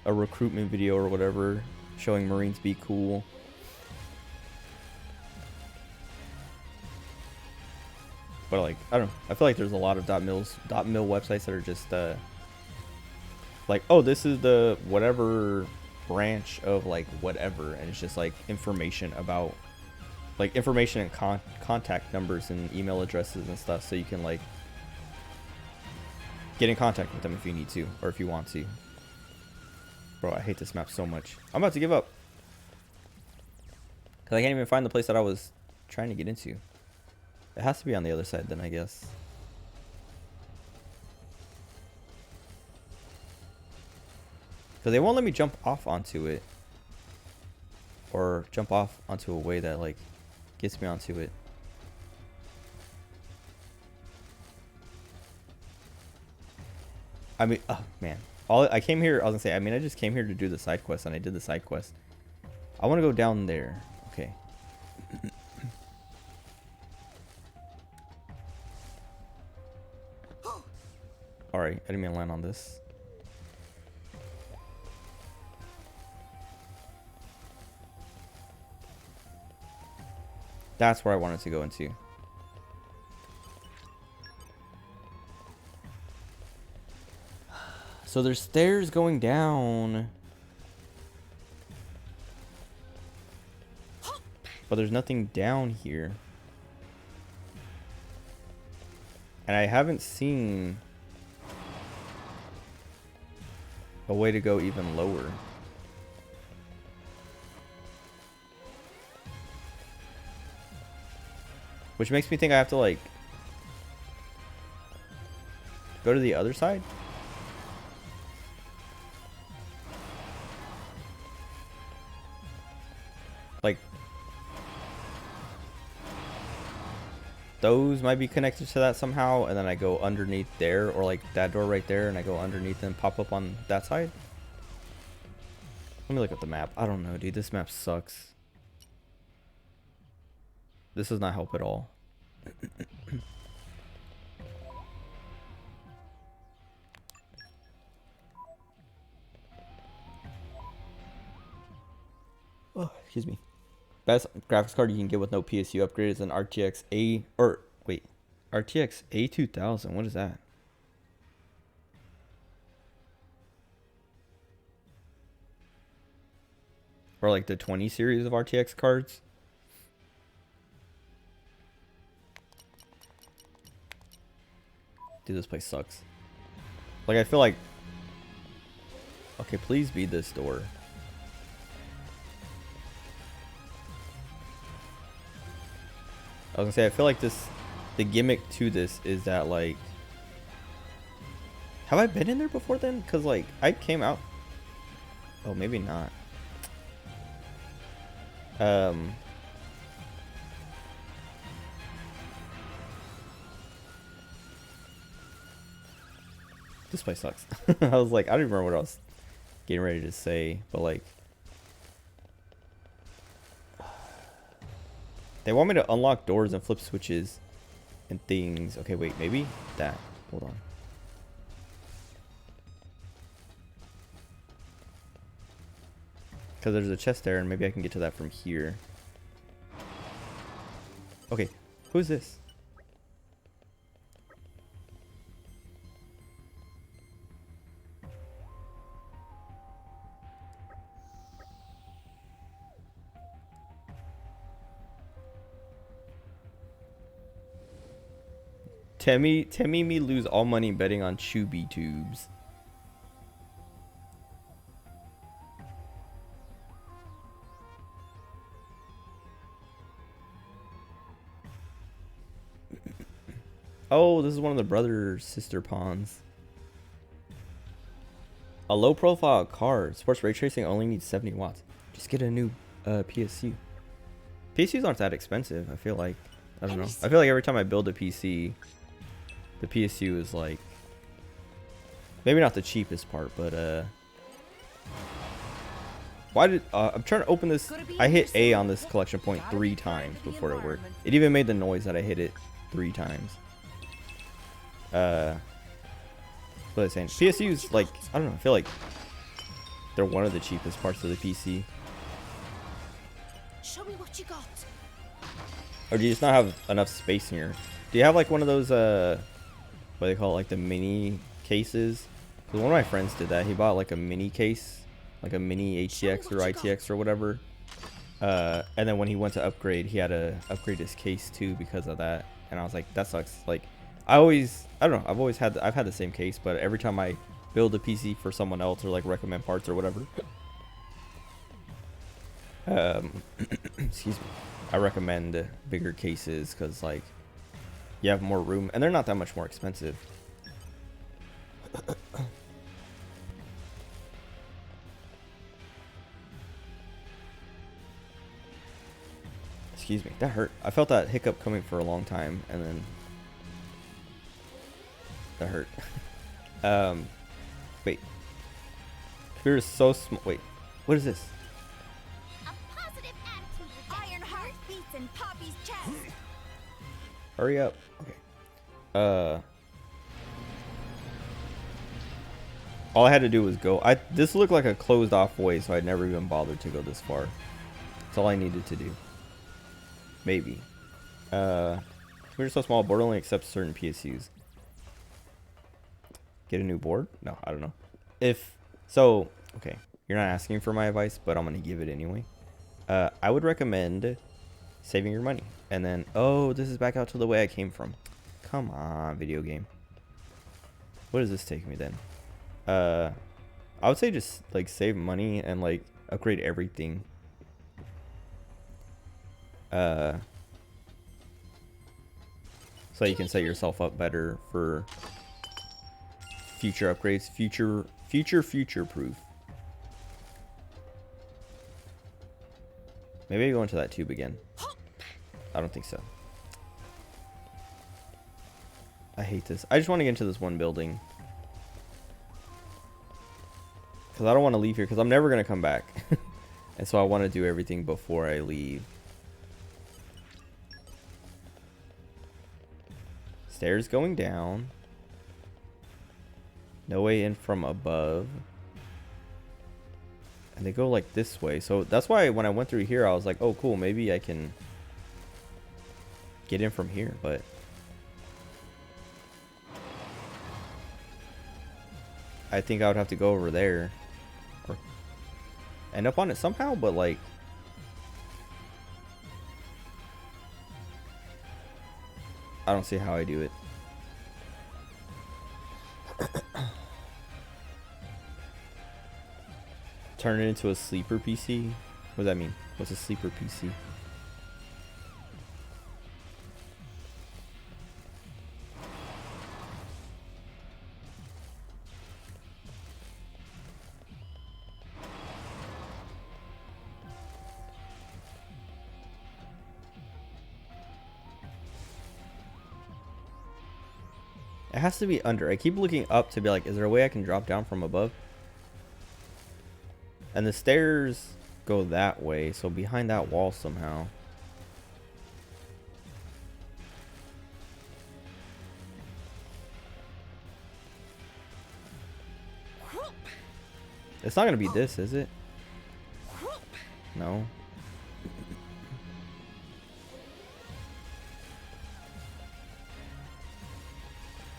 a recruitment video or whatever, showing Marines be cool. But like, I don't know, I feel like there's a lot of .mil websites that are just like, oh, this is the whatever branch of like whatever, and it's just like information about like information and contact numbers and email addresses and stuff, so you can like get in contact with them if you need to or if you want to. Bro, I hate this map so much. I'm about to give up because I can't even find the place that I was trying to get into. It has to be on the other side then, I guess. Because they won't let me jump off onto it. Or jump off onto a way that like gets me onto it. I mean, oh man. I came here, I was gonna say, I mean, I just came here to do the side quest, and I did the side quest. I want to go down there. Okay. Alright, I didn't mean to land on this. That's where I wanted to go into. So there's stairs going down. But there's nothing down here. And I haven't seen a way to go even lower. Which makes me think I have to like go to the other side. Like those might be connected to that somehow, and then I go underneath there, or like that door right there, and I go underneath and pop up on that side. Let me look at the map. I don't know, dude. This map sucks. This does not help at all. Oh, excuse me. Best graphics card you can get with no PSU upgrade is an RTX RTX A2000. What is that? Or like the 20 series of RTX cards. Dude, this place sucks. Like, I feel like... Okay, please be this door. I was gonna say, I feel like this... The gimmick to this is that, like... Have I been in there before then? Because, like, I came out... Oh, maybe not. This place sucks. I was like, I don't even remember what I was getting ready to say, but like, they want me to unlock doors and flip switches and things. Okay, wait, maybe that. Hold on. Because there's a chest there, and maybe I can get to that from here. Okay, who's this? Temmie me lose all money betting on Chubby Tubes. Oh, this is one of the brother sister pawns. A low profile car. Sports ray tracing only needs 70 watts. Just get a new PSU. PSUs aren't that expensive, I feel like. I don't know. I feel like every time I build a PC, the PSU is like, maybe not the cheapest part, but why did I'm trying to open this? I hit A on this collection point 3 times before it worked. It even made the noise that I hit it 3 times. What was I saying? PSU's like, I don't know, I feel like they're one of the cheapest parts of the PC. Show me what you got. Or do you just not have enough space in here? Do you have like one of those what do they call it, like the mini cases? 'Cause one of my friends did that. He bought like a mini case, like a mini ATX or ITX or whatever. And then when he went to upgrade, he had to upgrade his case too because of that. And I was like, that sucks. Like, I don't know, I've had the same case, but every time I build a PC for someone else or like recommend parts or whatever, excuse me, I recommend bigger cases because like you have more room and they're not that much more expensive. Excuse me, that hurt. I felt that hiccup coming for a long time and then that hurt. Wait. Computer is so small. Wait, what is this? A positive attitude with Iron heart beats in Poppy's chest. Hurry up. Okay. All I had to do was go. This looked like a closed off way, so I'd never even bothered to go this far. That's all I needed to do. Maybe. Computer so small, board only accepts certain PSUs. Get a new board? No, I don't know. Okay, you're not asking for my advice, but I'm gonna give it anyway. I would recommend saving your money, and then this is back out to the way I came from. Come on, video game. What does this take me then? I would say just like save money and like upgrade everything. So you can set yourself up better for future upgrades, future proof. Maybe I go into that tube again. I don't think so. I hate this. I just want to get into this one building because I don't want to leave here because I'm never gonna come back. And so I want to do everything before I leave. Stairs going down. No way in from above. And they go like this way. So that's why when I went through here, I was like, oh, cool. Maybe I can get in from here. But I think I would have to go over there. Or end up on it somehow. But like, I don't see how I do it. Turn it into a sleeper PC? What does that mean? What's a sleeper PC? It has to be under. I keep looking up to be like, is there a way I can drop down from above? And the stairs go that way, so behind that wall somehow. It's not gonna be this, is it? No.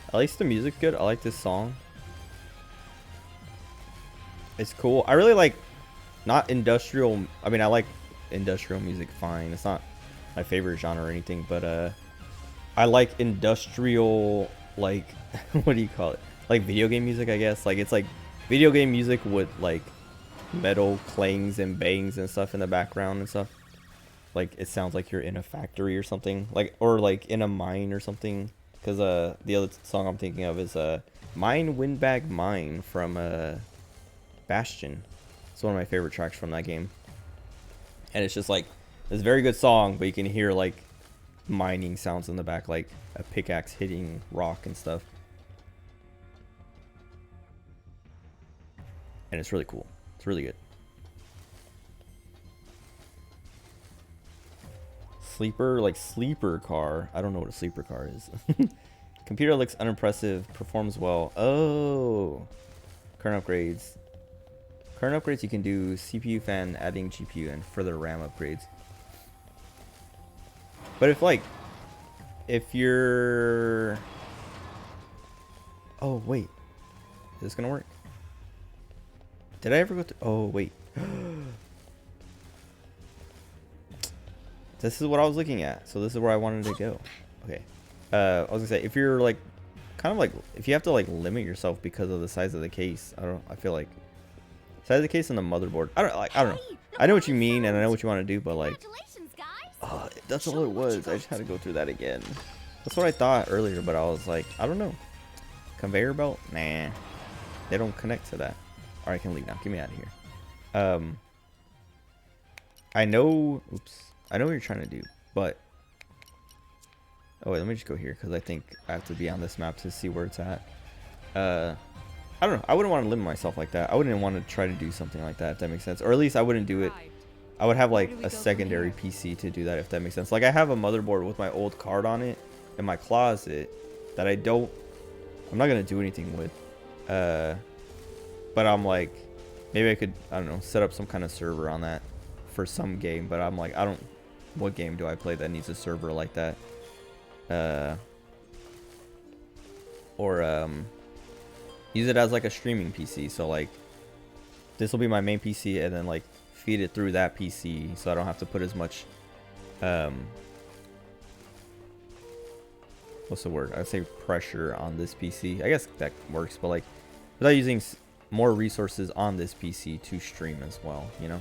At least the music's good. I like this song. It's cool. I really like not industrial. I mean, I like industrial music fine. It's not my favorite genre or anything, but I I like industrial, like, what do you call it? Like video game music, I guess. Like it's like video game music with like metal clangs and bangs and stuff in the background and stuff. Like it sounds like you're in a factory or something, like, or like in a mine or something. Because the other song I'm thinking of is Mine Windbag Mine from Bastion. It's one of my favorite tracks from that game. And it's just like it's a very good song, but you can hear like mining sounds in the back, like a pickaxe hitting rock and stuff. And it's really cool. It's really good. Sleeper, like sleeper car. I don't know what a sleeper car is. Computer looks unimpressive, performs well. Oh, current upgrades. Current upgrades, you can do CPU fan, adding GPU, and further RAM upgrades. But if you're... Oh, wait. Is this gonna work? Did I ever go to... Oh, wait. This is what I was looking at. So this is where I wanted to go. Okay. I was gonna say, if you're like... Kind of like... If you have to like limit yourself because of the size of the case. I feel like... Size of the case and the motherboard. I don't know. I know what you mean and I know what you want to do, but like... Oh, that's all it was. I just had to go through that again. That's what I thought earlier, but I was like, I don't know. Conveyor belt? Nah. They don't connect to that. Alright, I can leave now. Get me out of here. I know... Oops. I know what you're trying to do, but... Oh, wait, let me just go here, because I think I have to be on this map to see where it's at. I don't know. I wouldn't want to limit myself like that. I wouldn't want to try to do something like that, if that makes sense. Or at least I wouldn't do it. I would have, like, a secondary PC to do that, if that makes sense. Like, I have a motherboard with my old card on it in my closet that I'm not going to do anything with. But I'm like, maybe I could, I don't know, set up some kind of server on that for some game. But I'm like, what game do I play that needs a server like that? Or use it as like a streaming PC. So like, this will be my main PC, and then like feed it through that PC, so I don't have to put as much, what's the word? I'd say pressure on this PC. I guess that works, but like, without using more resources on this PC to stream as well, you know.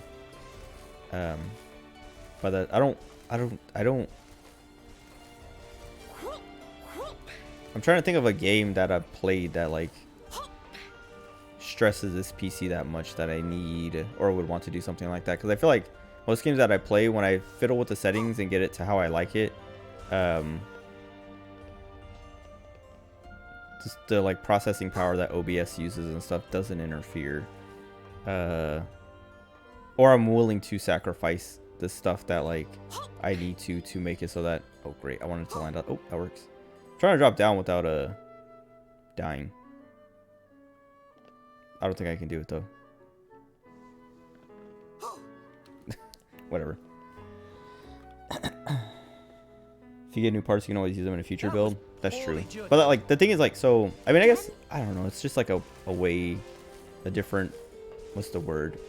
But that I don't. I'm trying to think of a game that I've played that like stresses this PC that much that I need or would want to do something like that, because I feel like most games that I play, when I fiddle with the settings and get it to how I like it, just the like processing power that OBS uses and stuff doesn't interfere, or I'm willing to sacrifice the stuff that like I need to make it so that, oh great, I wanted to land up. Oh, that works. I'm trying to drop down without dying. I don't think I can do it though. Whatever. If you get new parts, you can always use them in a future build. That's true. But like the thing is, like, so I mean, I guess I don't know. It's just like a way, a different, what's the word?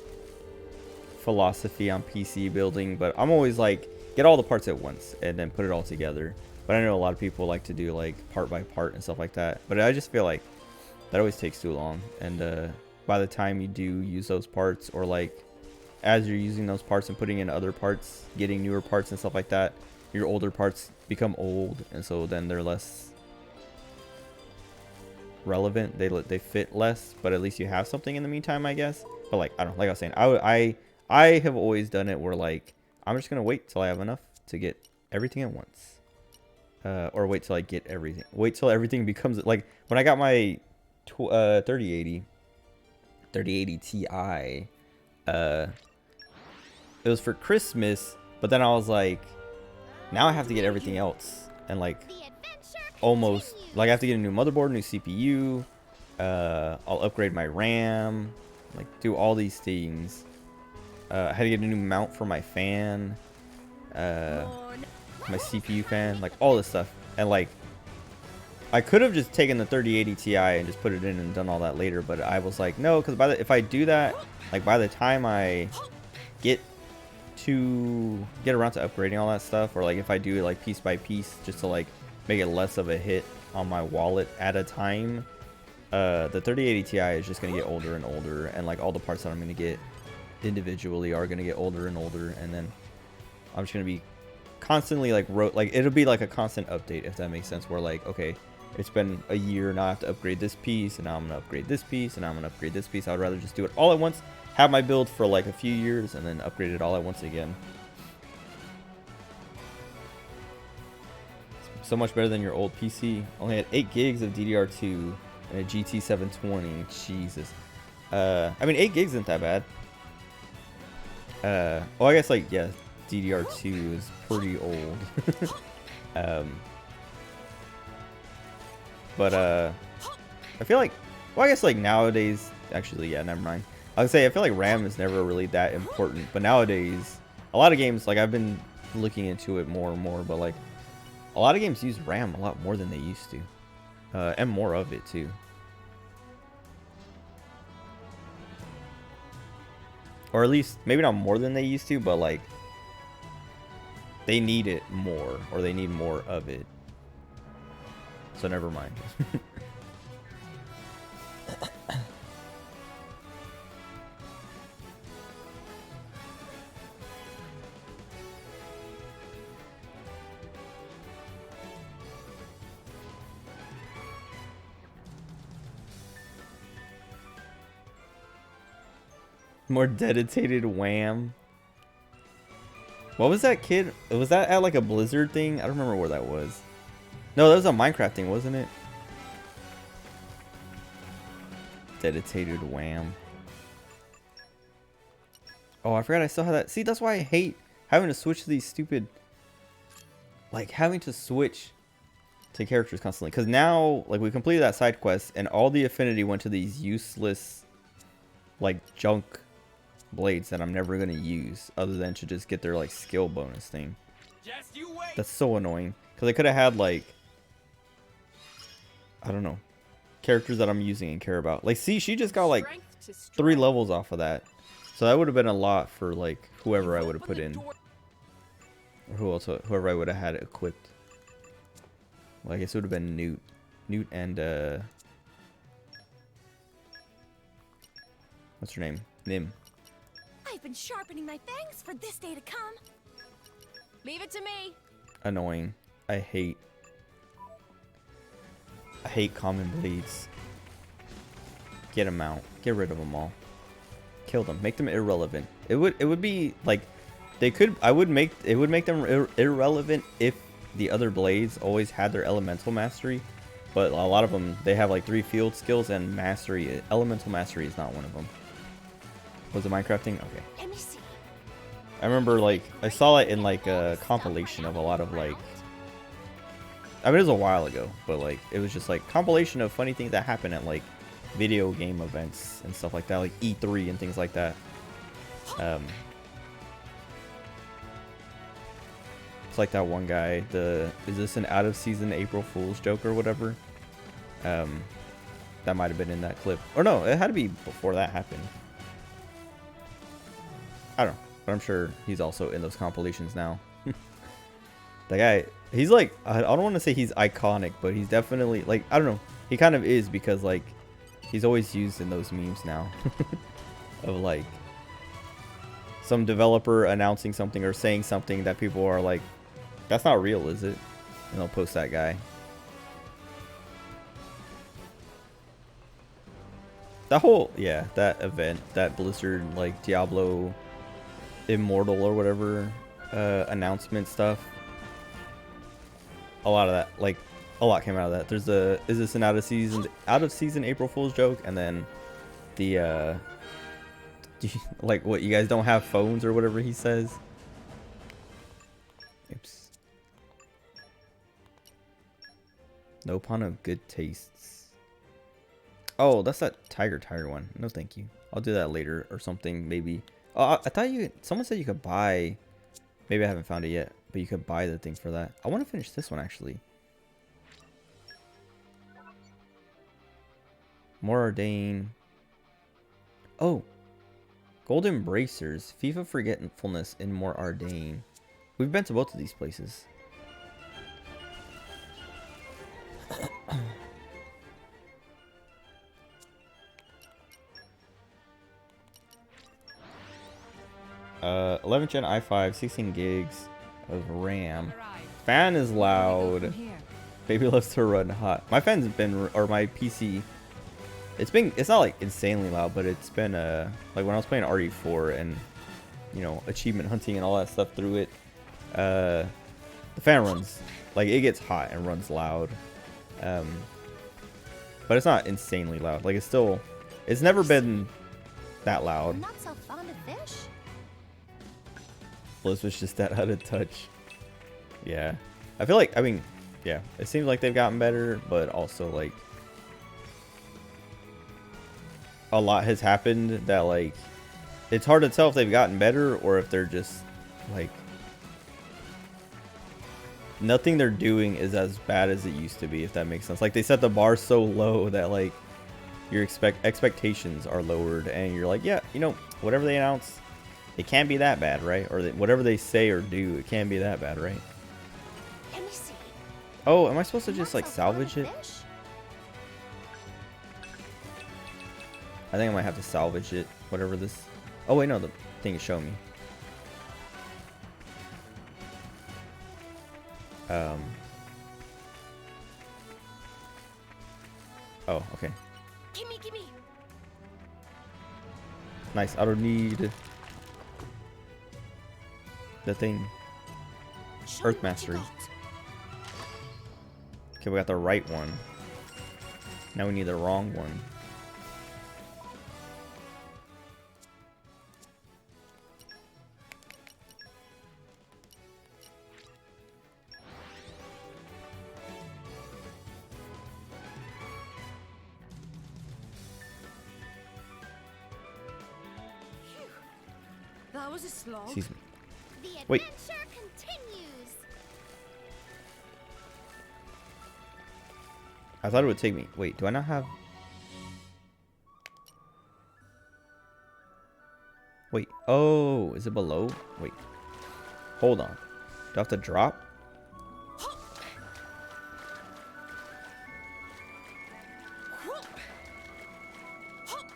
Philosophy on PC building. But I'm always like, get all the parts at once and then put it all together. But I know a lot of people like to do like part by part and stuff like that. But I just feel like that always takes too long, and by the time you do use those parts, or like as you're using those parts and putting in other parts, getting newer parts and stuff like that, your older parts become old, and so then they're less relevant. They fit less, but at least you have something in the meantime, I guess. But like, I don't know, like I was saying, I have always done it where like I'm just gonna wait till I have enough to get everything at once, or wait till I get everything. Wait till everything becomes like when I got my 3080 Ti, it was for Christmas, but then I was like, now I have to get everything else, and like almost like I have to get a new motherboard, new CPU, I'll upgrade my RAM, like do all these things. I had to get a new mount for my fan, my CPU fan, like all this stuff. And like, I could have just taken the 3080 Ti and just put it in and done all that later, but I was like, no, because if I do that, like by the time I get around to upgrading all that stuff, or like if I do it like piece by piece just to like make it less of a hit on my wallet at a time, the 3080 Ti is just gonna get older and older, and like all the parts that I'm gonna get individually are gonna get older and older, and then I'm just gonna be constantly like it'll be like a constant update, if that makes sense, where like, okay, it's been a year, now I have to upgrade this piece, and now I'm gonna upgrade this piece, and now I'm gonna upgrade this piece. I would rather just do it all at once, have my build for like a few years, and then upgrade it all at once again. So much better than your old PC. Only had 8 gigs of DDR2 and a GT 720. Jesus. I mean, 8 gigs isn't that bad. Well, I guess like, yeah, DDR2 is pretty old. But I feel like, well, I guess like nowadays, actually, yeah, never mind. I would say I feel like RAM is never really that important, but nowadays a lot of games, like I've been looking into it more and more, but like a lot of games use RAM a lot more than they used to, and more of it too. Or at least maybe not more than they used to, but like they need it more, or they need more of it. So never mind. More dedicated wham. What was that kid? Was that at like a Blizzard thing? I don't remember where that was. No, that was a Minecraft thing, wasn't it? Dedicated wham. Oh, I forgot I still had that. See, that's why I hate having to switch to these stupid... Like, having to switch to characters constantly. Because now, like, we completed that side quest, and all the affinity went to these useless, like, junk blades that I'm never going to use, other than to just get their, like, skill bonus thing. Just you wait. That's so annoying. Because I could have had, like... I don't know. Characters that I'm using and care about. Like, see, she just got, like, 3 levels off of that. So that would have been a lot for, like, whoever I would have put in. Or who else, whoever I would have had equipped. Well, I guess it would have been Newt. Newt and, what's her name? Nim. I've been sharpening my fangs for this day to come. Leave it to me. Annoying. I hate common blades. Get them out. Get rid of them all. Kill them. Make them irrelevant. It would be like they could. It would make them irrelevant if the other blades always had their elemental mastery. But a lot of them, they have like 3 field skills, and mastery. Elemental mastery is not one of them. Was it Minecraft thing? Okay. Let me see. I remember like I saw it in like a compilation of a lot of like. I mean, it was a while ago, but like it was just like compilation of funny things that happen at like video game events and stuff like that, like E3 and things like that. It's like that one guy. Is this an out of season April Fool's joke or whatever? That might have been in that clip, or no, it had to be before that happened. I don't know, but I'm sure he's also in those compilations now. That guy, he's like, I don't want to say he's iconic, but he's definitely like, I don't know, he kind of is, because like he's always used in those memes now of like some developer announcing something or saying something that people are like, that's not real, is it? And they'll post that guy. That whole, yeah, that event, that Blizzard like Diablo Immortal or whatever announcement stuff. A lot of that, like, a lot came out of that. There's the, is this an out of season April Fool's joke? And then the, like, what, you guys don't have phones or whatever he says? Oops. No pun of good tastes. Oh, that's that Tiger one. No, thank you. I'll do that later or something, maybe. Oh, I thought someone said you could buy, maybe I haven't found it yet, but you could buy the thing for that. I want to finish this one, actually. More Ordain. Oh. Golden Bracers. FIFA Forgetfulness in More Ardain. We've been to both of these places. 11th gen i5, 16 gigs of RAM. Arrived. Fan is Where do we go loud. from here? Baby loves to run hot. My fan's been, or my PC, it's not like insanely loud, but it's been like when I was playing RE4 and, you know, achievement hunting and all that stuff through it, the fan runs, like, it gets hot and runs loud. But it's not insanely loud. Like, it's never been that loud. I'm not so fond of fish. Blizz was just that out of touch. Yeah. I feel like, I mean, yeah, it seems like they've gotten better, but also, like, a lot has happened that, like, it's hard to tell if they've gotten better or if they're just, like, nothing they're doing is as bad as it used to be, if that makes sense. Like, they set the bar so low that, like, your expectations are lowered, and you're like, yeah, you know, whatever they announce, it can't be that bad, right? Or whatever they say or do, it can't be that bad, right? Let me see. Oh, am I supposed to just, Not like, so fond salvage of it? fish? I think I might have to salvage it, whatever this... Oh, wait, no, the thing is showing me. Oh, okay. Gimme, gimme. Nice. I don't need the thing. Show Earth me what you Mastery. got. Okay, we got the right one. Now we need the wrong one. That was a slog. Excuse me. The Wait. adventure continues. I thought it would take me. Wait, do I not have... Wait. Oh, is it below? Wait. Hold on. Do I have to drop?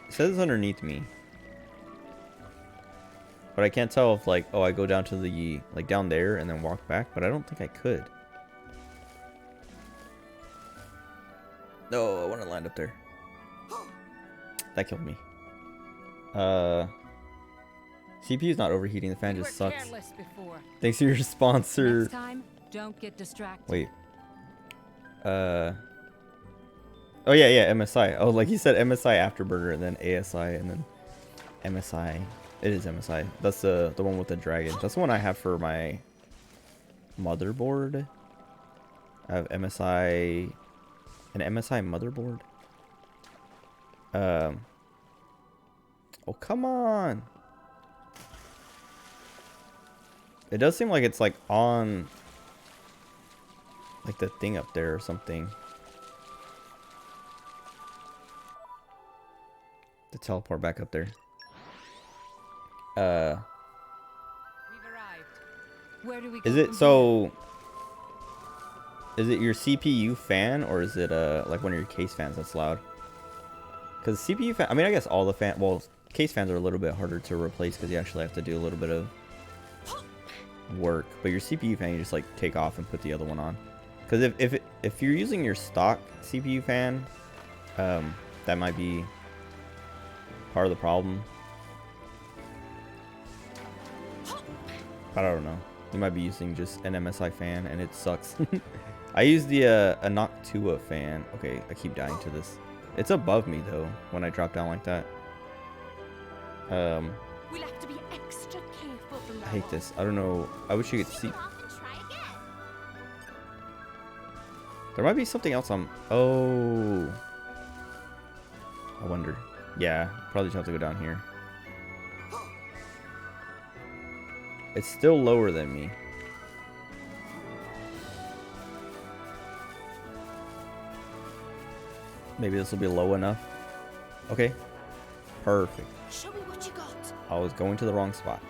It says it's underneath me. But I can't tell if, like, oh, I go down to the, like, down there and then walk back. But I don't think I could. No, I want to land up there. That killed me. CPU's not overheating. The fan You just were sucks. careless before. Thanks to your sponsor. Next time, don't get distracted. Wait. Oh, yeah, MSI. Oh, like you said, MSI Afterburger, and then ASI, and then MSI. It is MSI. That's the one with the dragon. That's the one I have for my motherboard. I have MSI, an MSI motherboard. Oh, come on. It does seem like it's like on like the thing up there or something. To teleport back up there. We've arrived. Where do we go Is it from so? Is it your CPU fan, or is it like one of your case fans that's loud? Because CPU fan, I mean, I guess all the fan, well, case fans are a little bit harder to replace because you actually have to do a little bit of work. But your CPU fan, you just like take off and put the other one on. Because if you're using your stock CPU fan, that might be part of the problem. But I don't know. You might be using just an MSI fan and it sucks. I use the a Noctua fan. Okay, I keep dying to this. It's above me though when I drop down like that. We'll have to be extra careful from now I hate on. this. I don't know. I wish you could see. Shake it off and try again. There might be something else on. Oh. I wonder. Yeah, probably just have to go down here. It's still lower than me. Maybe this will be low enough. Okay. Perfect. Show me what you got. I was going to the wrong spot.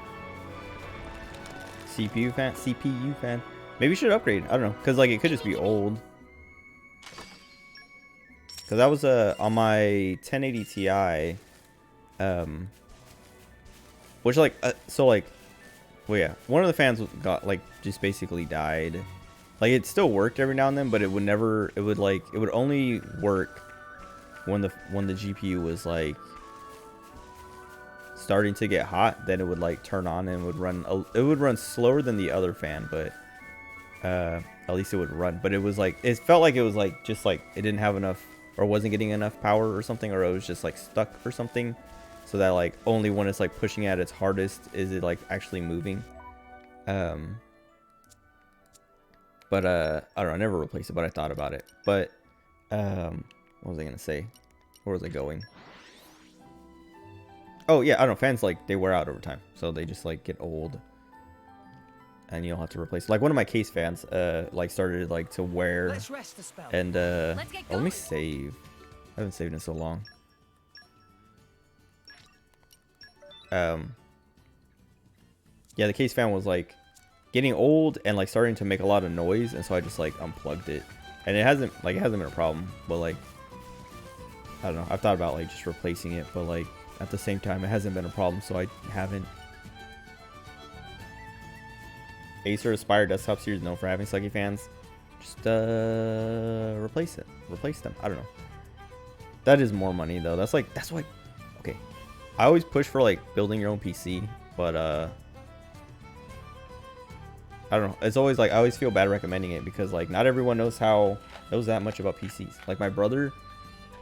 CPU fan? CPU fan? Maybe you should upgrade. I don't know. Because, like, it could just be old. Because that was on my 1080 Ti. Which, like, so, like, well, yeah, one of the fans got like just basically died. Like it still worked every now and then, but it would never. It would like it would only work when the GPU was like starting to get hot. Then it would like turn on and would run. It would run slower than the other fan, but at least it would run. But it was like it felt like it was like just like it didn't have enough or wasn't getting enough power or something, or it was just like stuck or something. So that like only when it's like pushing at its hardest is it like actually moving. But I don't know, I never replaced it, but I thought about it. But what was I gonna say? Where was I going? Oh yeah, I don't know, fans like they wear out over time. So they just like get old. And you'll have to replace, like one of my case fans like started like to wear. Let's rest the spell. And let me save. I haven't saved in so long. Yeah, the case fan was like getting old and like starting to make a lot of noise, and so I just like unplugged it, and it hasn't been a problem, but like I don't know, I've thought about like just replacing it, but like at the same time it hasn't been a problem, so I haven't. Acer Aspire desktop series known for having sucky fans. Just replace them. I don't know. That is more money though. That's why okay, I always push for like building your own PC, but I don't know. It's always like I always feel bad recommending it because like not everyone knows that much about PCs. Like my brother,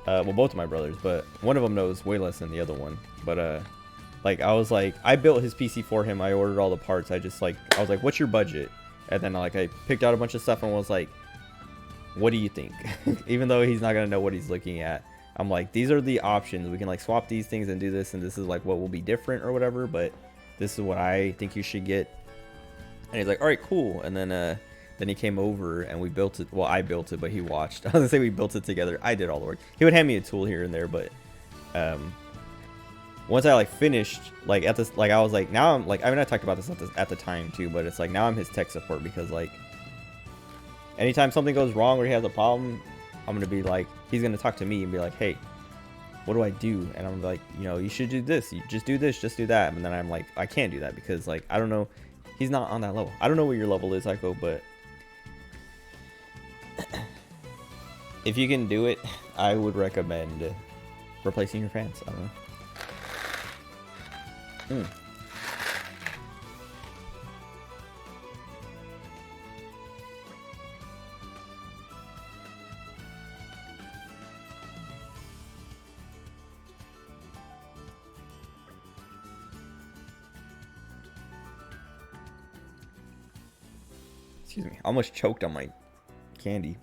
well, both of my brothers, but one of them knows way less than the other one. But like I was like, I built his PC for him. I ordered all the parts. I was like, what's your budget? And then like I picked out a bunch of stuff and was like, what do you think? Even though he's not gonna know what he's looking at, I'm like, these are the options. We can like swap these things and do this, and this is like what will be different or whatever. But this is what I think you should get. And he's like, all right, cool. And then he came over and we built it. Well, I built it, but he watched. I was gonna say we built it together. I did all the work. He would hand me a tool here and there, but once I like finished, like at this, like I was like, now I'm like, I mean, I talked about this at the time too, but it's like now I'm his tech support because like anytime something goes wrong or he has a problem, I'm gonna be like, he's gonna talk to me and be like, hey, what do I do? And I'm like, you know, you should do this. You just do this, just do that. And then I'm like, I can't do that because like I don't know. He's not on that level. I don't know what your level is, Aiko, but if you can do it, I would recommend replacing your fans. I don't know. Excuse me. I almost choked on my candy.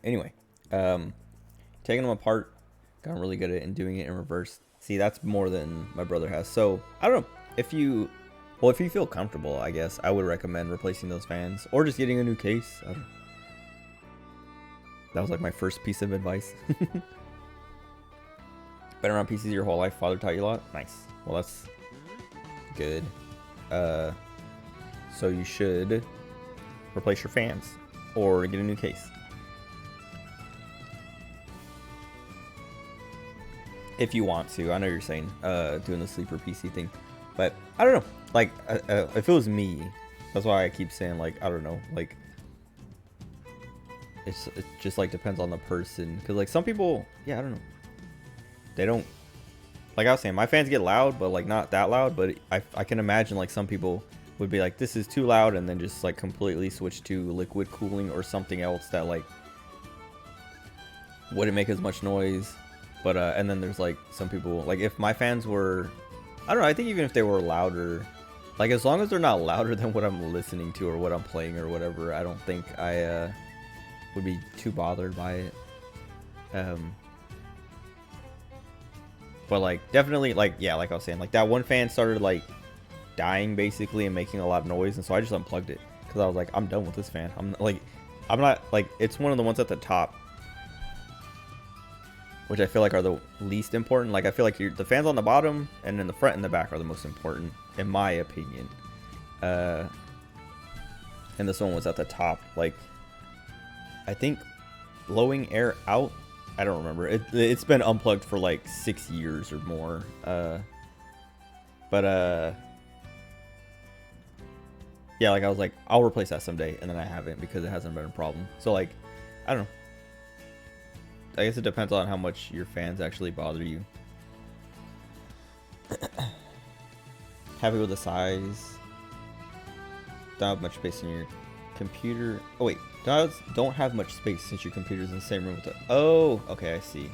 Anyway, taking them apart, got really good at it, and doing it in reverse. See, that's more than my brother has. So I don't know if you feel comfortable, I guess I would recommend replacing those fans or just getting a new case. I don't know. That was like my first piece of advice. Been around PCs your whole life, father taught you a lot? Nice. Well, that's good. So you should replace your fans or get a new case. If you want to. I know you're saying doing the sleeper PC thing, but I don't know. Like, if it was me, that's why I keep saying, like, I don't know. Like, it just, like, depends on the person. Because, like, some people, yeah, I don't know. They don't, like I was saying, my fans get loud, but like not that loud. But I can imagine like some people would be like, this is too loud, and then just like completely switch to liquid cooling or something else that like wouldn't make as much noise. But and then there's like some people, like if my fans were, I don't know, I think even if they were louder, like as long as they're not louder than what I'm listening to or what I'm playing or whatever, I don't think I would be too bothered by it. But like definitely, like, yeah, like I was saying, like that one fan started like dying basically and making a lot of noise, and so I just unplugged it because I was like, I'm done with this fan. I'm not like, it's one of the ones at the top, which I feel like are the least important. Like I feel like the fans on the bottom and then the front and the back are the most important in my opinion. And this one was at the top. Like I think blowing air out I don't remember. It's been unplugged for like 6 years or more. But yeah, like I was like, I'll replace that someday, and then I haven't because it hasn't been a problem. So like, I don't know. I guess it depends on how much your fans actually bother you. Happy with the size. Don't have much space in your computer. Oh wait, don't have much space since your computer's in the same room with the. Oh, okay, I see.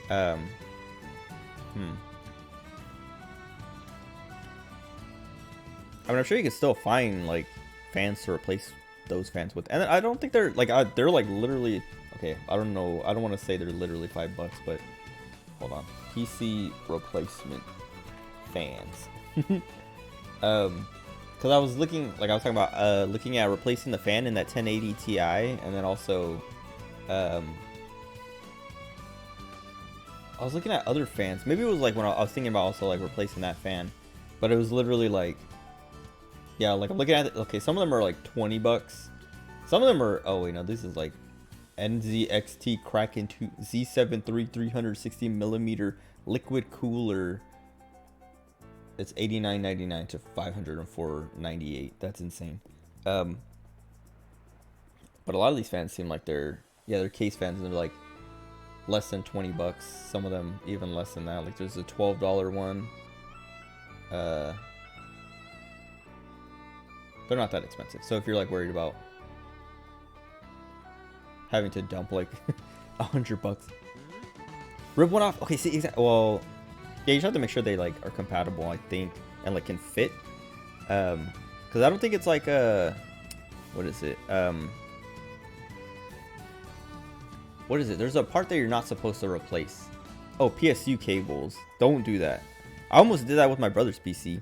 I mean, I'm sure you can still find like fans to replace those fans with, and I don't think they're like literally. Okay, I don't know. I don't want to say they're literally $5, but hold on. PC replacement fans. Because I was looking, like I was talking about, looking at replacing the fan in that 1080 Ti, and then also, I was looking at other fans. Maybe it was like when I was thinking about also like replacing that fan, but it was literally like, yeah, like I'm looking at it. Okay, some of them are like $20. Some of them are. Oh wait, no, this is like NZXT Kraken 2 Z73 360mm liquid cooler. It's $89.99 to $504.98. That's insane. But a lot of these fans seem like they're case fans, and they're like less than $20. Some of them even less than that. Like there's a $12 one. They're not that expensive. So if you're like worried about having to dump like $100, rip one off. Okay, see, well, yeah, you just have to make sure they like are compatible, I think, and like can fit. Because I don't think it's like what is it? What is it? There's a part that you're not supposed to replace. Oh, PSU cables. Don't do that. I almost did that with my brother's PC.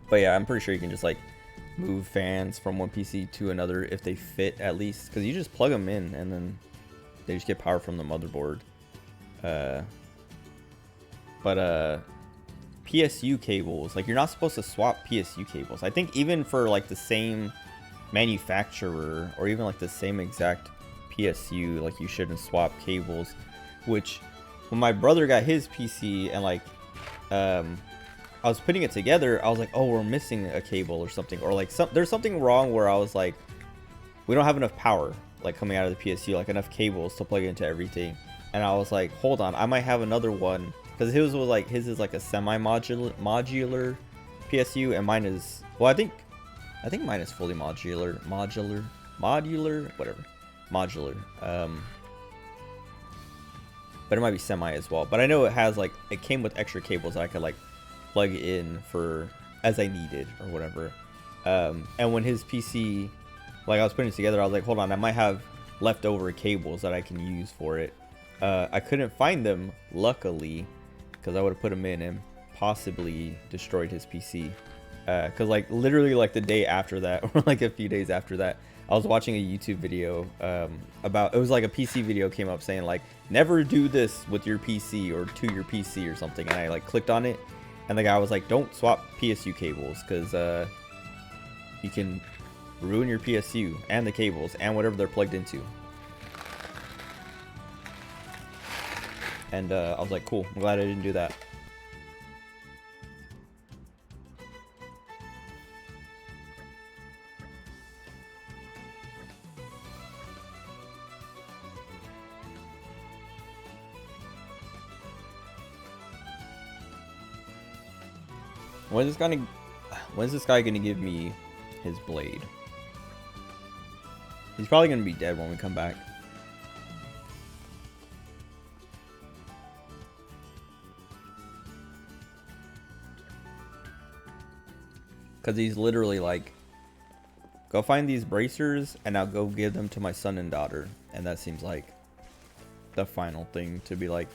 But yeah, I'm pretty sure you can just like move fans from one PC to another if they fit at least. Because you just plug them in and then they just get power from the motherboard. But PSU cables, like you're not supposed to swap PSU cables. I think even for like the same manufacturer or even like the same exact PSU, like you shouldn't swap cables. Which when my brother got his PC and like I was putting it together, I was like, oh, we're missing a cable or something, or like there's something wrong where I was like, we don't have enough power like coming out of the PSU, like enough cables to plug into everything. And I was like, hold on, I might have another one. Because his is like a semi-modular PSU, and mine is, well, I think mine is fully modular, whatever, modular. But it might be semi as well. But I know it has like, it came with extra cables that I could like plug in for as I needed or whatever. And when his PC, like I was putting it together, I was like, hold on, I might have leftover cables that I can use for it. I couldn't find them, luckily, because I would have put them in and possibly destroyed his PC. Because like literally like the day after that, or like a few days after that, I was watching a YouTube video about, it was like a PC video came up saying like, never do this with your PC or to your PC or something. And I like clicked on it, and the guy was like, don't swap PSU cables, because you can ruin your PSU and the cables and whatever they're plugged into. And I was like, cool, I'm glad I didn't do that. When is this guy gonna give me his blade? He's probably gonna be dead when we come back. Because he's literally like, go find these bracers and I'll go give them to my son and daughter. And that seems like the final thing to be like,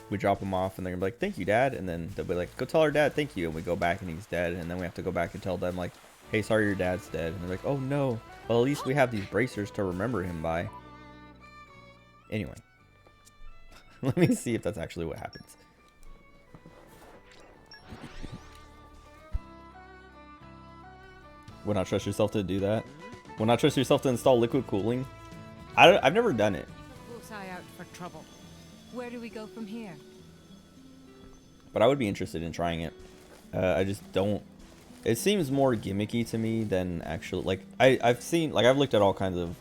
we drop him off and they're gonna be like, thank you, Dad. And then they'll be like, go tell our dad thank you. And we go back and he's dead. And then we have to go back and tell them like, hey, sorry your dad's dead. And they're like, oh no. Well, at least we have these bracers to remember him by. Anyway. Let me see if that's actually what happens. Would not trust yourself to do that? Would not trust yourself to install liquid cooling? I've never done it. eye out for trouble. Where do we go from here? But I would be interested in trying it. I just don't. It seems more gimmicky to me than actually, like, I've seen, like, I've looked at all kinds of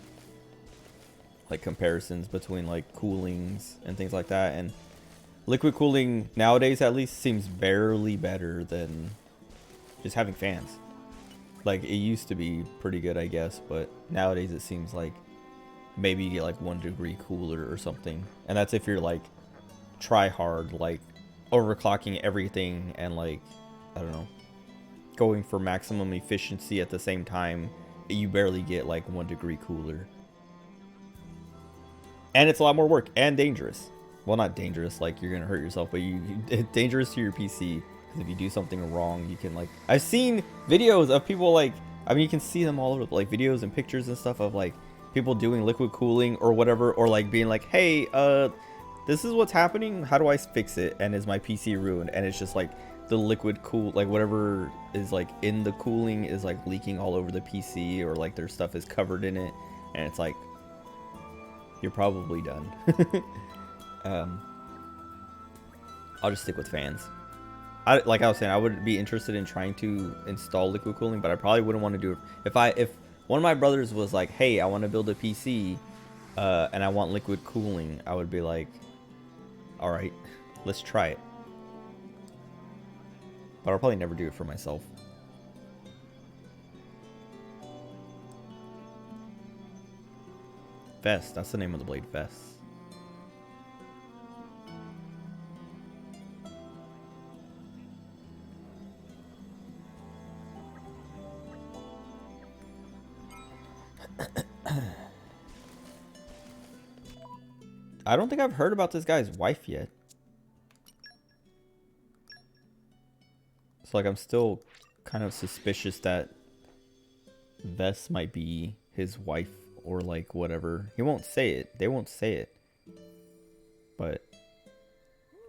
like comparisons between like coolings and things like that, and liquid cooling nowadays at least seems barely better than just having fans. Like, it used to be pretty good, I guess, but nowadays it seems like maybe you get like 1 degree cooler or something, and that's if you're like try hard, like overclocking everything and like, I don't know, going for maximum efficiency at the same time. You barely get like 1 degree cooler, and it's a lot more work and dangerous. Well, not dangerous like you're gonna hurt yourself, but it's dangerous to your PC, because if you do something wrong, you can, like, I've seen videos of people, like, I mean, you can see them all over, like videos and pictures and stuff of like people doing liquid cooling or whatever, or like being like, hey, this is what's happening, how do I fix it, and is my PC ruined? And it's just like the liquid cool, like whatever is like in the cooling is like leaking all over the PC, or like their stuff is covered in it, and it's like, you're probably done. I'll just stick with fans. Like I was saying, I would be interested in trying to install liquid cooling, but I probably wouldn't want to do it if one of my brothers was like, hey, I want to build a PC and I want liquid cooling. I would be like, all right, let's try it. But I'll probably never do it for myself. Vest, that's the name of the blade, Vest. I don't think I've heard about this guy's wife yet. So like, I'm still kind of suspicious that Vess might be his wife, or like whatever. He won't say it. They won't say it. But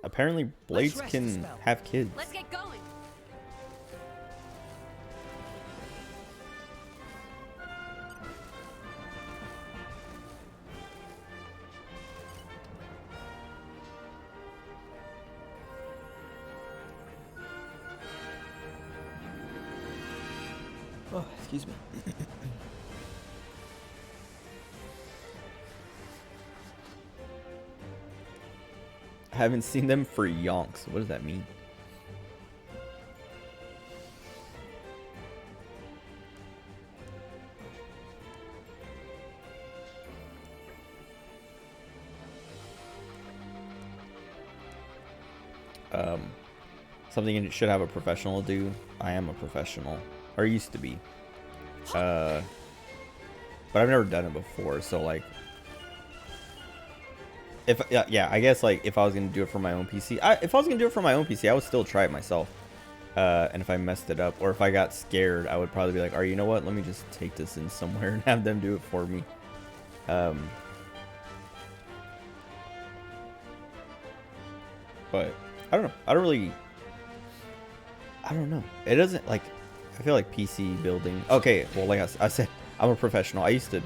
apparently blades can have kids. Let's get going. Oh, excuse me. I haven't seen them for yonks. What does that mean? Something you should have a professional do. I am a professional. Or used to be. But I've never done it before, so like, if yeah, I guess like if I was gonna do it for my own PC, if I was gonna do it for my own PC, I would still try it myself. And if I messed it up, or if I got scared, I would probably be like, "Alright, you know what? Let me just take this in somewhere and have them do it for me." But I don't know. I don't know. It doesn't, like, I feel like PC building. Okay, well, like I said, I'm a professional. I used to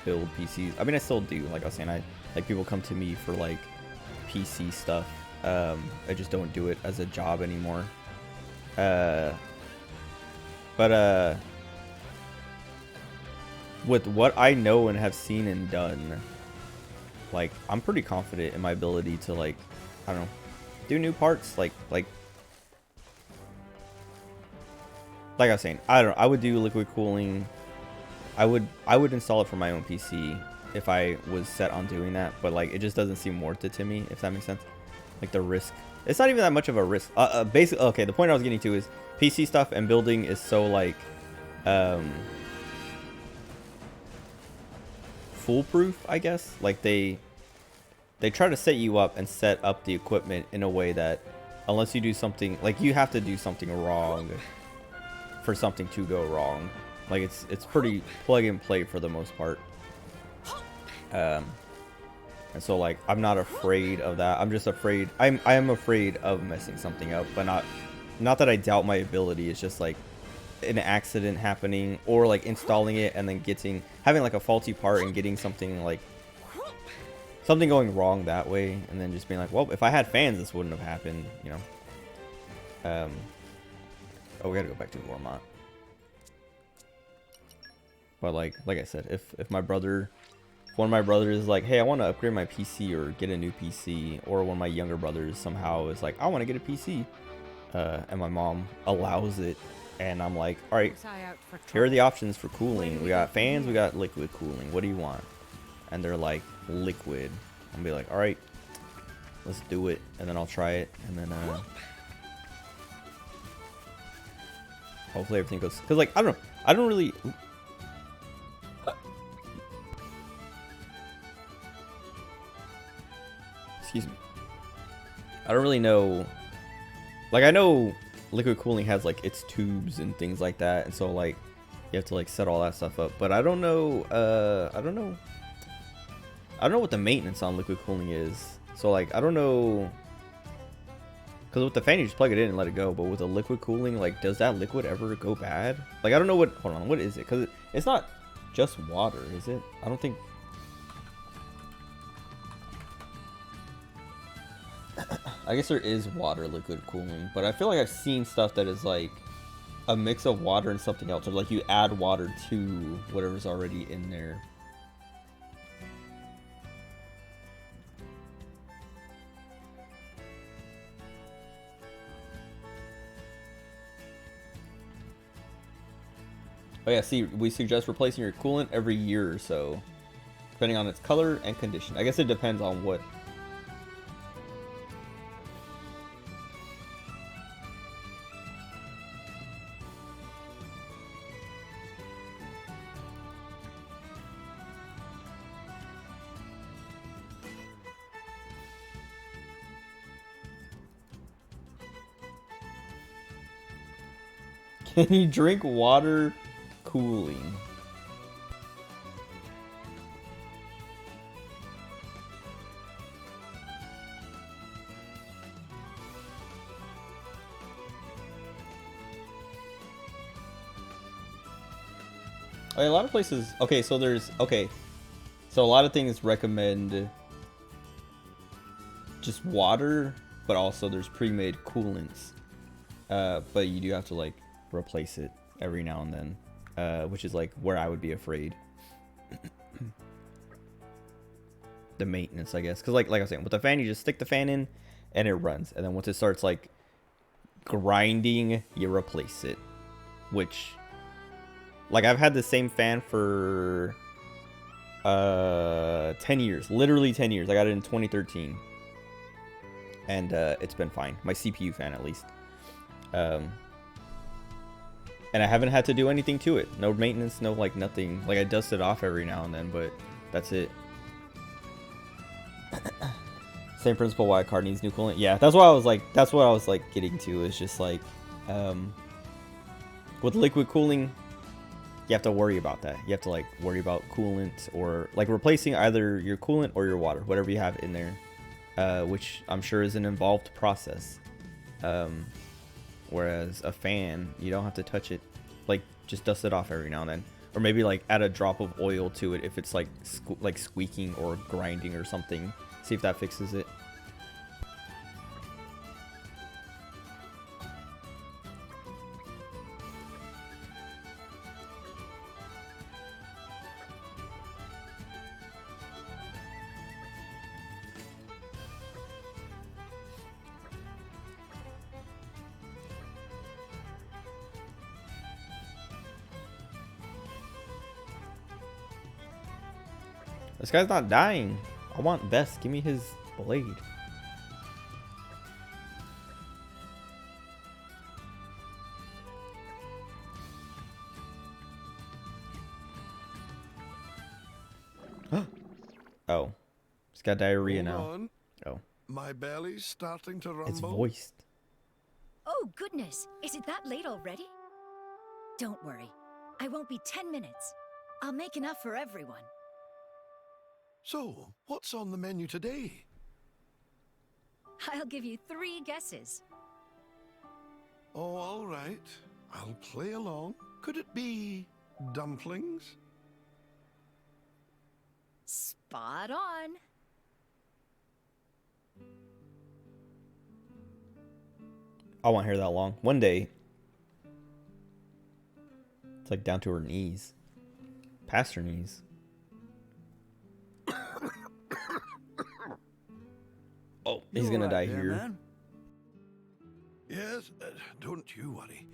build PCs. I mean, I still do. Like I was saying, like people come to me for like PC stuff. I just don't do it as a job anymore. But with what I know and have seen and done, like, I'm pretty confident in my ability to, like, I don't know, do new parts. Like I was saying, I would do liquid cooling. I would install it for my own PC if I was set on doing that, but like, it just doesn't seem worth it to me, if that makes sense. Like, the risk, it's not even that much of a risk. Basically, okay, the point I was getting to is PC stuff and building is so like foolproof, I guess. Like, they try to set you up and set up the equipment in a way that, unless you do something, like, you have to do something wrong for something to go wrong. Like, it's pretty plug and play for the most part. And so, like, I'm not afraid of that. I'm just afraid, I am afraid of messing something up, but not that I doubt my ability. It's just like an accident happening, or like installing it and then having like a faulty part and getting something like something going wrong that way, and then just being like, well, if I had fans, this wouldn't have happened, you know. Oh, we gotta go back to Gormont. But like I said, if one of my brothers is like, hey, I want to upgrade my PC or get a new PC, or one of my younger brothers somehow is like, I want to get a PC, and my mom allows it, and I'm like, all right, here are the options for cooling. We got fans, we got liquid cooling. What do you want? And they're like, liquid. I'll be like, all right, let's do it, and then I'll try it, and then hopefully everything goes. Cause like I don't really. Excuse me. I don't really know. Like I know liquid cooling has like its tubes and things like that, and so like you have to like set all that stuff up. But I don't know. I don't know what the maintenance on liquid cooling is. So like I don't know. Because with the fan, you just plug it in and let it go. But with the liquid cooling, like, does that liquid ever go bad? Like, I don't know what... Hold on, what is it? Because it's not just water, is it? I don't think... I guess there is water liquid cooling. But I feel like I've seen stuff that is, like, a mix of water and something else. Or, like, you add water to whatever's already in there. Oh yeah, see, we suggest replacing your coolant every year or so, depending on its color and condition. I guess it depends on what. Can you drink water cooling? Okay, a lot of places. Okay, so there's so a lot of things recommend just water, but also there's pre-made coolants. But you do have to like replace it every now and then, which is like where I would be afraid. The maintenance, I guess, because like I was saying, with the fan, you just stick the fan in and it runs, and then once it starts like grinding, you replace it. Which, like, I've had the same fan for 10 years, literally 10 years. I got it in 2013, and it's been fine. My CPU fan, at least. And I haven't had to do anything to it. No maintenance, no like nothing. Like, I dust it off every now and then, but that's it. Same principle why a car needs new coolant. Yeah, that's what I was like getting to. Is just like with liquid cooling, you have to worry about that. You have to like worry about coolant, or like replacing either your coolant or your water, whatever you have in there, which I'm sure is an involved process. Whereas a fan, you don't have to touch it. Like, just dust it off every now and then, or maybe like add a drop of oil to it if it's like squeaking or grinding or something. See if that fixes it. This guy's not dying. I want Best. Give me his blade. Oh. He's got diarrhea now. Oh. My belly's starting to rumble. It's voiced. Oh, goodness. Is it that late already? Don't worry. I won't be 10 minutes. I'll make enough for everyone. So, what's on the menu today? I'll give you 3 guesses. Oh, all right. I'll play along. Could it be dumplings? Spot on. I want hair that long. One day. It's like down to her knees. Past her knees. Oh, he's gonna die here. Man? Yes, don't you worry.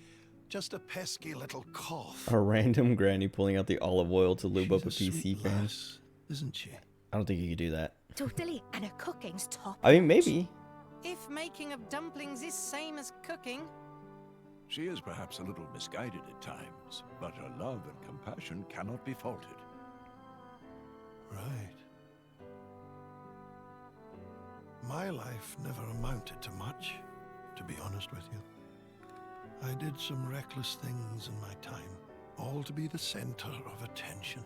Just a pesky little cough. A random granny pulling out the olive oil to lube up a She's PC sweet fan. lass, isn't she? I don't think you could do that. Totally, and her cooking's top. I mean, maybe. If making of dumplings is same as cooking, She is perhaps a little misguided at times, but her love and compassion cannot be faulted. Right. My life never amounted to much, to be honest with you. I did some reckless things in my time, all to be the center of attention.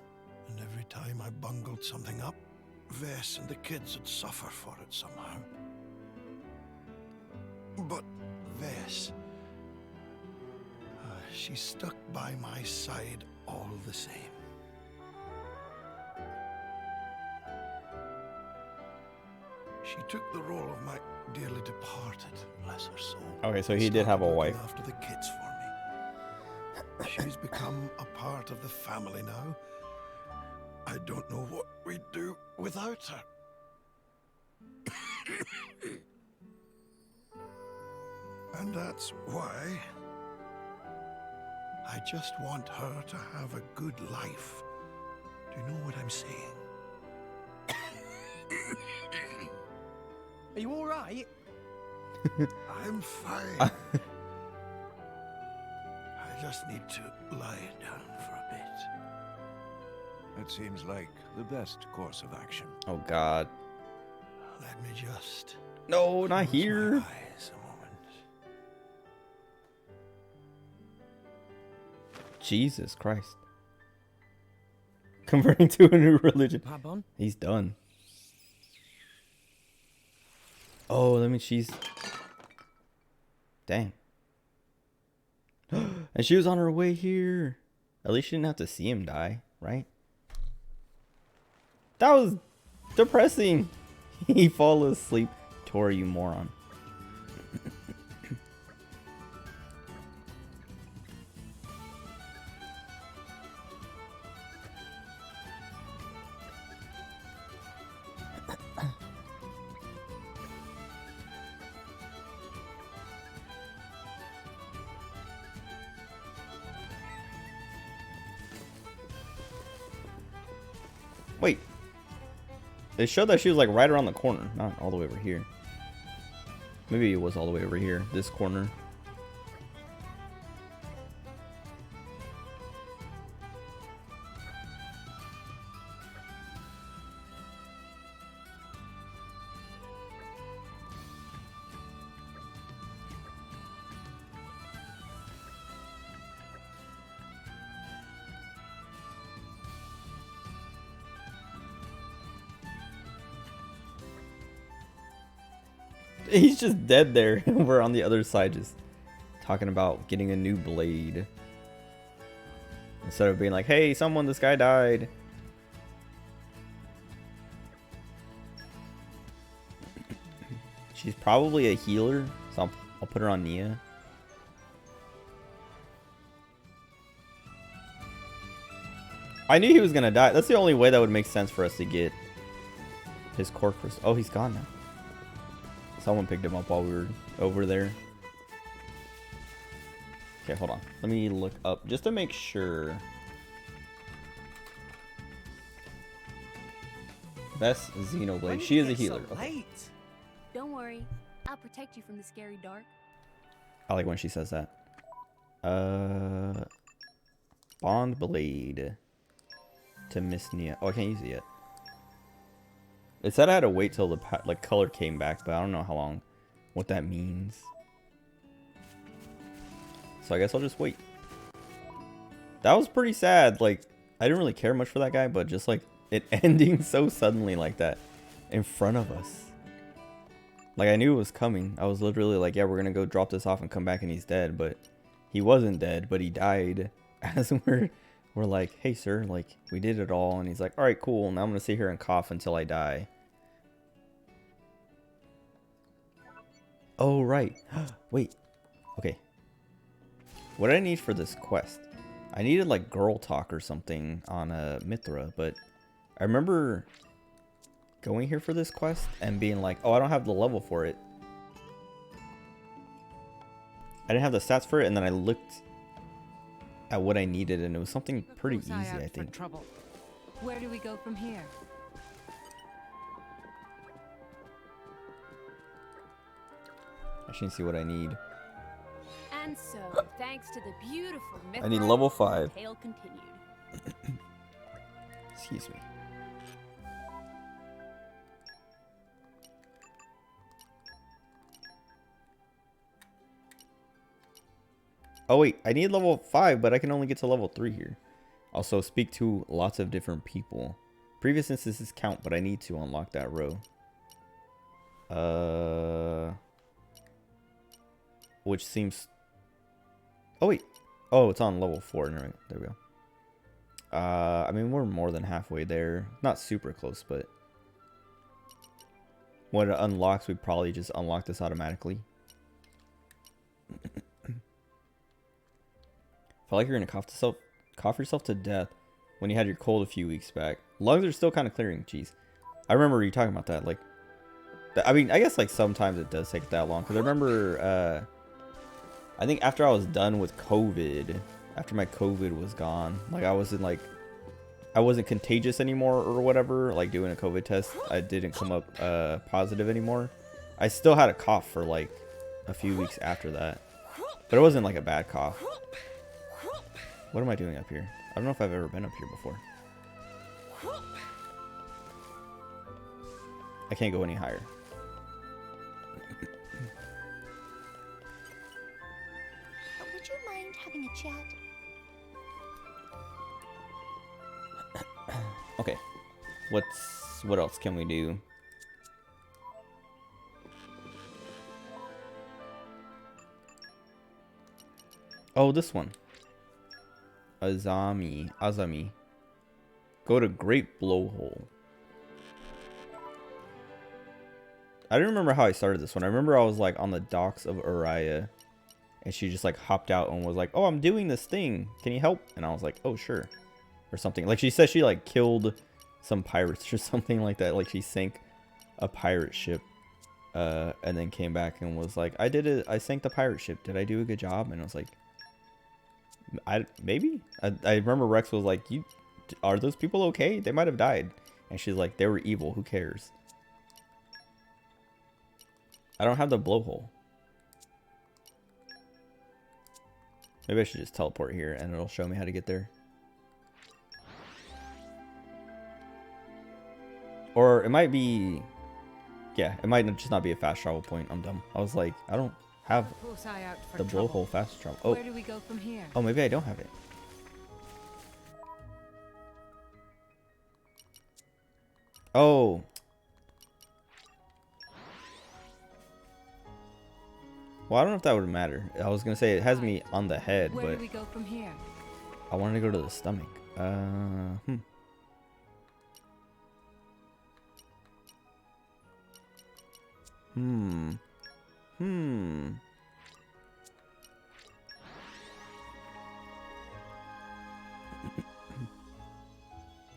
And every time I bungled something up, Vess and the kids would suffer for it somehow. But Vess, she stuck by my side all the same. She took the role of my dearly departed, bless her soul. Okay, so he did have a Started wife. looking after the kids for me. She's become a part of the family now. I don't know what we'd do without her. And that's why I just want her to have a good life. Do you know what I'm saying? Are you all right? I'm fine. I just need to lie down for a bit. It seems like the best course of action. Oh God. Let me just. No, not close here. my eyes a moment. Jesus Christ. Converting to a new religion. Pardon? He's done. Oh, that means she's... Dang. And she was on her way here. At least she didn't have to see him die, right? That was depressing. He fall asleep. Tori, you moron. Wait. They showed that she was like right around the corner, not all the way over here. Maybe it was all the way over here, this corner. He's just dead there. We're on the other side just talking about getting a new blade. Instead of being like, hey, this guy died. She's probably a healer, so I'll put her on Nia. I knew he was gonna die. That's the only way that would make sense for us to get his corpus. Oh, he's gone now. Someone picked him up while we were over there. Okay, hold on. Let me look up just to make sure. Best Xenoblade. She is a healer. So Okay. Don't worry, I'll protect you from the scary dark. I like when she says that. Bond Blade to Miss Nia. Oh, I can't use it yet. It said I had to wait till the color came back, but I don't know how long, what that means. So I guess I'll just wait. That was pretty sad. Like, I didn't really care much for that guy, but just like it ending so suddenly like that in front of us. Like, I knew it was coming. I was literally like, yeah, we're gonna go drop this off and come back and he's dead, but he wasn't dead, but he died as we're like, hey sir, like, we did it all. And he's like, all right, cool. Now I'm gonna sit here and cough until I die. Oh, right. Wait, Okay. What did I need for this quest? I needed like girl talk or something on Mithra, but I remember going here for this quest and being like, oh, I don't have the level for it. I didn't have the stats for it, and then I looked at what I needed, and it was something pretty easy, I think. Trouble. Where do we go from here? I should see what I need. And so, thanks to the beautiful I need level 5. the tale continued. Excuse me. Oh wait, I need level 5, but I can only get to level 3 here. Also, speak to lots of different people. Previous instances count, but I need to unlock that row. Which seems... Oh wait. Oh, it's on level 4. There we go. I mean, we're more than halfway there. Not super close, but... when it unlocks, we probably just unlock this automatically. Felt like you're gonna cough yourself to death when you had your cold a few weeks back. Lungs are still kind of clearing. Jeez, I remember you talking about that. Like, I mean, I guess like sometimes it does take that long. Cause I remember, I think after I was done with COVID, after my COVID was gone, like I wasn't contagious anymore or whatever. Like doing a COVID test, I didn't come up positive anymore. I still had a cough for like a few weeks after that, but it wasn't like a bad cough. What am I doing up here? I don't know if I've ever been up here before. I can't go any higher. Would you mind having a chat? Okay. What else can we do? Oh, this one. Azami. Go to Great Blowhole. I don't remember how I started this one. I remember I was like on the docks of Araya, and she just like hopped out and was like, "Oh, I'm doing this thing. Can you help?" And I was like, "Oh, sure," or something. Like she said, she like killed some pirates or something like that. Like she sank a pirate ship, and then came back and was like, "I did it. I sank the pirate ship. Did I do a good job?" And I was like, maybe. I remember Rex was like, are those people okay? They might have died. And she's like, they were evil. Who cares? I don't have the blowhole. Maybe I should just teleport here and it'll show me how to get there. Or it might be... yeah, it might just not be a fast travel point. I'm dumb. I was like, I don't have the blowhole fast travel. Oh. Where do we go from here? Oh, maybe I don't have it. Oh. Well, I don't know if that would matter. I was gonna say it has me on the head, Where but do we go from here? I wanted to go to the stomach. I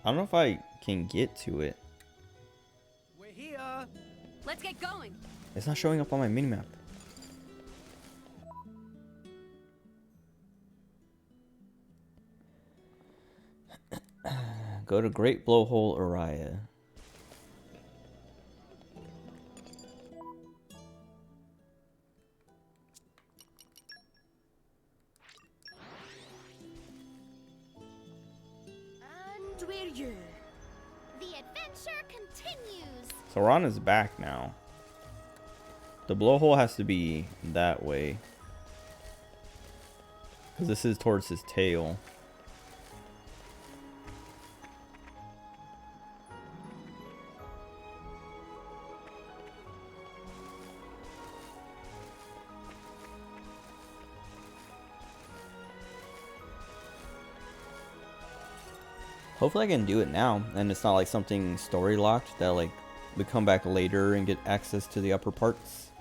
don't know if I can get to it. We're here. Let's get going. It's not showing up on my minimap. Go to Great Blowhole Araya. And we're you. The adventure continues. So Ron is back now. The blowhole has to be that way, because this is towards his tail. Hopefully I can do it now, and it's not like something story locked that like we come back later and get access to the upper parts.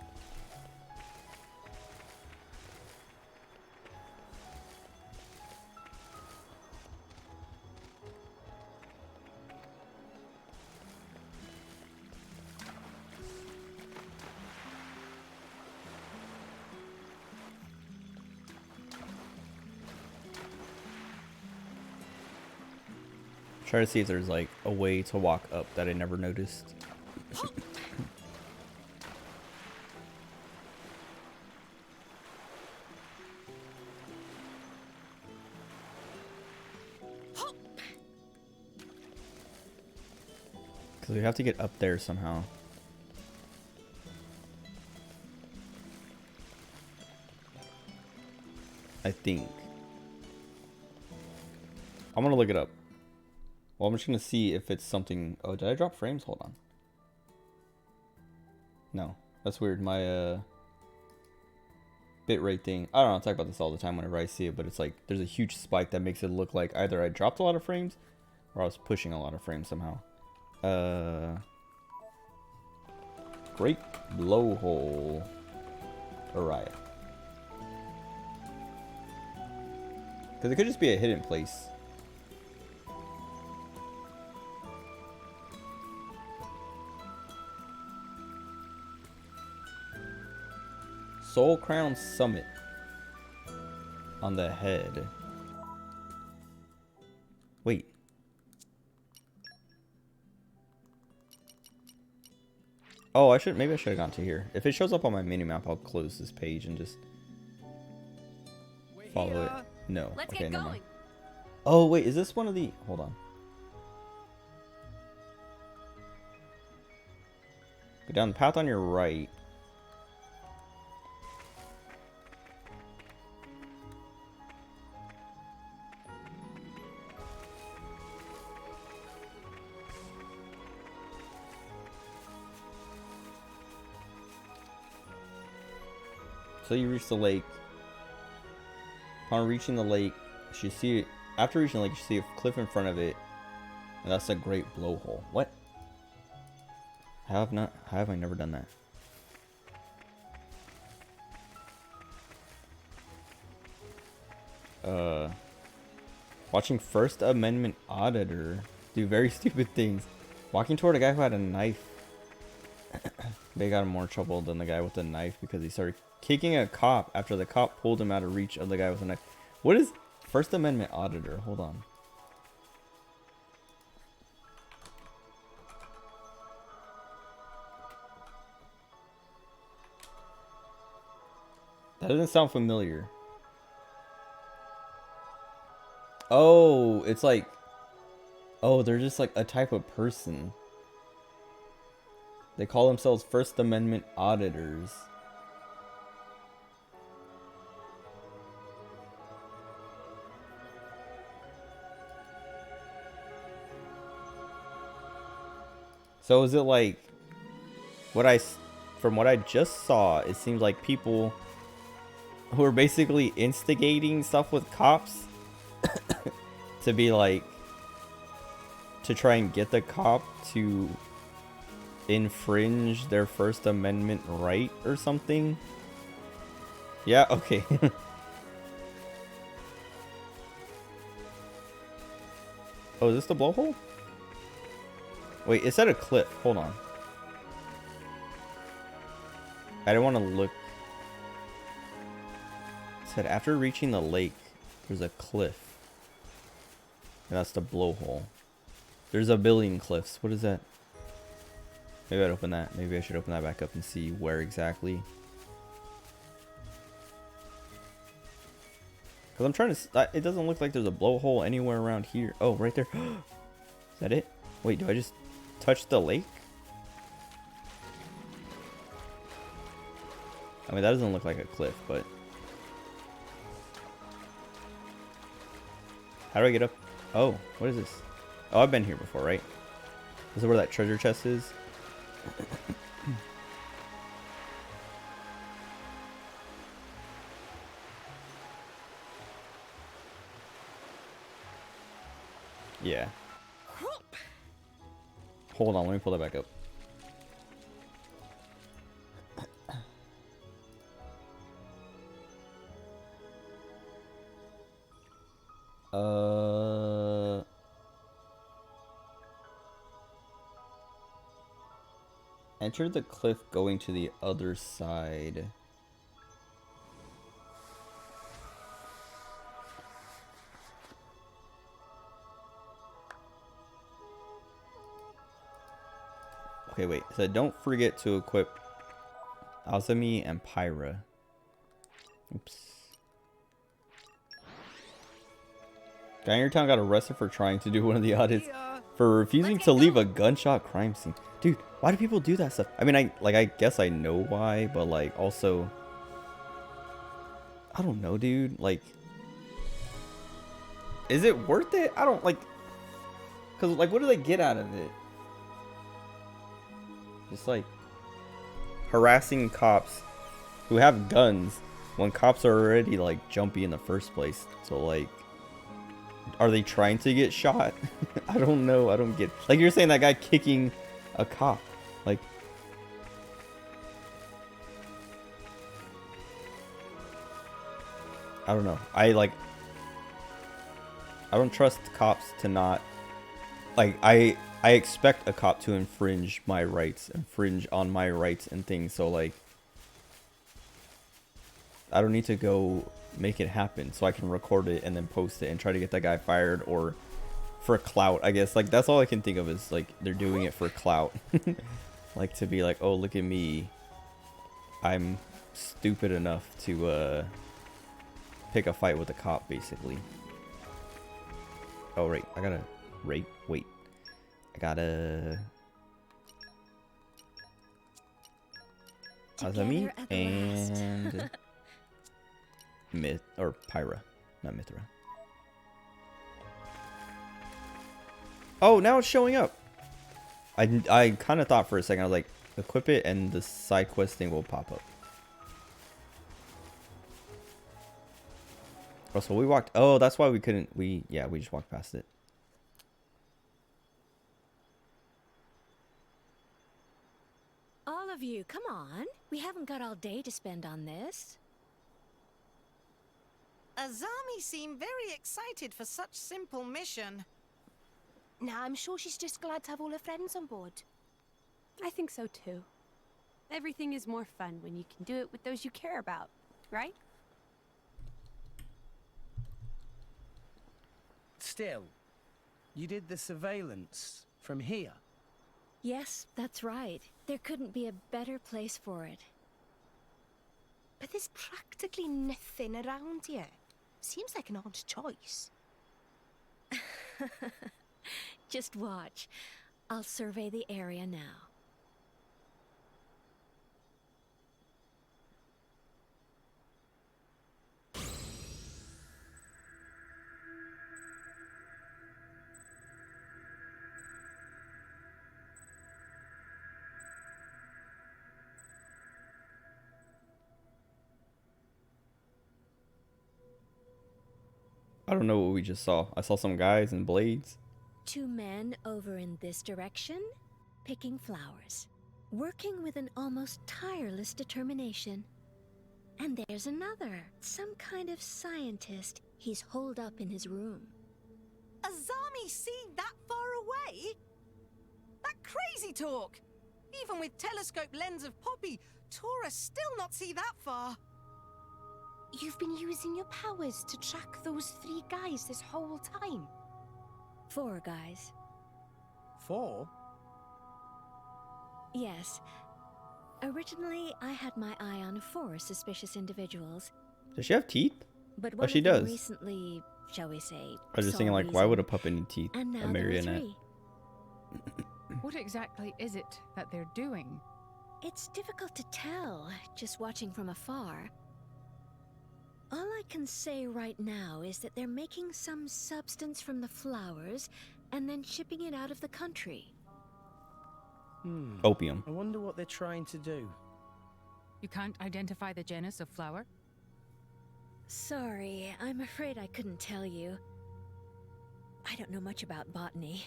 Try to see if there's like a way to walk up that I never noticed. Because we have to get up there somehow. I think. I'm gonna look it up. Well, I'm just gonna see if it's something. Oh, did I drop frames? Hold on. No, that's weird. My bitrate thing. I don't know. I talk about this all the time whenever I see it, but it's like there's a huge spike that makes it look like either I dropped a lot of frames or I was pushing a lot of frames somehow. Great blowhole. Araya. Because it could just be a hidden place. Soul Crown Summit on the head. Wait. Oh, maybe I should have gone to here. If it shows up on my mini map, I'll close this page and just follow it. No. Let's Okay, get never going. mind. Oh, wait, is this one of the... Hold on. Go down the path on your right. So you reach the lake. Upon reaching the lake, you see it. After reaching the lake, you see a cliff in front of it, and that's a great blowhole. What? How have I never done that? Watching First Amendment auditor do very stupid things. Walking toward a guy who had a knife. They got in more trouble than the guy with the knife because he started kicking a cop after the cop pulled him out of reach of the guy with the knife. What is First Amendment auditor? Hold on. That doesn't sound familiar. Oh, it's like... Oh, they're just like a type of person. They call themselves First Amendment auditors. So is it like from what I just saw, it seems like people who are basically instigating stuff with cops to be like, to try and get the cop to infringe their First Amendment right or something. Yeah, okay. Oh, is this the blowhole? Wait, it said a cliff. Hold on. I don't want to look. It said after reaching the lake, there's a cliff. And that's the blowhole. There's a billion cliffs. What is that? Maybe I'd open that. Maybe I should open that back up and see where exactly. Because I'm trying to... It doesn't look like there's a blowhole anywhere around here. Oh, right there. Is that it? Wait, do I just touch the lake? I mean, that doesn't look like a cliff, but... How do I get up? Oh, what is this? Oh, I've been here before, right? This is where that treasure chest is. Yeah. Hold on, let me pull that back up. Enter the cliff going to the other side. Okay, wait. So don't forget to equip Azami and Pyra. Oops. Guy in your town got arrested for trying to do one of the audits for refusing to leave a gunshot crime scene. Dude, why do people do that stuff? I mean, I guess I know why, but like also, I don't know, dude. Like, is it worth it? I don't like, cause like, what do they get out of it? Just like harassing cops who have guns when cops are already like jumpy in the first place. So like, are they trying to get shot? I don't know. I don't get, like, you're saying that guy kicking a cop, like, I don't know. I don't trust cops to not, like, I expect a cop to infringe my rights, infringe on my rights and things. So like, I don't need to go make it happen so I can record it and then post it and try to get that guy fired or for clout, I guess. Like, that's all I can think of is like they're doing it for clout. Like, to be like, oh, look at me, I'm stupid enough to pick a fight with a cop, basically. Oh right, I gotta wait, I gotta Azami and Pyra, not Mithra. Oh, now it's showing up. I kind of thought for a second, I was like, equip it and the side quest thing will pop up. Oh, so we walked, oh, that's why we couldn't, yeah, we just walked past it. All of you, come on. We haven't got all day to spend on this. Azami seemed very excited for such simple mission. Nah, I'm sure she's just glad to have all her friends on board. I think so too. Everything is more fun when you can do it with those you care about, right? Still, you did the surveillance from here. Yes, that's right. There couldn't be a better place for it. But there's practically nothing around here. Seems like an odd choice. Just watch. I'll survey the area now. I don't know what we just saw. I saw some guys in blades. 2 men over in this direction, picking flowers, working with an almost tireless determination. And there's another, some kind of scientist he's holed up in his room. Azami seen that far away? That crazy talk! Even with telescope lens of Poppy, Tora still not see that far. You've been using your powers to track those 3 guys this whole time? 4 guys. 4? Yes. Originally, I had my eye on 4 suspicious individuals. Does she have teeth? But Oh, she of them does. recently, shall we say, I was just saw thinking, like, why reason. would a puppet need teeth? And now A there are marionette. 3. What exactly is it that they're doing? It's difficult to tell, just watching from afar. All I can say right now is that they're making some substance from the flowers and then shipping it out of the country. Opium. I wonder what they're trying to do. You can't identify the genus of flower? Sorry, I'm afraid I couldn't tell you. I don't know much about botany.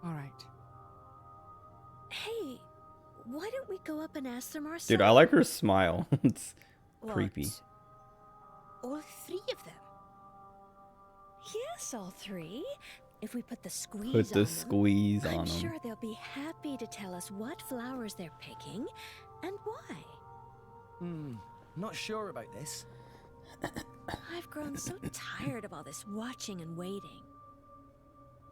All right. Hey, why don't we go up and ask them ourselves? Dude, I like her smile. It's creepy. All 3 of them? Yes, all 3. If we put the squeeze Put the on squeeze them, on I'm them. sure they'll be happy to tell us what flowers they're picking and why. Not sure about this. I've grown so tired of all this watching and waiting.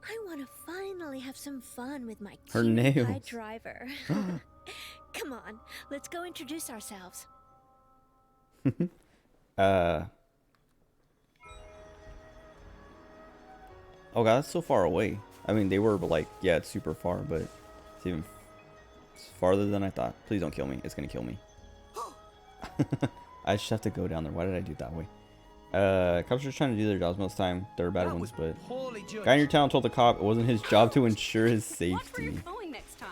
I want to finally have some fun with my Her cute nails. pie driver. Come on, let's go introduce ourselves. Oh god, that's so far away. I mean, they were like, yeah, it's super far, but it's farther than I thought. Please don't kill me. It's gonna kill me. I just have to go down there. Why did I do it that way? Cops are trying to do their jobs most of the time. They're bad ones, but guy in your town told the cop it wasn't his job to ensure his safety. Next time.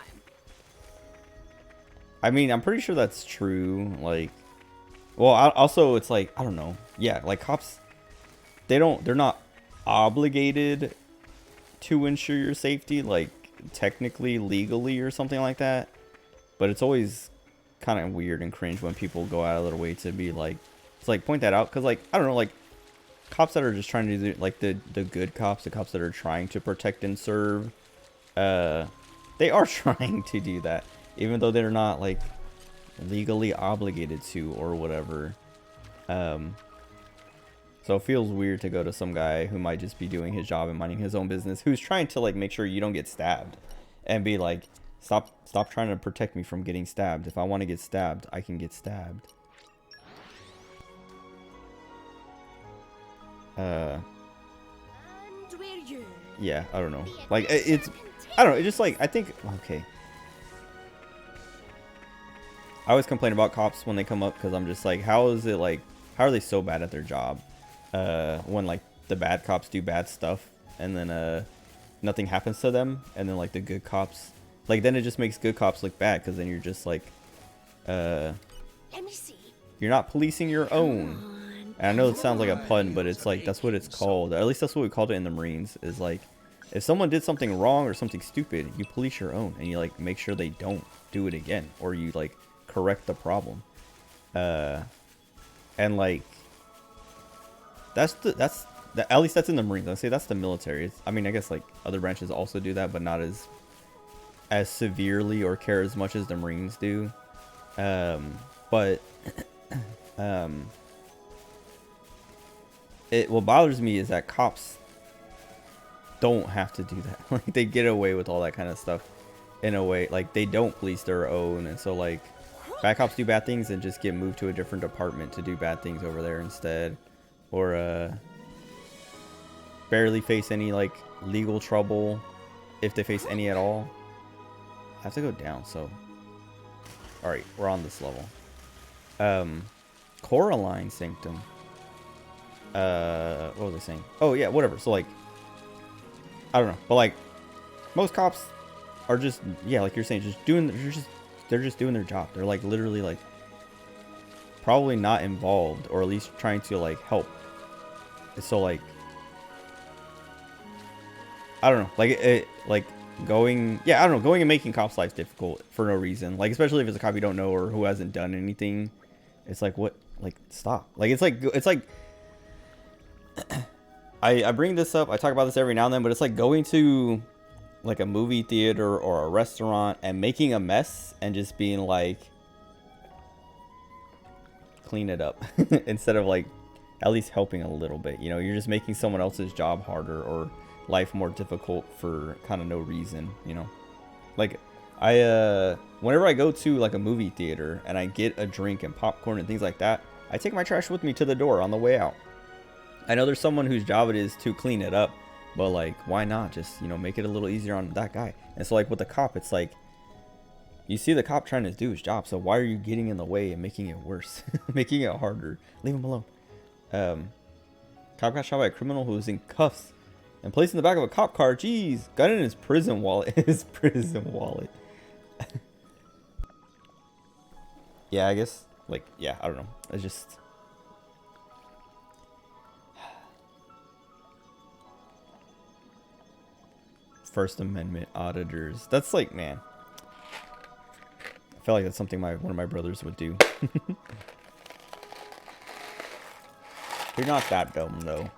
I mean, I'm pretty sure that's true. Like, well, also it's like, I don't know. Yeah, like cops, they're not obligated to ensure your safety, like technically, legally, or something like that. But it's always kind of weird and cringe when people go out of their way to be like, it's like point that out, because like, I don't know, like cops that are just trying to do like the good cops, the cops that are trying to protect and serve, they are trying to do that, even though they're not like legally obligated to or whatever. So it feels weird to go to some guy who might just be doing his job and minding his own business, who's trying to like make sure you don't get stabbed, and be like, stop trying to protect me from getting stabbed. If I want to get stabbed, I can get stabbed. Yeah, I don't know. Like it's, I don't know. It's just like, I think, okay. I always complain about cops when they come up, because I'm just like, how is it like, how are they so bad at their job? When like the bad cops do bad stuff, and then nothing happens to them, and then like the good cops, like then it just makes good cops look bad, because then you're just like, Let me see. you're not policing your own. And I know it sounds like a pun, but it's like, that's what it's called. At least that's what we called it in the Marines, is like, if someone did something wrong or something stupid, you police your own, and you like make sure they don't do it again, or you like correct the problem. And like, at least that's in the Marines. I say that's the military. I mean, I guess like other branches also do that, but not as severely or care as much as the Marines do. But what bothers me is that cops don't have to do that. Like, they get away with all that kind of stuff in a way. Like, they don't police their own, and so like bad cops do bad things and just get moved to a different department to do bad things over there instead, or barely face any like legal trouble, if they face any at all. I have to go down, so all right, we're on this level. Coraline Sanctum. What was I saying? Oh yeah, whatever. So like, I don't know, but like most cops are just, yeah, like you're saying, they're just doing their job. They're like literally like probably not involved, or at least trying to like help. So like, I don't know, like like going, yeah, I don't know, going and making cops' lives difficult for no reason. Like, especially if it's a cop you don't know or who hasn't done anything. It's like, what, like, stop. Like, it's like I bring this up, I talk about this every now and then, but it's like going to like a movie theater or a restaurant and making a mess and just being like, clean it up, instead of like at least helping a little bit. You know, you're just making someone else's job harder or life more difficult for kind of no reason, you know. Like, whenever I go to like a movie theater and I get a drink and popcorn and things like that, I take my trash with me to the door on the way out. I know there's someone whose job it is to clean it up, but like, why not just, you know, make it a little easier on that guy? And so like with the cop, it's like, you see the cop trying to do his job, so why are you getting in the way and making it worse? Making it harder. Leave him alone. Cop got shot by a criminal who was in cuffs and placed in the back of a cop car. Jeez, gun in his prison wallet. His prison wallet. Yeah, I guess, like, yeah, I don't know. It's just, First Amendment auditors. That's like, man, I feel like that's something one of my brothers would do. You're not that dumb, though.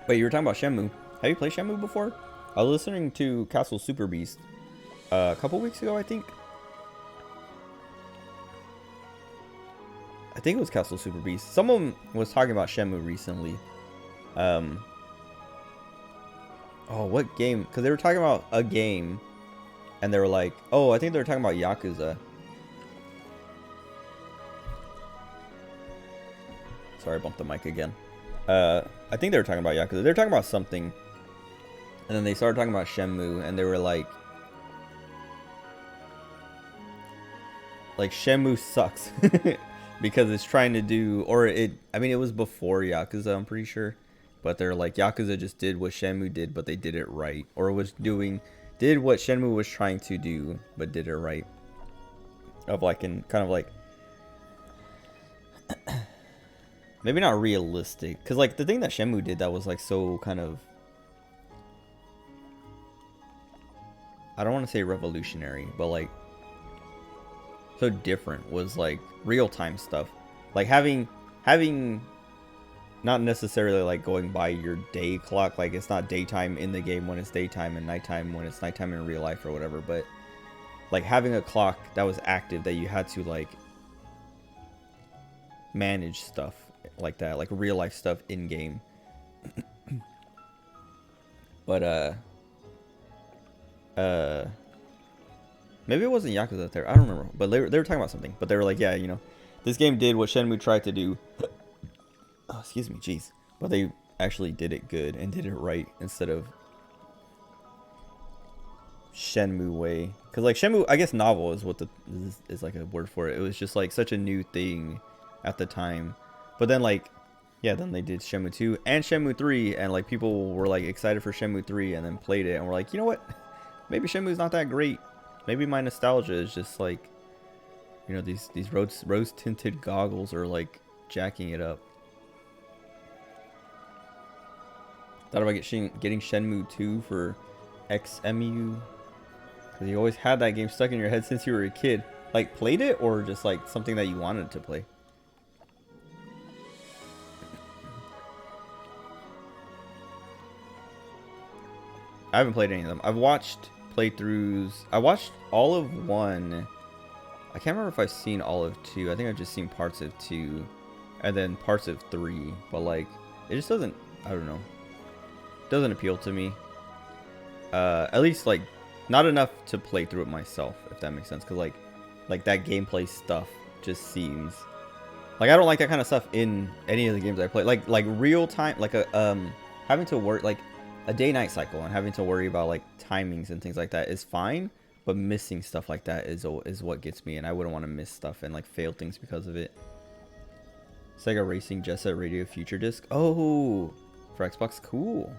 Wait, you were talking about Shenmue. Have you played Shenmue before? I was listening to Castle Super Beast a couple weeks ago, I think. I think it was Castle Super Beast. Someone was talking about Shenmue recently. Oh, what game? Because they were talking about a game, and they were like, oh, I think they were talking about Yakuza. Sorry, I bumped the mic again. I think they were talking about Yakuza. They were talking about something, and then they started talking about Shenmue, and they were like Shenmue sucks because it's trying to do, or it. I mean, it was before Yakuza, I'm pretty sure. But they're like, Yakuza just did what Shenmue did, but they did it right. Or did what Shenmue was trying to do, but did it right. Of like, in kind of like, maybe not realistic. Because like, the thing that Shenmue did that was like so kind of, I don't want to say revolutionary, but like, so different was like real-time stuff. Like having not necessarily like going by your day clock, like it's not daytime in the game when it's daytime and nighttime when it's nighttime in real life or whatever, but like having a clock that was active that you had to like manage stuff like that, like real life stuff in game. But maybe it wasn't Yakuza there, I don't remember, but they were talking about something, but they were like, yeah, you know, this game did what Shenmue tried to do. Oh, excuse me, jeez. But they actually did it good and did it right instead of Shenmue way. Because like Shenmue, I guess novel is what is like a word for it. It was just like such a new thing at the time. But then like, yeah, then they did Shenmue 2 and Shenmue 3, and like people were like excited for Shenmue 3 and then played it and were like, you know what? Maybe Shenmue's not that great. Maybe my nostalgia is just like, you know, these rose tinted goggles are like jacking it up. Thought about getting Shenmue 2 for XMU. Because you always had that game stuck in your head since you were a kid. Like, played it or just like something that you wanted to play? I haven't played any of them. I've watched playthroughs. I watched all of 1. I can't remember if I've seen all of 2. I think I've just seen parts of 2. And then parts of 3. But like, it just doesn't, I don't know. Doesn't appeal to me. At least like not enough to play through it myself, if that makes sense. Because like that gameplay stuff just seems like I don't like that kind of stuff in any of the games I play. Like real time, like a having to work like a day-night cycle and having to worry about like timings and things like that is fine. But missing stuff like that is what gets me, and I wouldn't want to miss stuff and like fail things because of it. Sega Racing Jet Set Radio Future Disc. Oh, for Xbox, cool.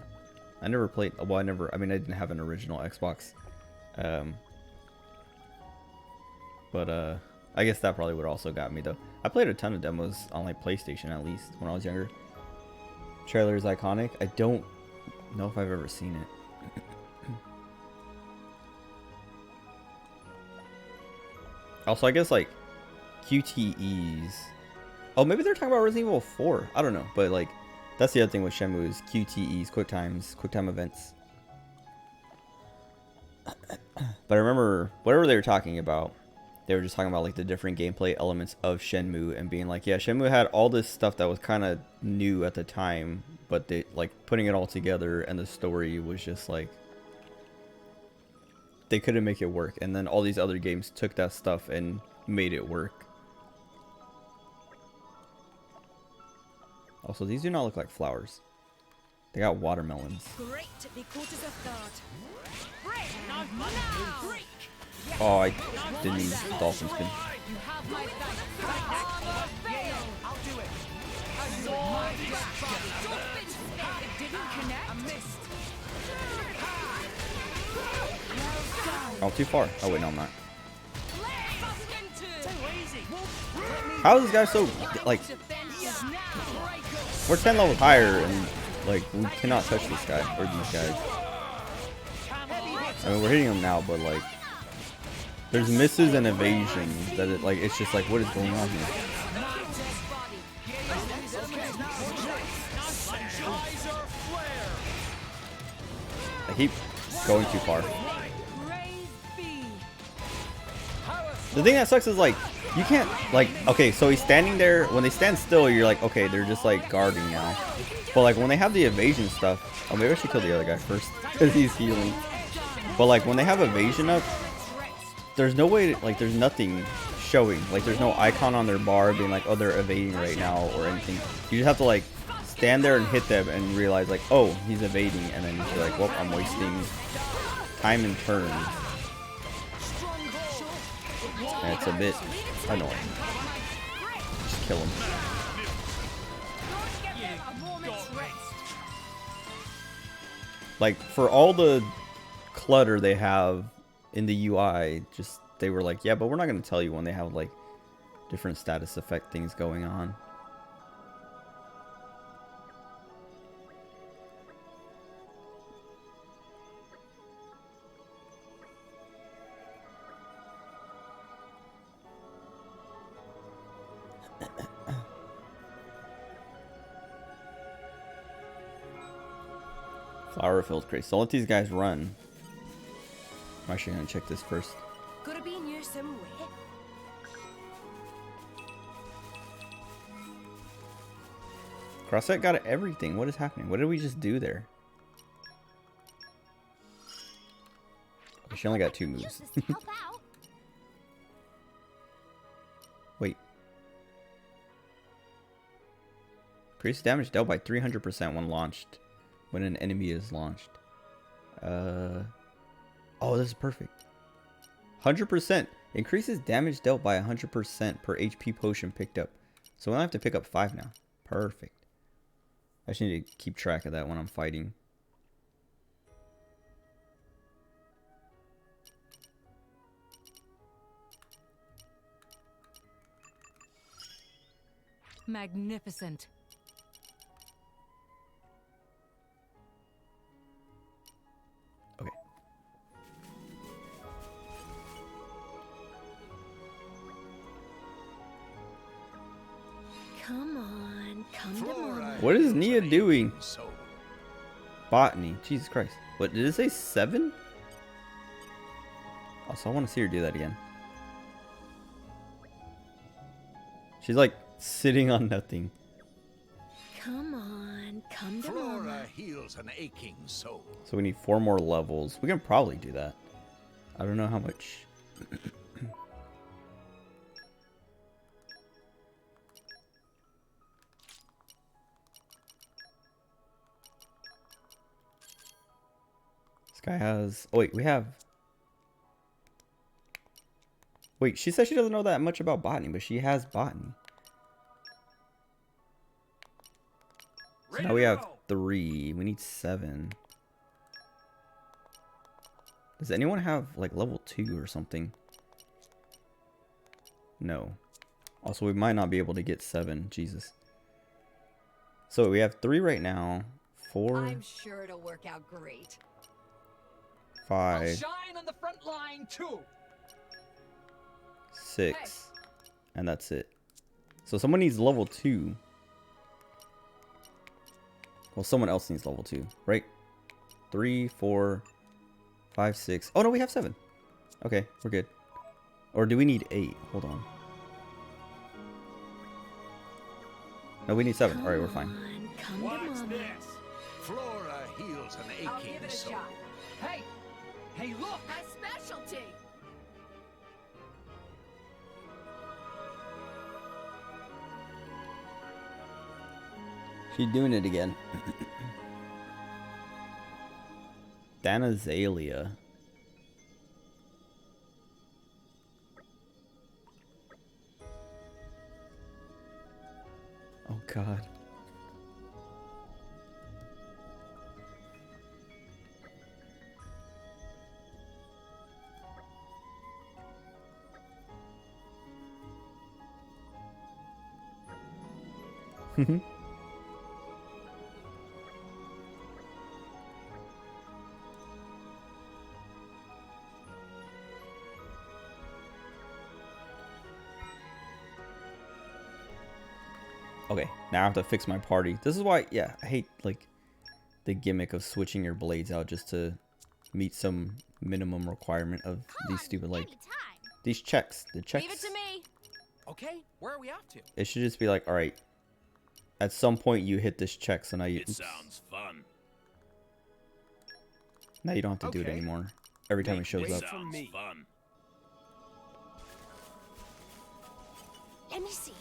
I never played, well, I mean, I didn't have an original Xbox. But I guess that probably would also got me, though. I played a ton of demos on, like, PlayStation, at least, when I was younger. Trailer is iconic. I don't know if I've ever seen it. Also, I guess, like, QTEs. Oh, maybe they're talking about Resident Evil 4. I don't know, but, like, that's the other thing with Shenmue is QTEs, quick time events. But I remember whatever they were talking about, they were just talking about like the different gameplay elements of Shenmue and being like, yeah, Shenmue had all this stuff that was kind of new at the time, but they like putting it all together and the story was just like they couldn't make it work, and then all these other games took that stuff and made it work. Also, these do not look like flowers. They got watermelons. Great to be caught as off guard. Oh, I didn't use dolphin spin. Oh, too far. Oh wait, no, I'm not. How is this guy so like? We're 10 levels higher, and like we cannot touch this guy or these guys. I mean, we're hitting them now, but like, there's misses and evasions that it's just like, what is going on here? keep going too far. The thing that sucks is like you can't like okay, so he's standing there. When they stand still, you're like okay, they're just like guarding now. But like when they have the evasion stuff, oh maybe I should kill the other guy first because he's healing. But like when they have evasion up, there's no way to, like there's nothing showing. Like there's no icon on their bar being like oh they're evading right now or anything. You just have to like stand there and hit them and realize like oh he's evading, and then you're like well I'm wasting time and turns. And it's a bit annoying. Just kill him. Like for all the clutter they have in the UI, just they were like, yeah, but we're not going to tell you when they have like different status effect things going on. Flower filled crate. So let these guys run. I'm actually gonna check this first. Gotta be near somewhere. Crossset got everything. What is happening? What did we just do there? She only got 2 moves. Wait. Increase damage dealt by 300% when launched. When an enemy is launched. Oh, this is perfect. 100%. Increases damage dealt by 100% per HP potion picked up. So we only have to pick up 5 now. Perfect. I just need to keep track of that when I'm fighting. Magnificent. Okay. Come on, come to mama. What is Nia doing? Botany. Jesus Christ. What, did it say 7? Also, I want to see her do that again. She's like sitting on nothing. Come on, come to mama. Flora heals an aching soul. So we need 4 more levels. We can probably do that. I don't know how much. This guy has... Oh, wait, we have... Wait, she said she doesn't know that much about botany, but she has botany. So now we have 3. We need 7. Does anyone have like level 2 or something? No. Also, we might not be able to get 7. Jesus. So we have 3 right now. 4. I'm sure it'll work out great. 5. I'll shine on the front line too. 6. And that's it. So someone needs level 2. Well, someone else needs level 2, right? 3, 4, 5, 6. Oh, no, we have 7. Okay, we're good. Or do we need 8? Hold on. No, we need 7. All right, we're fine. What's this? Flora heals an aching I'll give it a soul. shot. Hey, hey, look! A specialty. She's doing it again. Danazalia. Oh God. Okay, now I have to fix my party. This is why, yeah, I hate, like, the gimmick of switching your blades out just to meet some minimum requirement of these stupid, like, Anytime. these checks. The checks. Leave it to me. Okay, where are we off to? It should just be like, all right, at some point you hit this check, so now you. It sounds fun. Now you don't have to do it Okay. anymore. Every time it shows up. From me. Fun. Let me see.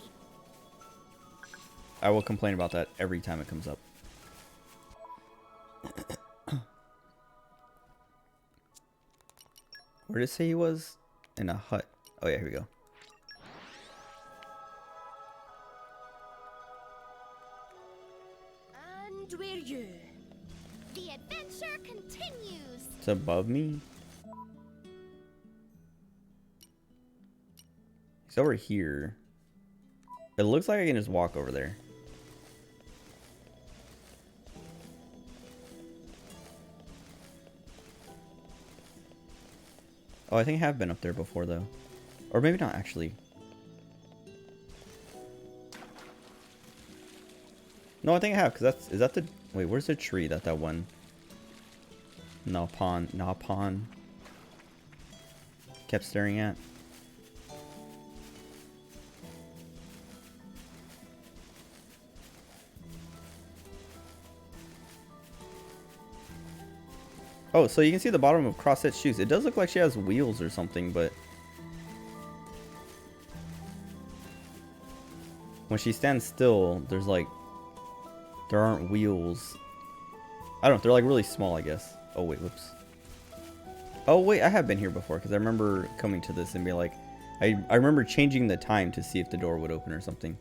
I will complain about that every time it comes up. Where did it say he was? In a hut. Oh yeah, here we go. And we're you. The adventure continues. It's above me. He's over here. It looks like I can just walk over there. Oh, I think I have been up there before, though. Or maybe not, actually. No, I think I have, because that's... Is that the... Wait, where's the tree that one... Napon... kept staring at? Oh, so you can see the bottom of Crosset's shoes. It does look like she has wheels or something, but... when she stands still, there's like... there aren't wheels. I don't know, they're like really small, I guess. Oh, wait, whoops. Oh, wait, I have been here before, because I remember coming to this and being like... I remember changing the time to see if the door would open or something.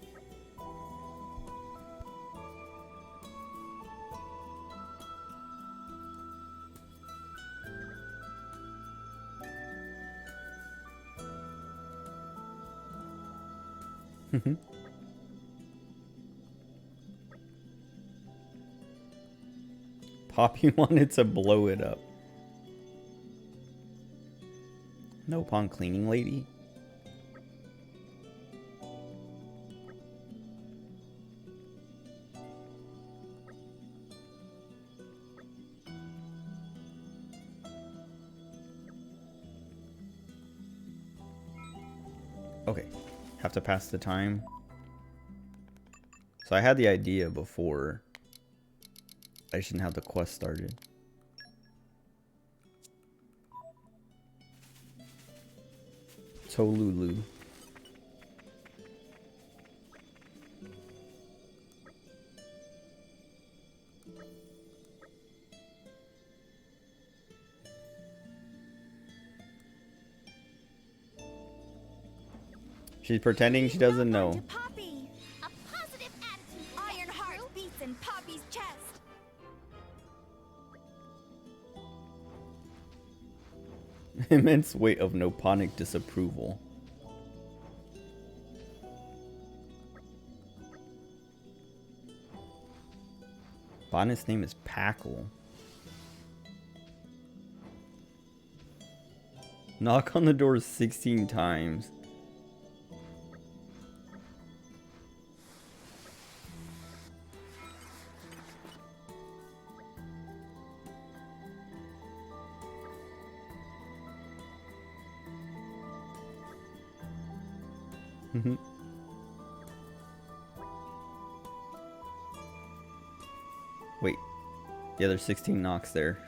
Poppy wanted to blow it up. No pond cleaning lady. Okay, have to pass the time. So I had the idea before. I shouldn't have the quest started. Tolulu. She's pretending she doesn't know. Poppy. A positive attitude. Iron heart beats in Poppy's chest. Immense weight of noponic disapproval. Bonnet's name is Packle. Knock on the door 16 times. Wait. Yeah, there's 16 knocks there.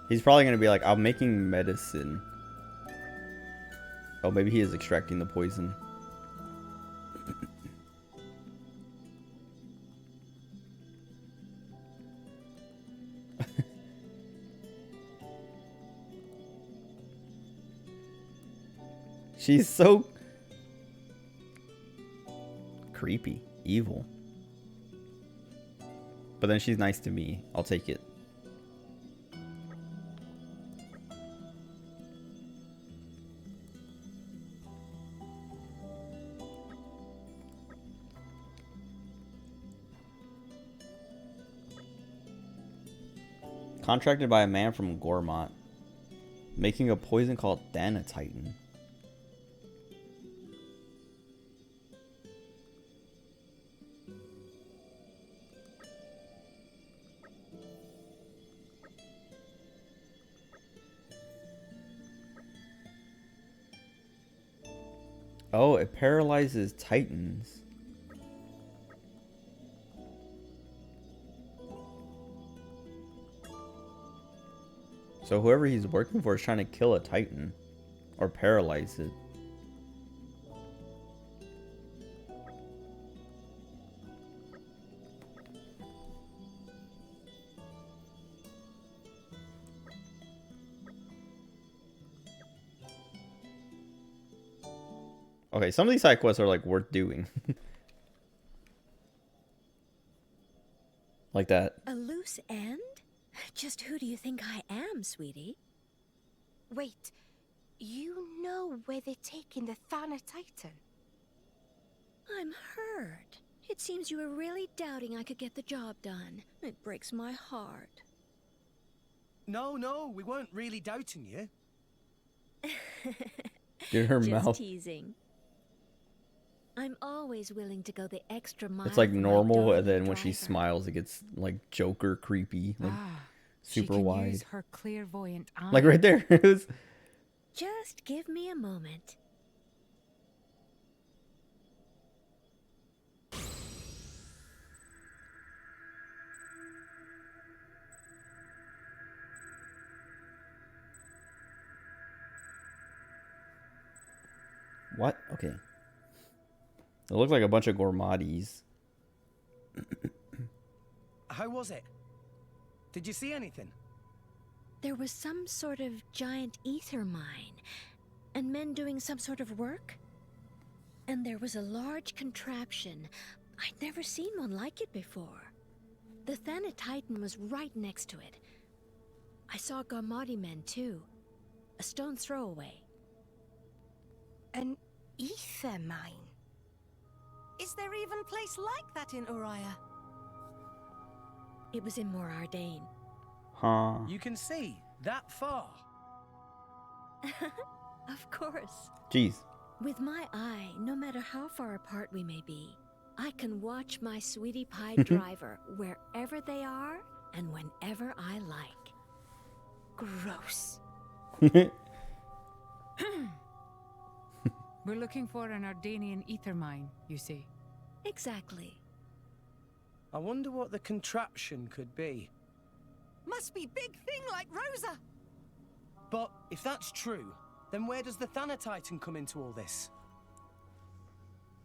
He's probably going to be like, I'm making medicine. Oh, maybe he is extracting the poison. She's so creepy, evil. But then she's nice to me. I'll take it. Contracted by a man from Gormott. Making a poison called Thanatitan. Oh, it paralyzes titans. So whoever he's working for is trying to kill a titan or paralyze it. Okay, some of these side quests are like worth doing. Like that. A loose end? Just who do you think I am, sweetie? Wait, you know where they're taking the Thanatitan? I'm hurt. It seems you were really doubting I could get the job done. It breaks my heart. No, we weren't really doubting you. Get her Just mouth. teasing. I'm always willing to go the extra mile. It's like for my normal, darling and then when she driver. smiles, it gets like Joker creepy, like super she can wide. use her clairvoyant eye. Like right there. It was... Just give me a moment. What? Okay. It looked like a bunch of gourmatis. How was it? Did you see anything? There was some sort of giant ether mine, and men doing some sort of work. And there was a large contraption. I'd never seen one like it before. The Thanatitan was right next to it. I saw Garmati men too. A stone's throw away. An ether mine? Is there even a place like that in Uriah? It was in Mor Ardain. Huh. You can see that far. Of course. Jeez. With my eye, no matter how far apart we may be, I can watch my sweetie pie driver wherever they are and whenever I like. Gross. We're looking for an Ardanian ether mine, you see. Exactly. I wonder what the contraption could be. Must be big thing like Rosa. But if that's true, then where does the Thanatitan come into all this?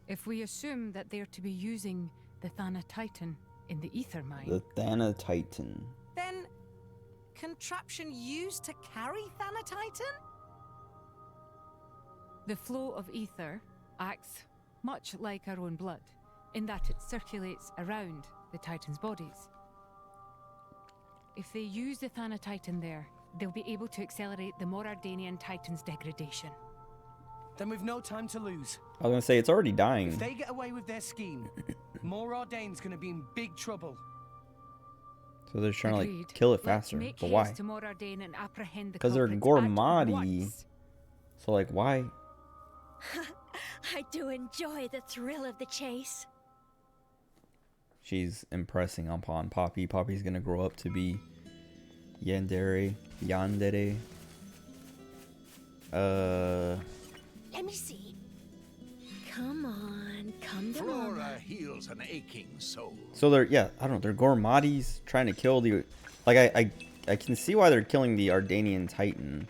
If we assume that they're to be using the Thanatitan in the ether mine, The Thanatitan. Then, contraption used to carry Thanatitan? the flow of ether acts much like our own blood, in that it circulates around the Titan's bodies. If they use the Thanatitan there, they'll be able to accelerate the Morardanian Titan's degradation. Then we've no time to lose. I was gonna say it's already If dying. they get away with their scheme, Mor Ardain's gonna be in big trouble. So they're trying to Agreed. like kill it Let's faster. make But why? haste to Morardain and apprehend the Because they're culprits at gourmati. once. So like why? I do enjoy the thrill of the chase. She's impressing upon Poppy. Poppy's gonna grow up to be Yandere. Let me see. Come on, come to Flora mama. heals an aching soul. So they're, yeah, I don't know, they're gourmatis trying to kill the, like I can see why they're killing the Ardanian Titan.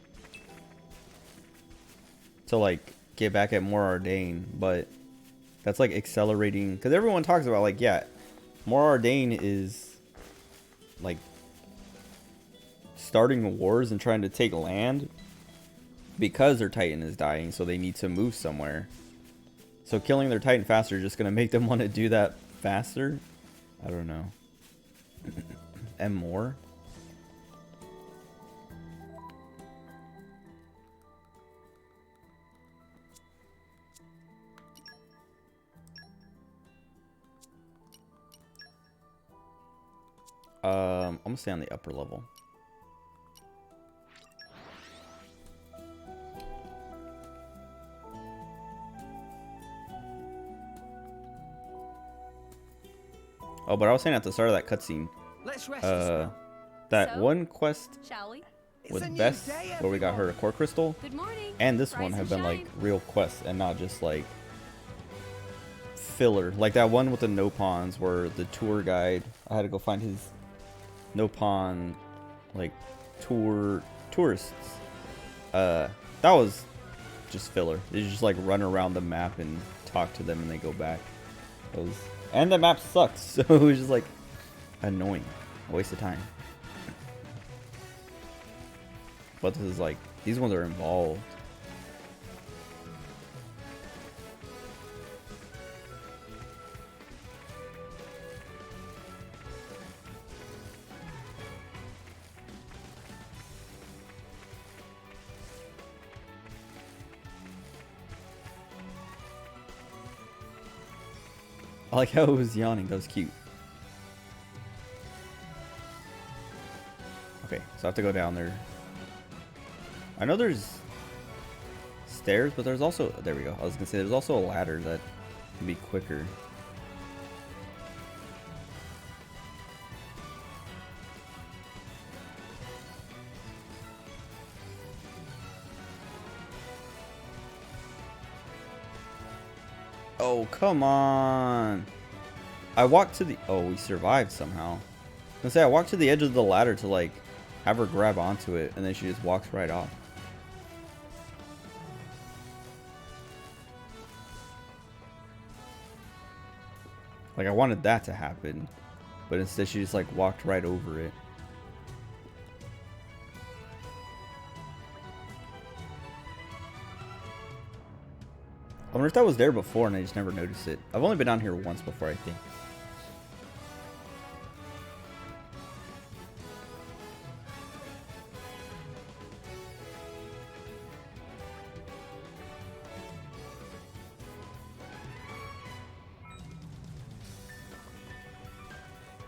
To like get back at Mor Ardain, but that's like accelerating, because everyone talks about like, yeah, Mor Ardain is like starting wars and trying to take land because their Titan is dying, so they need to move somewhere. So killing their Titan faster is just gonna make them want to do that faster. I don't know. And more. I'm gonna stay on the upper level. Oh, but I was saying at the start of that cutscene, Let's rest as well. that So, one quest Shall we? with a new Bess, day, where we got her a core crystal, Good morning. and this Rise one have and been like shine. real quests and not just like filler. Like that one with the Nopons where the tour guide, I had to go find his Nopon like tourists. That was just filler. You just like run around the map and talk to them and they go back. And the map sucked, so it was just like annoying. A waste of time. But this is like, these ones are involved. I like how it was yawning. That was cute. Okay, so I have to go down there. I know there's stairs, but there's also... There we go. I was going to say, there's also a ladder that can be quicker. Oh, come on. I walked to the... Oh, we survived somehow. I was gonna say, I walked to the edge of the ladder to, like, have her grab onto it, and then she just walks right off. Like, I wanted that to happen, but instead she just, like, walked right over it. I wonder if that was there before and I just never noticed it. I've only been down here once before, I think.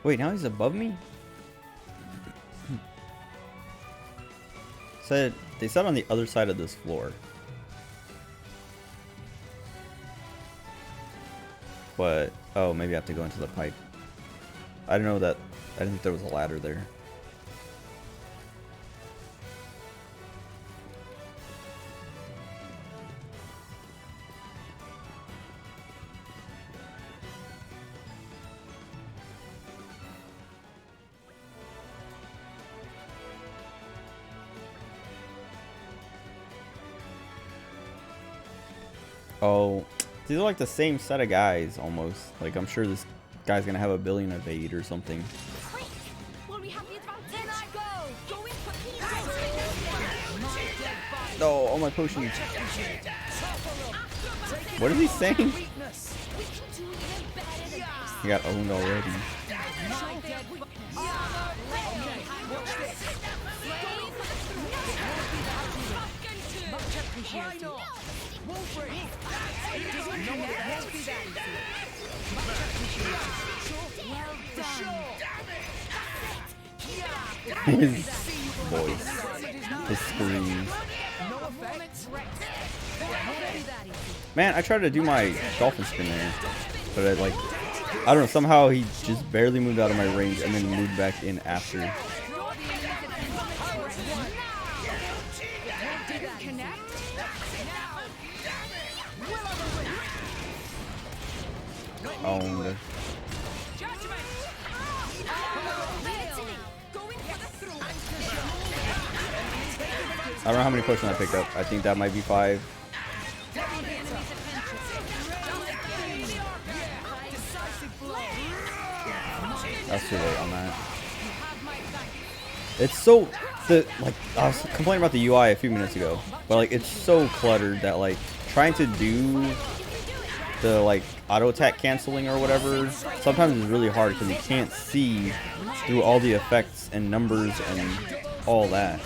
Wait, now he's above me? They said on the other side of this floor. But, oh, maybe I have to go into the pipe. I didn't know that. I didn't think there was a ladder there. Oh, these are like the same set of guys almost. Like, I'm sure this guy's gonna have a billion evade or something. Will we have the advantage? Go in for No, all my potions. What is he saying? He got owned already. His voice, his screams. Man, I tried to do my dolphin spin there, but I don't know, somehow he just barely moved out of my range and then moved back in after. Owned. I don't know how many potions I picked up. I think that might be 5. That's too late on that. It's so I was complaining about the UI a few minutes ago, but like it's so cluttered that like trying to do the like auto attack canceling or whatever sometimes is really hard because you can't see through all the effects and numbers and all that.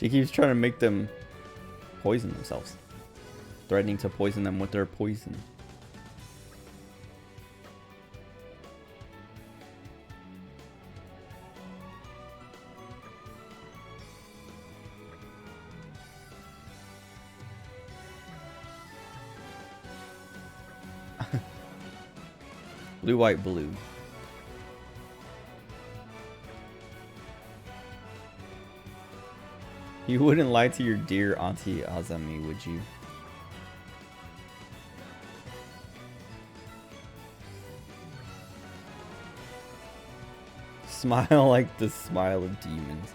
She keeps trying to make them poison themselves. Threatening to poison them with their poison. Blue, white, blue. You wouldn't lie to your dear Auntie Azami, would you? Smile like the smile of demons.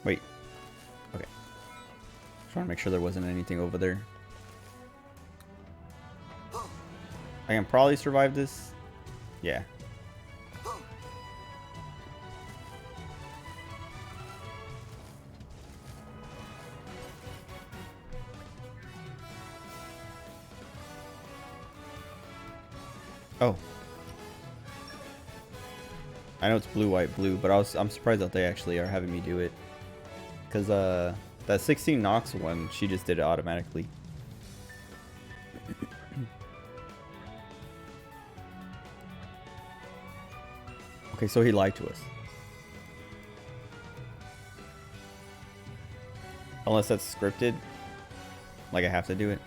Wait. Okay. Just want to make sure there wasn't anything over there. I can probably survive this. Yeah. Oh. I know it's blue, white, blue, but I'm surprised that they actually are having me do it. Because that 16 Nox one, she just did it automatically. Okay, so he lied to us. Unless that's scripted. Like I have to do it.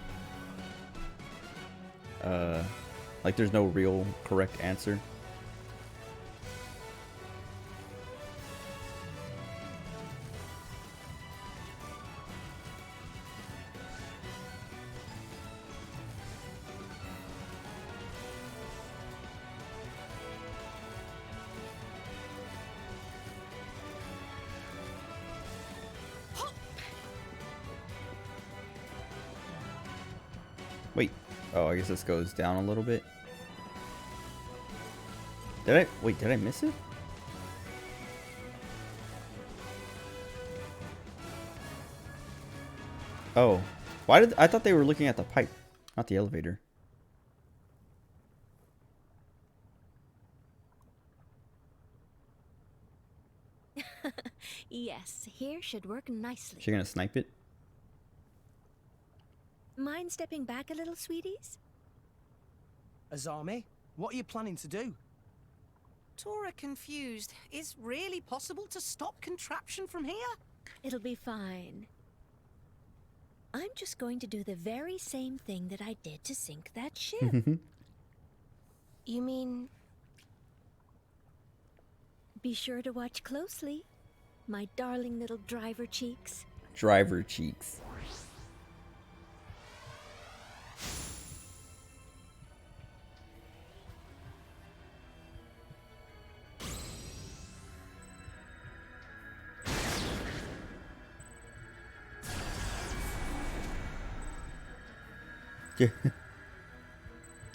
Like there's no real correct answer. Wait. Oh, I guess this goes down a little bit. Did I miss it? Oh. I thought they were looking at the pipe, not the elevator. Yes, here should work nicely. She gonna snipe it? Mind stepping back a little, sweeties? Azami, what are you planning to do? Tora confused. Is really possible to stop contraption from here? It'll be fine. I'm just going to do the very same thing that I did to sink that ship. You mean... Be sure to watch closely, my darling little driver cheeks. Driver cheeks.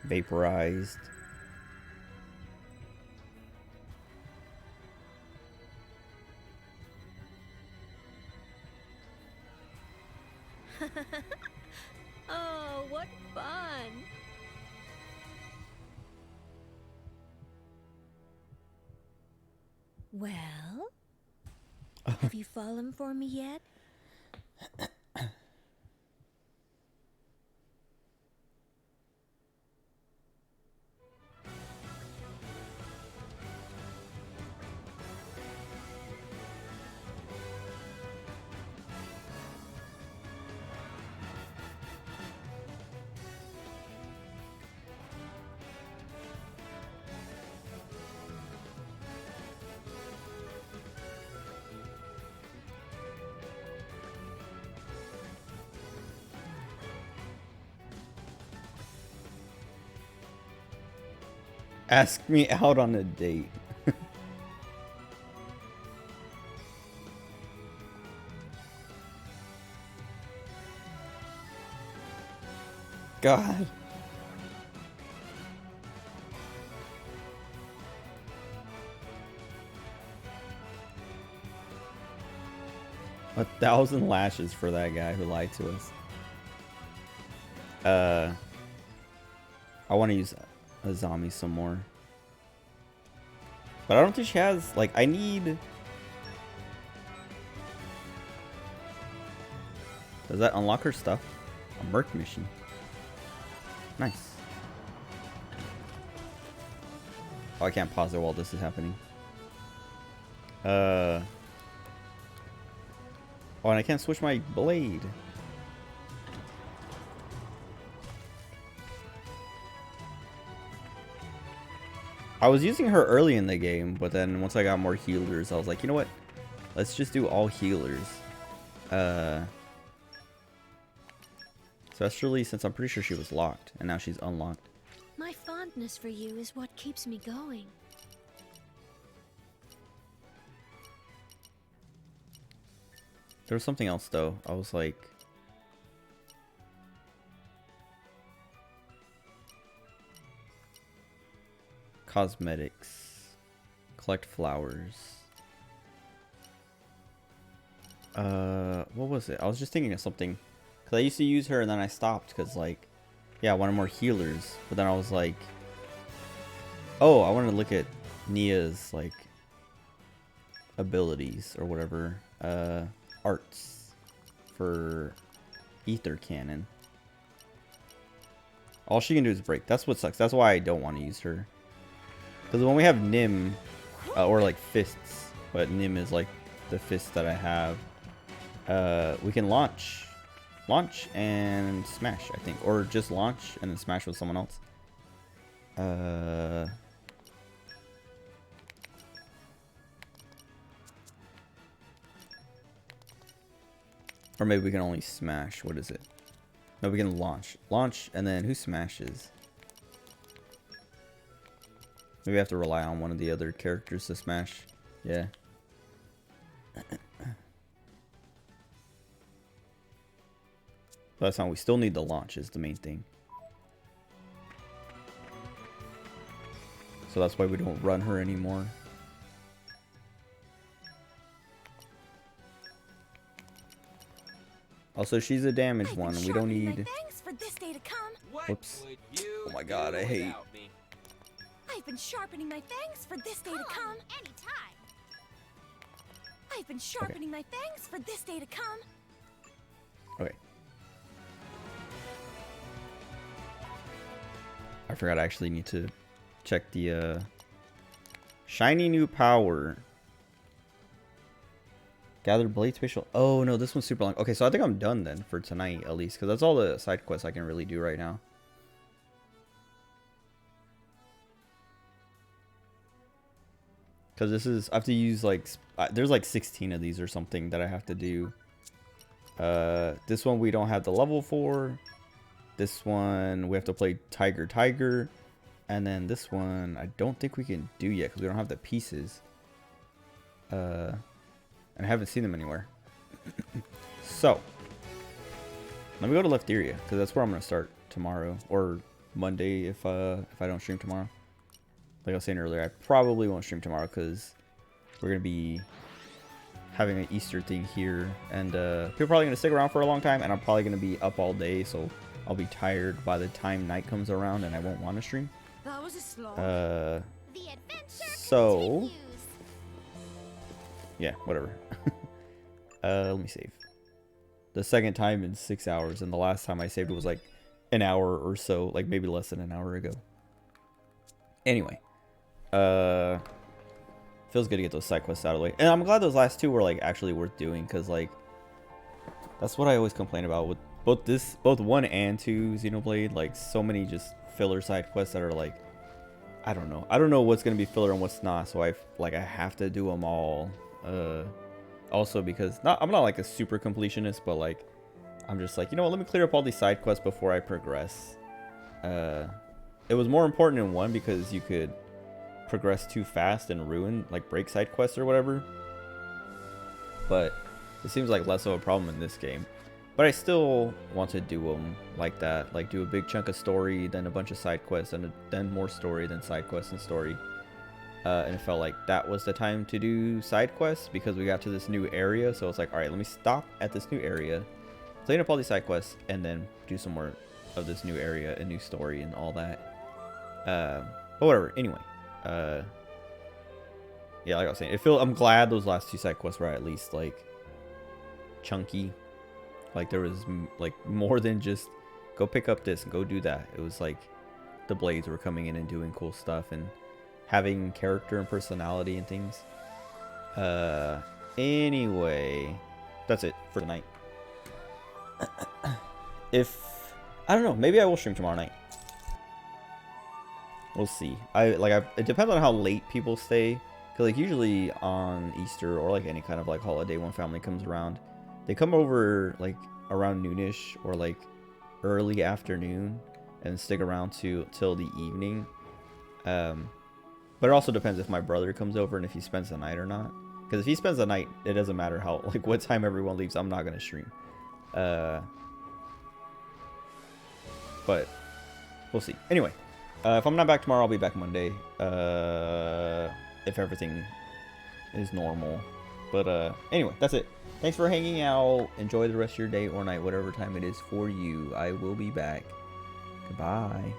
Vaporized. Oh, what fun! Well, have you fallen for me yet? Ask me out on a date. God. $1,000 lashes for that guy who lied to us. I want to use a zombie some more. But I don't think she has, like, I need... Does that unlock her stuff? A merc mission. Nice. Oh, I can't pause it while this is happening. Oh, and I can't switch my blade. I was using her early in the game, but then once I got more healers, I was like, you know what? Let's just do all healers. Especially since I'm pretty sure she was locked, and now she's unlocked. My fondness for you is what keeps me going. There was something else though. I was like... Cosmetics. Collect flowers. What was it? I was just thinking of something. Because I used to use her and then I stopped because, like, yeah, I wanted more healers. But then I was like, oh, I want to look at Nia's, like, abilities or whatever. Arts for Ether Cannon. All she can do is break. That's what sucks. That's why I don't want to use her. Because when we have Nim, or like fists, but Nim is like the fist that I have, we can launch and smash, I think, or just launch and then smash with someone else. Or maybe we can only smash. What is it? No, we can launch, and then who smashes? Maybe we have to rely on one of the other characters to smash. Yeah. But that's not. We still need the launch is the main thing. So that's why we don't run her anymore. Also, she's a damaged one. We don't need... For this day to come. Whoops. Oh my god, I hate... I've been sharpening my fangs for this day to come. Anytime. I've been sharpening my fangs for this day to come. Okay. I forgot I actually need to check the shiny new power. Gather blade spatial. Oh no, this one's super long. Okay, so I think I'm done then for tonight at least, because that's all the side quests I can really do right now. Because this is, I have to use like, there's like 16 of these or something that I have to do. This one we don't have the level for. This one we have to play Tiger. And then this one I don't think we can do yet because we don't have the pieces. And I haven't seen them anywhere. So, let me go to Lefteria because that's where I'm going to start tomorrow or Monday if I don't stream tomorrow. Like I was saying earlier, I probably won't stream tomorrow because we're going to be having an Easter thing here. And people are probably going to stick around for a long time. And I'm probably going to be up all day. So I'll be tired by the time night comes around and I won't want to stream. That was a slog. The adventure continues. Yeah, whatever. Let me save. The second time in 6 hours. And the last time I saved it was like an hour or so. Like maybe less than an hour ago. Anyway. Feels good to get those side quests out of the way. And I'm glad those last two were like actually worth doing, because like that's what I always complain about with both 1 and 2 Xenoblade. Like so many just filler side quests that are like, I don't know what's gonna be filler and what's not, so I have to do them all. Also because I'm not like a super completionist, but like I'm just like, you know what, let me clear up all these side quests before I progress. It was more important in 1 because you could progress too fast and break side quests or whatever. But it seems like less of a problem in this game. But I still want to do them like that. Like do a big chunk of story, then a bunch of side quests, and then more story, then side quests and story. And it felt like that was the time to do side quests because we got to this new area. So it's like, all right, let me stop at this new area, clean up all these side quests, and then do some more of this new area, a new story, and all that. But whatever. Anyway, yeah, like I was saying, I'm glad those last 2 side quests were at least like chunky. Like there was like more than just go pick up this and go do that. It was like the blades were coming in and doing cool stuff and having character and personality and things. Anyway, that's it for tonight. I don't know, maybe I will stream tomorrow night. We'll see. It depends on how late people stay. Cause like usually on Easter or like any kind of like holiday when family comes around, they come over like around noonish or like early afternoon and stick around till the evening. But it also depends if my brother comes over and if he spends the night or not. Because if he spends the night, it doesn't matter how like what time everyone leaves. I'm not gonna stream. But we'll see. Anyway, if I'm not back tomorrow, I'll be back Monday. If everything is normal. But anyway, that's it. Thanks for hanging out. Enjoy the rest of your day or night, whatever time it is for you. I will be back. Goodbye.